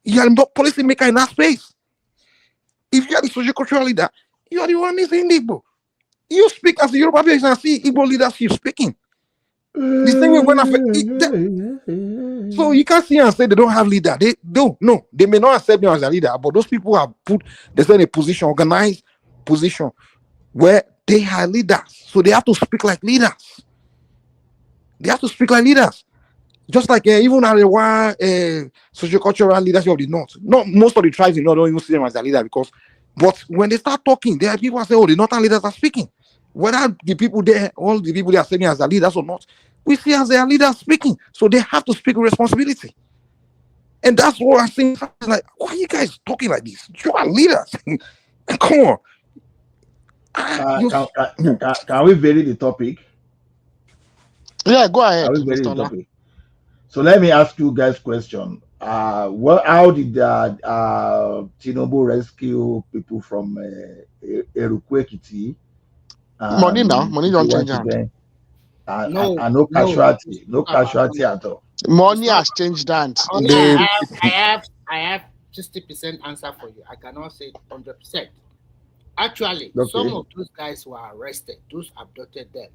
You are the policy maker in that space. If you are the social cultural leader, you are the one who's in Igbo. You speak as a Yoruba person and see Igbo leadership speaking. The same way when so you can't see and say they don't have leader. They don't. No, they may not accept them as a leader, but those people have put themselves in a position, organized position, where they are leaders. So they have to speak like leaders. They have to speak like leaders. Just like even at the sociocultural leadership of the North. Not most of the tribes in the North don't even see them as a leader but when they start talking, there are people who say, oh, the Northern leaders are speaking. Whether the people there, all the people they are saying as their leaders or not, we see as their leaders speaking. So they have to speak with responsibility. And that's what I'm saying. Like, why are you guys talking like this? You are leaders. Come on. Can we vary the topic? Yeah, go ahead, Can we vary Mr. the Ola. topic? So let me ask you guys a question. How did Tinubu rescue people from Erukwekiti? Money now, money don't change hand. No casualty, no casualty at all. Money has changed hands. I have 60% answer for you. I cannot say 100%. Actually, some of those guys were arrested. Those abducted them.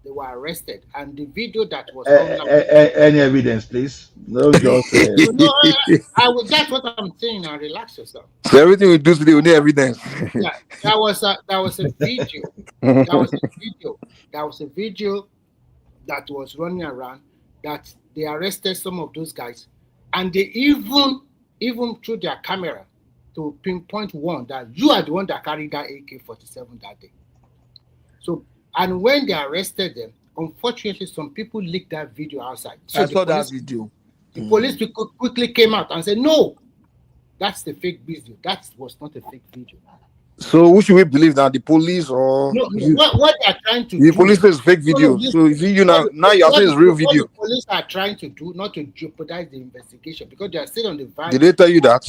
They were arrested, and the video that was any evidence, please. No, just. That's what I'm saying. Now, relax yourself. So everything we do today, we need evidence. Yeah, that was a video. That was a video that was running around that they arrested some of those guys, and they even threw their camera to pinpoint one that you are the one that carried that AK-47 that day. So, and when they arrested them, unfortunately, some people leaked that video outside. So I saw that video. The police quickly came out and said, "No, that's the fake video. That was not a fake video." So who should we believe now? The police or what they are trying to do? The police says fake video. So if you now you are saying it's real video. What the police are trying to do, not to jeopardize the investigation, because they are still on the verge. Did they tell you that?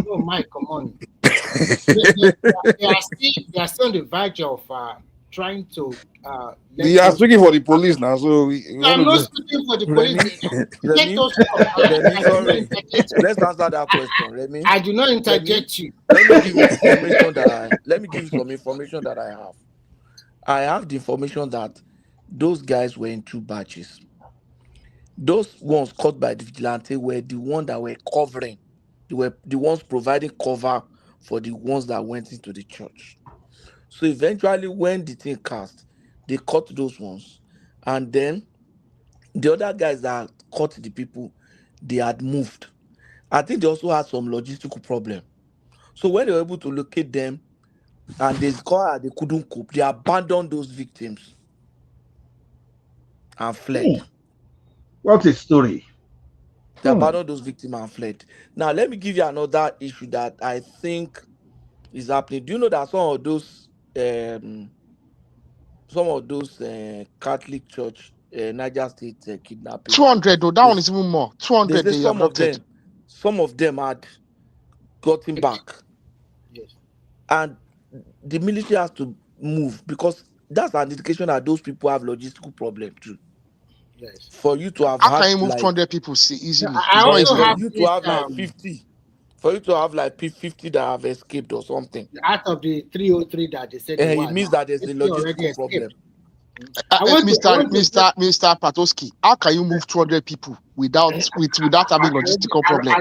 Oh my, come on. They are still on the verge of trying to. You are speaking for the police now, so I'm not speaking for the police. Let's answer that question, Remy. I do not interject you. Let me give you some information that I have. I have the information that those guys were in 2 batches. Those ones caught by the vigilante were the ones that were covering. They were the ones providing cover for the ones that went into the church. So eventually, when the thing cast, they caught those ones. And then the other guys that caught the people, they had moved. I think they also had some logistical problem. So when they were able to locate them and they couldn't cope, they abandoned those victims and fled. What a story. They abandoned those victims and fled. Now, let me give you another issue that I think is happening. Do you know that some of those Catholic Church, Niger State kidnapping? 200, though, that one is even more. 200. Some of them had gotten back. Yes. And the military has to move because that's an indication that those people have logistical problem too. Yes. For you to have How can had you move like 200 people easily? I It's not also easy. for have you to this have like 50, for you to have like 50 that have escaped or something, out of the 303 that they said they it were means now, that there's a 50 already logistical problem. escaped. I want Mr. Patoski, how can you move 200 people without having logistical problem?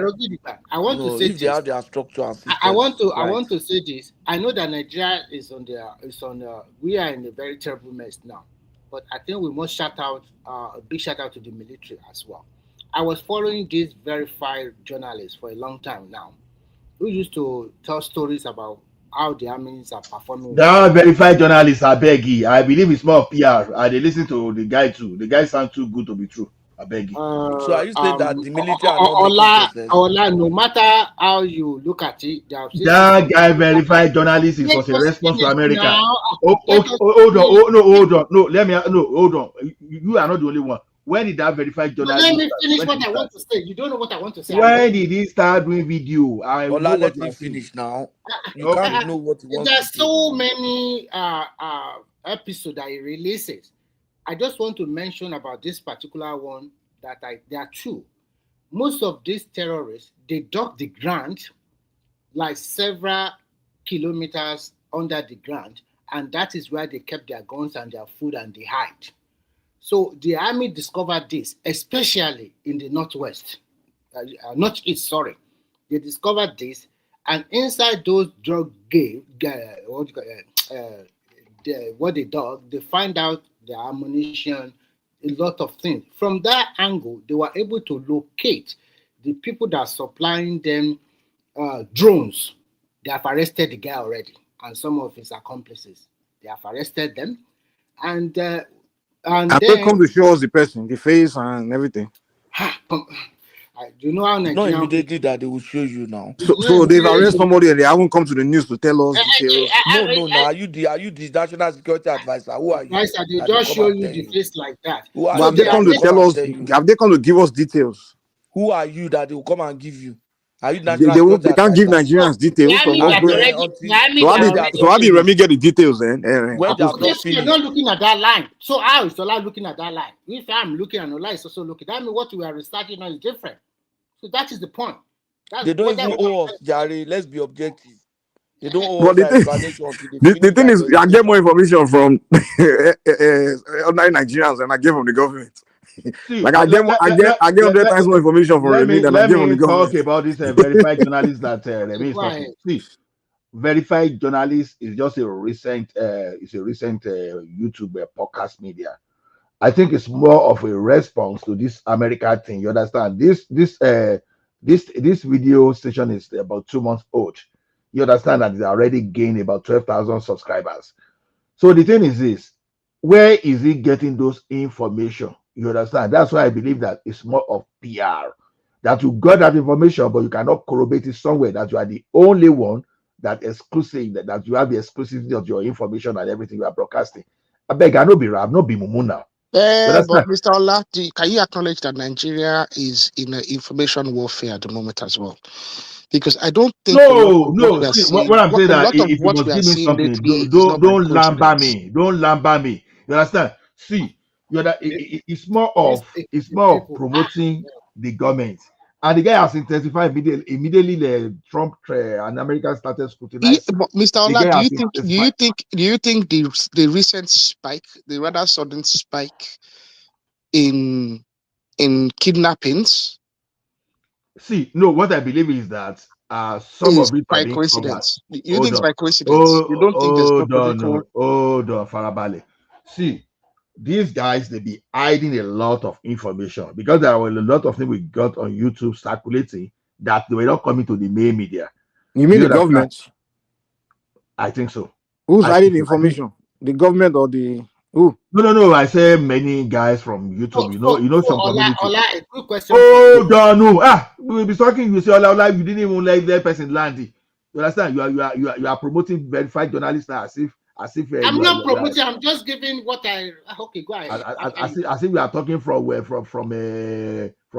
I want to No, say if they this. have their structure and I want systems, to right. say this. I know that Nigeria we are in a very terrible mess now, but I think we must shout out a big shout out to the military as well. I was following these verified journalists for a long time now, who used to tell stories about how the armies are performing. That verified journalist, I beg you. I believe it's more of PR. I they listen to the guy too. The guy sounds too good to be true. I beg you. So are you saying that the military are not making process? No matter how you look at it, there are still That guy verified journalist is was a response to America. Hold on. No, hold on. You are not the only one. When did that verified journalist? Let me finish what I want to say. You don't know what I want to say. When did he start doing video? I know Ola, what let him finish now. You Okay. can't know what he wants There's to so many episodes that he releases. I just want to mention about this particular one that there are two. Most of these terrorists, they dug the ground like several kilometers under the ground, and that is where they kept their guns and their food and they hide. So the army discovered this, especially in the northwest, northeast. Sorry, they discovered this, and inside those drug what they dug, they find out the ammunition, a lot of things. From that angle, they were able to locate the people that are supplying them drones. They have arrested the guy already, and some of his accomplices. They have arrested them, and they then come to show us the person, the face and everything. You know how It's not immediately that they will show you now. So they've arrested somebody and they haven't come to the news to tell us details. No. Are you the national security advisor? Who are you? They just show you the face like that. But have they come to tell us? Have they come to give us details? Who are you that they will come and give you? Are you national they can't give Nigerians details. So how did Remy get the details then? You're not looking at that line. So how is Ola looking at that line? If I'm looking and Ola is also looking, that means what we are researching on is different. So that is the point. They don't even owe us, Jerry. Let's be objective. They don't owe us explanation. The thing is, I get more information from other Nigerians than I get from the government. Like I get 100 times more information from Remy than I get from the government. Talk about this verified journalist that Remy is talking. See, verified journalist is just a recent, YouTube podcast media. I think it's more of a response to this America thing. You understand? This video station is about 2 months old. You understand that it's already gained about 12,000 subscribers. So the thing is this: where is he getting those information? You understand? That's why I believe that it's more of PR. That you got that information, but you cannot corroborate it somewhere. That you are the only one that that you have the exclusivity of your information and everything you are broadcasting. I beg, I no be Rab, no be Mumu now. But Mr. Ola, can you acknowledge that Nigeria is in information warfare at the moment as well? Because I don't think no. See, what I'm saying that if you must give me something, don't lamba me. Don't lamba me. You understand? See, it's more of promoting the government. And the guy has intensified immediately the Trump and America started scrutinizing. Mr. Ola, do you think the recent spike, the rather sudden spike in kidnappings? See, no, what I believe is that some of it by coincidence. You think it's by coincidence? You don't think there's no political? Hold on, Farabale. See, these guys, they be hiding a lot of information because there were a lot of things we got on YouTube circulating that they were not coming to the main media. You mean the government? I think so. Who's hiding the information? The government or the who? No. I say many guys from YouTube. You know some community. Ola, a quick question. We'll be talking. You say Ola, you didn't even let that person land. You understand? You are promoting verified journalists now as if I'm not promoting. I'm just giving what I. Okay, go ahead. As if we are talking from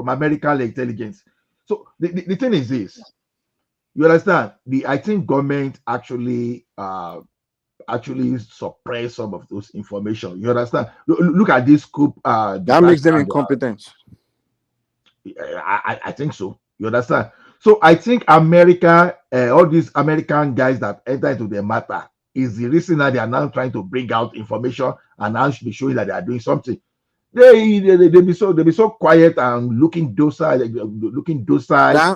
American intelligence. So the thing is this: You understand? I think government actually suppress some of those information. You understand? Look at this coup. That makes them incompetent. I think so. You understand? So I think America, all these American guys that enter into the matter is the reason that they are now trying to bring out information and now should be showing that they are doing something. They be so quiet and looking docile.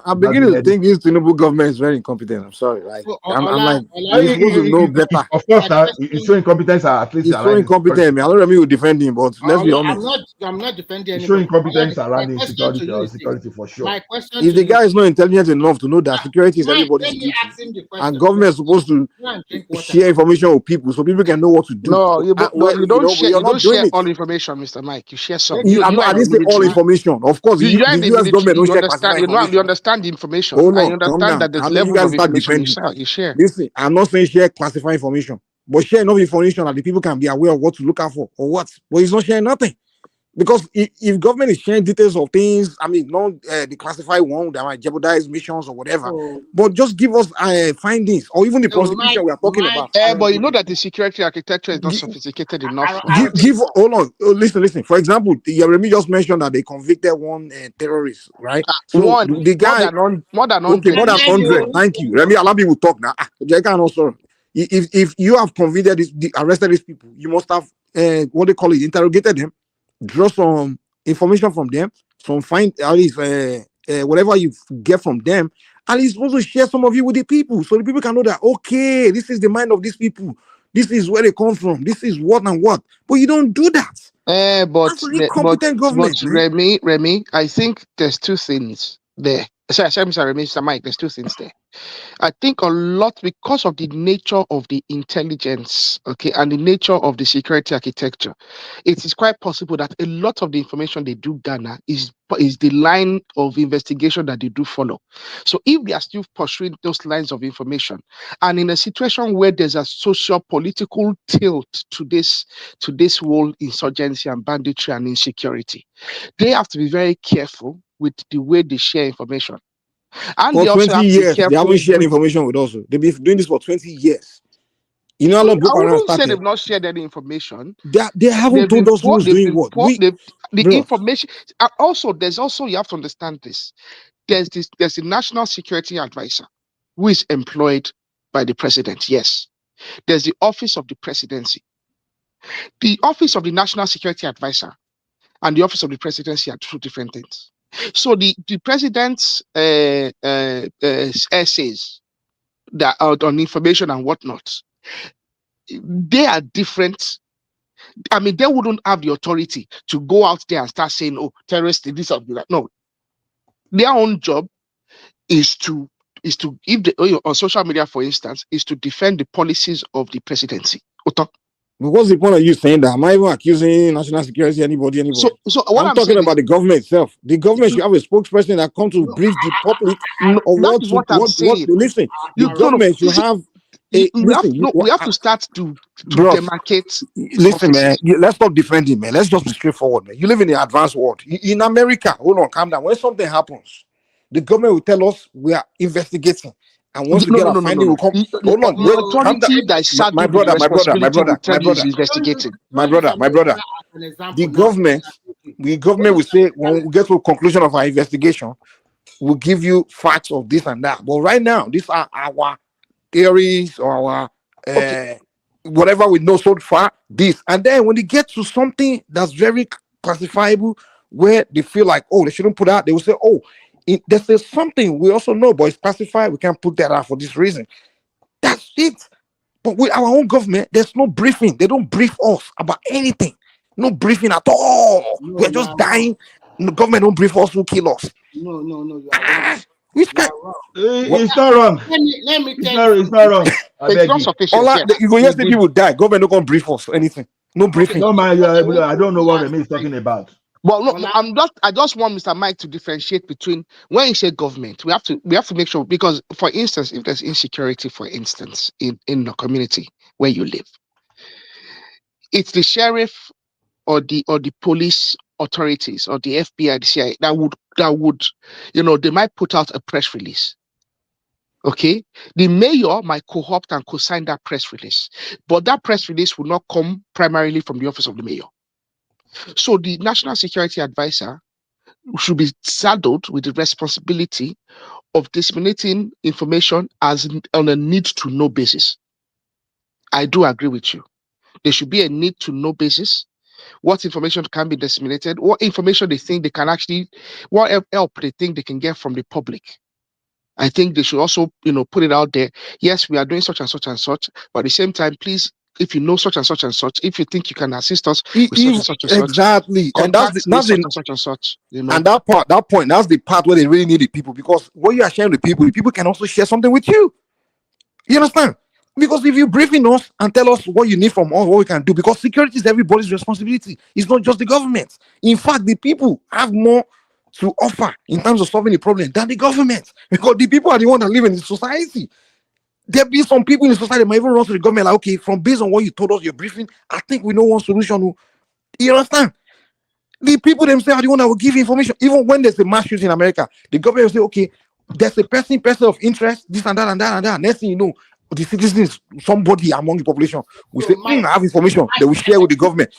I'm beginning to think this Tinubu government is very incompetent. I'm sorry. Like I'm like you're supposed to know better. Of course, now it's showing incompetence. At least he's so incompetent. Man. I don't know if you defend him, but let's be honest. I'm not defending anybody. Showing incompetence around security for sure. My question if the guy is not intelligent enough to know that security is everybody's duty, and government is supposed to share information with people so people can know what to do. No, you don't share all information, Mr. Mike. You share some. I didn't say all information. Of course, the US government don't share classified information. You understand the information. Hold on, I understand that there's level of information you share. Listen, I'm not saying share classified information, but share enough information that the people can be aware of what to look out for or what. But he's not sharing nothing. Because if government is sharing details of things, I mean, not the classified one that might jeopardize missions or whatever, but just give us findings or even the prosecution we are talking about. But you know that the security architecture is not sophisticated enough. Hold on, listen. For example, Yeremi just mentioned that they convicted one terrorist, right? So the guy more than 100. More than 100. Thank you. Remy, allow me to talk now. If you have convicted arrested these people, you must have what they call it, interrogated them. Draw some information from them, at least whatever you get from them, and you're supposed to share some of it with the people so the people can know that okay, this is the mind of these people, this is where they come from, this is what and what. But you don't do that. But government. Remy, I think there's two things there. Sorry, Mr. Mike, there's two things there. I think a lot because of the nature of the intelligence, okay, and the nature of the security architecture, it is quite possible that a lot of the information they do gather is the line of investigation that they do follow. So if they are still pursuing those lines of information, and in a situation where there's a social political tilt to this whole insurgency and banditry and insecurity, they have to be very careful with the way they share information. And for 20 years, they haven't shared information with us. They've been doing this for 20 years. You know, I wouldn't say they've not shared any information. They haven't told us who's doing what. Information. Also, you have to understand this. There's a national security advisor who is employed by the president. Yes. There's the office of the presidency. The office of the national security advisor and the office of the presidency are two different things. So the president's essays that are on information and whatnot, they are different. I mean, they wouldn't have the authority to go out there and start saying, "Oh, terrorists, this or that." No, their own job is to on social media, for instance, is to defend the policies of the presidency. But what's the point of you saying that? Am I even accusing national security anybody? So what I'm talking about the government itself. The government should have a spokesperson that comes to brief the public on what I'm saying. Listen, the government should have we have to start to demarcate. Listen, man, let's stop defending, man. Let's just be straightforward, man. You live in the advanced world. In America, hold on, calm down. When something happens, the government will tell us we are investigating. And once we get our finding, we'll come. Hold on, wait, authority that is my brother. The government will say when we get to a conclusion of our investigation, we'll give you facts of this and that. But right now, these are our theories or our whatever we know so far. This and then when they get to something that's very classifiable, where they feel like, oh, they shouldn't put out, they will say, oh, there's something we also know, but it's classified. We can't put that out for this reason. That's it. But with our own government, there's no briefing. They don't brief us about anything. No briefing at all. We're just dying. The government don't brief us who kill us. No. You are wrong. It's not wrong. Let me tell you. It's not wrong. You go yesterday, people die. Government don't gonna brief us for anything. No briefing. No, man, I don't know what Remy is talking about. Well, look, I just want Mr. Mike to differentiate between when you say government, we have to make sure, because for instance, if there's insecurity, for instance, in the community where you live, it's the sheriff or the police authorities or the FBI, the CIA that would, they might put out a press release Okay, the mayor might co-opt and co-sign that press release, but that press release will not come primarily from the office of the mayor. So the national security advisor should be saddled with the responsibility of disseminating information on a need-to-know basis. I do agree with you. There should be a need-to-know basis. What information can be disseminated? What information they think they can actually, what help they think they can get from the public. I think they should also, put it out there. Yes, we are doing such and such and such, but at the same time, please, if you know such and such and such, if you think you can assist us with such and such and such, exactly, and contact me such and such and such. And that point, that's the part where they really need the people, because what you are sharing with people, the people can also share something with you. You understand? Because if you briefing us and tell us what you need from us, what we can do, because security is everybody's responsibility. It's not just the government. In fact, the people have more to offer in terms of solving the problem than the government, because the people are the ones that live in the society. There be some people in the society that might even run to the government like, okay, from based on what you told us, your briefing, I think we know one solution. You understand? The people themselves are the one that will give information. Even when there's a mass shooting in America, the government will say, okay, there's a person of interest, this and that and that and that. Next thing you know, the citizens, somebody among the population will say, I have information. They will share with the government,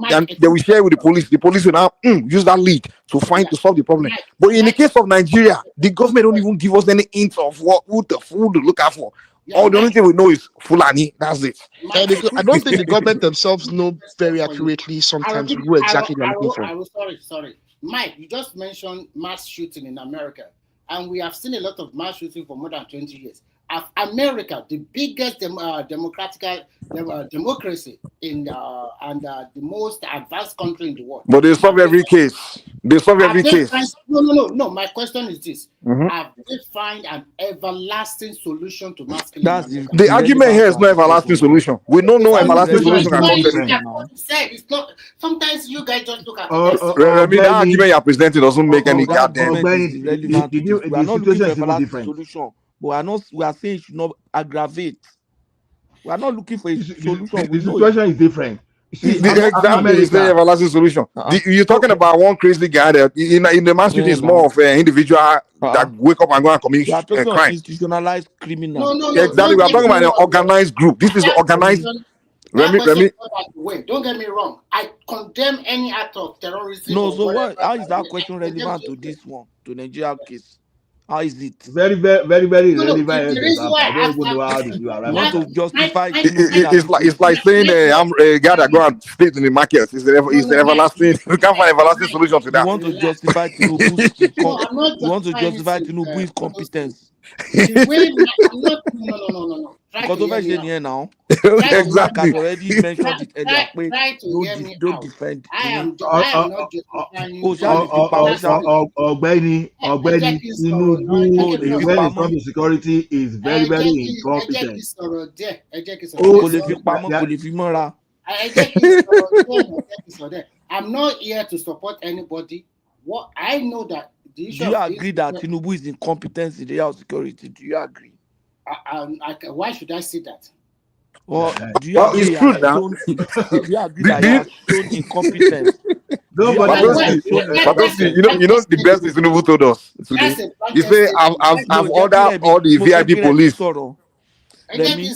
and they will share with the police. The police will now use that lead to solve the problem. But in the case of Nigeria, the government don't even give us any hint of who the food to look out for. The only thing we know is Fulani. That's it. I don't think the government themselves know very accurately sometimes who exactly they're looking for. Sorry. Mike, you just mentioned mass shooting in America, and we have seen a lot of mass shooting for more than 20 years. America, the biggest democracy in and the most advanced country in the world. But they solve every case. They solve every case. No. My question is this: have they find an everlasting solution to mass killing? That's the argument here is no everlasting solution. We don't know everlasting solution can come. It's not. Sometimes you guys just look at. I mean, the argument you are presenting doesn't make any goddamn. We are not looking for everlasting solution. But we are saying it should not aggravate. We are not looking for a solution. The situation is different. Exactly, it's the everlasting solution. You're talking about one crazy guy that in the mass shooting is more of an individual that wake up and go and commit crime. Institutionalized criminal. No. Exactly, we are talking about an organized group. This is the organized. Wait, don't get me wrong. I condemn any act of terrorism. No, so what? How is that question relevant to this one, to Nigeria case? How is it? Very relevant. You want to justify it's like saying I'm a guy that go and state in the market. It's an everlasting. You can't find everlasting solution to that. You want to justify Tinubu's you want to justify Tinubu's competence. No. Because over here now, exactly. I already mentioned it earlier. Don't defend. I am not justifying. Ọ̀gbẹ́ni Tinubu, when it comes to security, is very incompetent. I'm not here to support anybody. What I know that the issue. Do you agree that Tinubu is incompetent in the area of security? Do you agree? Why should I say that? Well, do you agree it's true now. Do you agree that he has shown incompetence? You know the best is Tinubu told us today. He said, "I've ordered all the VIP police." Okay, let me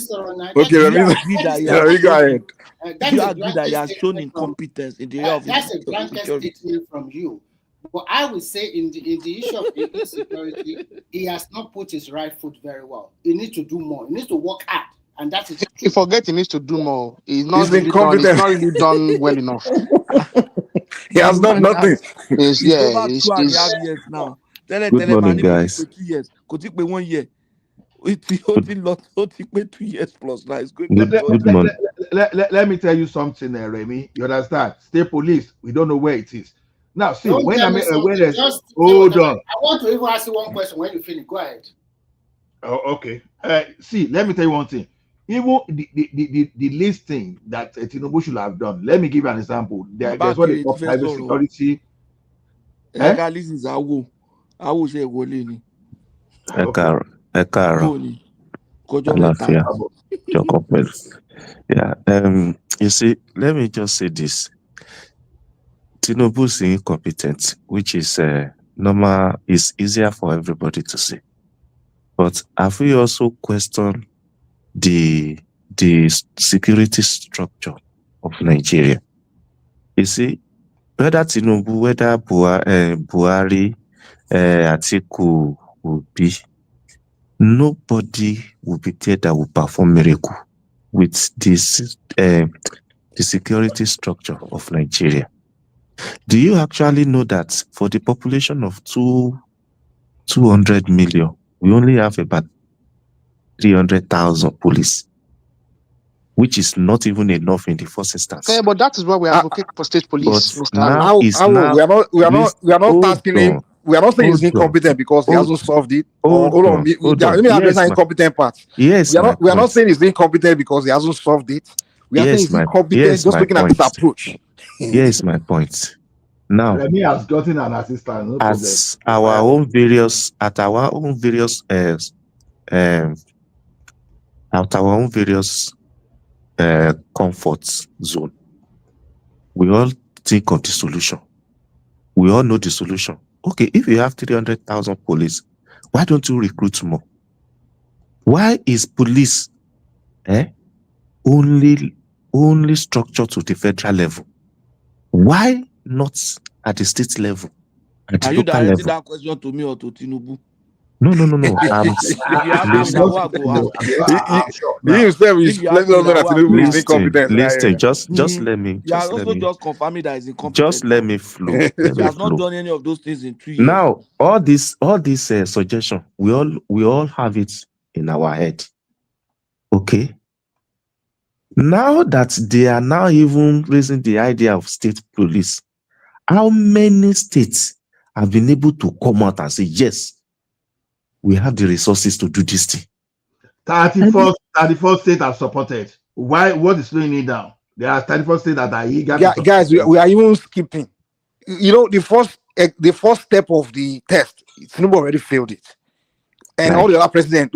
go ahead. Do you agree that he has shown incompetence in the area of that's a blanket statement from you. But I would say in the issue of insecurity, he has not put his right foot very well. He needs to do more. He needs to work hard, and that is. He forget he needs to do more. He's not really done well enough. He has done nothing. It's 2.5 years now. Good morning, guys. 2 years. Could it be 1 year? It 2 years plus now. It's good. Good morning. Let me tell you something, Remy. You understand? State police, we don't know where it is. Now, see, hold on. I want to even ask you one question when you finish. Go ahead. Oh, okay. See, let me tell you one thing. Even the listing that Tinubu should have done. Let me give you an example. There's what they call private security. This is I will say Golini. Yeah. You see, let me just say this. Tinubu is incompetent, which is normal, is easier for everybody to say. But have we also questioned the security structure of Nigeria? You see, whether Tinubu, whether Buhari, Atiku will be, nobody will be there that will perform miracle with this the security structure of Nigeria. Do you actually know that for the population of 200 million, we only have about 300,000 police, which is not even enough in the first instance. Yeah, but that is why we advocate for state police, But Mr. now Awo. is now we are not asking him. We are not saying he's hold on. incompetent because he hasn't solved it. Hold on. Let me address that incompetent part. Yes, we are not saying he's incompetent because he hasn't solved it. We are saying he's incompetent just looking at this approach. Here's my point. Now, Remy has gotten an assistant, no problem. At our own various comfort zone, we all think of the solution. We all know the solution. Okay, if you have 300,000 police, why don't you recruit more? Why is police only structured to the federal level? Why not at the state level? At the Are you local directing level? that question to me or to Tinubu? No. If you ask me, now what go ask? He himself is letting us know that Tinubu is incompetent. Listen, just let me. You are also just confirming that he's incompetent. Just let me flow. He has not done any of those things in 3 years. Now, all these suggestions, we all have it in our head. Okay. Now that they are now even raising the idea of state police, how many states have been able to come out and say, yes, we have the resources to do this thing? 34 states have supported. Why? What is slowing it down? There are 34 states that are eager. Guys, we are even skipping. You know, the first step of the test, Tinubu already failed it. And all the other presidents,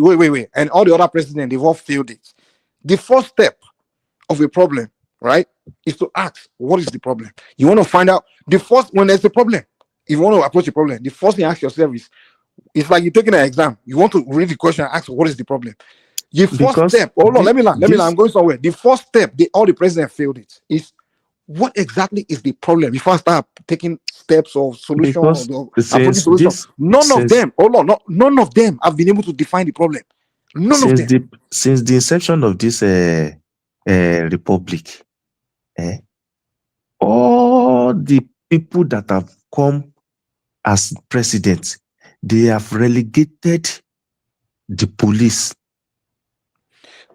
and all the other presidents, they've all failed it. The first step of a problem, right, is to ask, what is the problem? You want to find out when there's a problem. If you want to approach a problem, the first thing you ask yourself is, it's like you're taking an exam. You want to read the question and ask, what is the problem? The first step, hold on, let me land, I'm going somewhere. The first step, all the presidents failed it, is what exactly is the problem? Before I start taking steps of solutions, none of them have been able to define the problem. Since the inception of this republic, all the people that have come as presidents, they have relegated the police.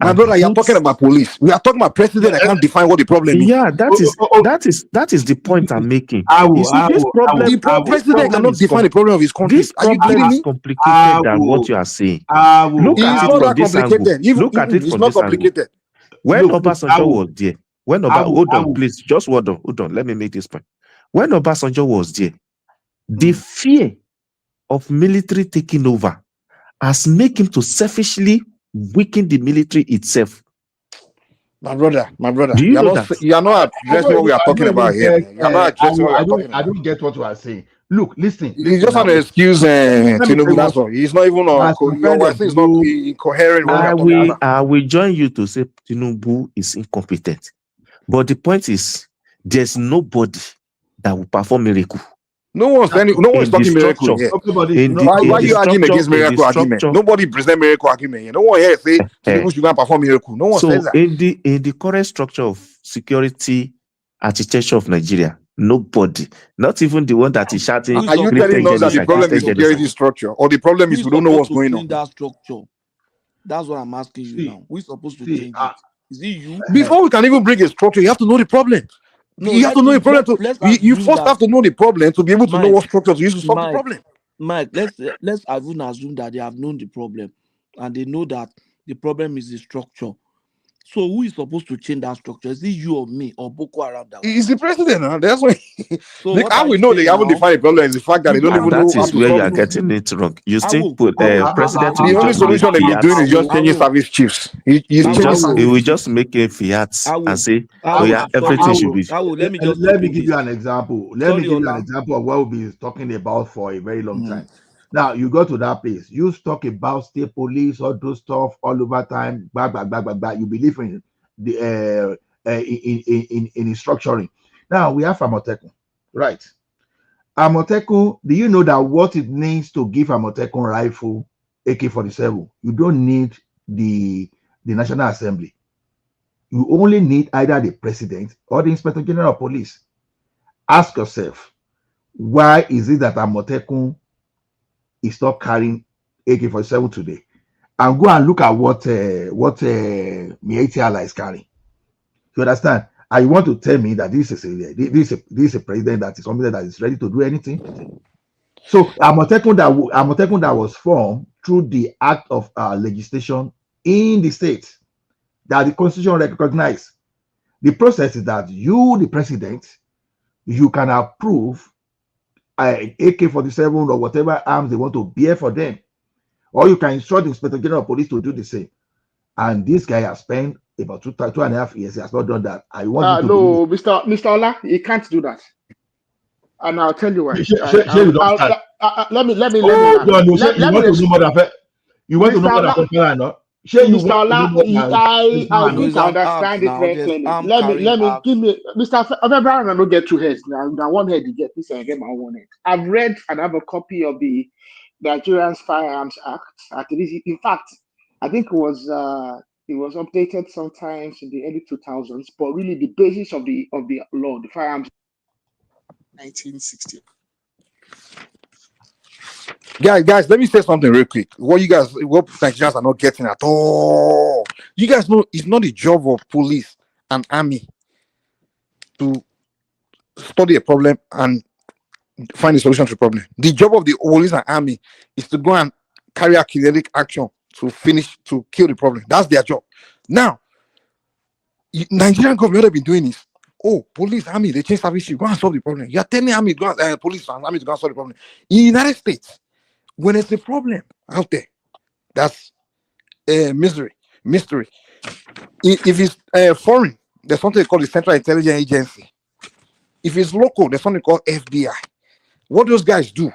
My brother, you're talking about police. We are talking about president that can't define what the problem is. Yeah, that is the point I'm making. The president cannot define the problem of his country. Are you kidding me? Is complicated than what you are saying. Look at it from this angle. Look at it from this angle. When Obasanjo was there, hold on, please, just hold on. Let me make this point. When Obasanjo was there, the fear of military taking over has made him to selfishly weaken the military itself. My brother, do you know that? You are not addressing what we are talking about here. You are not addressing what we are talking about. I don't get what you are saying. Look, listen. You just want to excuse Tinubu. That's all. He's not even your thing is not incoherent. I will join you to say Tinubu is incompetent. But the point is, there's nobody that will perform miracle. No one's talking miracle here. Why are you arguing against miracle argument? Nobody present miracle argument here. No one here say Tinubu should perform miracle. No one says that. In the current structure of security architecture of Nigeria, nobody, not even the one that is shouting. Are you telling us that the problem is security structure, or the problem is we don't know what's going on? That structure. That's what I'm asking you now. We're supposed to change it. Is it you? Before we can even bring a structure, you have to know the problem. No, you have to know the problem. You first have to know the problem to be able to know what structure to use to solve the problem. Mike, let's even assume that they have known the problem and they know that the problem is the structure. So who is supposed to change that structure? Is it you or me or Boko Haram? It's the president. Huh? That's why. So how we know they haven't defined the problem is the fact that they don't even know. That is where you are getting it wrong. You still put president. The only solution they've been doing is just changing service chiefs. He will just make a fiat and say, "Oh yeah, everything should be." Let me give you an example. Let me give you an example of what we'll be talking about for a very long time. Now you go to that place, you talk about state police, all those stuff all over time, blah, blah, blah, blah, blah. You believe in the in structuring. Now we have Amotekun, right? Amotekun, do you know that what it means to give Amotekun rifle AK-47? You don't need the National Assembly. You only need either the president or the Inspector General of Police. Ask yourself, why is it that Amotekun is not carrying AK-47 today? And go and look at what Mieti Allah is carrying. You understand? And you want to tell me that this is a president that is somebody that is ready to do anything? So Amotekun that was formed through the act of legislation in the state that the constitution recognized. The process is that you, the president, you can approve AK-47 or whatever arms they want to bear for them, or you can instruct the Inspector General of Police to do the same. And this guy has spent about 2.5 years. He has not done that. I want you to no, Mr. Ola, he can't do that. And I'll tell you why. Let me you want to know more than you want to know more than Mr. Ola, I think I understand it very clearly. Let me give me Mr. Brown. I don't get two heads now. One head you get this, and I get my one head. I've read and have a copy of the Nigerian Firearms Act. In fact, I think it was updated sometimes in the early 2000s, but really the basis of the law, the Firearms 1960. Guys, let me say something real quick. What Nigerians are not getting at all. You guys know it's not the job of police and army to study a problem and find a solution to the problem. The job of the police and army is to go and carry out kinetic action to kill the problem. That's their job. Now, Nigerian government have been doing this. Oh, police, army, they change service chief, go and solve the problem. You're telling army, police and army to go and solve the problem. In the United States, when it's a problem out there, that's mystery. If it's foreign, there's something called the Central Intelligence Agency. If it's local, there's something called FBI. What those guys do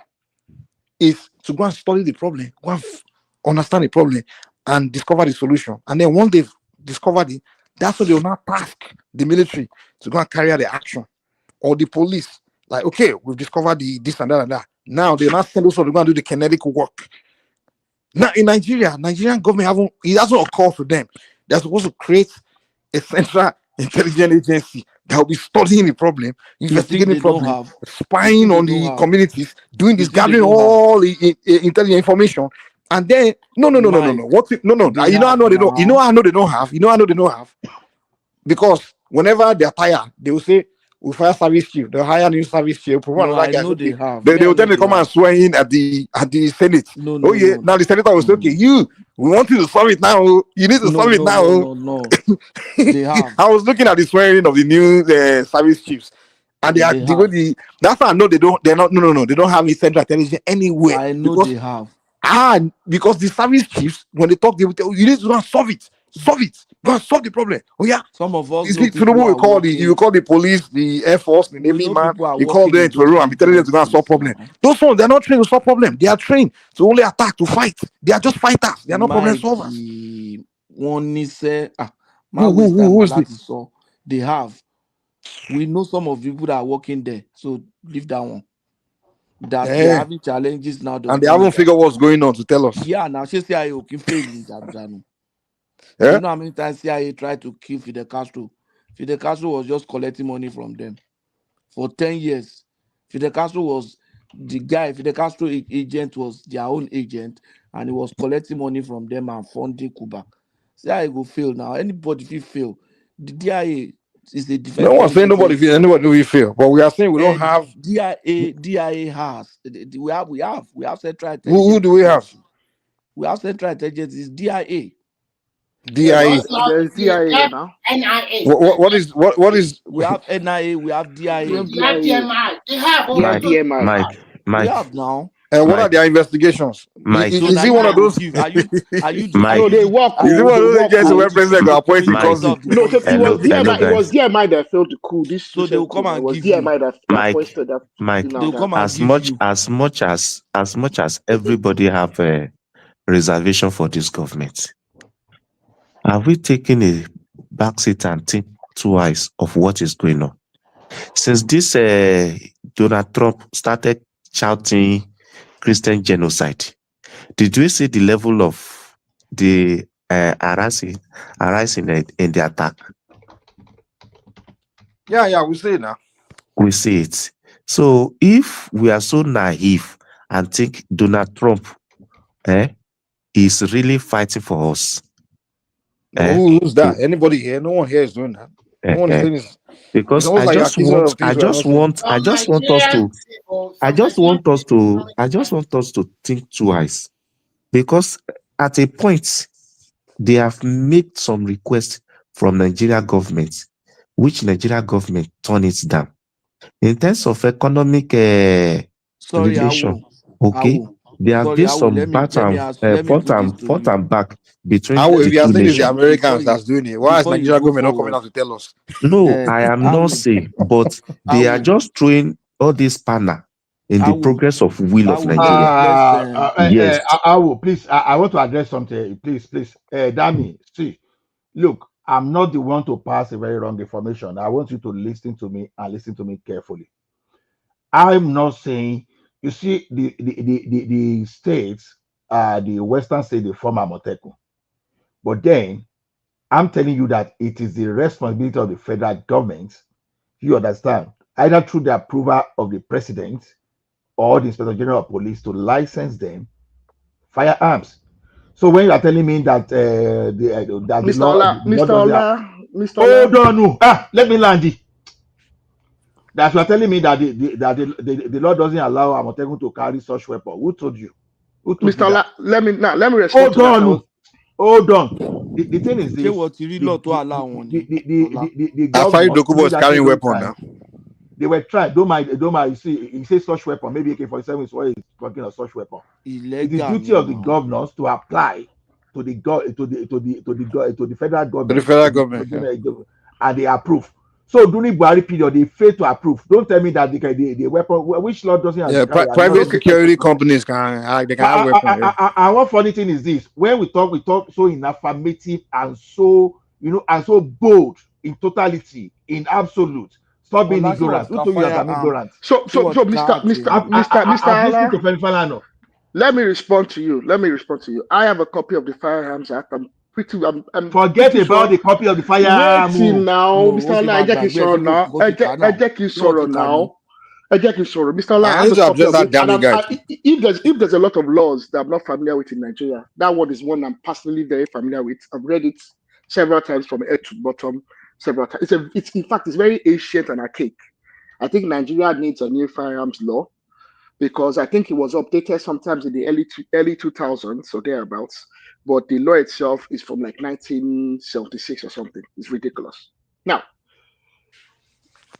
is to go and study the problem, go and understand the problem, and discover the solution. And then once they've discovered it, that's what they will now task the military to go and carry out the action, or the police. Like, okay, we've discovered this and that and that. Now they now send us to go and do the kinetic work. Now in Nigeria, Nigerian government it doesn't occur to them. They're supposed to create a Central Intelligence Agency that will be studying the problem, investigating the problem, spying on the communities, doing this, gathering all the intelligent information. And then no. You know I know they don't. You know I know they don't have. Because whenever they're tired, they will say, "We fire service chief." They'll hire new service chief. They will tell them to come and swear in at the Senate. Now the senator will say, "Okay, we want you to solve it now. You need to solve it now." No. They have. I was looking at the swearing of the new service chiefs, and that's how I know they don't. They're not. No. They don't have any central intelligence anywhere. I know they have. Because the service chiefs, when they talk, they will tell you need to go and solve it. Go and solve the problem. Oh yeah. Some of us. Tinubu will call the police, the Air Force, the Navy man. You call them to a room and be telling them to go and solve problem. Those ones, they're not trained to solve problem. They are trained to only attack, to fight. They are just fighters. They are not problem solvers. One is who is this? They have. We know some of the people that are working there. So leave that one. That they are having challenges now. And they haven't figured what's going on to tell us. Yeah, now she say I can fail in Jabjanu. You know how many times CIA tried to kill Fidel Castro? Fidel Castro was just collecting money from them. For 10 years, Fidel Castro was the guy. Fidel Castro agent was their own agent, and he was collecting money from them and funding Cuba. CIA will fail now. Anybody will fail. The DIA is a defense. No one's saying nobody will fail, but we are saying we don't have DIA has. We have central intelligence. Who do we have? We have central intelligence. It's DIA. DIA. There's DIA now. NIA. What is? We have NIA. We have DIA. We have DMI. They have Mike. We have now. And what are their investigations? Mike, So Is now he you one of go those? give. Are you Mike, No, they work. Is he one of those agents where are you president got appoint in security country? of the No, so country? it was hello DMI. It was guys. DMI that failed the coup. This So they will recent come coup. It and was give you. DMI that Mike, foisted that Mike, thing They out will come there. and as give you. much as everybody have a reservation for this government, are we taking a backseat and think twice of what is going on? Since this Donald Trump started shouting Christian genocide, did we see the level of the arising in the attack? Yeah, we say now. We see it. So if we are so naive and think Donald Trump is really fighting for us, No, who's that? Anybody here? No one here is doing that. No one is saying it's because almost like accusing of things we are not saying. I just want us to think twice, because at a point they have made some requests from Nigeria government, which Nigeria government turned it down. In terms of economic Sorry, relation, okay, there have Sorry, been some let me front put this to you. and back between If the you are two saying it's the nations. Americans that's doing it, why is Before you Nigeria go government not coming forward, out to tell us? No, I am not saying, but they are just throwing all this spanner in the progress of will of Nigeria. Yes. I will please. I want to address something. Please. Dami, see, look, I'm not the one to pass a very wrong information. I want you to listen to me and listen to me carefully. I'm not saying, you see, the states, the Western states, they form Amoteco. But then I'm telling you that it is the responsibility of the federal government, you understand, either through the approval of the president or the Inspector General of Police to license them firearms. So when you are telling me that that the Mr. law, Ola, the law Mr. doesn't have, Ola, Mr. hold Ola. on, no. Let me land it. That you are telling me that the law doesn't allow Amotekun to carry such weapon. Who told you? Who told Mr. you that? Ola, let me respond Hold to that. on, hold on. The thing is Ṣé this: wọ́n ti rí law tó allow wọn ni? the Afari governors Dokubo during is that carrying period of weapon time, now. they were trying. Don't mind. You see, he says such weapon. Maybe AK-47 is what he's talking of such weapon. It is Illegal duty ni of the now. governors to apply to the federal To the government, federal government, yeah. and they approve. So during Buhari period, they failed to approve. Don't tell me that the weapon, which law doesn't Yeah, carry. private security companies they can have weapons. And one funny thing is this: when we talk so in affirmative and so and so bold in totality, in absolute. Stop being Ola, ṣé wọ́n ignorant. ti Who ka told you that I'm firearm? ignorant? So Ṣé wọ́n ti ka I've listened to Ala, Femi Falana. let me respond to you. I have a copy of the Firearms Act. I'm Forget pretty about sure. the copy of the Wait firearm. till now, No, Mr. ó ṣe Ola, máa ẹ jẹ́ kí n gbàgbé ẹ̀ sọ̀rọ̀ ṣé now. kò ti kà náà? Ẹ jẹ́ kí n Ṣé wọ́n ti sọ̀rọ̀ kà ni? now. Mr. Ola, I I have need a to copy address of that it. And damn guy. if there's a lot of laws that I'm not familiar with in Nigeria, that one is one I'm personally very familiar with. I've read it several times from head to bottom, several times. In fact, it's very ancient and archaic. I think Nigeria needs a new firearms law because I think it was updated sometimes in the early 2000s or thereabouts. But the law itself is from like 1976 or something. It's ridiculous. Now,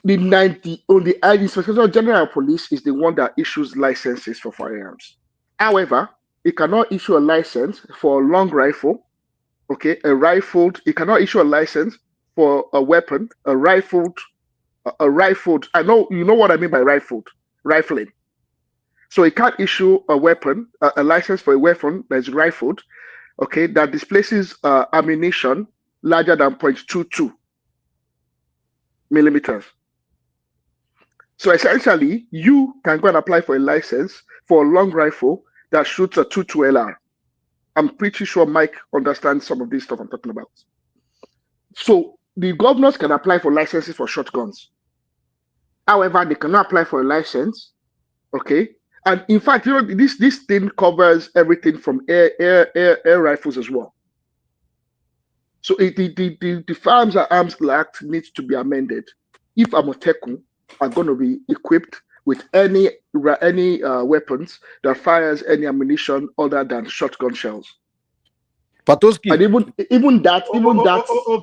the Inspector General of Police is the one that issues licenses for firearms. However, it cannot issue a license for a long rifle, okay, it cannot issue a license for a weapon, a rifled. I know you know what I mean by rifling. So it can't issue a weapon, a license for a weapon that is rifled, okay, that displaces ammunition larger than 0.22 millimeters. So essentially, you can go and apply for a license for a long rifle that shoots a 22 LR. I'm pretty sure Mike understands some of this stuff I'm talking about. So the governors can apply for licenses for shotguns. However, they cannot apply for a license, okay? And in fact, this thing covers everything from air rifles as well. So the Firearms and Arms Act needs to be amended. If Amotekun are going to be equipped with any weapons that fires any ammunition other than shotgun shells. Patoski. And even that.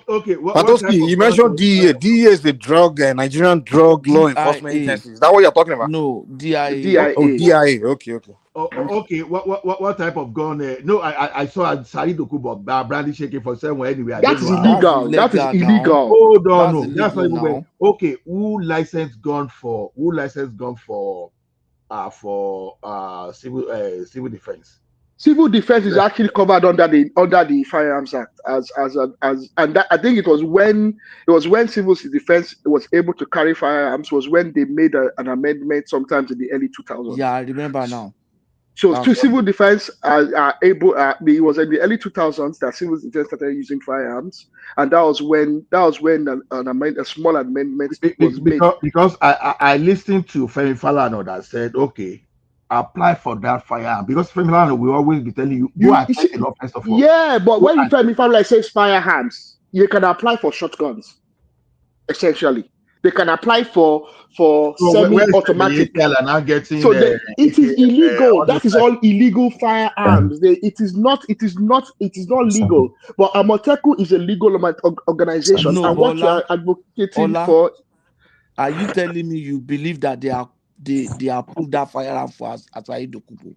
Okay. What type Patoski, of you guns mentioned DEA. DEA is the drug, Nigerian Drug Law Enforcement DIA. Agency. Is that what you're talking about? No, DIA. DIA. Oh, DIA. Okay. Okay. What type of gun? No, I saw Sari Dokubo Brandy shaking for someone anyway. I That don't is know how. illegal. That is Now. illegal. Hold on, That's no, that's not illegal even now. okay. Who licensed gun for civil defense? Civil defense is actually covered under the Firearms Act and that, I think it was when civil defense was able to carry firearms was when they made an amendment sometimes in the early 2000s. Yeah, I remember now. So civil defense are able. It was in the early 2000s that civil defense started using firearms, and that was when a small amendment was made. Because I listened to Femi Falana that said, okay, apply for that firearm, because Femi Falana will always be telling you go and take it off first of all. Yeah, but when Femi Falana says firearms, you can apply for shotguns. Essentially, they can apply for semi-automatic. So it is illegal. That is all illegal firearms. It is not legal. But Amoteku is a legal organization, No, and what you are advocating for. Are you telling me you believe that they approved that firearm for Asahi Dokubo?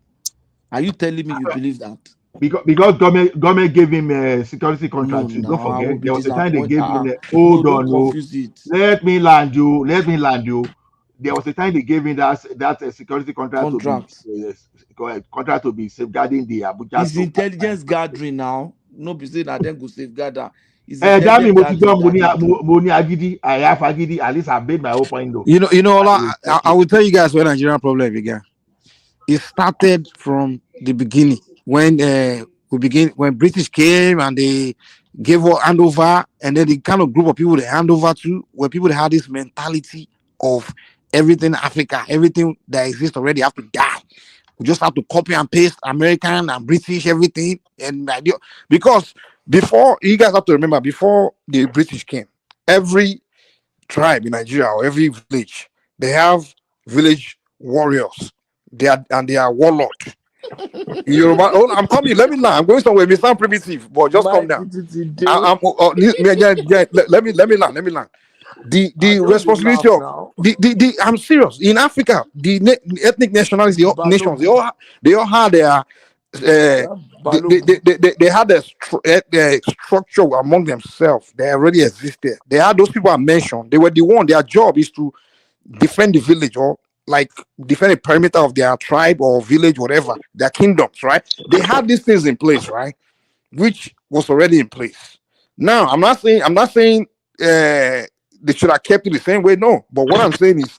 Are you telling me you believe that? Because government gave him a security contract. Don't forget, there was a time they gave him hold on, confuse it. Let me land you. There was a time they gave him that security contract to be safeguarding the Abuja. It's intelligence gathering now. No be say that them go safeguard that. That means I have agidi. At least I've made my own point though. You know, I will tell you guys where Nigerian problem began. It started from the beginning when when British came and they gave handover, and then the kind of group of people they hand over to, where people that had this mentality of everything Africa, everything that exists already have to die. We just have to copy and paste American and British everything, and because before, you guys have to remember, before the British came, every tribe in Nigeria or every village, they have village warriors. They are warlords. Yoruba, I'm coming. Let me land. I'm going somewhere. We sound primitive, but just come down. Let me land. The responsibility of the I'm serious. In Africa, the ethnic nationalities, the nations, they all had their they had a structure among themselves. They already existed. They had those people I mentioned. They were the one. Their job is to defend the village or like defend the perimeter of their tribe or village, whatever, their kingdoms, right? They had these things in place, right? Which was already in place. Now, I'm not saying they should have kept it the same way, no. But what I'm saying is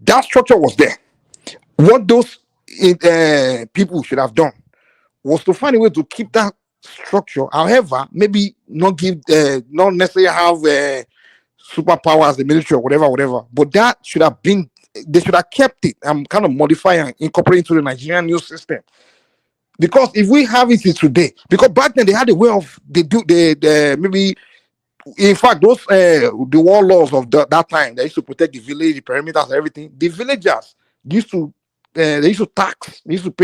that structure was there. What those people should have done was to find a way to keep that structure. However, maybe not necessarily have superpowers, the military or whatever. But that should have been. They should have kept it and kind of modify and incorporate into the Nigerian news system. Because if we have it today, because back then they had a way of maybe, in fact, those the war laws of that time, they used to protect the village, the perimeters, everything. The villagers used to pay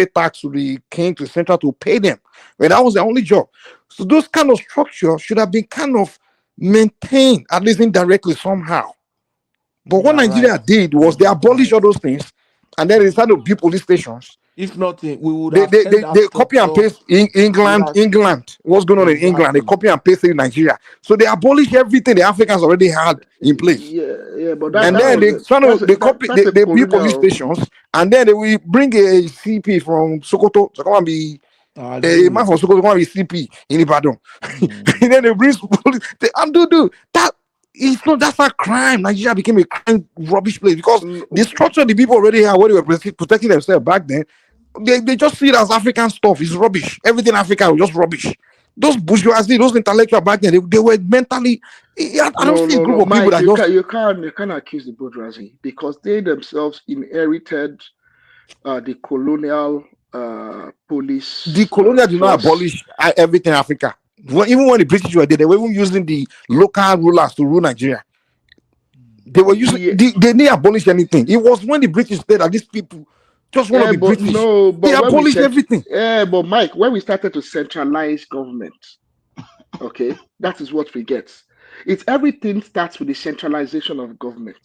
tax to the king, to the central, to pay them. Well, that was their only job. So those kind of structures should have been kind of maintained, at least indirectly somehow. But what Nigeria did was they abolished all those things, and then they started to build police stations. If not, we would they copy and paste in England. What's going on in England? They copy and paste it in Nigeria. So they abolished everything the Africans already had in place. Yeah, but they build police stations, and then they will bring a CP from Sokoto to come and be a man from Sokoto to come and be CP in Ibadan. And then they bring police. That. That's not crime. Nigeria became a crime rubbish place because the structure the people already had, where they were protecting themselves back then, they just see it as African stuff. It's rubbish. Everything African was just rubbish. Those bourgeoisie, those intellectuals back then, they were mentally. I don't see a group of people that you can't accuse the bourgeoisie because they themselves inherited the colonial police. The colonial did not abolish everything Africa. Even when the British were there, they were even using the local rulers to rule Nigeria. They were using they didn't abolish anything. It was when the British said that these people Just want to be but British. no, They but when we abolish said, everything. but Mike, when we started to centralize government, okay, that is what we get. It's everything starts with the centralization of government.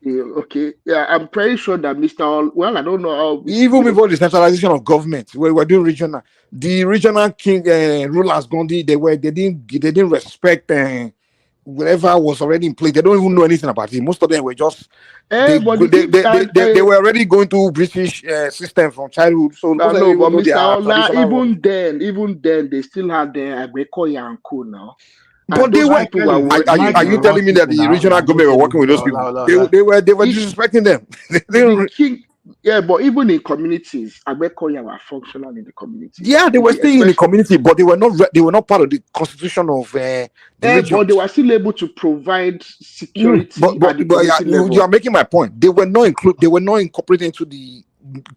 Yeah, okay, yeah, I'm pretty sure that well, I don't know how, Even before the centralization of government, we were doing regional. The regional king rulers, Gandhi, they didn't respect whatever was already in place. They don't even know anything about it. Most of them were just they were already going to British system from childhood. So most of them no, but even know Mr. their Ola, traditional rulers. even then, they still had their Agbekoya and Co now. But And they those were. people were Are you telling me that the regional government were working with those people? They were disrespecting them. The king, yeah, but even in communities, Agbekoya were functional in the communities. Yeah, they were staying in the community, but they were not part of the constitution of the region. But they were still able to provide security at the community level. You are making my point. They were not incorporated into the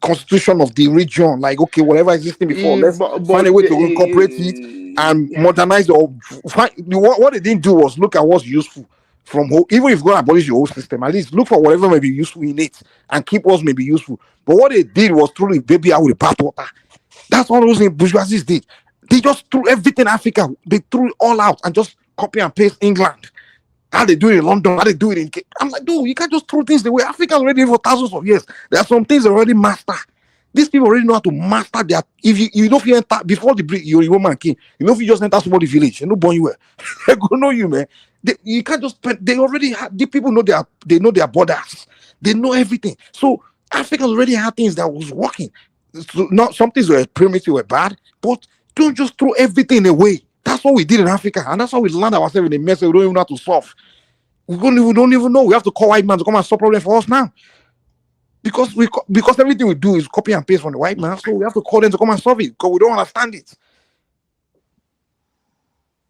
constitution of the region. Like, okay, whatever existing before, let's find a way to incorporate it and modernize or what they didn't do was look at what's useful from home. Even if you're going to abolish your whole system, at least look for whatever may be useful in it and keep what may be useful. But what they did was truly baby out with the bathwater. That's what those bourgeoisies did. They just threw everything Africa. They threw it all out and just copy and paste England. How they do it in London, how they do it in... I'm like, dude, you can't just throw things the way Africa already for thousands of years. There are some things already master. These people already know how to master their... If you know if you enter... Before you're a woman king, you know if you just enter somebody's village, they know born you were. They go know you, man. You can't just... They already have... The people know their borders. They know everything. So Africa already had things that was working. So not some things were primitive, were bad, but don't just throw everything away. That's what we did in Africa, and that's how we land ourselves in a mess we don't even know how to solve. We don't even know. We have to call white man to come and solve problems for us now, because everything we do is copy and paste from the white man. So we have to call them to come and solve it because we don't understand it.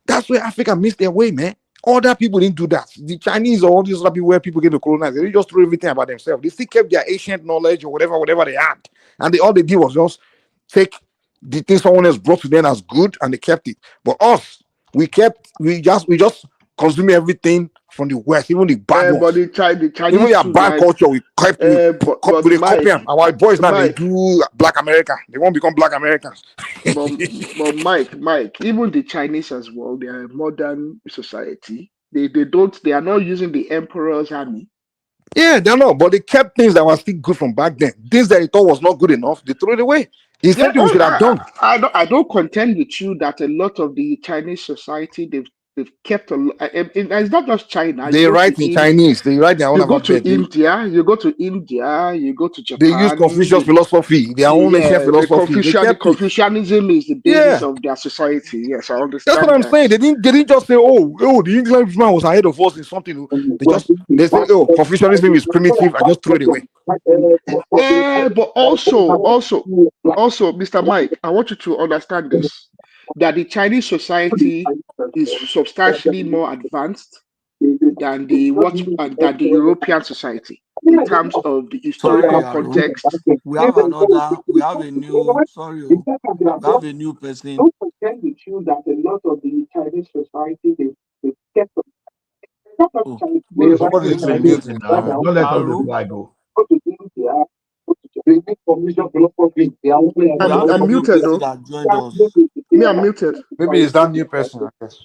That's where Africa missed their way, man. Other people didn't do that. The Chinese or all these other people where people get to colonize, they just threw everything about themselves. They still kept their ancient knowledge or whatever they had, and all they did was just take the things someone else brought to them as good, and they kept it. But us, we just consume everything from the West, even the bad ones. But the Chinese, even your bad culture, we kept. We copy them. Our boys now they do Black America. They won't become Black Americans. but Mike, even the Chinese as well, they are a modern society. They are not using the emperor's army. Yeah, they're not, but they kept things that were still good from back then. Things that they thought was not good enough, they threw it away. It's something we should have done. I don't contend with you that a lot of the Chinese society they've kept a lot. It's not just China. They write in Chinese. They write their own. You go to India. You go to India. You go to Japan. They use Confucius philosophy. Their own ancient philosophy. Confucianism is the basis of their society. Yes, I understand. That's what I'm saying. They didn't just say, oh, the Englishman was ahead of us in something. They say, oh, Confucianism is primitive. I just threw it away. But also, Mr. Mike, I want you to understand this: that the Chinese society is substantially more advanced than the European society in terms of the historical context. We have a new person. Don't pretend with you that a lot of the Chinese society they kept up. Somebody's muting now. Don't let us reply go. I'm muted though. Me, I'm muted. Maybe it's that new person, I guess.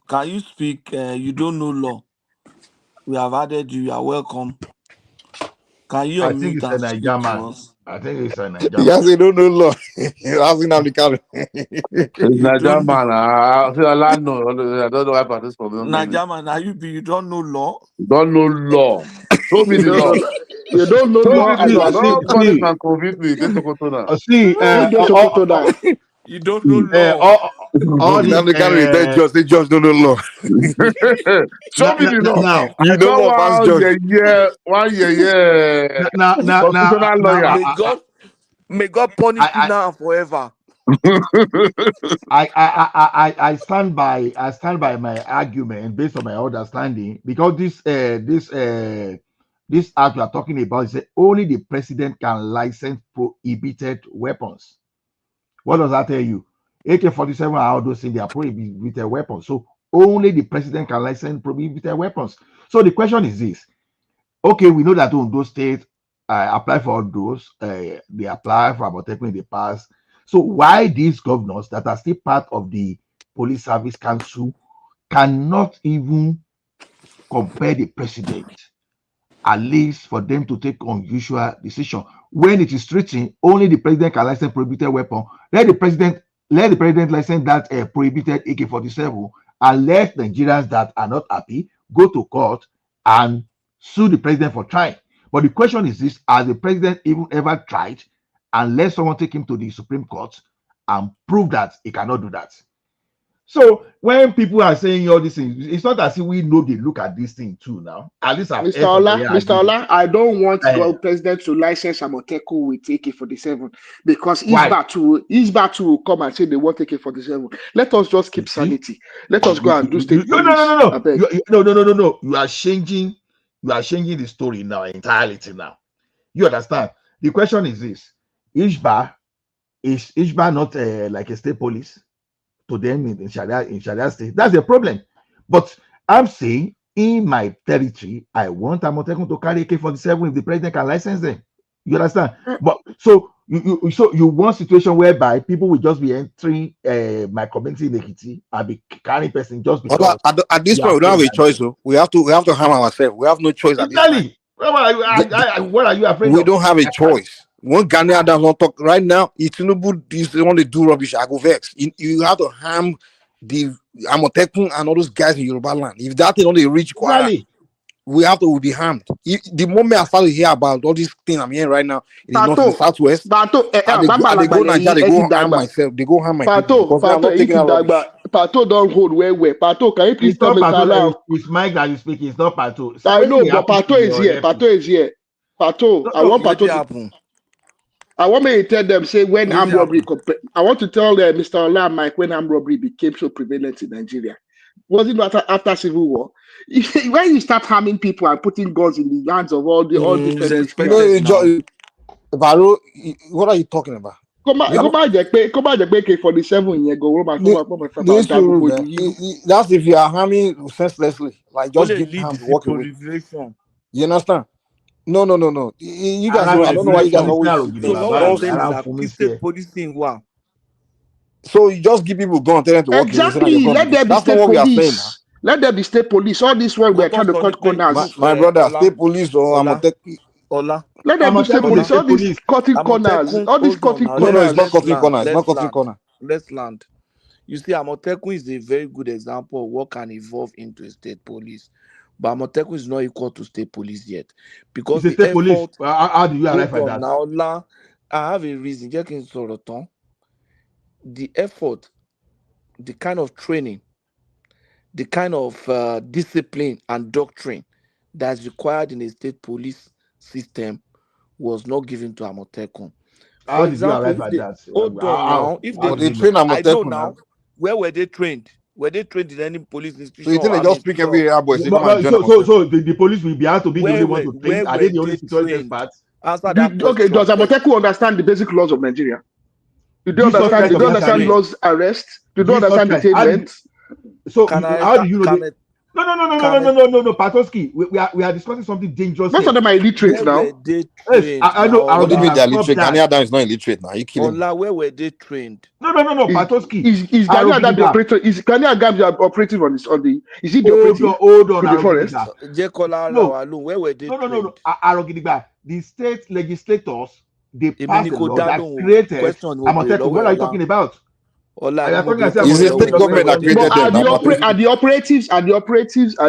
Can you speak? You don't know law. We have added you. You are welcome. Can you unmute and speak to us? I think it's a Nigerian. Yes, they don't know law. Asking Nnamdi Nigerian man. I don't know why about this problem. Nigerian man, you don't know law. Don't know law. Show me the law. You don't know law. Don't call it and convince me. You don't know law. All the judge don't know law. Show me the law. Now, you know what fast judge. Now, may God punish you now and forever. I stand by my argument based on my understanding, because this act we are talking about is only the president can license prohibited weapons. What does that tell you? AK-47 and all those things, they are prohibited weapons. So only the president can license prohibited weapons. So the question is this: Okay, we know that Ondo State apply for those. They apply for Amotekun in the past. So why these governors that are still part of the Police Service Council cannot even compare the president, at least for them to take unusual decision? When it is treating, only the president can license prohibited weapon. Let the president license that prohibited AK-47, and let Nigerians that are not happy go to court and sue the president for trying. But the question is this: has the president even ever tried and let someone take him to the Supreme Court and prove that he cannot do that? So when people are saying all these things, it's not as if we know they look at this thing too now. At least I've heard from where Mr. Ola, I don't want Uh, God president to license Amotekun with AK-47 because Why? his battle will come and say they want AK-47. Let us just keep sanity. Let us go and do state police. No. I beg. No. You are changing the story now entirely now. You understand? The question is this: is Ishba not like a state police to them in Sharia state? That's the problem. But I'm saying in my territory, I want Amotekun to carry AK-47 if the president can license them. You understand? But so you want situation whereby people will just be entering my community in Ekiti and be carrying person just because At this point, we don't have a choice. So we have to harm ourselves. We have no choice at this time. Exactly. What are you afraid We of? don't have a choice. One Ghanaian does not talk right now. If Tinubu is the one to do rubbish, I go vex. You have to harm the Amotekun and all those guys in Yoruba land. If that thing only reach Kwara, Exactly. we'll be harmed. The moment I start to hear about all these things I'm hearing right now in the north and the southwest, they go Nigeria, they go harm myself, they go harm my people because I'm not taking that rubbish. Pato don't hold where. Pato, can you please It's tell not Mr. Pato. Ola? It's Mike that is speaking. It's not Pato. I know, but Pato is here. Pato is here. Pato, I want Pato to happen. I want me to tell them, say, when armed robbery, I want to tell Mr. Ola and Mike when armed robbery became so prevalent in Nigeria. Was it not after Civil War? When you start harming people and putting guns in the hands of all different Varo, what are you talking about? That's if you are harming senselessly, like just give harm to walk away. You understand? No. You guys know. I don't know why you guys always. So what I'm saying is that state policing, wow. So you just give people gun, tell them to walk away. Exactly. Let there be state police. Let there be state police. All this one we're trying to cut corners. My brother, state police or Amotekun. Let them be state police. All these cutting corners. All these cutting corners. No, it's not cutting corners. It's not cutting corner. Let's land. You see, Amotekun is a very good example of what can evolve into a state police. But Amotekun is not equal to state police yet. Because it's the state police. How do you arrive at that? Now, I have a reason. The effort, the kind of training, the kind of discipline and doctrine that's required in a state police system was not given to Amotekun. How did you arrive at that? Hold on now. If they train I know Amotekun now, where were they trained? Were they trained in any police institution? So you think they just pick every area boy? So the police will be able to be the only one to train. Are they the only security experts? Answer that question. Okay, does Amotekun understand the basic laws of Nigeria? Do they understand laws arrest? Do they understand detainment? So how do you know? No, Patoski. We are discussing something dangerous. Most of them are illiterate now. Yes, I know. What do you mean they're illiterate? Ghanaian is not illiterate now. You kidding me? Where were they trained? No, Patoski. Is Ghanaian the operator? Is Ghanaian operating on the? Is he the operator? Hold on. To the forest? Where were they trained? No. Arogidegba. The state legislators, they passed a law that created Amotekun. What are you talking about? Is the state government that created them? Are the operatives are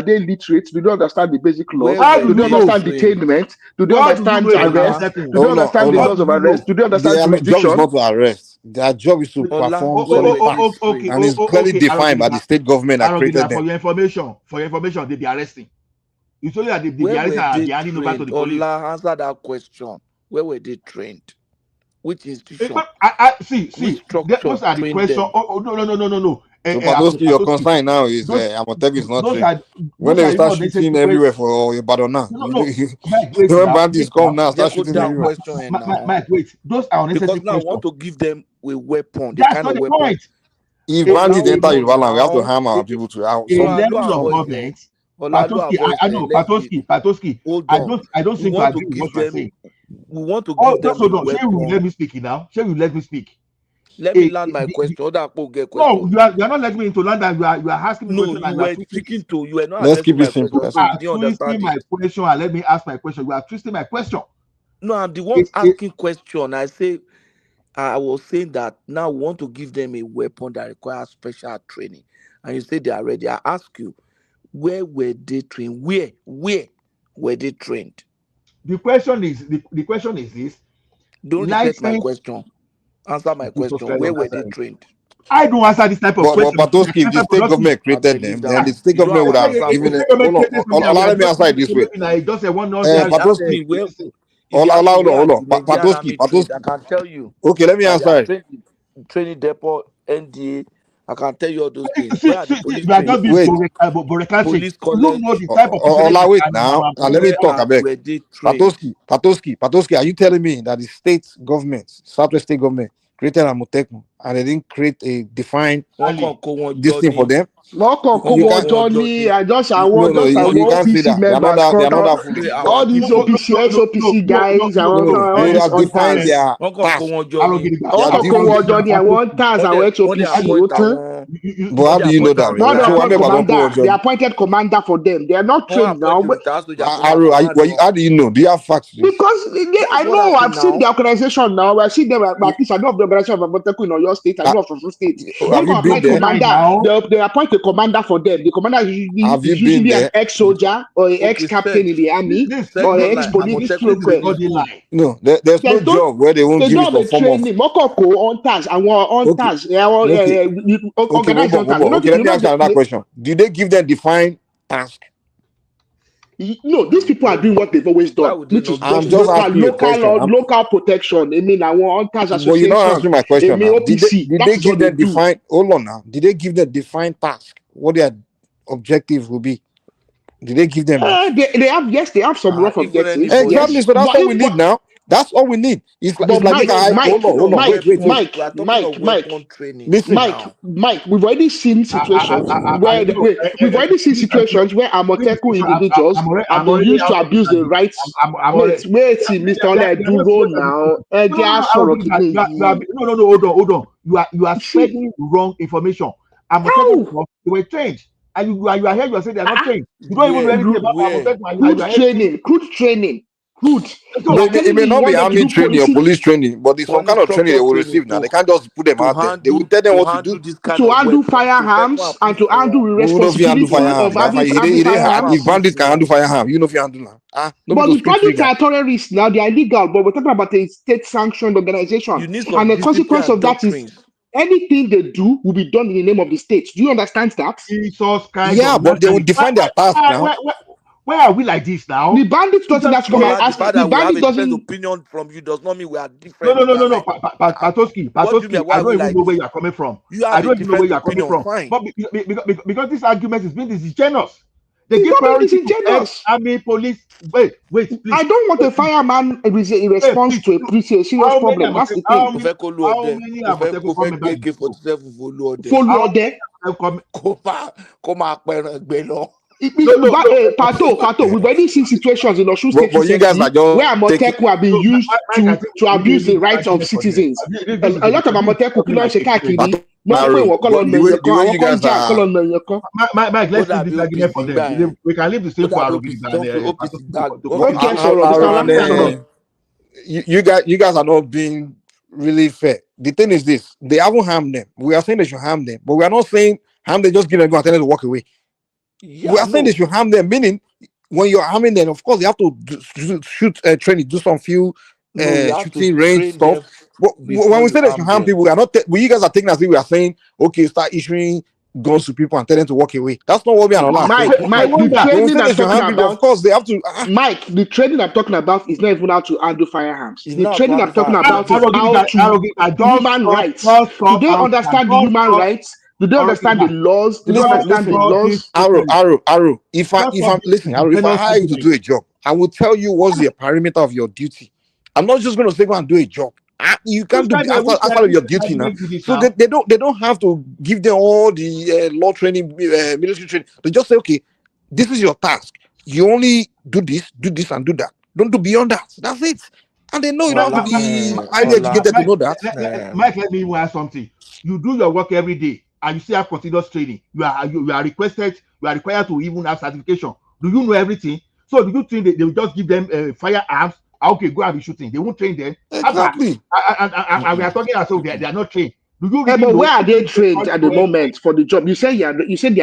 they literate? Do they understand the basic laws? Do they understand detainment? Do they understand arrest? Do they understand the laws of arrest? Do they understand jurisdiction? Their job is not to arrest. Their job is to perform certain and it's clearly defined by the state government that created them. For your information, they be arresting. You told that they be arresting and they handing over to the police. Answer that question. Where were they trained? Which institution? See. Those are the questions. No. So Patoski, your concern now is Amotekun is not trained. When they start shooting everywhere for Ibadan now, when bandits come now, start shooting everywhere. Mike, wait. Those are unnecessary because now I want to give them a weapon. That's not the point. If bandits enter Yoruba land, we have to harm our people to out. A level of government. Olaluwa voice, I know, let's be Patoski. hold I on. don't We seem to want to agree with give what you are them saying. we want to Oh, give just them the hold on. Shey you let weapon. me speak now. Shey you let me speak. Let me land my question. Other people get No, question. you are not letting me into land and you are asking me No, question you and you are were twisting speaking to you were not Let's keep addressing it my simple. question, you so are we didn't twisting understand it. my question and let me ask my question. You are twisting my question. No, I'm the one asking question. I was saying that now we want to give them a weapon that requires special training. And you say they are ready. I ask you, where were they trained? Where were they trained? The question is this. Don't reject my License. question. Answer my Jesus question. Christ, Where don't were answer they it. trained? I don't answer this type of But question. Patoski, if the state government I created believe them, that then the one. state You don't government have would to have answer given me. it. Government Hold created on, something and we are let me just answer it this way. just a one nonsense If you ask Patoski, me where listen. if you ask me hold on, where are hold on. the Nigerian army trained, I Patoski. can tell you Okay, let me that they answer are it. trained in training depot, NDA. I can tell you all those things. See, Where are the police you are just trained? being Wait, borecantric. Police Do you know college. the type of person Ola, wait I'm now. Now let me Where talk a bit. were they trained? Patoski, are you telling me that the state government, Southwest state government, created a Motekmo and they didn't create a defined Wọ́n kàn kó wọn this jọ thing for ní. them? Wọ́n kàn kó Wọ́n You kàn wọn can't. kó wọn jọ jọ ní ní. No, you àwọn can't say OPC that. They're not members that. kan They're not tán, that foolish. all Àwọn these no, OPC ex-OPC guys, àwọn No, kan, all they these have defined hunters. their wọ́n kàn kó task. wọn jọ ní. Wọ́n Their kàn kó duty. wọn jọ ní àwọn hunters, àwọn Wọ́n dẹ̀ ex-OPC ó appoint tán. àwọn But wọ́n how dẹ̀ do you know appoint that? àwọn Wọ́n dey So I appoint mean, retired. commander, they appointed commander for them. They are not Wọ́n trained now. appoint retired soldier kó máa Aro, command wọn. how do you know? Do you have facts to this? Because I That's what know, I've happened seen now. the organization now. I've seen them, at least I know of the organization of Amoteku in Oyo State, I know of Osun State. When Have they you been appoint there? commander, they appoint a commander for them. The commander Have you is been usually an there? ex-soldier or an Okay, ex-captain in the army Seth or an not like ex-police Àmọ̀tẹ́kùn stroke. police school. No, there's no There's no, job where they won't they give you don't have some a form of. training. Mokoko hunters, àwọn Okay, hunters, okay, organized hunters. Okay, let me ask you another question. Did they give them defined task? No, these people are doing what they've always Why done, would they which is not give I'm just them just local, task? asking you a question. local protection. I mean, our hunters But you're not association, answering my I question mean, now. OPC. Did That they is what give they them do. defined? Hold on now. Did they give them defined task? What their objective will be? Did they give them that? They have some rough Even objectives. anybody. Exactly. Yes, So that's all we need now. That's all we need. It's but like make Mike, a Mike, hold on, Mike, wait. We are talking of weapon training Listen, now. Mike, we've already seen situations where we've already seen situations where Amoteku individuals have been used to abuse the rights. Wait, Mr. Ole, do roll now. Hold on. You are spreading wrong information. Amoteku, they were trained. And you are here, you are saying they are not trained. You don't even know anything about Amoteku. Crude training. it may not be army training or police training, but it's some kind of training they will receive now. They can't just put them out there. They will tell them what to do. This kind To of handle weapon, firearms and to handle the Who know if you handle responsibility of firearm? having Hard. If firearms. bandits can handle firearm, you know if you handle now. But Nobody go the speak bandits trigger. are terrorists now, they are illegal, but we're talking about a state-sanctioned organization. You need And some the discipline consequence and of that is doctrines. anything they do will be done in the name of the state. Do you understand that? Jesus Christ. Yeah, but they will define their task now. Where are we like this now? The bandits doesn't have to come and The ask. fact The that we have bandit a different doesn't. opinion from you does not mean we are different. No. What do you mean? Patoski, Why I are we don't even like know where this? you are coming from. You I have a don't even know where different you are coming opinion. from. Fine. But because this argument is being disingenuous. They It's give not being priority to disingenuous. ex-army police. Wait, please. I don't want a fireman in response to a serious problem. That's the thing. How many Amoteku come back in school? Follow there. Come on, Pato, we've already seen situations in Osun State But you guys are recently just where Amoteku have been used to abuse the rights of citizens. A lot of Amoteku kí ló ń ṣe káàkiri. Wọ́n pè wọ́n kọ́ lọ nà èèyàn kan, àwọn kan jà kọ́ lọ nà èèyàn kan. Mike, let's leave this argument for them. We can leave the same for Arrogant. Okay, sorrow. You guys are not being really fair. The thing is this: they haven't harmed them. We are saying they should harm them, but we are not saying harm them. Just give them go and tell them to walk away. Yeah, we are saying they should harm them, meaning when you're harming them, of course, you have to shoot training, do some few shooting range stuff. But when we say they should harm people, we are not. You guys are taking as if we are saying, okay, start issuing guns to people and tell them to walk away. That's not what we are allowed. Mike, the training I'm talking about, of course, they have to. Mike, the training I'm talking about is not even how to handle firearms. It's The training I'm talking about is how to human rights. Do they understand the human rights? Do they understand the laws? Do they understand the laws? Arrow. If I'm listen, Arrow, if I hire you to do a job, I will tell you what's the perimeter of your duty. I'm not just going to say go and do a job. You can't do outside of your duty now. So they don't have to give them all the law training, military training. They just say, okay, This is your task. You only do this, and do that. Don't do beyond that. That's it. And they know you don't have to be highly educated to know that. Mike, let me even ask something. You do your work every day, and you still have continuous training. You are requested. You are required to even have certification. Do you know everything? So do you think they will just give them firearms? Okay, go and be shooting. They won't train them. Exactly. And we are talking as though they are not trained. Do you Yeah, really but know? where are they trained at the moment for the job? You said they are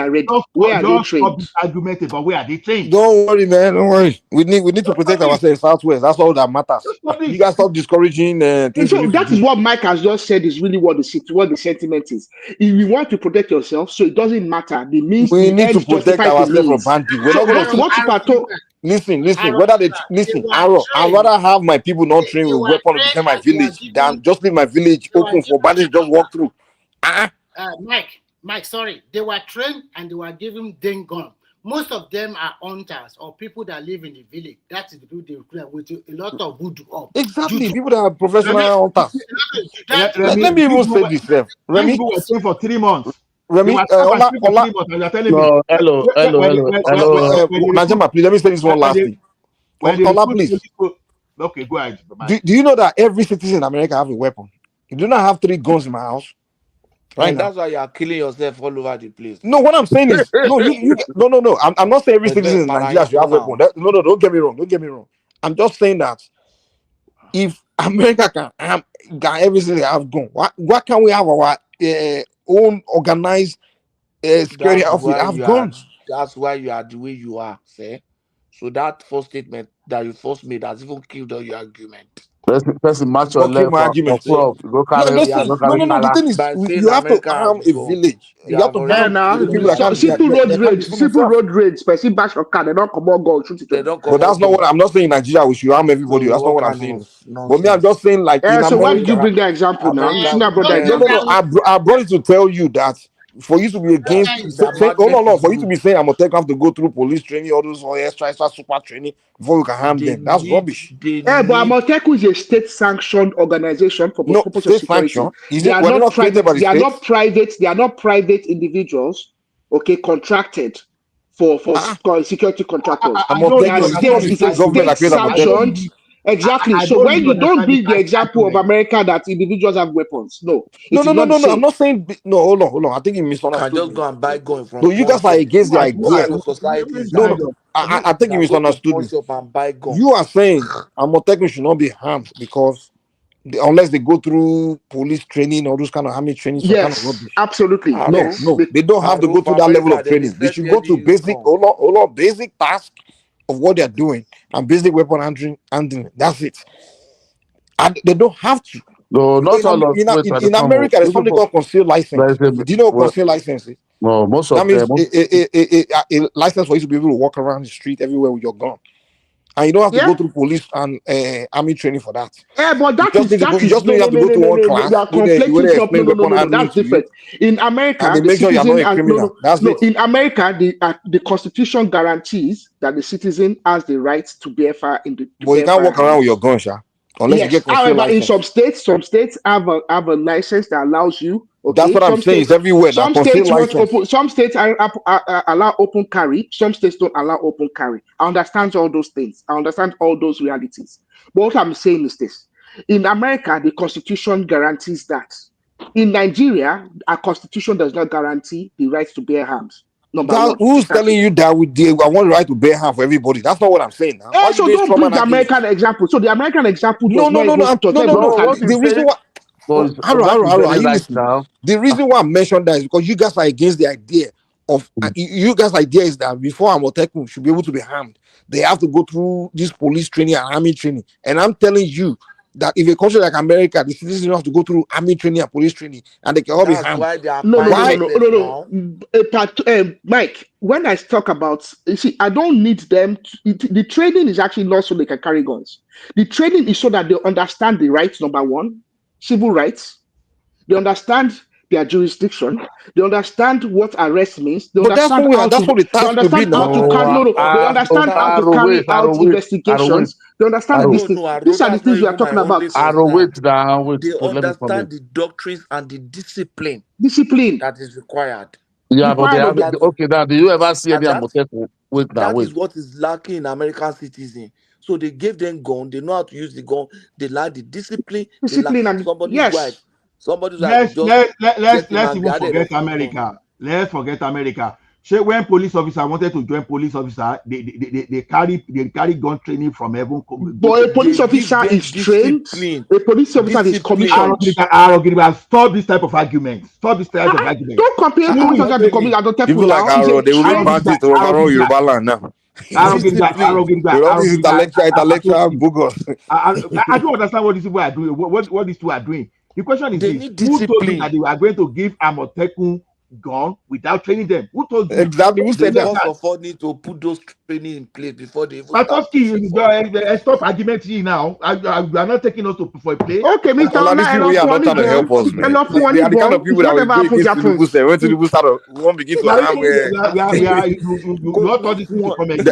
ready. Where are they trained? Argument about where are they trained? Don't worry, man. Don't worry. We need to protect ourselves Southwest. That's all that matters. You guys stop discouraging things. So that is what Mike has just said is really what the sentiment is. If you want to protect yourself, so it doesn't matter. The means We the need to end protect justifies the ourselves from means. bandits. We're So not going to what Pato? listen. Whether they listen, I'd rather have my people not trained with weapons to defend my village than just leave my village open for bandits to just walk through. Mike, sorry. They were trained and they were given den gun. Most of them are hunters or people that live in the village. That is the people they recruit with a lot of voodoo up. Exactly, people that are professional hunters. Let me even say this, Remy. People were trained for 3 months. Remy, Ola. No, hello. Najama, please let me say this one last thing. Ola, please. Okay, go ahead. Do you know that every citizen in America have a weapon? You do not have 3 guns in my house. Right, and that's why you are killing yourself all over the place. No, what I'm saying is, no. I'm not saying every citizen in Nigeria should have a weapon. No, don't get me wrong. I'm just saying that if America can every citizen have gun, why can't we have our own organized security outfit have guns? That's why you are the way you are, say. So that first statement that you first made has even killed all your argument. Person match your left my argument. No, the thing is, you have to arm a village. You have to arm simple road rage. Person bash your car, they don't come on go shoot it. But that's not what I'm not saying. In Nigeria, we should arm everybody. That's not what I'm saying. But me, I'm just saying, like, in so America, why did you bring that example now? I brought it to tell you that for you to be against, for you to be saying I'm gonna have to go through police training, all those extra super training before you can harm them. That's rubbish. But Amoteku is a state-sanctioned organization for the purpose of security. They are not private. They are not private individuals. Okay, contracted for security contractors. It's a state-sanctioned. Exactly. So when you don't bring the example of America that individuals have weapons, no. I'm not saying no. Hold on. I think you misunderstood. Can just go and buy gun from. No, you guys are against the idea. No. I think you misunderstood me. You are saying Amoteku should not be harmed because unless they go through police training or those kind of army training. Yes, kind of rubbish. Absolutely. No, they don't have to go through that level of training. They should go to basic task of what they're doing and basic weapon handling. That's it. And they don't have to. No, not all of in America, there's something called concealed license. Do you know what concealed license is? No, most of that means a license for you to be able to walk around the street everywhere with your gun. And you don't have to go through police and army training for that. Yeah, but you have to go to one class. That's different. In America, and they make sure you're not a criminal. In America, the Constitution guarantees that the citizen has the right to bear fire in the. But you can't walk around with your gun, Sha. Unless you get however, license. in some states have a license that allows you. Okay? That's what I'm saying. It's everywhere. Some states allow open carry. Some states don't allow open carry. I understand all those things. I understand all those realities. But what I'm saying is this: in America, the Constitution guarantees that. In Nigeria, our Constitution does not guarantee the right to bear arms. Who's telling you that I want the right to bear arms for everybody? That's not what I'm saying. Now. So don't bring the American example. So the American example. No. The reason why. Are you listening? The reason why I mentioned that is because you guys are against the idea of you guys' idea is that before Amoteku should be able to be harmed, they have to go through this police training and army training. And I'm telling you that if a country like America, the citizens don't have to go through army training and police training, and they can all be harmed. No. Mike, when I talk about, you see, I don't need them. The training is actually not so they can carry guns. The training is so that they understand the rights. Number one, civil rights. They understand their jurisdiction. They understand what arrest means. They understand how to carry out investigations. They understand these things. These are the things we are talking about. They understand the doctrines and the discipline that is required. Yeah, but they have That is, okay. Now, do you ever see any that Amotekun? Wait now, that wait. is what is lacking in American citizen. So they gave them gun. They know how to use the gun. They lack the discipline. They lack Discipline and somebody's wife. yes. Somebody's wife will just get him Let's angry. even How they forget refuse gun. America. Let's forget America. So when police officer wanted to join police officer, they carry gun training from heaven. But a police They give officer them is trained. discipline. A police officer is Discipline. commissioned. Stop this type of argument. Stop this type of argument. Don't compare police officer to commissioner. Don't tell People people like now. He's Aro, a they will not trained. practice to overrun Yoruba land now. Discipline. They all these intellectual bogus. I don't understand what these people are doing. What these two are doing. The question is They this: need who told you discipline. that they are going to give Amotekun gun without training them? Who told you? Exactly. Who They said that? first of all need to put those training in place before they even start Patoski, pushing for it. stop argument here now. You are not taking us for a play. Okay, Mr. All these Ola, people here are not trying to help us, I man. love They are the kind of one people It's that will whatever go happens, against Tinubu. happens. When Tinubu start, we won't begin to harm. You not all this to come again.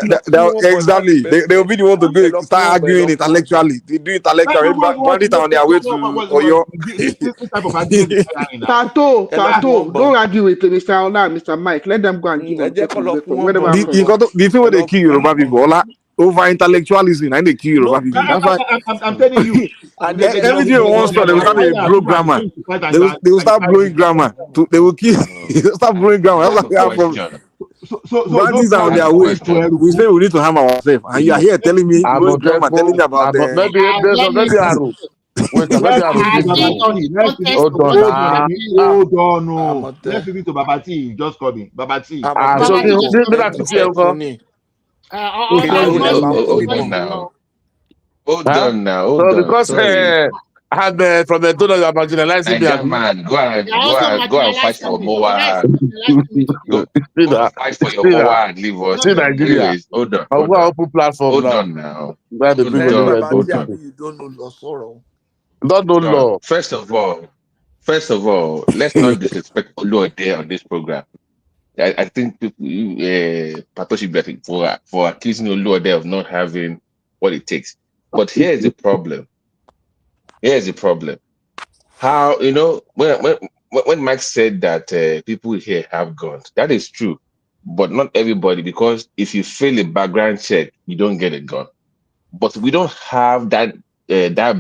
Exactly. They will be the one to go start arguing intellectually. They do intellectually. Bandit on their way to Oyo. This type of argument. Tato, don't argue with Mr. Ola and Mr. Mike. Let them go and give them whatever happens. The thing where they kill Yoruba people, over intellectualism, and they kill Yoruba people. That's why I'm telling you. everything in one store, they will start to blow grammar. They will start blowing grammar. They will kill. They will start blowing grammar. That's why we have bandits are on their way. We say we need to harm ourselves, and you are here telling me blowing grammar, telling me about the. Maybe Aro. Wait, maybe Aro. Hold on, no. Let's listen to Babati. Just call me Babati. So Hold on now. So because I'm from the donor, you're marginalizing me. Man, go and fight for Moa. Go fight for your Moa and leave us. See Nigeria. Anyways, hold on. I'll go open platform Hold now. on now. Where the people You don't know law, sorrow. Don't know law. First of all, let's not disrespect Oluode on this program. I think people, Pato should be for accusing Oluode of not having what it takes. But here's the problem. How when Mike said that people here have guns, that is true, but not everybody. Because if you fail a background check, you don't get a gun. But we don't have that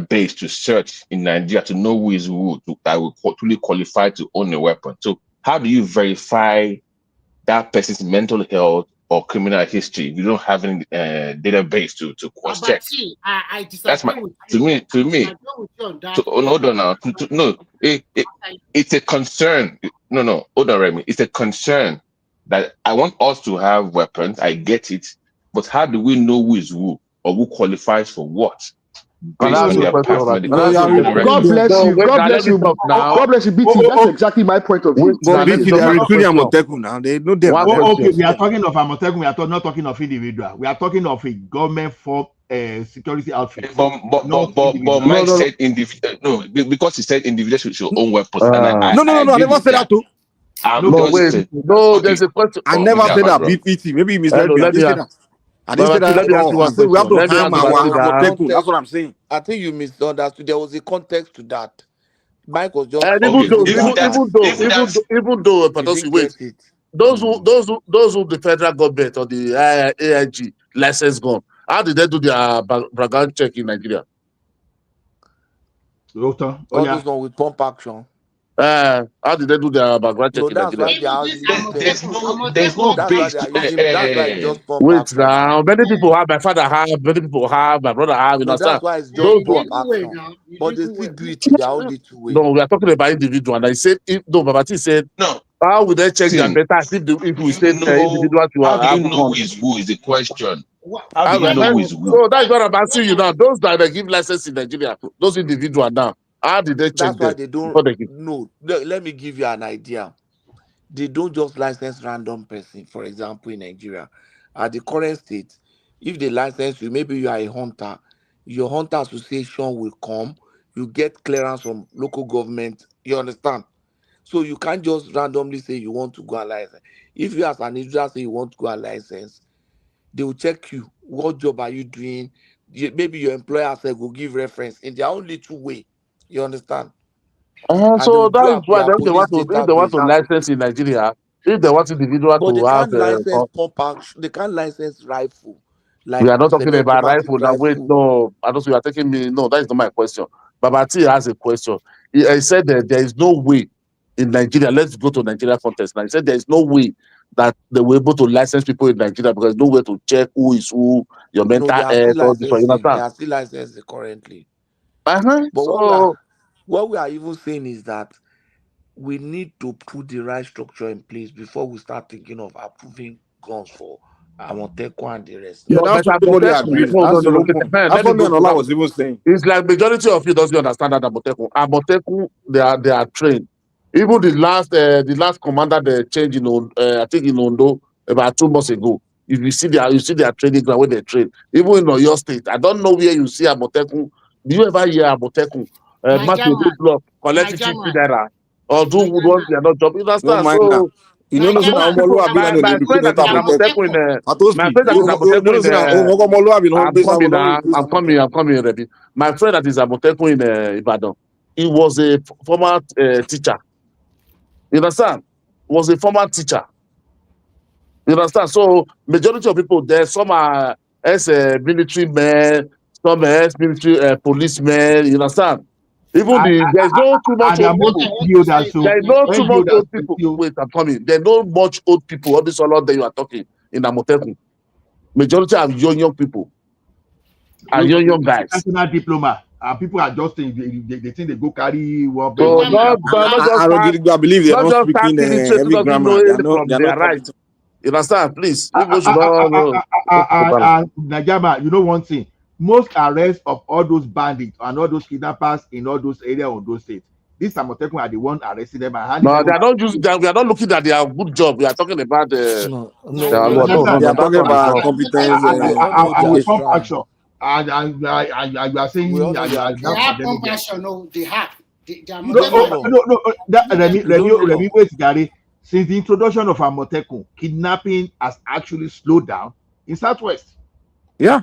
base to search in Nigeria to know who is who that will truly qualify to own a weapon. So how do you verify that person's mental health or criminal history? You don't have any database to cross check. I disagree That's my with to me. hold on now. It's a concern. No, hold on, Remy. It's a concern that I want us to have weapons. I get it, but how do we know who is who or who qualifies for what? Based on their past medical. God bless you. God bless you. God bless you, BT. That's exactly my point of view. But BT, they are recruiting Amotekun now. They know them. Okay, we are talking of Amotekun. We are not talking of individual. We are talking of a government for security outfit. But Mike said individual. No, because he said individuals should own weapons. No, I never said that too. No, there's a question. I never said that. BPT. Maybe you misheard me. I didn't say that. I didn't say that at all. I said we have to harm our Amotekun. That's what I'm saying. I think you misunderstood. There was a context to that. Mike was just even though Patosi, wait, those who the federal government or the AIG license gone, how did they do their background check in Nigeria? All those one with pump action. How did they do their background check in Nigeria? There's no base. Wait now, many people have. My father have. Many people have. My brother have. No, that's why it's just pump action. But they still do it in their own little way. No, we are talking about individual. And I said, Babati said, no. How would they check their better if we say individual to how do you know who is the question? How do you know who is who? No, that's what I'm asking you now. Those that they give license in Nigeria, those individuals now, how did they check? That's why they don't. No, let me give you an idea. They don't just license random person. For example, in Nigeria, at the current state, if they license you, maybe you are a hunter, your hunter association will come. You get clearance from local government. You understand? So you can't just randomly say you want to go and license. If you as an individual say you want to go and license, they will check you. What job are you doing? Maybe your employer will give reference in their own little way. You understand? So that is why they want to license in Nigeria. If they want individual But they to have can't license pump action. They can't license rifle. we Like are not talking about semi-automatic rifle now. Wait, rifle. no, I don't. You are taking me. No, that is not my question. Babati has a question. He said that there is no way in Nigeria. Let's go to Nigeria context now. He said there is no way that they were able to license people in Nigeria because there's no way to check who is who, your No, mental they are health, still all this. You licensing. They understand? are still licensing currently. But so What we are even saying is that we need to put the right structure in place before we start thinking of approving guns for Amotekun and the rest. Yeah, no, that's but what everybody Amotekun, agrees. no, no, That's no, the no. whole point. Let That's me what me go and to Ola that. was even saying. It's like majority of you doesn't understand that Amotekun. Amotekun, they are trained. Even the last commander they changed in I think in Ondo about 2 months ago. If you see their training ground where they train. Even in Oyo State, I don't know where you see Amotekun. Do you ever hear Amotekun? Mark your Nigeria, block, collect 50 Nigeria, naira, or do Nigeria, ones they are not job. You Don't understand? mind now. So You know, say na Nigeria. Omoluabi na no dey my recruit friend that enter is Amotekun. Amotekun in my Atoski, friend that is you know, Amotekun say na in Omoluabi na I'm base coming don now. recruit I'm coming, Rebi. My friend that is Amotekun in Ibadan, he was a former teacher. You understand? Was a former teacher. You understand? So majority of people there, some are military men, some are military policemen. You understand? Even there's no too much And old most people. builders, so There is no too when much builders old people. Wait, I'm coming. There are no much old people. All this all out there you are talking in Amotekun. Majority are young people and young guys. international diploma, and people are just think they think they go carry one belt. So Nigeria. not just start, I believe they're not not just start speaking illiterate who every doesn't know grammar. any from They are their not right. competent. You understand? Please, people should not know. Najama, you know one thing, most arrests of all those bandits and all those kidnappers in all those areas of those states, these Amotekun are the one arresting them and handing No, them they over. are not using that. We are not looking at their good job. We are talking about the. No, No, we no, don't no, They know. no. are That talking one is about not. competence. We all know I their will pump strand. action. And you are saying We all you know their are They not have strand. condemning them. compassion. No, they have. They are You No, don't know Amotekun. law. that Give them. You don't know Remy, law. wait, Gary. Since the introduction of Amotekun, kidnapping has actually slowed down in Southwest. Yeah.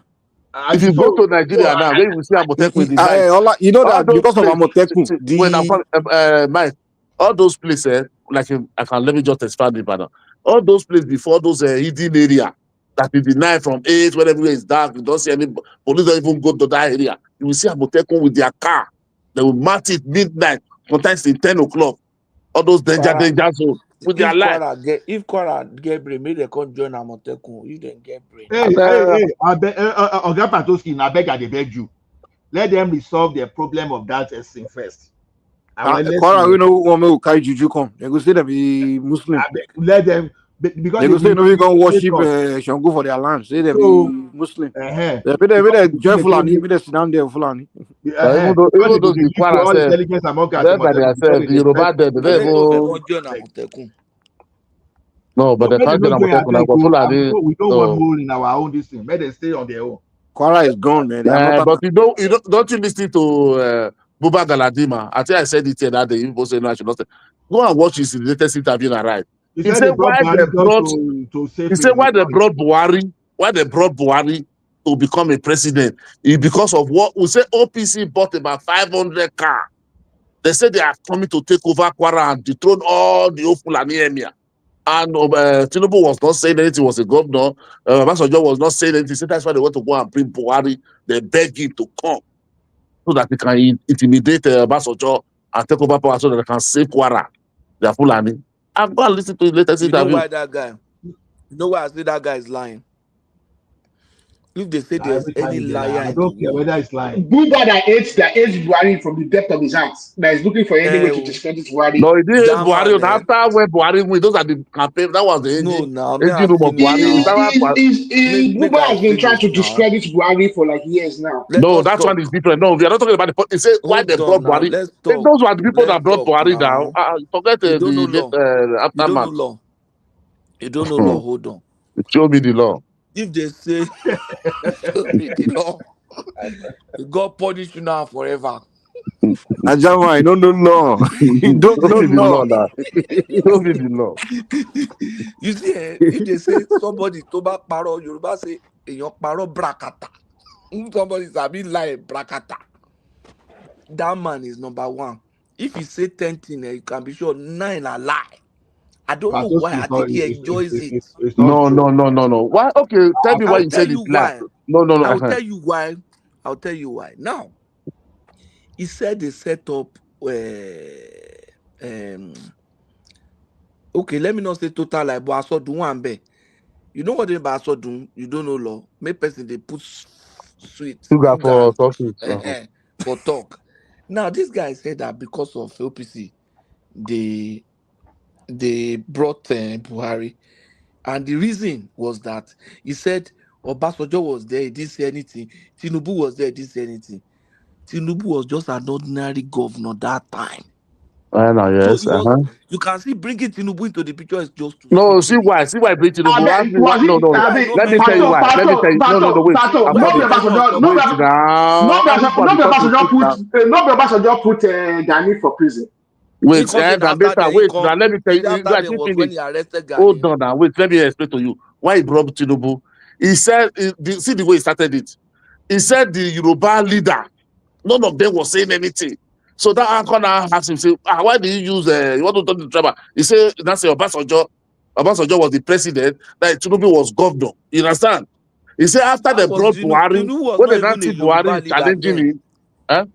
If you go to Nigeria now, where you will see Amotekun in the night. You know All that those because of places. Amotekun, When I'm the Mike, all those places, like I can let me just expand it, but all those places before those hidden area that is the night from 8 when everywhere is dark, you don't see any police don't even go to that area. You will see Amotekun with their car. They will march it midnight, sometimes in 10 o'clock. All those danger zones with their life. If Kwara get brain, maybe they can't join Amotekun. If they get brain. Hey, I beg, Oga Patoski, I beg, I beg you. Let them resolve their problem of that thing first. Quara, you know, woman who carry juju come. They go say they be Muslim. Let them because They go say no, we gonna worship us. Shango for their land. Say they So, be Muslim. uh-huh. They be joy Fulani. Be they sit down there Fulani. But even those the Kwara all self, intelligence among us, them by themselves, the Yoruba them, they even. join Amotekun. No, but they can't join Amotekun. Now, Fulani. We don't want more in our own this thing. Let them stay on their own. Kwara is gone, man. They are not But don't you listen to Buba Galadima? I think I said it here that day. You both say no, I should not say. Go and watch his latest interview and right. He said why they brought. He said why they brought Buhari. Why they brought Buhari to become a president? It's because of what we say. OPC bought about 500 cars. They said they are coming to take over Kwara and dethrone all the Fulani emir. And Tinubu was not saying anything. He was a governor. Basanjo was not saying anything. He said that's why they want to go and bring Buhari. They beg him to come so that he can intimidate Basanjo and take over power so that they can save Kwara. They are Fulani. I've gone and listen to the latest interview. You know why that guy? You know why I say that guy is lying? If they say there's any liar in the world, whether it's lying. Buba that hates Buhari from the depth of his heart, that is looking for any way to discredit Buhari. No, he didn't hate Buhari. After when Buhari win, those are the campaign. That was the engine room of Buhari. Buba has been trying to discredit Buhari for like years now. No, that one is different. No, we are not talking about the. He said why they brought Buhari. Those were the people that brought Buhari down. Forget the aftermath. You don't know law. You don't know law. Hold on. Show me the law. If they say show me the law, God punish you now forever. Ajama, I don't know law. You don't know law. Show me the law. You see, if they say somebody toba paro, Yoruba say eyan paro brakata. Somebody sabi lie brakata. That man is number one. If he say 10 things, you can be sure 9 are lie. I don't know why. I think he enjoys it. It's not true. No. Why? Okay, tell me why I'll you tell said you it's lie. why. No. I'll tell you why. I'll tell you why. Now, he said they set up okay, let me not say total lie, but I saw do one be. You know what they I saw do? You don't know law. Make person they put sweet Sugar sugar for and sausage. for talk. Now this guy said that because of OPC, they brought Buhari, and the reason was that he said Obasanjo was there, he didn't say anything. Tinubu was there, he didn't say anything. Tinubu was just an ordinary governor that time. So Yes. it was, you can see bringing Tinubu into the picture is just to No, sweet see him. why? See why bring Tinubu? Ask me why? Was No. it? No Let me tell you mention. why. Let me tell you. No. Wait. I'm No be coming. Obasanjo, Talk Wait am. now. Everybody talk the truth now. no be Obasanjo put Gani for prison. He Wait, come say now after later. then he Wait. Now come. let me tell Say you. after Like then you was when finish. he arrested Hold Gani. on now. Wait. Let me explain to you why he brought Tinubu. He said, see the way he started it. He said the Yoruba leader. None of them was saying anything. So that anchor now asked him, say, why do you use, you want to talk to the driver? He said, that's Obasanjo was the president, that Tinubu was governor. You understand? He said, after How they was brought Tinubu? Buhari, Tinubu was when not they not even a see Yoruba Buhari leader challenging then. him, eh?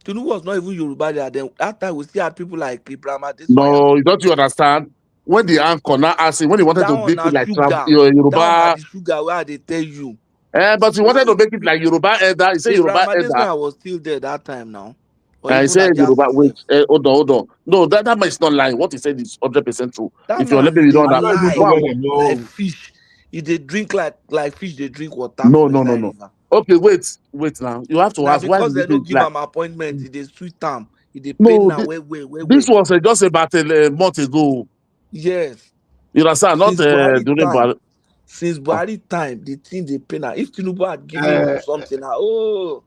Tinubu was not even Yoruba leader then. That time we still had people like Ibrahim Adesanya. No, don't you understand? When the anchor now asked him, when he wanted That to one make it na like sugar. That one na Yoruba, the sugar where they tell you. but he wanted to make it like Yoruba elder. He said Ibrahim Yoruba elder. Adesanya was still there that time now. Or He even said Yoruba, Ajasi wait, self. hold on. No, that man is not lying. What he said is 100% true. That If you're man letting he me dey know that. I don't even know lie where Wow. they like know. fish. He dey drink like fish they drink water No. for inside river. Okay, wait now. You have to Now ask why because did you they say no it's give like? him appointment, he dey sweet am. He dey pain No, now where. this was just about a month ago. Yes. You understand? Not Since Buhari during time. Buhari. Since Buhari time, the thing dey pain am. If Tinubu had given Uh, something now,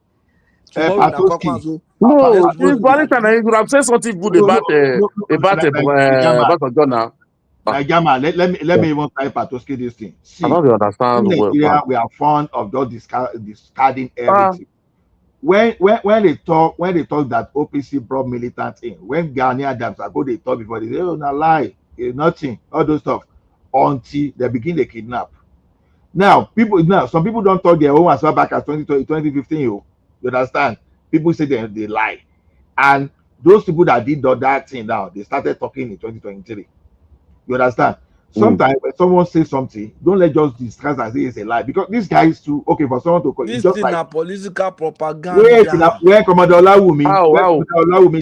tomorrow na Patoski. kwakwanzo. No, Next this tomorrow na Buhari time, Adu. you could have said something good No, Naijama, about Ghana. Naijama, let me even try Patoski this thing. I See, don't in understand Nigeria, well. we are fond of just discarding everything. When they talk that OPC brought militants in, when Ghanaian Adams are go they talk before they say, oh, no lie, it's nothing, all those stuff, until they begin the kidnap. Now, some people don't talk their own as far back as 2015. You understand? People say they lie. And those people that did that thing now, they started talking in 2023. You understand? Sometimes when someone says something, don't let just discuss and say it's a lie. Because this guy is too okay for someone to call. It's This just thing like na political wait, propaganda. when Commander Olawumi, Wow.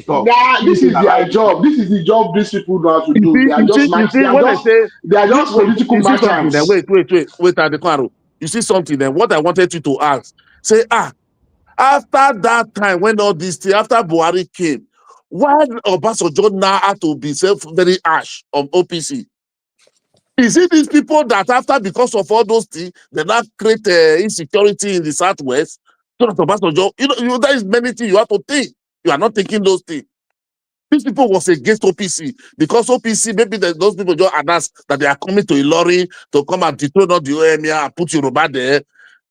talk, This is their job. This is the job these people know how to do. They are just You see, when they are just political you see something then, merchants. wait, Adequaro. You see something then, what I wanted you to ask, say, after that time, when all this thing, after Buhari came, why Obasanjo now had to be very harsh on OPC? Is it these people that after, because of all those things, they now create insecurity in the Southwest? So that Obasanjo, there is many things you have to think. You are not thinking those things. These people was against OPC because OPC, maybe those people just announced that they are coming to Ilori to come and dethrone all the OMA and put Yoruba there.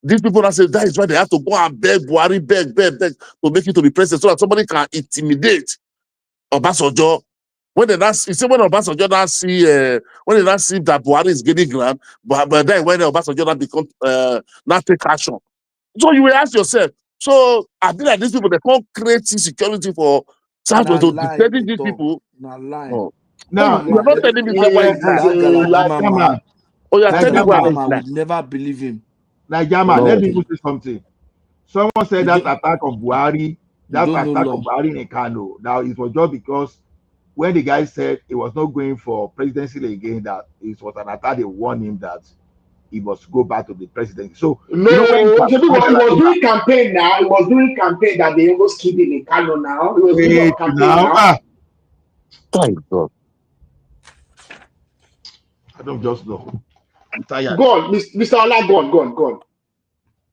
These people now say that is why they have to go and beg Buhari, beg to make it to be president so that somebody can intimidate Obasanjo. When they not, you see, when Obasanjo now see, when they not see that Buhari is getting ground, but then when Obasanjo now become, now take action. So you will ask yourself, so I think that these people, they can't create insecurity for Southwest Na to lie defending they these talk. people. Na lie. Oh. now, You're not telling me why is lie. That Galadima man. Naijama, Oh, you're That telling me why Galadima Naijama, is man lie. would never believe him. Naijama, For let me No. even anything. say something. Someone said You that don't attack of Buhari, you that don't know attack of law. Buhari in Kano. Now it was just because when the guy said he was not going for presidency again, that it was an attack, they warned him that he must go back to the presidency. So No, you know when you are it fighting like was that, during campaign now. It was during campaign that they almost killed him in Kano now. It was because wait of campaign now, now. Thank God. I don't just know. I'm tired. Go on, Mr. Ola, go on.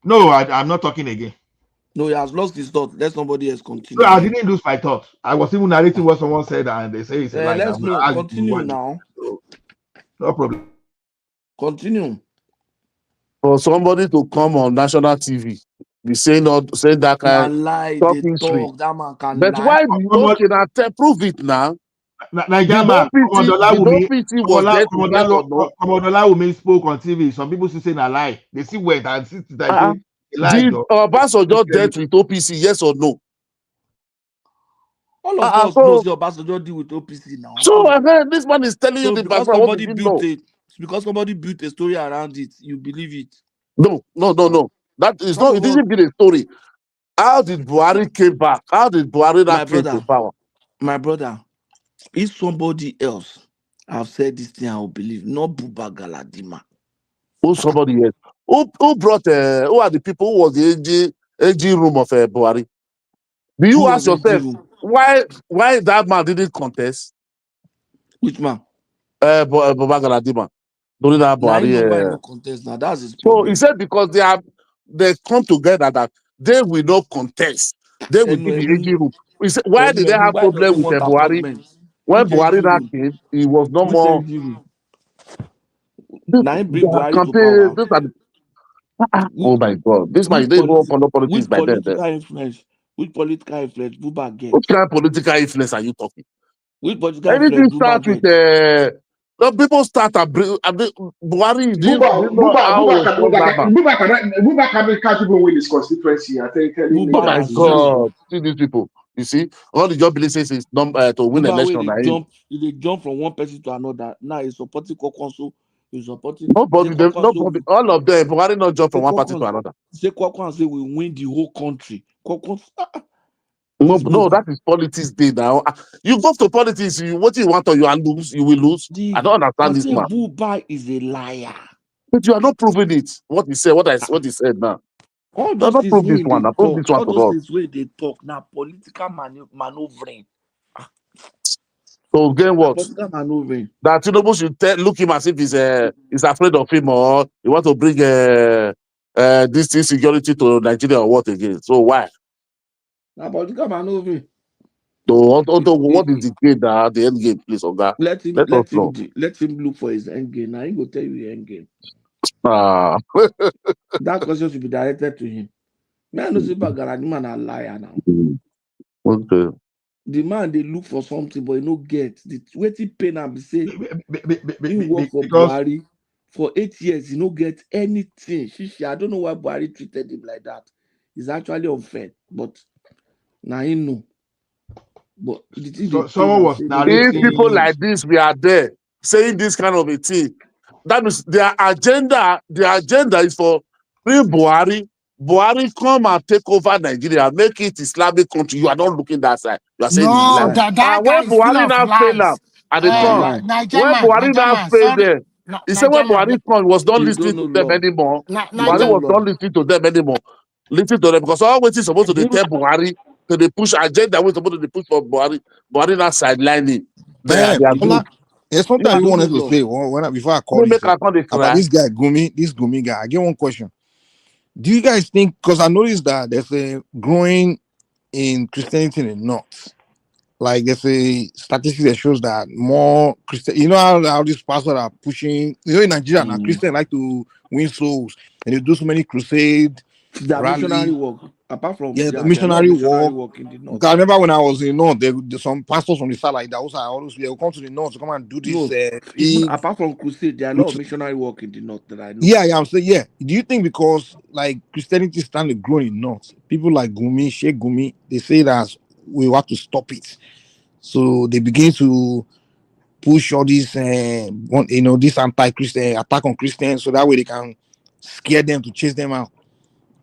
No, I'm not talking again. No, he has lost his thought. Let somebody else So continue I then. didn't lose my thought. I was even narrating what someone said, and they say it's a lie. I'm Let's gonna know. ask you Continue one. now. So, no problem. Continue. For somebody to come on national TV, be saying that Na kind lie they talking sweet. talk. That man can But lie. why you okay now? Prove it now. Nigerian the was there to yes or no. Komodolawumi spoke on TV. Some people still saying a lie. They see where and see that say a lie. Did Obasanjo dealt with OPC, yes or no? All of us know Obasanjo deal with OPC now. So this man is telling you the background. What did you know? Because somebody built a story around it, you believe it. No. That is not. It didn't be a story. How did Buhari came back? How did Buhari came to power? My brother, if somebody else have said this thing, I will believe. Not Buba Galadima. Who somebody else? Who brought? Who are the people? Who was the AG room of Buhari? Do you ask yourself why that man didn't contest? Which man? Buba Galadima. During that Buhari. Now why no contest now? That's his problem. So he said because they come together that they will not contest. They will give the AG room. He said, why did they have problem with Buhari? When Buhari came, he was no more. Now bring Buhari to power. Oh my God! This man they go follow politics by them. Which political influence Buba get? What kind of political influence are you talking? Which political Anything start with the people start Buhari. Buba can't even win his constituency. I think. Oh my God! See these people. You see, all the job says is to win election. They jump from one person to another. Now he's supporting Kokonso. He's supporting nobody. All of them. Buhari not jump from one party to another. Say Kokonso we win the whole country. No, that is politics day now. You go to politics, what you want or you lose, you will lose. I don't understand this man. Buba is a liar. But you are not proving it. What he said, what he said now. All those things prove this one. Prove this one to us. Things where they talk now, political maneuvering. So again, what? Political maneuvering. That Tinubu should look him as if he's afraid of him or he want to bring this insecurity to Nigeria or what again? So why? Now political maneuvering. So what is the game now? The end game, please, Oga. Let him look for his end game. Now he will tell you the end game. That question should be directed to him. Man, no say Galadima na liar now. Okay. The man they look for something, but he no get. The waiting pain and say he work for Buhari for 8 years. He no get anything. I don't know why Buhari treated him like that. It's actually unfair, but now he know. But someone was if people like this we are there saying this kind of a thing, that means their agenda is for bring Buhari come and take over Nigeria, make it Islamic country. You are not looking that side. You are saying no, that when Buhari now fail at the time, when Buhari now fail there, he said when Buhari come, was not listening to them anymore. Buhari was not listening to them anymore. Listen to them because all what is supposed to tell Buhari to they push agenda we're supposed to push for Buhari not sidelining. They are good. There's something I wanted to say before I call you about this guy Gumi guy. I get one question. Do you guys think, because I noticed that there's a growing in Christianity in the North, like there's a statistic that shows that more Christian, you know how these pastors are pushing, in Nigeria now Christians like to win souls and they do so many crusade missionary work. Apart from the missionary work in the North. I remember when I was in the North, there's some pastors from the south like that also they will come to the North to come and do this. Apart from crusade, there are a lot of missionary work in the North that I know. I'm saying, do you think because like Christianity is starting to grow in the North, people like Gumi, Sheikh Gumi, they say that we have to stop it, so they begin to push all these this anti-Christian attack on Christians, so that way they can scare them to chase them out.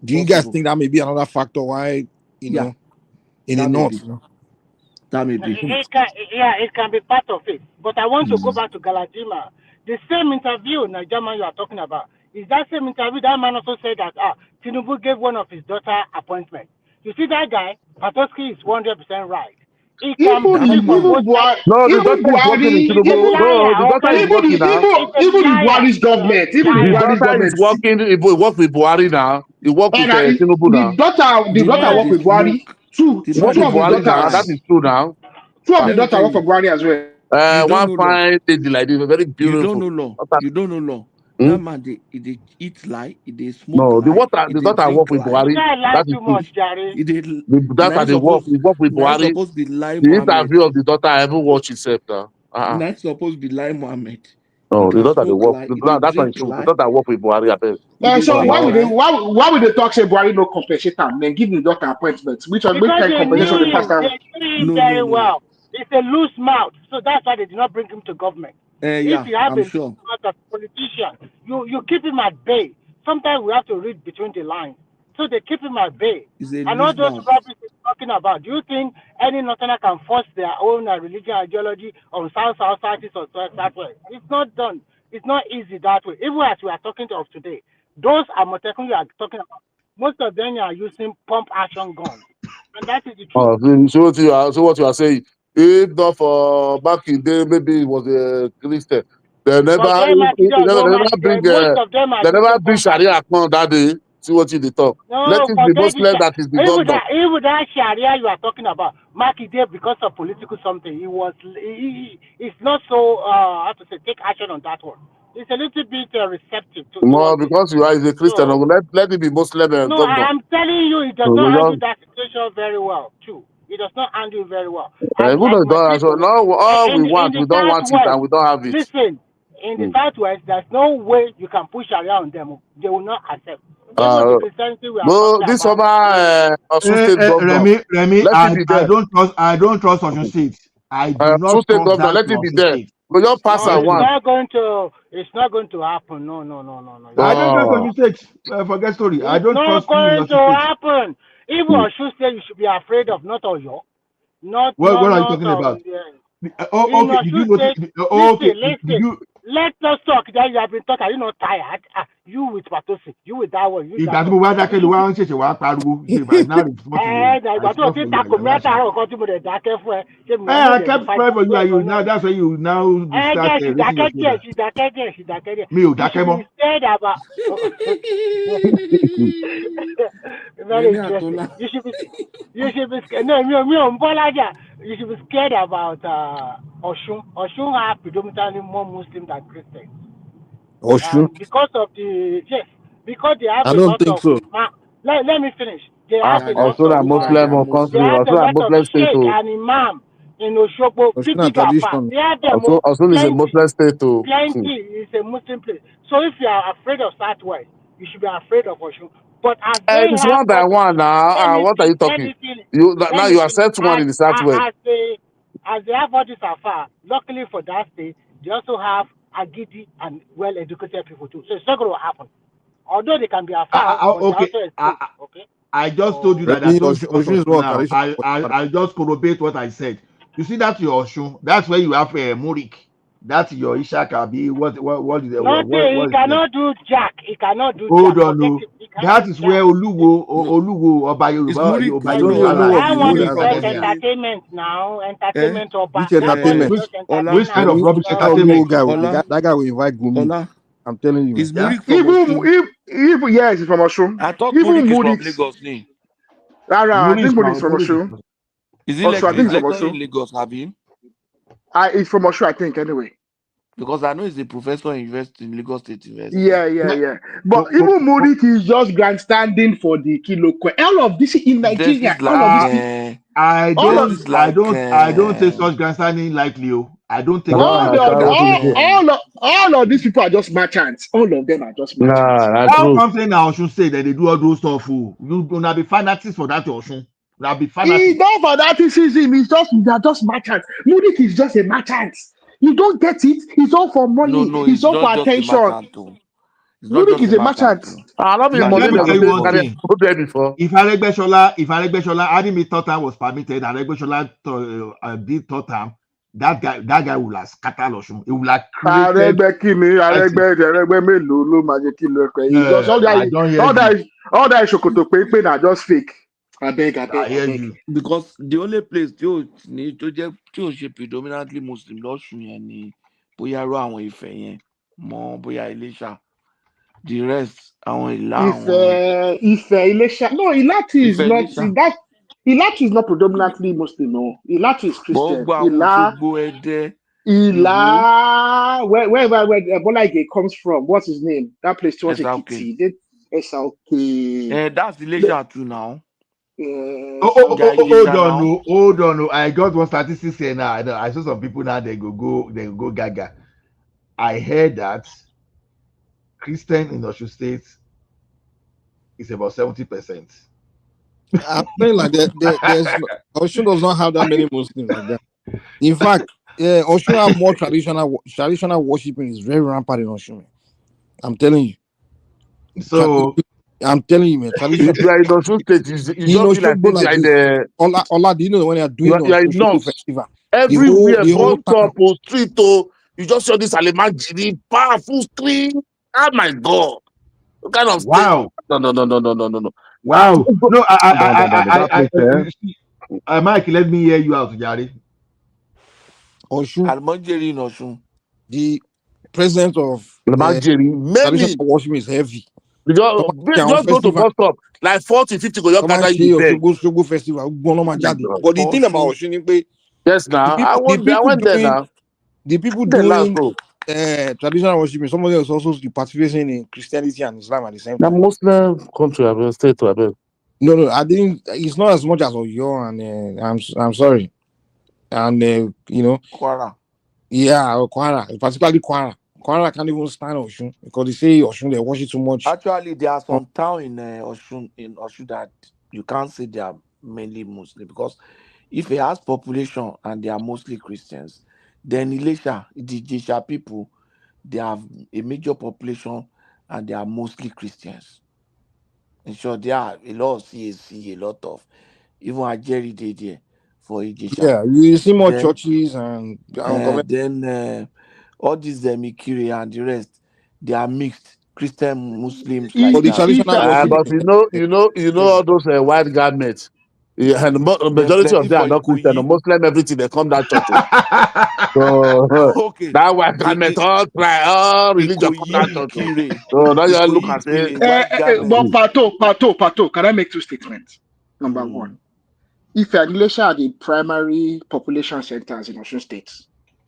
Do you guys think that may be another factor why in the North? That may be. It can be part of it. But I want to go back to Galadima. The same interview, Najaman, you are talking about, is that same interview that man also said that Tinubu gave one of his daughter appointment. You see that guy, Patoski is 100% right. No, the daughter is working now. Even the Buhari's government. The daughter is working. He work with Buhari now. He work with Tinubu now. The daughter work with Buhari. Two of his daughters. That is true now. Two of the daughters work for Buhari as well. One fine lady like this, very beautiful. You don't know law. That man, they eat lie, they smoke No, the lie, water, the they daughter work drink with lie. You Buhari. guys lie That is too true. much, Jerry. The daughter they work with Now Buhari. supposed to be lie The Mohammed. interview of the daughter I haven't watched itself now. Now supposed to be lie Mohammed. No, He the can daughter they smoke work. lie, they That one is drink true. The lie, daughter work with Buhari. I bet. they So drink lie. why would they talk say Buhari no compensate am? Then give the doctor appointments. Which Because kind of they compensation they knew pass him. down? They knew him No. very well. It's a loose mouth. So that's why they did not bring him to government. Yeah, If you have I'm a loose sure. mouth as a politician, you keep him at bay. Sometimes we have to read between the lines. So they keep him at bay. It's a And all loose those mouth. rubbish he's talking about, do you think any Northerner can force their own religious ideology on South-East or Southwest? It's not done. It's not easy that way. Even as we are talking of today, those Amotekun you are talking about, most of them are using pump action guns. And that is the truth. So what you are saying? If not for back in day, maybe it was a Christian. They never, Forget bring. most of them are They never using bring pump Sharia action. upon that day. See what you talk. Let No, it be forget Muslim that is the governor. even that Sharia you are talking about, Makinde, because of political something, it's not so how to say take action on that one. It's a little bit receptive No, towards it. because you are a Christian. So Let it be Muslim no, governor. I'm telling you, it does So not we handle just, that situation very well too. It does not handle it very well. even Like though it my don't, so people now all we in want, the we don't want it Southwest, and we don't have it. listen, in the Southwest, there's no way you can push Sharia on them. They will not accept. Even the Christianity we are No, talking this about. summer, Osun State governor, Remy, let it be there. I don't trust Osun State. I do Osun not State trust governor, that let to it be Osun there. State. We just pass No, at it's one. not going to happen. No. I don't trust Oh. Osun State. Forget story. I It's don't not trust you in going to Osun State. happen. Even Osun State, you should be afraid of not Oyo. Not What are you talking about? in Okay. Did you Osun notice? State. Okay. Did Listen. you? Let us talk. That you have been talking. Are you not tired? You with Patosi. You with that one. You Ìgbà that tí one. mo wá dákẹ́ ló wá ń ṣẹ̀ṣẹ̀ wá pariwo. I now respond to you. I Ìgbà tó respond ti for you. takò I mẹ́ta àárọ̀ kan tí mo dẹ̀ dákẹ́ fún ẹ. Ṣé mi I lè kept fight quiet for you and bẹ́ẹ̀ you gan now. náà? That's why you now start She raising your shoulder. dákẹ́. Mi ò You dákẹ́ should mọ́. be scared about. Very Remy interesting. Atola. You should be scared. No, me on Bolaja. You should be scared about Oshun. Oshun are predominantly more Muslim than Christians. Oshun? And because they have I a don't lot think of so. let me finish. They have a lot Also, of a Muslim or they country, have a also a lot of Muslim state. sheikh and imam in Oshogbo, Oshun big are afar. tradition. They have them Also is a plenty. Muslim state too. It's a Muslim place. So if you are afraid of Southwest, you should be afraid of Oshun. But as they It's have one by all the one now. What are you let talking? me finish. Now you accept one in the southwest. As they have all this afar, luckily for that state, they also have Agidi and well-educated people too. So it's not going to happen. Although they can be afar, but Okay. they also okay. I just told you that I Remy, don't trust Oshun is Osun what now. tradition. I just corroborate what I said. You see that your Osun, that's where you have Murik. That's your Ishaka. What is Nothing. He what is that? cannot do jack. He cannot do Hold jack. on, Forget no. it. He cannot That do is jack. where Oluwo Oba It's Yoruba Murik. Oba It's only only Yoruba Oluwo land. That be one good is as just Tanzania. entertainment now. Entertainment or Which that one is entertainment? just Which kind entertainment. of Remy, rubbish That Oluwo entertainment? guy, Ola, that guy will invite Gumi. Ola. I'm telling you. Is Yeah. Murik from Osun? Even yes, it's from Oshun. I thought Even Murik is from Moody's. Lagos. Ni. Rara, I think Moody's from Murik is Oshun. Is he Also, I think it's from lecturing Oshun. in Lagos, have him? It's from Oshun, I think, anyway. Because I know he's a professor in Lagos State University. Yeah. But even Murik is just grandstanding for the kilo. All of this in This Nigeria, is all like of this, I all this of don't is like I don't take such grandstanding lightly. I don't take it all lightly. of What is it? all of these people are just merchants. All of them are just merchants. Nah, that's How true. come saying now Osun say that they do all those stuff? You gonna be fanatics for that Osun. Now be It's fanatics. not for that criticism. They're just merchants. Murik is just a merchant. You don't get it. It's all for money. no, It's it's all for not just a attention. matter too. It's not Murik just is a a matter merchant. too. I not be You and money Let him me have tell they you not take one talked. thing. go there before. If Aregbesola Adimi third time was permitted, and Aregbesola did third time, that guy will have scattered Osun. He will have created. Aregbe mélòó ló máa jẹ́ kí ló pẹ́ yìí? Because I don't hear you. all that ṣòkòtò péńpé na just fake. Abeg. I hear you. Because the only place tí ò ṣe predominantly Muslim lọ́sùn yẹn ni bóyá irú àwọn Ifẹ̀ yẹn mọ́ bóyá Iléṣà. The rest àwọn ìlà àwọn. Ifẹ̀ Iléṣà. No, Ilati is Ifẹ̀ not Iléṣà. Ilati is not predominantly Muslim. No, Ilati is But ó Christian. gbọ́ àwọn Òṣogbo Ẹdẹ Ila, wherever where Bola Ige comes from, what's his name? That place towards SLK. Ekiti. SLK. That's Elisha too now. Hold on, no, hold on, no. I got one statistics here now. I saw some people now. They go gaga. I heard that Christian in Osho State is about 70%. I'm saying like there's Oshun does not have that many Muslims like that. In fact, Oshun have more traditional worshiping is very rampant in Oshun. I'm telling you. So I'm telling you, man. Tradition. If you are in Osun State, you don't feel like like you are in this. Ola, do you know when they are doing you are in Oshun North. festival? Everywhere, the whole bus town. stop or street, you just saw this Alemajiri, powerful screen. Oh my God. What kind of wow. State? No. Wow. No, I Mike, let me hear you out, Jari. Oshun. Almanjeri in Oshun. The presence of many worship is heavy. Just go to bus stop, like 40, 50 go just gather you there. Shogo festival. But the thing about Oshun, yes, now I went there now. The people doing traditional worship, some of them is also participating in Christianity and Islam at the same time. The Muslim country, I will stay to a bit. No, I didn't. It's not as much as Oyo, and I'm sorry, and Kwara. Yeah, Kwara, particularly Kwara. Kwara can't even stand Oshun because they say Oshun they worship too much. Actually, there are some towns in Oshun that you can't say they are mainly Muslim, because if it has population and they are mostly Christians, then Ilesha, the Jesha people, they have a major population and they are mostly Christians. And so there are a lot of CAC, a lot of even Ajeri they there for Ijesha. Yeah, you see more churches and then all these Mikiri and the rest, they are mixed Christian Muslims like the traditional worship. But you know all those white garments. Yeah, and the majority of them are not Christian or Muslim, everything they come that church. So that white garment, all religion come that church. So now you look and say, but Pato, can I make two statements? Number one, if Adilesha are the primary population centers in Osun State,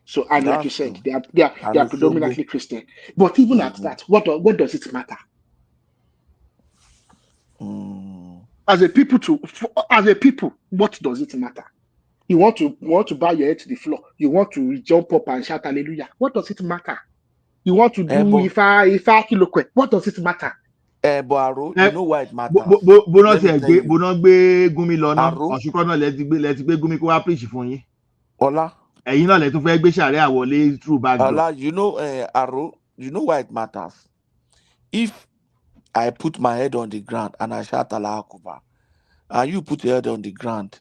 so and like you said, they are predominantly Christian. But even at that, what does it matter? As a people, what does it matter? You want to bow your head to the floor. You want to jump up and shout hallelujah. What does it matter? You want to do Ifa Kilokwe. What does it matter? But you know why it matters. Gumi lọ́nà Ọ̀ṣunkọ́ náà lẹ ti gbé Gumi kó wá preach fún yín. Ọlá. Ẹ̀yin náà lẹ tún fẹ́ gbé sàrẹ́ àwọlé through back door. Ọlá, you know you know why it matters. If I put my head on the ground and I shout Allah Akbar, and you put your head on the ground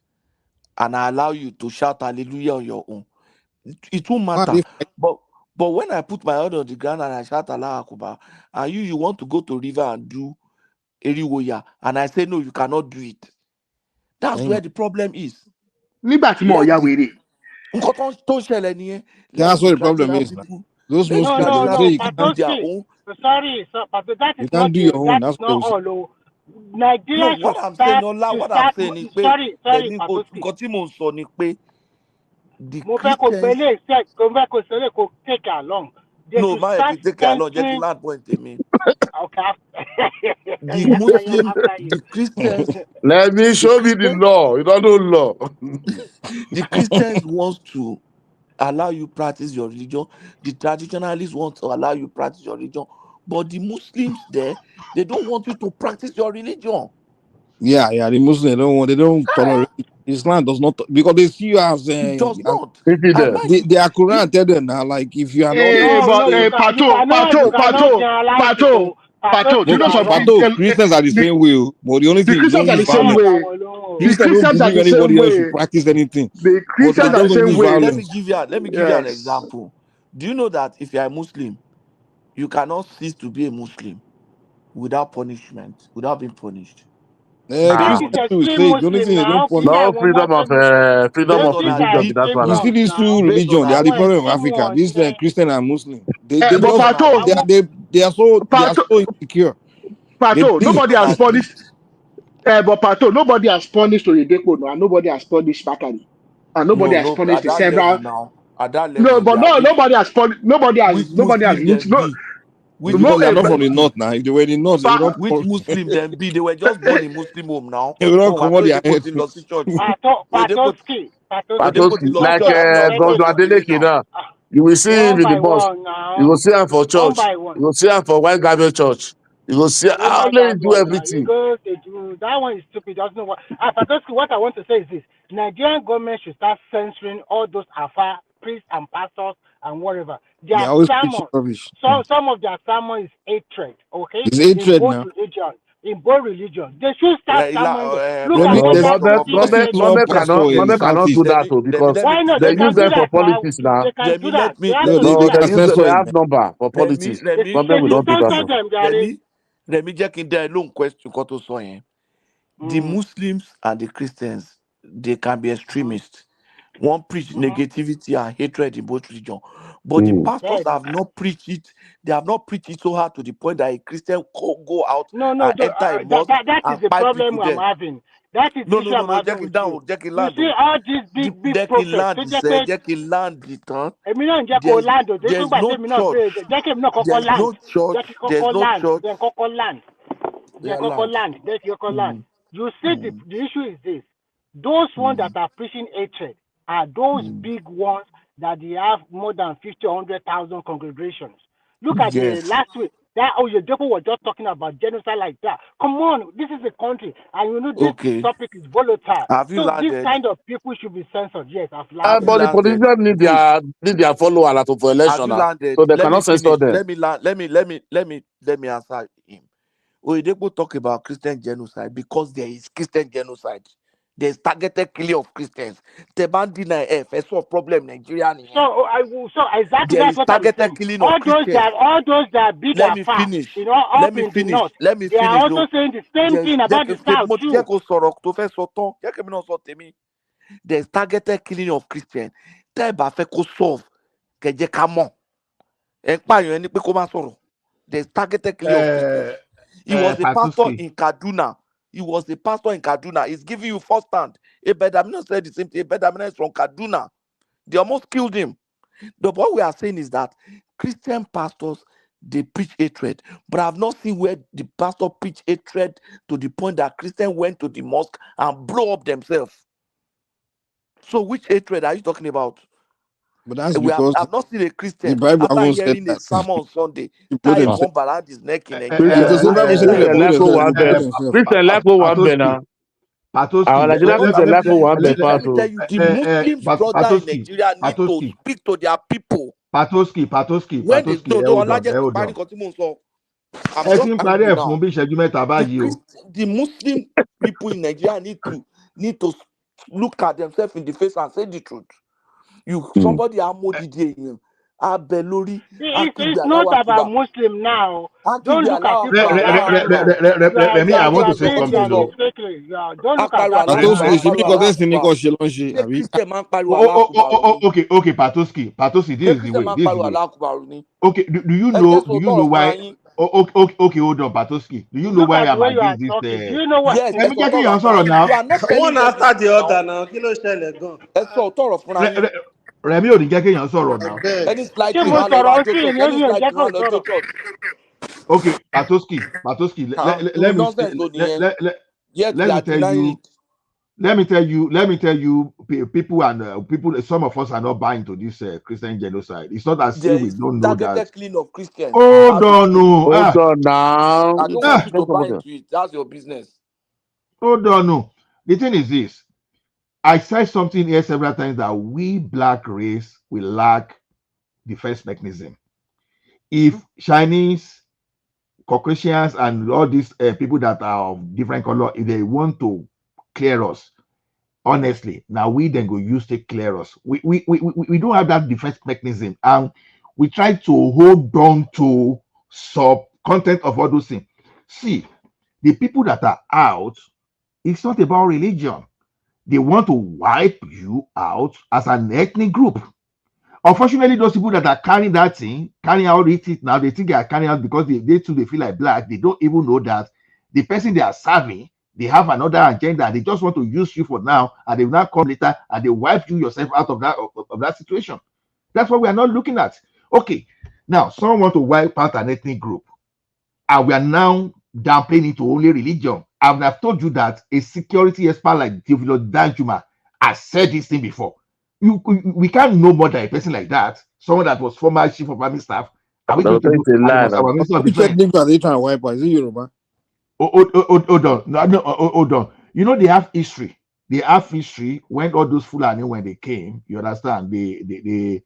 and I allow you to shout hallelujah on your own, it won't matter. But when I put my head on the ground and I shout Allah Akbar, and you want to go to river and do Eriwoya, and I say no, you cannot do it. That's where the problem is. Nígbà tí mo ya wèrè. Nǹkan tó ṣẹlẹ̀ nìyẹn. That's what the problem is. Those Muslims Sorry, but that is not do your own. That's not all. Nigeria no, what I'm saying, what I'm saying is sorry, nǹkan tí mò ń sọ ni pé the Christians take along. No, my take along. Just the land point to me. The Muslims, the Christians. Let me show me the law. You don't know law. The Christians want to allow you practice your religion. The traditionalists want to allow you practice your religion. But the Muslims there, they don't want you to practice your religion. Yeah, the Muslims they don't tolerate Islam does not, because they see you as it does not. Their Quran tell them now, like if you are Pato, do you know something? Christians are the same way, but the only thing Christians are the same way. Christians don't believe anybody else to practice anything. The Christians are the same way. Let me give you an example. Do you know that if you are a Muslim, you cannot cease to be a Muslim without punishment, without being punished? Christians will say the only thing they don't punish. No freedom of religion. That's what. You see these two religions, they are the problem of Africa. This Christian and Muslim. They are so insecure. Pato, nobody has punished. But Pato, nobody has punished Oyedepo, and nobody has punished Bakari, and nobody has punished the several. At that No, level, but they are no, nobody which has Muslim looked. them No, be? Which It's no, because they are Muslim not from them the be? north now. If they were in the north, they would not Which Muslim them be? They were just born in Muslim home now. they would not Wọn wà come out tó their Èdèpò head. ti lọ sí church. Patoski, Èdèpò ti Patoski, lọ sí let's like church talk, náà. let's Church Governor talk kékeré Adeleke náà. now. You will see him one in the by bus. one You now. will see him for One church. by one. You will see him for White Garbage Church. You will see One how by they that do one now. You everything. go to do that one is stupid. Doesn't know what. Patoski, what I want to say is this: Nigerian government should start censoring all those afa priests and pastors and whatever. They Their are always preaching sermon, rubbish. some of their sermon is hatred. Okay, It's in hatred both now. religion, They should start sermoning them. Look at Remy, what there's that Government, preaching there's government, still made in one government Nigeria. pastor, cannot, a government cannot do Southeast. that too because Why not? they They use can do them for that now. politics now. They can do that. They have No, to do No, that. they use censor they it, have man. number for politics. Government will They not should do that censor now. them, Gary. Remy jẹ́ kí n dá ẹ lóhùn question kan tó sọ yẹn. The Muslims and the Christians, they can be extremists. One preach negativity and hatred in both religions. But the pastors Yes. have not preached it. They have not preached it so hard to the point that a Christian go out No, and enter a mosque that is and the fight problem people I'm there. having. That is the issue I'm No. having Jẹ́ kí n with dáhùn, you. jẹ́ kí n You land see o. all these big Jẹ́ kí n prophets. land sẹ́, jẹ́ kí n land tán. Èmi náà ń jẹ́ kó land o. There's Nígbà tí no èmi náà church. béèrè jẹ́ kí èmi náà kọ́kọ́ There's land. no church. Jẹ́ kí There's kọ́kọ́ no land. church. Then kọ́kọ́ land. Their Then kọ́kọ́ land. land. Then kọ́kọ́ land. You see the issue is this. Those ones that are preaching hatred are those big ones that they have more than 50 or 100,000 congregations. Look at the Yes. last week. That Oyedepo was just talking about genocide like that. Come on, this is a country, and you know this Okay. topic is volatile. Have you So this landed? kind of people should be censored. Yes, I've Have you landed. But the landed? politicians need their follower like, for Have election you now. landed? So they Let me cannot censor finish. them. Let me answer him. Oyedepo talk about Christian genocide because there is Christian genocide. There is targeted killing of Christians. The man deny F. That's what problem Nigeria. So exactly There that's is what I'm targeted saying. killing All of Christians. those that big Let and me fast, finish. you know, up in the north, Let me they are finish. also saying the same thing about the south too. There is targeted killing of Christians. Tẹ́ ẹ bá fẹ́ kó solve kẹjẹ ká mọ̀. Ẹ ń pààyàn ẹni pé kó má sọ̀rọ̀. There is targeted killing of Christians. He was a pastor Patuski. in Kaduna. He's giving you first hand. Ebedamina said the same thing. Ebedamina is from Kaduna. They almost killed him. What we are saying is that Christian pastors, they preach hatred. But I've not seen where the pastor preach hatred to the point that Christians went to the mosque and blow up themselves. So which hatred are you talking about? But that's because I've not seen a the Christian Bible after haven't said hearing a that. sermon on Sunday They blow tie a themselves. bomb around his neck in If Nigeria the and same go Bible and says die. they blow themselves, they blow Patoski, themselves. one banner. Our Nigerian Christian like one banner. Let me tell you, the Muslims brother in Nigeria need to speak to their people. Patoski, When they hold on. I'm just angry now. The The Muslim people in Nigeria need to look at themselves in the face and say the truth. Somebody amodide abelori It's not about Muslim now. Don't look at it from that angle. I want to say Saying something. that mistakenly. Don't look at that from Patoski, that she angle. because this nigga she launch Ṣé Christian máa ń pariwo Okay, Patoski, this is the way. Okay, do you know why? Okay, hold on, Patoski. Do you know Look why at the I'm way you are against this? talking. Do you know what? Yes, Let me get your answer now. You are not telling One after the everything other now. now. Kí ló ṣẹlẹ̀ gan? Ẹ sọ ọ̀tọ̀ fúnra yín. Remi ò ní jẹ́ kéèyàn sọ̀rọ̀ now. Any slight Ṣé thing mo máa lọ máa sọ̀rọ̀ jó sí church. ìní Any èmi ò slight jẹ́ thing kó máa lọ jó sọ̀rọ̀? church. Okay, Patoski, Nonsense ló nìyẹn. Yet let you me are tell denying you. it. Let me tell you, people. Some of us are not buying to this Christian genocide. It's not as There if we is don't know that. targeted killing of Christians. Hold on, no. Hold on now. I don't want you to buy into it. That's your business. Hold on, no. The thing is this. I said something here several times that we black race, we lack defense mechanism. If Chinese, Caucasians, and all these people that are of different color, if they want to clear us, honestly, now we then go use to clear us. We don't have that defense mechanism, and we try to hold on to sub content of all those things. See, the people that are out, it's not about religion. They want to wipe you out as an ethnic group. Unfortunately, those people that are carrying that thing, carrying out it now, they think they are carrying out because they too they feel like black. They don't even know that the person they are serving, they have another agenda. They just want to use you for now, and they will not come later and they wipe you yourself out of that situation. That's what we are not looking at. Okay, now someone want to wipe out an ethnic group, and we are now downplaying it to only religion. And I've told you that a security expert like Theophilus Danjuma has said this thing before. We can't know more than a person like that, someone that was former chief of army staff. Are we going to know? Which ethnic are they trying to wipe out? Is it Yoruba? Hold on. No, hold on. You know, they have history. They have history when all those Fulani, when they came, you understand, they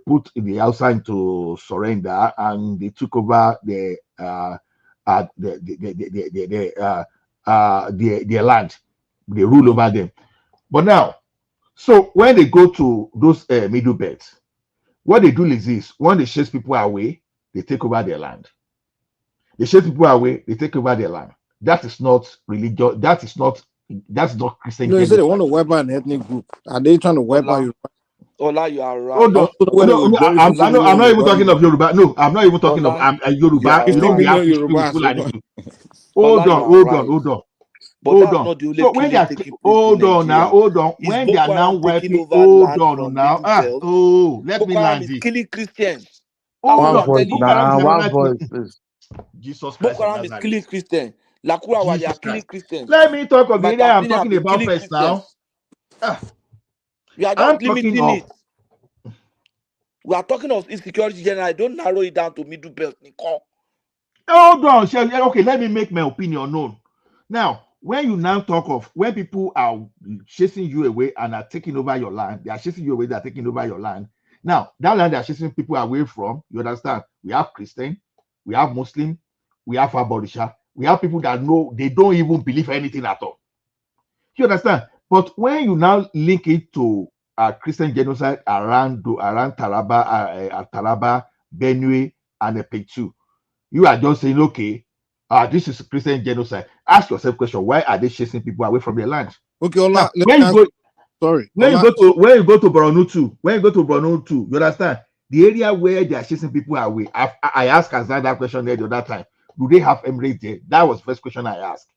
put the outside into surrender and they took over their land. They rule over them. But now, so when they go to those middle belts, what they do is this: when they chase people away, they take over their land. They chase people away, they take over their land. That is not religion. That's not Christian. No, you said they want to wipe out an ethnic group. Are they trying to wipe out Yoruba? Ola, you are right. Oh, no, I'm not even talking of Yoruba. No, I'm not even talking of Yoruba. You know, we have history with Fulani too. Hold on. So when they are hold on, when they are now wiping, hold on now. Let me land this. Killing Christians. One voice, please. Jesus Christ. Boko Haram is killing Christians. Lakurawa, they are killing Christians. Let me talk of the area I'm talking about first now. We are just limiting it. We are talking of insecurity generally. Don't narrow it down to middle belt. Hold on, okay, let me make my opinion known. Now, when you now talk of when people are chasing you away and are taking over your land, they are chasing you away, they are taking over your land. Now, that land they are chasing people away from, you understand? We have Christian, we have Muslim, we have Aborisha, we have people that know they don't even believe anything at all. You understand? But when you now link it to Christian genocide around Taraba, Benue, and Epetu, you are just saying, okay, this is Christian genocide. Ask yourself a question: why are they chasing people away from their land? Okay, Ola, now, when you go to Borno too, you understand the area where they are chasing people away. I asked Kazan that question there the other time. Do they have Emirates there? That was the first question I asked.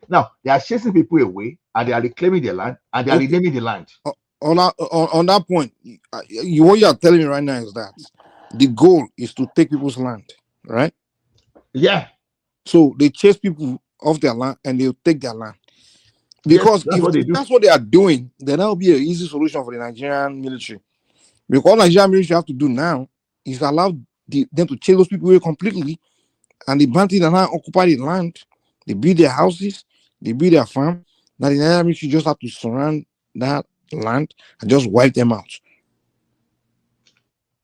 Now they are chasing people away and they are reclaiming their land and they are renaming the land. On that point, what you are telling me right now is that the goal is to take people's land, right? Yeah. So they chase people off their land and they'll take their land. Because if that's what they are doing, then that will be an easy solution for the Nigerian military. Because all Nigerian military have to do now is allow them to chase those people away completely, and the bandits are now occupy the land. They build their houses, they build their farm. Now the Nigerian military just have to surround that land and just wipe them out.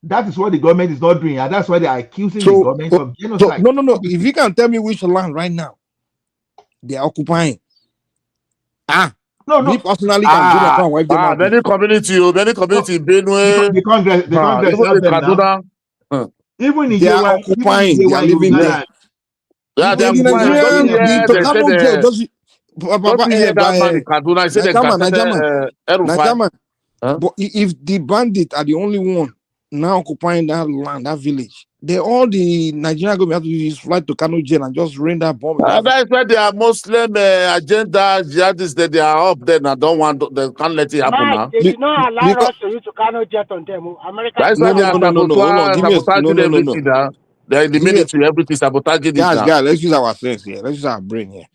That is what the government is not doing, and that's why they are accusing the government of genocide. No. If you can tell me which land right now they are occupying, me personally can go and wipe them out. Many community, Benue, the Congress help them now. Even they are occupying, they are living there. Yeah, the Nigerian, the Kano jail does it. But if the bandits are the only one now occupying that land, that village, all the Nigerian government have to do is fly to Kano jail and just rain that bomb. That's why they are Muslim agenda jihadists that they are up there and don't want, they can't let it happen now. They did not allow us to use to Kano jet on them. America. That's why they are sabotaging everything now. They're in the military, everything sabotaging this now. Guys, let's use our sense here. Let's use our brain here.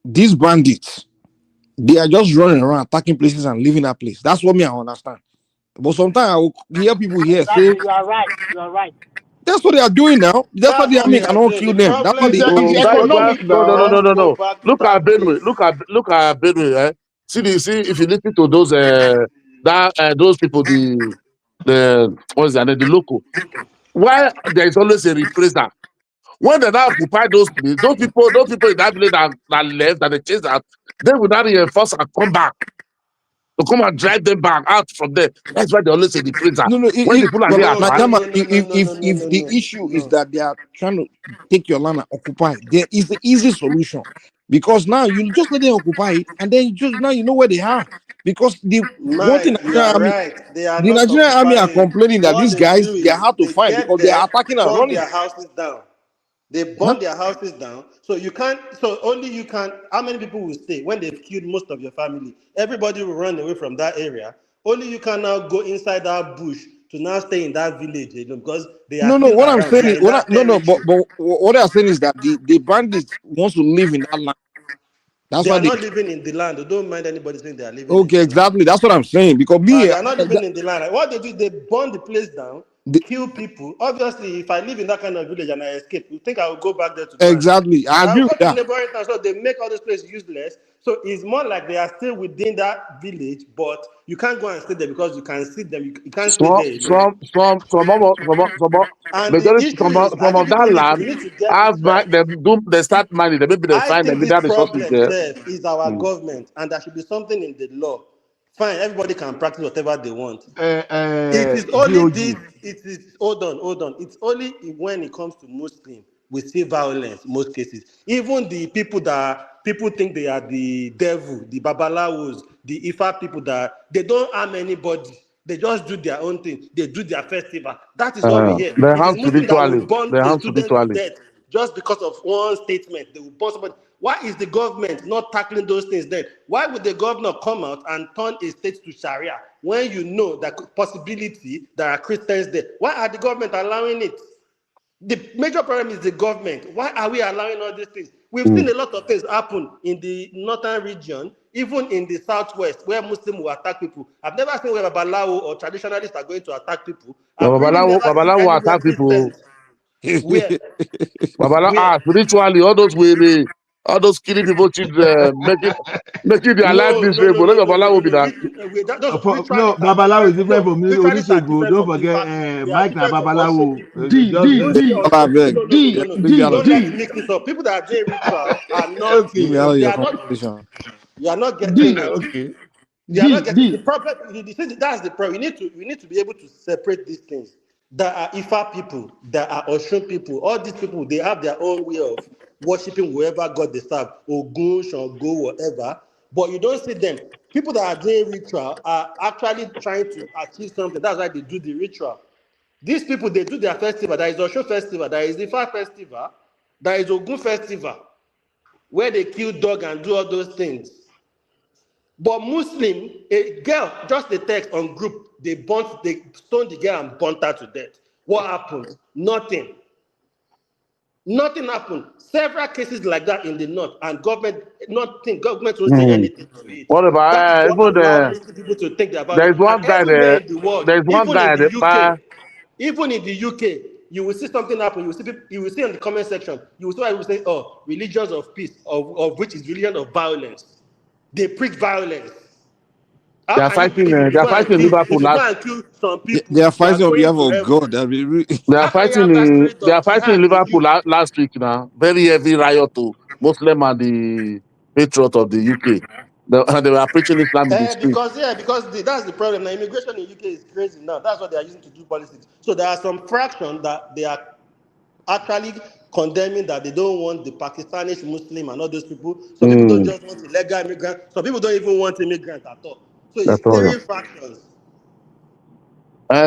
These bandits, they are just running around, attacking places and leaving that place. That's what I understand. But sometimes I will hear people here say, "You are right. You are right." That's what they are doing now. That's what the army cannot kill them. That's what No. Look at Benue. Look at Benue. Eh? See if you listen to those those people, the what is that? The local. Why there is always a reprisal? When they now occupy those people in that village that left, that they chased out, they will not reinforce and come back. To come and drive them back out from there. That's why they always say the prison. If the issue is that they are trying to take your land and occupy, there is the easy solution. Because now you just let them occupy it, and then you know where they are. Because the Nigerian army are complaining that these guys they are hard to find because they are attacking and running. Their houses down. They burn their houses down. So only you can. How many people will stay when they've killed most of your family? Everybody will run away from that area. Only you can now go inside that bush to now stay in that village alone because they are No, still what I'm around. saying They are is, in that but territory. what I'm saying is that the bandits wants to live in that land. That's They why are they. not living in the land. They don't mind anybody saying they are living in Okay, the land. exactly. That's what I'm saying. Because me, They are not living in the land. What they do, they burn the place down, kill people. Obviously, if I live in that kind of village and I escape, you think I will go back there to go and stay? exactly, I I agree will go with to the that. neighboring town. So they make all this place useless. So it's more like they are still within that village, but you can't go and stay there because you can see them. You can't stay Some there alone. some some some of And the majority issue is, I some think of that people need to land we need to get have this right. they start mining, they maybe they I find the think this mineral resources problem there. self is our government, and there should be something in the law. Fine, everybody can practice whatever they want. It is only this. GOG. It is hold on. It's only when it comes to Muslim we see violence. Most cases, even the people that people think they are the devil, the babalawos, the Ifa people that they don't harm anybody. They just do their own thing. They do their festival. That is what we hear. They It is harm Muslim that will spiritually. burn They a harm student to spiritually. death just because of one statement. They will burn somebody. Why is the government not tackling those things then? Why would the governor come out and turn a state to Sharia when you know that possibility there are Christians there? Why are the government allowing it? The major problem is the government. Why are we allowing all these things? We've seen a lot of things happen in the northern region, even in the southwest, where Muslims will attack people. I've never seen where Babalawo or traditionalists are going to attack people. I've really never seen Babalawo anywhere attack people. Christians. Where? Babalawo Where? spiritually, all those killing people, children, making their life No, no, no, miserable. no, Let no, no, no, Babalawo be no. that. Those No, ritualists are Babalawo is different. different No, from ritualists are Onisegun. different Don't from the forget, fact. They are Mike na different from worship Babalawo. people. Just Mostly on I beg. no, no, no, no, Yeah, no. leave me out of Don't this. let's mix it up. People that are doing ritual are not. Leave me okay. out of They your are not. conversation. You are not getting D it. Okay. They are not getting the D problem. That's the problem. We need to be able to separate these things. There are Ifa people, there are Oshun people. All these people, they have their own way of worshiping whoever God they serve, Ogun, Shango, whatever. But you don't see them. People that are doing ritual are actually trying to achieve something. That's why they do the ritual. These people, they do their festival. There is Oshun festival, there is Ifa festival, there is Ogun festival, where they kill dog and do all those things. But Muslim, a girl, just the text on group, they stoned the girl and burnt her to death. What happened? Nothing. Nothing happened. Several cases like that in the north, and government won't say anything to it. What That is about what even allows Muslim people to think they're there violent. is one And guy everywhere there. in the world, There is one even in guy the there. UK, you will see something happen. You will see in the comment section, you will see people say, oh, religions of peace, of which is religion of violence. They preach violence. How They are can you fighting. believe They are fighting in Liverpool if you last. go and kill some people, They are you are fighting on going behalf to of heaven? God. I mean, How can you have that spirit They are of fighting in jihad in Liverpool you? last week now. Very heavy riot to Muslim and the patriot of the UK. And they were preaching Islam in the street. That's the problem. Now, immigration in UK is crazy now. That's what they are using to do politics. So there are some fractions that they are actually condemning that they don't want the Pakistani Muslim and all those people. Some people don't just want illegal immigrants. Some people don't even want immigrants at all. So it's That's all. three factions.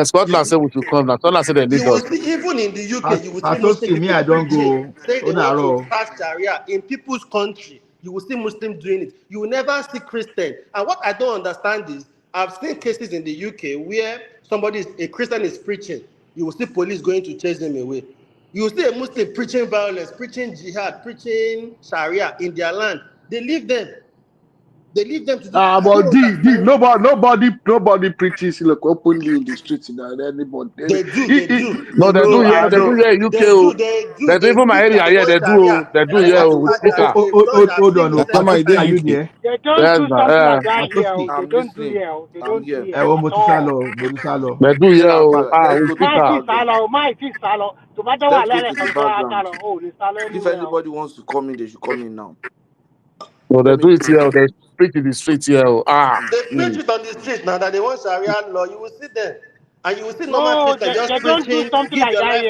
Scotland said we should come now. Scotland said they You need will us. see, even in the UK, you will see Muslim Patoski, me, people I don't preaching, go. saying they want to Odaro. start Sharia in people's country. You will see Muslims doing it. You will never see Christian. And what I don't understand is, I've seen cases in the UK where a Christian is preaching. You will see police going to chase them away. You will see a Muslim preaching violence, preaching jihad, preaching Sharia in their land. They leave them. They leave them to do. I but don't D understand. nobody preaches like openly in the streets in anybody. They do, they do, No, they they do. do here. I They do know. here in UK. They Even my speak area that they here, want they do. Sharia. They do And here certain with parts of speaker. the church have Hold seen on. the same Adama, thing. is there Patoski, are you UK? there? They don't Yes, do something like that here. Patoski. They I'm don't do listening. here. They I'm don't do here. here Ewo at all. Motisalo, Motisalo. they do Tell here. her, Mala, let's With go to Máì the tí speaker. background. sálọ, máì tí sálọ. Tó bá dé wà Let's go lẹ́rẹ̀ to the kan tó fẹ́ wá background. sálọ, ó lè sálọ If anywhere. anybody wants to come in, they should come in now. No, they Let me do it close here. this. They speak in the street here. They preach it on the street now that they want Sharia law. You will see them. And you will see normal No, Christians just they don't do preaching, something give like your that life here.